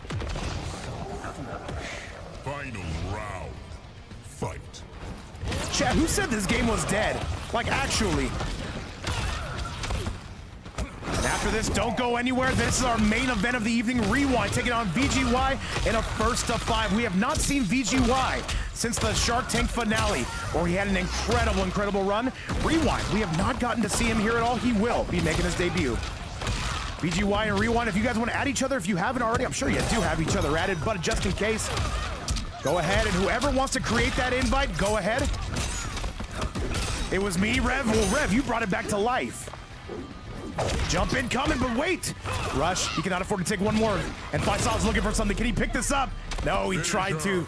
Final round. Fight. Chat, who said this game was dead? Like, actually. And after this, don't go anywhere. This is our main event of the evening. Rewind taking on VGY in a first to 5. We have not seen VGY since the Shark Tank finale, where he had an incredible run. Rewind, we have not gotten to see him here at all. He will be making his debut. VGY and Rewind, if you guys want to add each other, if you haven't already, I'm sure you do have each other added, but just in case, go ahead, and whoever wants to create that invite, go ahead. It was me, Rev. Well, Rev, you brought it back to life. Jump in coming, but wait. Rush, he cannot afford to take one more. And Faisal's looking for something. Can he pick this up? No, he tried to.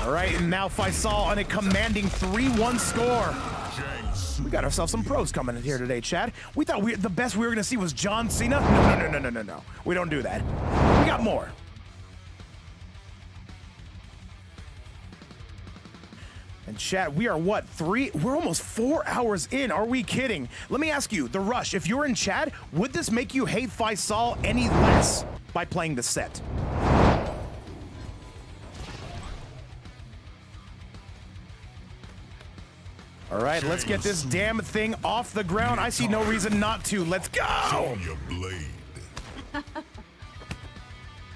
All right, and now Faisal on a commanding 3-1 score. We got ourselves some pros coming in here today, Chad. We thought the best we were going to see was John Cena. No. We don't do that. We got more. And chat, we are what, we're almost 4 hours in. Are we kidding? Let me ask you, The Rush, if you're in chat, would this make you hate Faisal any less by playing the set? All right, let's get this damn thing off the ground. I see no reason not to. Let's go! Show your blade.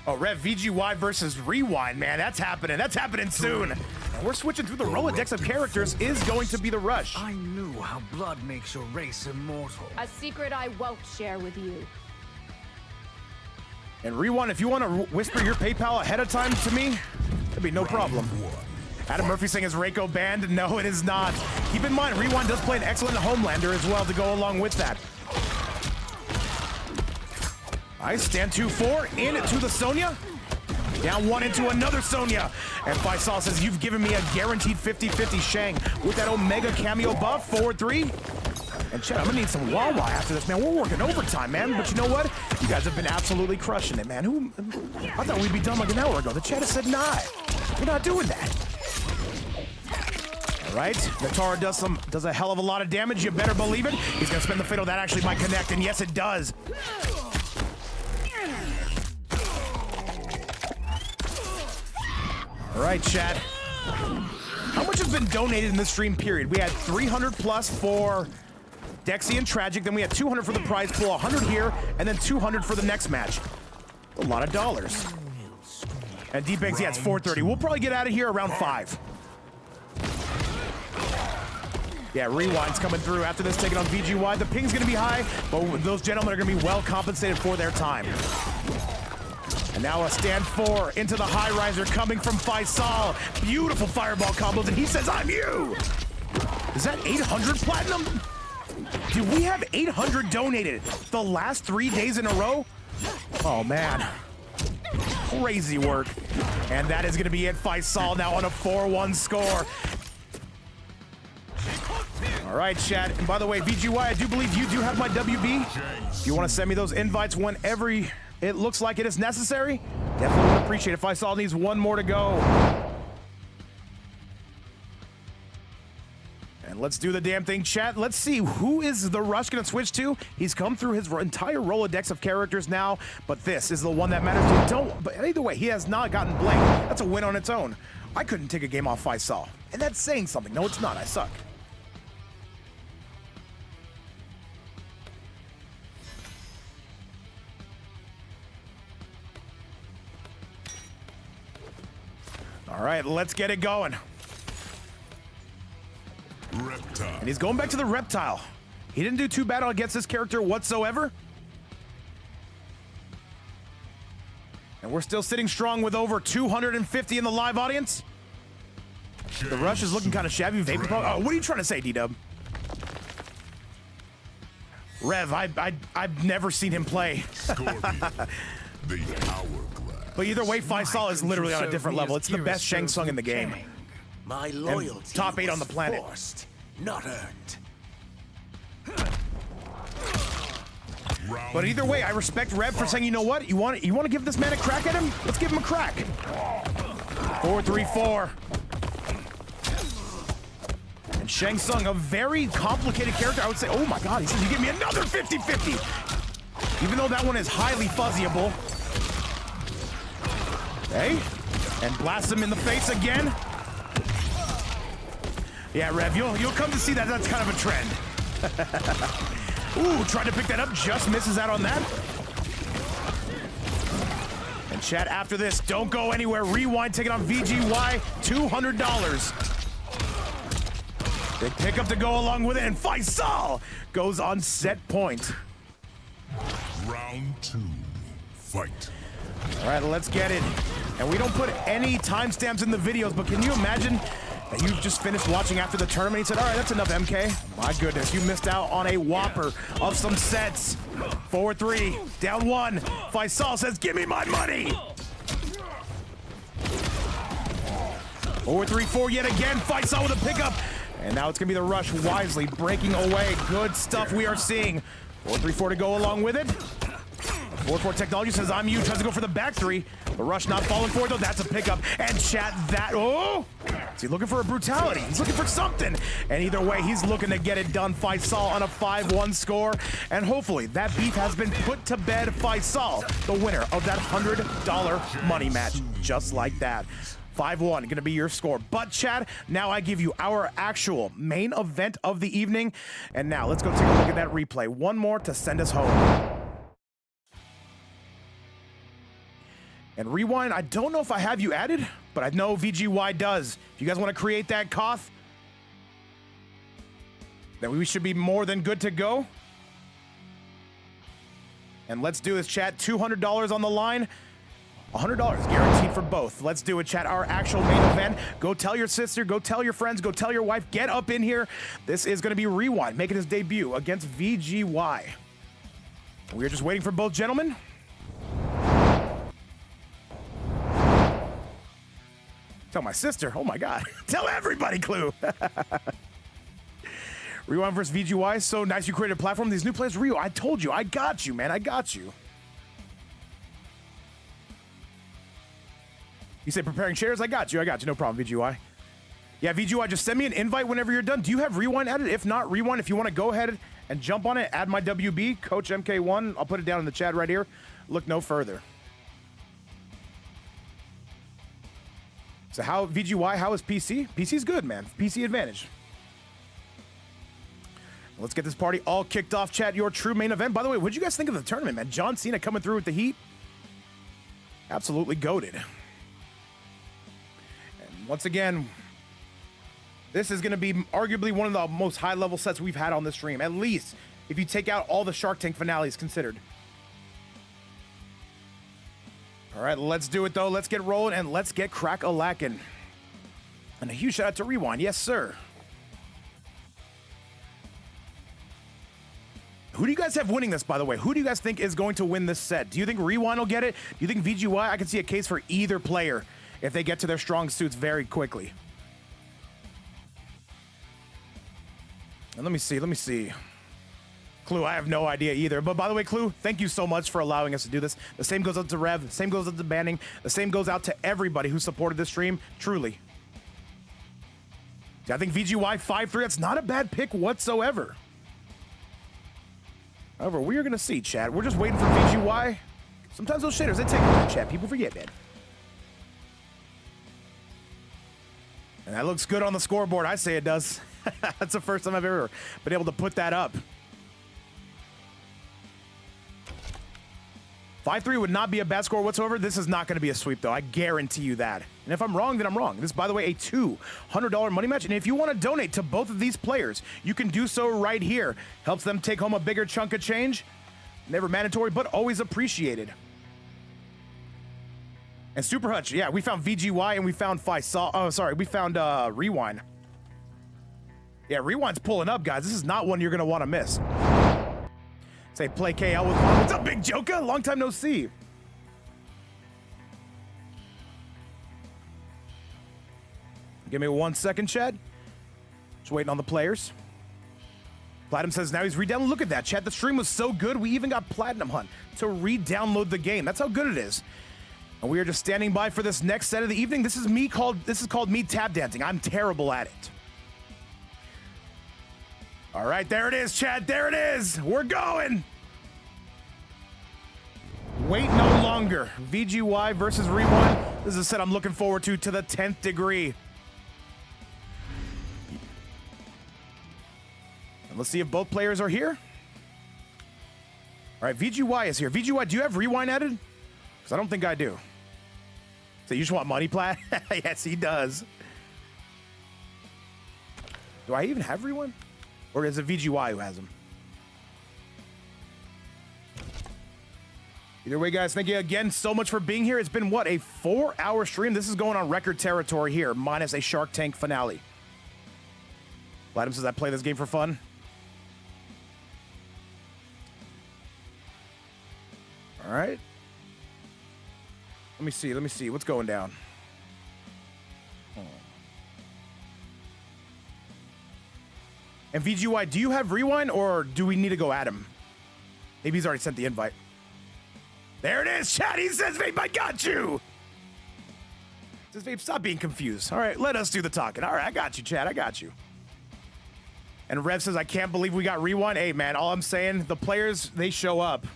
Oh, Rev, VGY versus Rewind, man. That's happening. That's happening soon. And we're switching through the Rolodex of characters is going to be the Rush. I knew how blood makes your race immortal. A secret I won't share with you. And Rewind, if you want to whisper your PayPal ahead of time to me, that'd be no problem. Adam Murphy saying, is Reiko banned? No, it is not. Keep in mind, Rewind does play an excellent Homelander as well to go along with that. Nice, stand 2-4, in to the Sonya. Down 1 into another Sonya. And Faisal says, you've given me a guaranteed 50-50 Shang with that Omega cameo buff, forward 3. And chat, I'm gonna need some Wawa after this, man. We're working overtime, man. But you know what? You guys have been absolutely crushing it, man. I thought we'd be done like an hour ago. The chat has said, nah, we're not doing that. All right, Natara does a hell of a lot of damage. You better believe it. He's gonna spin the fatal. That actually might connect, and yes, it does. All right, chat. How much has been donated in this stream period? We had 300 plus for Dexy and Tragic, then we had 200 for the prize pool, 100 here, and then 200 for the next match. A lot of dollars. And D-Banks, yeah, it's 4:30. We'll probably get out of here around 5. Yeah, Rewind's coming through after this, taking on VGY. The ping's gonna be high, but those gentlemen are gonna be well compensated for their time. And now a stand 4 into the high riser coming from Faisal. Beautiful fireball combos, and he says, I'm you! Is that 800 platinum? Dude, we have 800 donated the last 3 days in a row? Oh, man. Crazy work. And that is gonna be it. Faisal now on a 4-1 score. All right, chat. And by the way, VGY, I do believe you do have my WB. If you want to send me those invites whenever it looks like it is necessary, definitely would appreciate it. Faisal needs one more to go. And let's do the damn thing, chat. Let's see, who is the Rush gonna switch to? He's come through his entire Rolodex of characters now, but this is the one that matters to you. But either way, he has not gotten blamed. That's a win on its own. I couldn't take a game off Faisal, and that's saying something. No, it's not. I suck. All right, let's get it going. Reptile. And he's going back to the reptile. He didn't do too bad against this character whatsoever. And we're still sitting strong with over 250 in the live audience. The Rush is looking kind of shabby. Vapor Pump. Oh, what are you trying to say, D-Dub? Rev, I've never seen him play. Scorpion, the hourglass. But either way, Faisal is literally on a different level. It's the best Shang Tsung in the game. My loyalty and top 8 on the planet. Forced, not earned. But either way, I respect Rev for saying, you know what? You want to give this man a crack at him? Let's give him a crack. 4-3-4. And Shang Tsung, a very complicated character. I would say, oh my God, he says, you give me another 50-50. Even though that one is highly fuzzyable. Okay. And blast him in the face again. Yeah, Rev, you'll come to see that that's kind of a trend. Ooh, tried to pick that up, just misses out on that. And chat, after this, don't go anywhere. Rewind, take it on VGY, $200. Big pickup to go along with it, and Faisal goes on set point. Round 2, fight. All right, let's get it. And we don't put any timestamps in the videos, but can you imagine that you just finished watching after the tournament? He said, all right, that's enough, MK. My goodness, you missed out on a whopper of some sets. 4-3, down 1. Faisal says, give me my money. 4-3-4 yet again. Faisal with a pickup. And now it's going to be the Rush wisely breaking away. Good stuff we are seeing. 4-3-4 to go along with it. 4-4 Technology says, I'm you. Tries to go for the back 3. The Rush not falling for it, though. That's a pickup. And chat, that... Oh! Is he looking for a brutality? He's looking for something. And either way, he's looking to get it done. Faisal on a 5-1 score. And hopefully, that beef has been put to bed. Faisal, the winner of that $100 money match. Just like that. 5-1, going to be your score. But chat, now I give you our actual main event of the evening. And now, let's go take a look at that replay. One more to send us home. And Rewind, I don't know if I have you added, but I know VGY does. If you guys want to create that Koth, then we should be more than good to go. And let's do this, chat. $200 on the line. $100 guaranteed for both. Let's do it, chat. Our actual main event. Go tell your sister, go tell your friends, go tell your wife. Get up in here. This is going to be Rewind making his debut against VGY. We're just waiting for both gentlemen. Tell my sister. Oh my God. Tell everybody, Clue. Rewind versus VGY. So nice you created a platform. These new players, Rio. I told you. I got you, man. I got you. You say preparing chairs? I got you. I got you. No problem, VGY. Yeah, VGY, just send me an invite whenever you're done. Do you have Rewind added? If not, Rewind, if you want to go ahead and jump on it, add my WB, Coach MK1. I'll put it down in the chat right here. Look no further. So how, VGY, how is PC? PC's good, man. PC advantage. Let's get this party all kicked off, chat. Your true main event. By the way, what did you guys think of the tournament, man? John Cena coming through with the heat. Absolutely goated. And once again, this is going to be arguably one of the most high-level sets we've had on the stream. At least if you take out all the Shark Tank finales considered. All right, let's do it, though. Let's get rolling, and let's get crack-a-lackin'. And a huge shout-out to Rewind. Yes, sir. Who do you guys have winning this, by the way? Who do you guys think is going to win this set? Do you think Rewind will get it? Do you think VGY? I can see a case for either player if they get to their strong suits very quickly. And let me see. Clue, I have no idea either. But by the way, Clue, thank you so much for allowing us to do this. The same goes out to Rev. The same goes out to Banning. The same goes out to everybody who supported this stream. Truly. I think VGY 5-3, that's not a bad pick whatsoever. However, we are going to see, chat. We're just waiting for VGY. Sometimes those shaders, they take a minute, chat. People forget, man. And that looks good on the scoreboard. I say it does. That's the first time I've ever been able to put that up. 5-3 would not be a bad score whatsoever. This is not going to be a sweep, though. I guarantee you that. And if I'm wrong, then I'm wrong. This is, by the way, a $200 money match. And if you want to donate to both of these players, you can do so right here. Helps them take home a bigger chunk of change. Never mandatory, but always appreciated. And Super Hutch, yeah, we found VGY and we found Faisal. Oh, sorry, we found Rewind. Yeah, Rewind's pulling up, guys. This is not one you're going to want to miss. Say, play KL with one. What's up, Big Joker? Long time no see. Give me 1 second, Chad. Just waiting on the players. Platinum says now he's re-downloading. Look at that, Chad. The stream was so good, we even got Platinum Hunt to re-download the game. That's how good it is. And we are just standing by for this next set of the evening. This is called me tap dancing. I'm terrible at it. All right, there it is, Chad. There it is. We're going. Wait no longer. VGY versus Rewind. This is a set I'm looking forward to the 10th degree. And let's see if both players are here. All right, VGY is here. VGY, do you have Rewind added? Because I don't think I do. So you just want money, Plat? Yes, he does. Do I even have Rewind? Or is it VGY who has him? Either way, guys, thank you again so much for being here. It's been, what, a 4-hour stream? This is going on record territory here, minus a Shark Tank finale. Platinum says I play this game for fun. All right. Let me see. What's going down? And VGY, do you have Rewind, or do we need to go at him? Maybe he's already sent the invite. There it is, chat. He says, Vape, I got you. Says, Vape, stop being confused. All right, let us do the talking. All right, I got you, chat. I got you. And Rev says, I can't believe we got Rewind. Hey, man, all I'm saying, the players, they show up.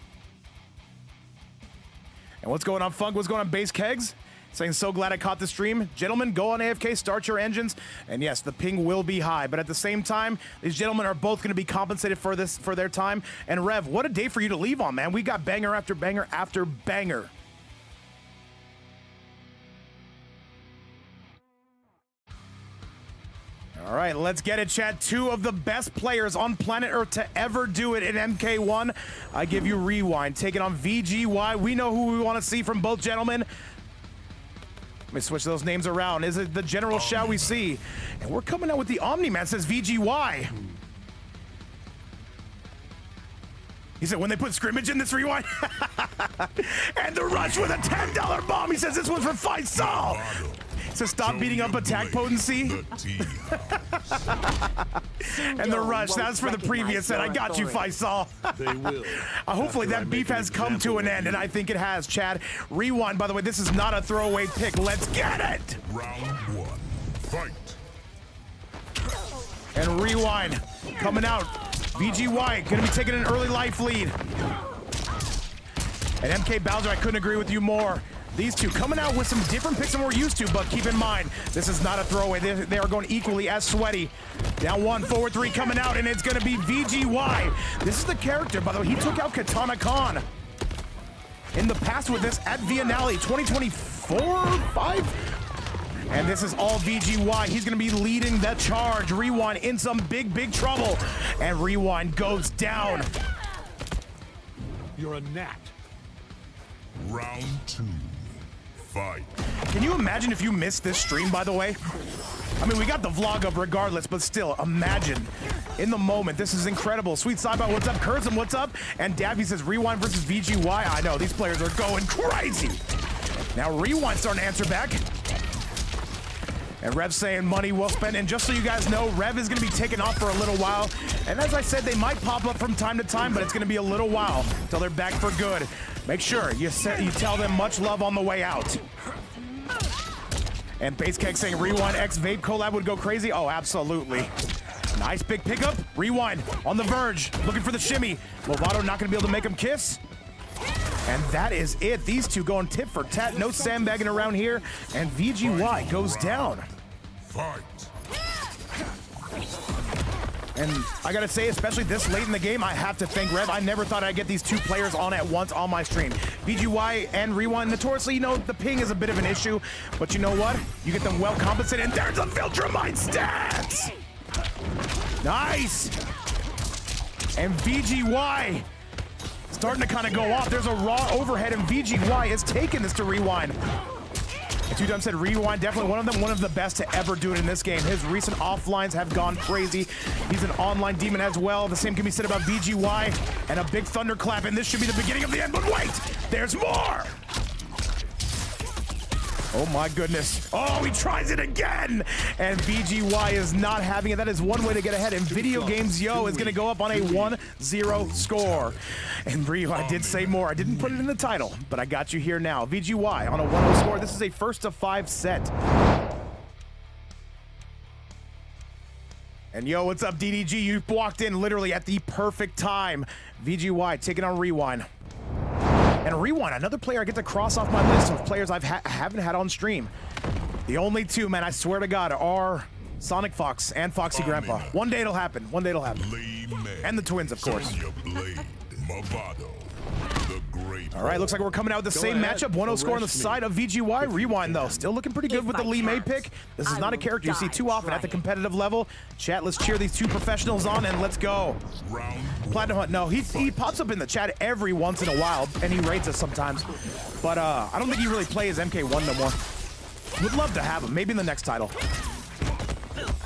And what's going on, Funk? What's going on, Base Kegs? Saying, so glad I caught the stream. Gentlemen, go on AFK, start your engines. And yes, the ping will be high. But at the same time, these gentlemen are both going to be compensated for their time. And Rev, what a day for you to leave on, man. We got banger after banger after banger. All right, let's get it, chat. 2 of the best players on planet Earth to ever do it in MK1. I give you Rewind. Taking on VGY. We know who we want to see from both gentlemen. Let me switch those names around. Is it the general shall we see? And we're coming out with the Omni-Man, says VGY. He said, when they put scrimmage in this Rewind. And the rush with a $10 bomb. He says, this one's for Faisal. So stop beating up attack potency. And the rush, that's for the previous set. I got you, Faisal. They will. Hopefully that beef has come to an end, and I think it has, Chad. Rewind, by the way, this is not a throwaway pick. Let's get it. Round 1. Fight. And Rewind coming out. VGY gonna be taking an early life lead. And MK Bowser, I couldn't agree with you more. These two coming out with some different picks than we're used to, but keep in mind, this is not a throwaway. They are going equally as sweaty. Down 1, forward 3 coming out, and it's going to be VGY. This is the character, by the way. He took out Katana Khan in the past with this at Viennale 2024, 5? And this is all VGY. He's going to be leading the charge. Rewind in some big, big trouble. And Rewind goes down. You're a gnat. Round 2. Fight. Can you imagine if you missed this stream, by the way? I mean, we got the vlog up regardless, but still, imagine in the moment. This is incredible. Sweet Cyber, what's up? Kurzum, what's up? And Davy says Rewind versus VGY. I know, these players are going crazy. Now Rewind starting to answer back. And Rev saying money well spent. And just so you guys know, Rev is going to be taken off for a little while. And as I said, they might pop up from time to time, but it's going to be a little while until they're back for good. Make sure you tell them much love on the way out. And Base Keg saying Rewind X Vape collab would go crazy. Oh, absolutely. Nice big pickup. Rewind on the verge, looking for the shimmy. Lovato not gonna be able to make him kiss. And that is it. These two going tit for tat. No sandbagging around here. And VGY goes down. Fight. And I gotta say, especially this late in the game, I have to thank Rev. I never thought I'd get these two players on at once on my stream. VGY and Rewind, notoriously, you know, the ping is a bit of an issue, but you know what? You get them well compensated, and there's a Viltrumite stats! Nice! And VGY starting to kind of go off. There's a raw overhead, and VGY is taking this to Rewind. Two Dumb said Rewind, definitely one of the best to ever do it in this game. His recent offlines have gone crazy. He's an online demon as well. The same can be said about VGY, and a big thunderclap, and this should be the beginning of the end, but wait, there's more! Oh my goodness. Oh, he tries it again! And VGY is not having it. That is one way to get ahead. And Video Games Yo is gonna go up on a 1-0 score. And Ryu, I did say more. I didn't put it in the title, but I got you here now. VGY on a 1-0 score. This is a 1-to-5 set. And yo, what's up, DDG? You walked in literally at the perfect time. VGY taking on Rewind. And Rewind, another player I get to cross off my list of players I haven't had on stream. The only two, man, I swear to God, are Sonic Fox and Foxy Grandpa. One day it'll happen. One day it'll happen. And the twins, of course. All right, looks like we're coming out with the same matchup. 1-0 score on the side of VGY. Rewind, though, still looking pretty good with the Lee May pick. This is not a character you see too often at the competitive level. Chat, let's cheer these two professionals on, and let's go. Platinum Hunt, no, he pops up in the chat every once in a while, and he rates us sometimes. But I don't think he really plays MK1 no more. Would love to have him, maybe in the next title.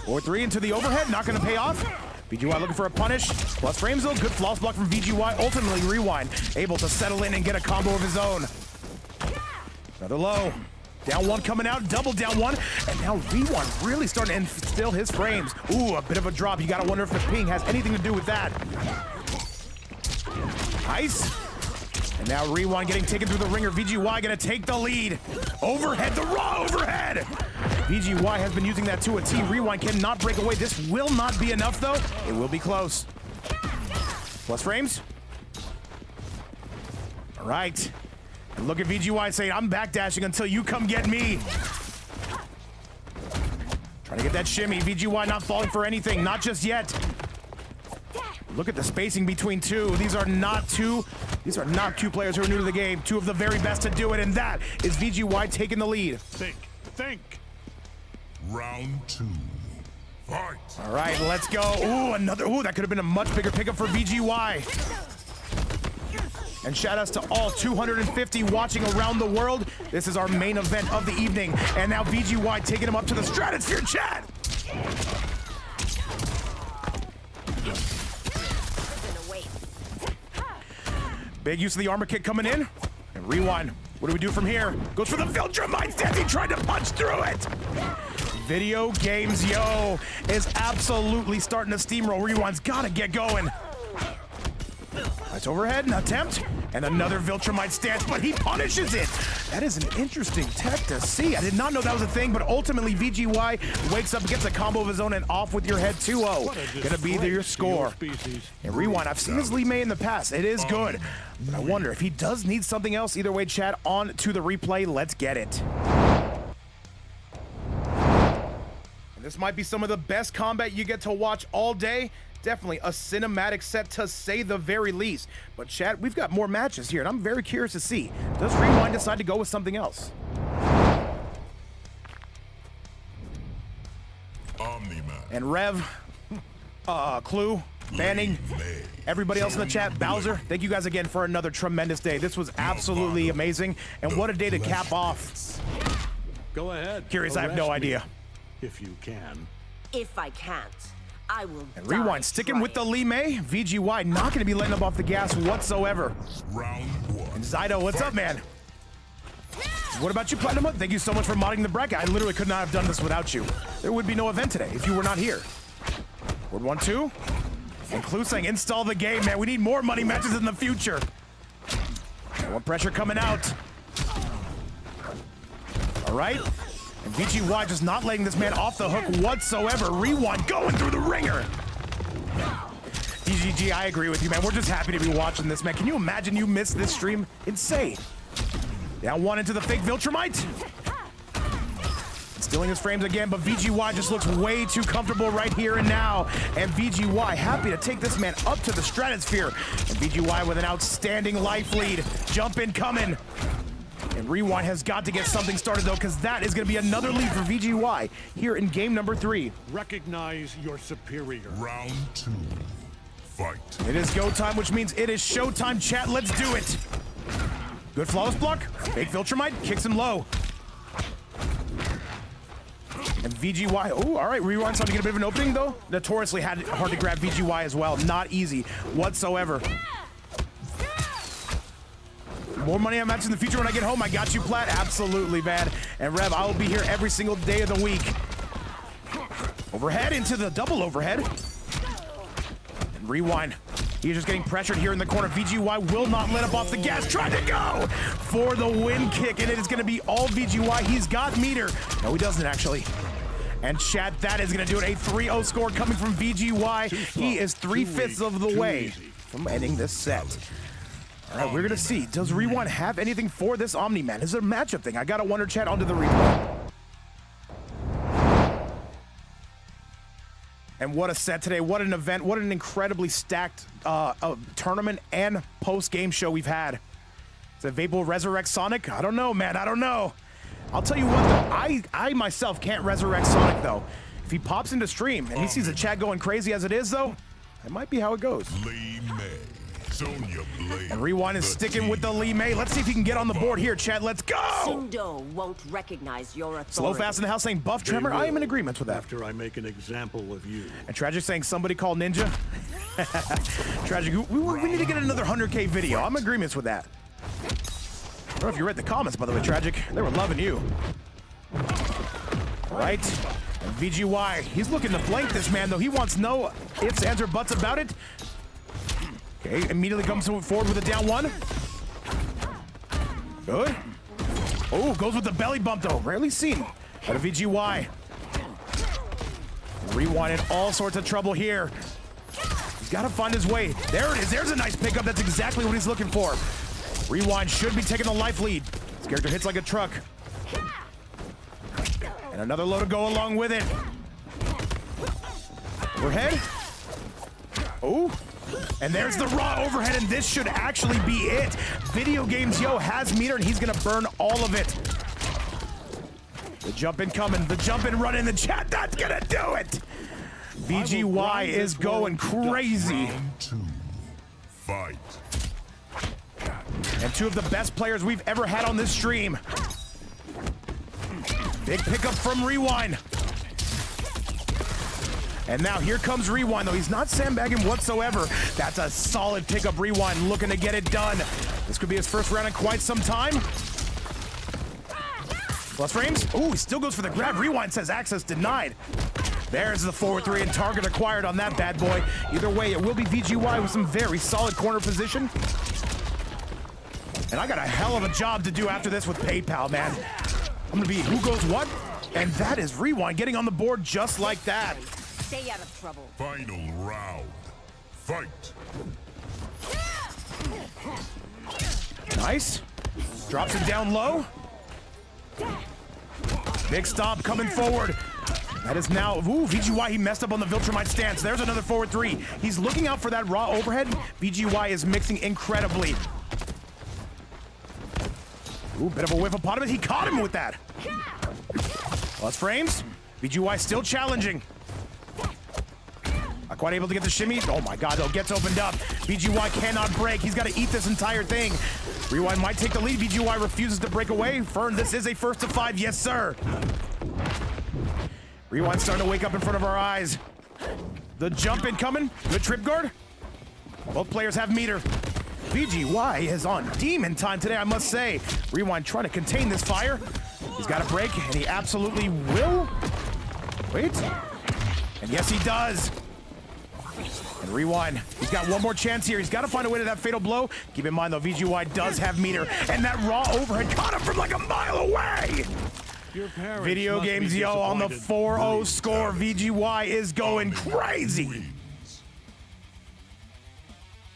4-3 into the overhead, not going to pay off. VGY looking for a punish. Plus frames though, good floss block from VGY. Ultimately, Rewind able to settle in and get a combo of his own. Another low. Down one coming out, double down one. And now Rewind really starting to instill his frames. Ooh, a bit of a drop. You gotta wonder if the ping has anything to do with that. Nice. And now Rewind getting taken through the ringer. VGY gonna take the lead. Overhead, the raw overhead. VGY has been using that to a T. Rewind cannot break away. This will not be enough, though. It will be close. Plus frames. All right. And look at VGY saying, I'm backdashing until you come get me. Trying to get that shimmy. VGY not falling for anything. Not just yet. Look at the spacing between two. These are not two players who are new to the game. Two of the very best to do it, and that is VGY taking the lead. Think. Round 2. Fight. All right, let's go. Ooh, another. Ooh, that could have been a much bigger pickup for VGY. And shout outs to all 250 watching around the world. This is our main event of the evening. And now VGY taking him up to the stratosphere, chat. Big use of the armor kick coming in. And Rewind. What do we do from here? Goes for the Viltrumite stance. He tried to punch through it. Video Games Yo is absolutely starting to steamroll. Rewind's got to get going. Nice overhead, an attempt, and another Viltrumite stance, but he punishes it. That is an interesting tech to see. I did not know that was a thing, but ultimately VGY wakes up, gets a combo of his own, and off with your head 2-0. Gonna be your score. And Rewind, I've seen his Lee May in the past. It is good, but I wonder if he does need something else. Either way, chat, on to the replay. Let's get it. And this might be some of the best combat you get to watch all day. Definitely a cinematic set to say the very least. But chat, we've got more matches here, and I'm very curious to see. Does Rewind decide to go with something else? Omni-Man. And Rev, Clue, Banning, everybody else in the chat, Bowser, thank you guys again for another tremendous day. This was absolutely amazing, and what a day to cap off. Go ahead. Curious, I have no idea. If you can. If I can't, I will. And Rewind sticking with the Lee May. VGY not going to be letting up off the gas whatsoever. Round 1. And Zydo, what's up, man? What about you, Platinum? Thank you so much for modding the bracket. I literally could not have done this without you. There would be no event today if you were not here. Word 1-2. And Clue saying, install the game, man. We need more money matches in the future. One pressure coming out. All right. And VGY just not letting this man off the hook whatsoever. Rewind going through the ringer. DGG, I agree with you, man. We're just happy to be watching this, man. Can you imagine you missed this stream? Insane. Down one into the fake Viltrumite. Stealing his frames again, but VGY just looks way too comfortable right here and now. And VGY happy to take this man up to the stratosphere. And VGY with an outstanding life lead. Jump in coming. And Rewind has got to get something started, though, because that is going to be another lead for VGY here in game number 3. Recognize your superior. Round 2. Fight. It is go time, which means it is showtime, chat. Let's do it. Good flawless block. Fake Viltrumite kicks him low. And VGY, oh, all right, Rewind's starting to get a bit of an opening, though. Notoriously hard to grab VGY as well. Not easy whatsoever. More money on matches in the future when I get home. I got you, Plat. Absolutely, man. And Rev, I will be here every single day of the week. Overhead into the double overhead. And Rewind. He's just getting pressured here in the corner. VGY will not let up off the gas. Trying to go for the win kick, and it is going to be all VGY. He's got meter. No, he doesn't, actually. And chat, that is going to do it. A 3-0 score coming from VGY. He is 3/5 of the way from ending this set. All right, we're going to see. Does Rewind have anything for this Omni-Man? Is it a matchup thing? I got to wonder, chat, onto the replay. And what a set today. What an event. What an incredibly stacked tournament and post-game show we've had. Is it Vape will resurrect Sonic? I don't know, man. I don't know. I'll tell you what, though. I myself can't resurrect Sonic, though. If he pops into stream and he sees the chat going crazy as it is, though, that might be how it goes. And Rewind is sticking with the Lee May. Let's see if he can get on the board here, chat. Let's go! Sundo won't recognize your authority. Slow Fast in the house saying buff Tremor. I am in agreement with that. After I make an example of you. And Tragic saying somebody call Ninja. Tragic, we need to get another 100K video. I'm in agreement with that. I don't know if you read the comments, by the way, Tragic. They were loving you. All right. And VGY, he's looking to flank this man, though. He wants no ifs, ands, or buts about it. Okay, immediately comes forward with a down one. Good. Oh, goes with the belly bump, though. Rarely seen out of VGY. Rewind in all sorts of trouble here. He's got to find his way. There it is. There's a nice pickup. That's exactly what he's looking for. Rewind should be taking the life lead. This character hits like a truck. And another low to go along with it. Overhead. Oh. And there's the raw overhead, and this should actually be it. Video Games Yo has meter, and he's going to burn all of it. The jump in coming. The jump in running. The chat, that's going to do it. VGY is going crazy. Round 2. Fight. And two of the best players we've ever had on this stream. Big pickup from Rewind. And now here comes Rewind, though. He's not sandbagging whatsoever. That's a solid pickup. Rewind looking to get it done. This could be his first round in quite some time. Plus frames. Oh, he still goes for the grab. Rewind says access denied. There's the forward 3 and target acquired on that bad boy. Either way, it will be VGY with some very solid corner position. And I got a hell of a job to do after this with PayPal, man. I'm gonna be who goes what? And that is Rewind getting on the board just like that. Stay out of trouble. Final round. Fight. Nice. Drops it down low. Big stomp coming forward. That is now, ooh, VGY, he messed up on the Viltrumite stance. There's another forward 3. He's looking out for that raw overhead. VGY is mixing incredibly. Ooh, bit of a whiff upon him. He caught him with that. Plus frames. VGY still challenging. Not quite able to get the shimmy. Oh my God, though, gets opened up. VGY cannot break. He's got to eat this entire thing. Rewind might take the lead. VGY refuses to break away. Fern, this is a first to 5. Yes, sir. Rewind starting to wake up in front of our eyes. The jump incoming. Good trip guard. Both players have meter. VGY is on demon time today, I must say. Rewind trying to contain this fire. He's got a break, and he absolutely will. Wait. And yes, he does. And Rewind, he's got one more chance here. He's got to find a way to that fatal blow. Keep in mind, though, VGY does have meter. And that raw overhead caught him from like a mile away. Video games, yo, on the 4-0 score. VGY is going crazy.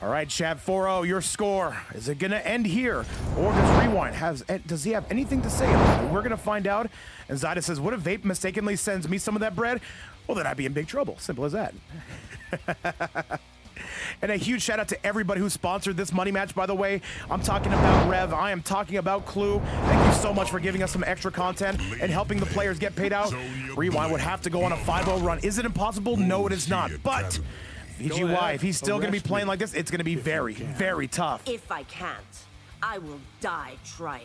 All right, chat, 4-0, your score. Is it going to end here? Or does Rewind does he have anything to say about it? We're going to find out. And Zyda says, what if Vape mistakenly sends me some of that bread? Well, then I'd be in big trouble. Simple as that. And a huge shout out to everybody who sponsored this money match, by the way. I'm talking about Rev. I am talking about Clue. Thank you so much for giving us some extra content and helping the players get paid out. Rewind would have to go on a 5-0 run. Is it impossible? No, it is not. But VGY, if he's still going to be playing like this, it's going to be very, very tough. If I can't, I will die trying.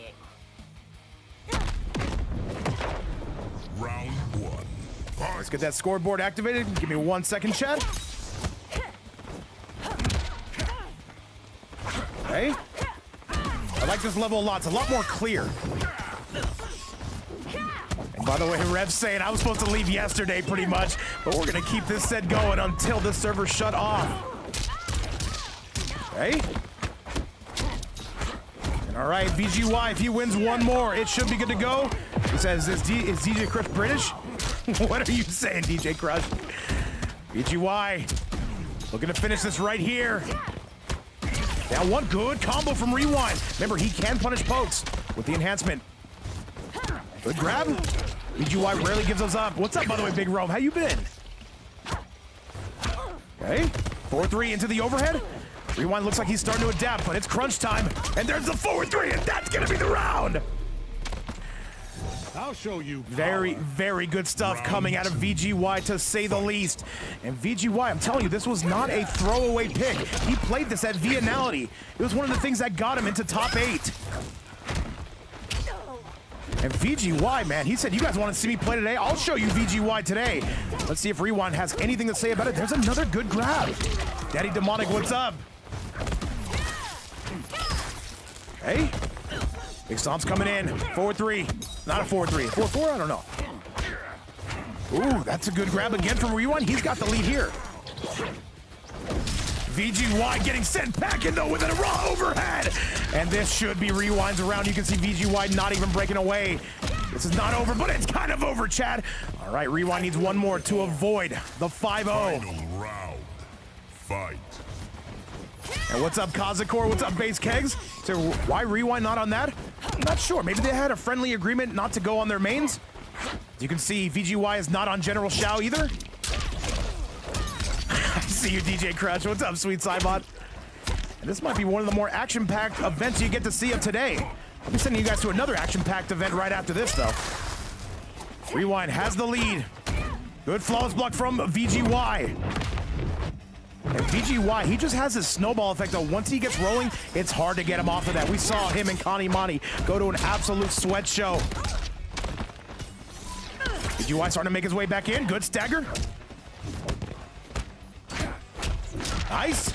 Round 1. Let's get that scoreboard activated. Give me 1 second, chat. Okay. I like this level a lot. It's a lot more clear. And by the way, Rev's saying I was supposed to leave yesterday pretty much, but we're going to keep this set going until the server shut off. Okay. And all right, VGY, if he wins one more, it should be good to go. He says, is DJ Crush British? What are you saying, DJ Crush? VGY, looking to finish this right here. Now, one good combo from Rewind. Remember, he can punish pokes with the enhancement. Good grab. VGY rarely gives us up. What's up, by the way, Big Rome? How you been? Okay. 4-3 into the overhead. Rewind looks like he's starting to adapt, but it's crunch time. And there's the 4-3, and that's going to be the round. I'll show you. Very, very good stuff coming out of VGY, to say the least. And VGY, I'm telling you, this was not a throwaway pick. He played this at Vianality. It was one of the things that got him into top 8. And VGY, man, he said, you guys want to see me play today? I'll show you VGY today. Let's see if Rewind has anything to say about it. There's another good grab. Daddy Demonic, what's up? Hey. Big Stomp's coming in. 4-3. Not a 4-3. 4-4? I don't know. Ooh, that's a good grab again from Rewind. He's got the lead here. VGY getting sent packing, though, with a raw overhead. And this should be Rewind's round. You can see VGY not even breaking away. This is not over, but it's kind of over, Chad. All right, Rewind needs one more to avoid the 5-0. Final round. Fight. And what's up, Kazakor? What's up, Base Kegs? So why Rewind not on that? I'm not sure. Maybe they had a friendly agreement not to go on their mains. As you can see, VGY is not on General Shao either. I see you, DJ Crush. What's up, Sweet Cybot? And this might be one of the more action-packed events you get to see of today. I'll be sending you guys to another action-packed event right after this, though. Rewind has the lead. Good flawless block from VGY. And VGY, he just has this snowball effect, though. Once he gets rolling, it's hard to get him off of that. We saw him and Connie Monty go to an absolute sweat show. VGY starting to make his way back in. Good stagger. Nice.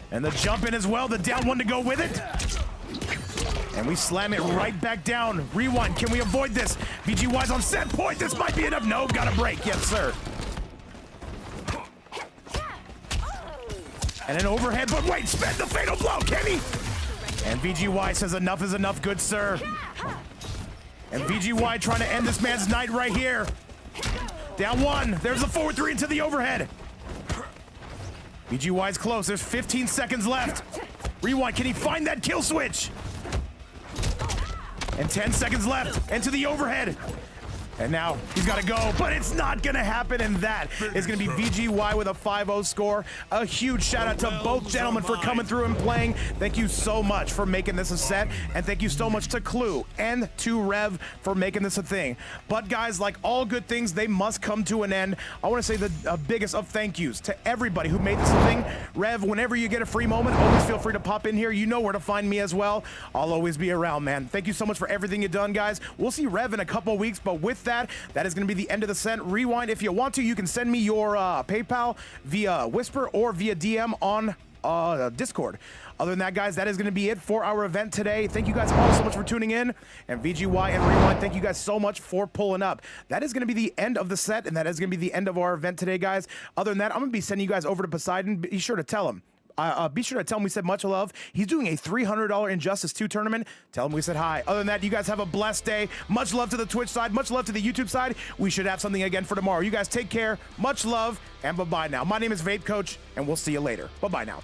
And the jump in as well. The down one to go with it. And we slam it right back down. Rewind, can we avoid this? VGY's on set point. This might be enough. No, got a break. Yes, sir. And an overhead, but wait, spend the fatal blow, can he? And VGY says enough is enough, good sir. And VGY trying to end this man's night right here. Down one, there's the 4-3 into the overhead. VGY's close, there's 15 seconds left. Rewind, can he find that kill switch? And 10 seconds left, into the overhead. And now he's got to go, but it's not going to happen, and that is going to be VGY with a 5-0 score. A huge shout out to both gentlemen for coming through and playing. Thank you so much for making this a set, and thank you so much to Clue and to Rev for making this a thing. But guys, like all good things, they must come to an end. I want to say the biggest of thank yous to everybody who made this a thing. Rev, whenever you get a free moment, always feel free to pop in here. You know where to find me as well. I'll always be around, man. Thank you so much for everything you've done, guys. We'll see Rev in a couple weeks, but with that is going to be the end of the set. Rewind, if you want to, you can send me your PayPal via Whisper or via DM on Discord. Other than that, guys, that is going to be it for our event today. Thank you guys all so much for tuning in. And VGY and Rewind, thank you guys so much for pulling up. That is going to be the end of the set, and that is going to be the end of our event today, guys. Other than that, I'm going to be sending you guys over to Poseidon. Be sure to tell him Be sure to tell him we said much love. He's doing a $300 Injustice 2 tournament. Tell him we said hi. Other than that, you guys have a blessed day. Much love to the Twitch side. Much love to the YouTube side. We should have something again for tomorrow. You guys take care. Much love, and bye-bye now. My name is Vape Coach, and we'll see you later. Bye-bye now.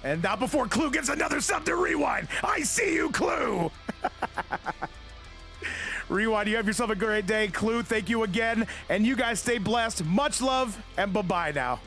And not before Clue gets another sub to Rewind. I see you, Clue. Rewind, you have yourself a great day. Clue, thank you again. And you guys stay blessed. Much love, and bye-bye now.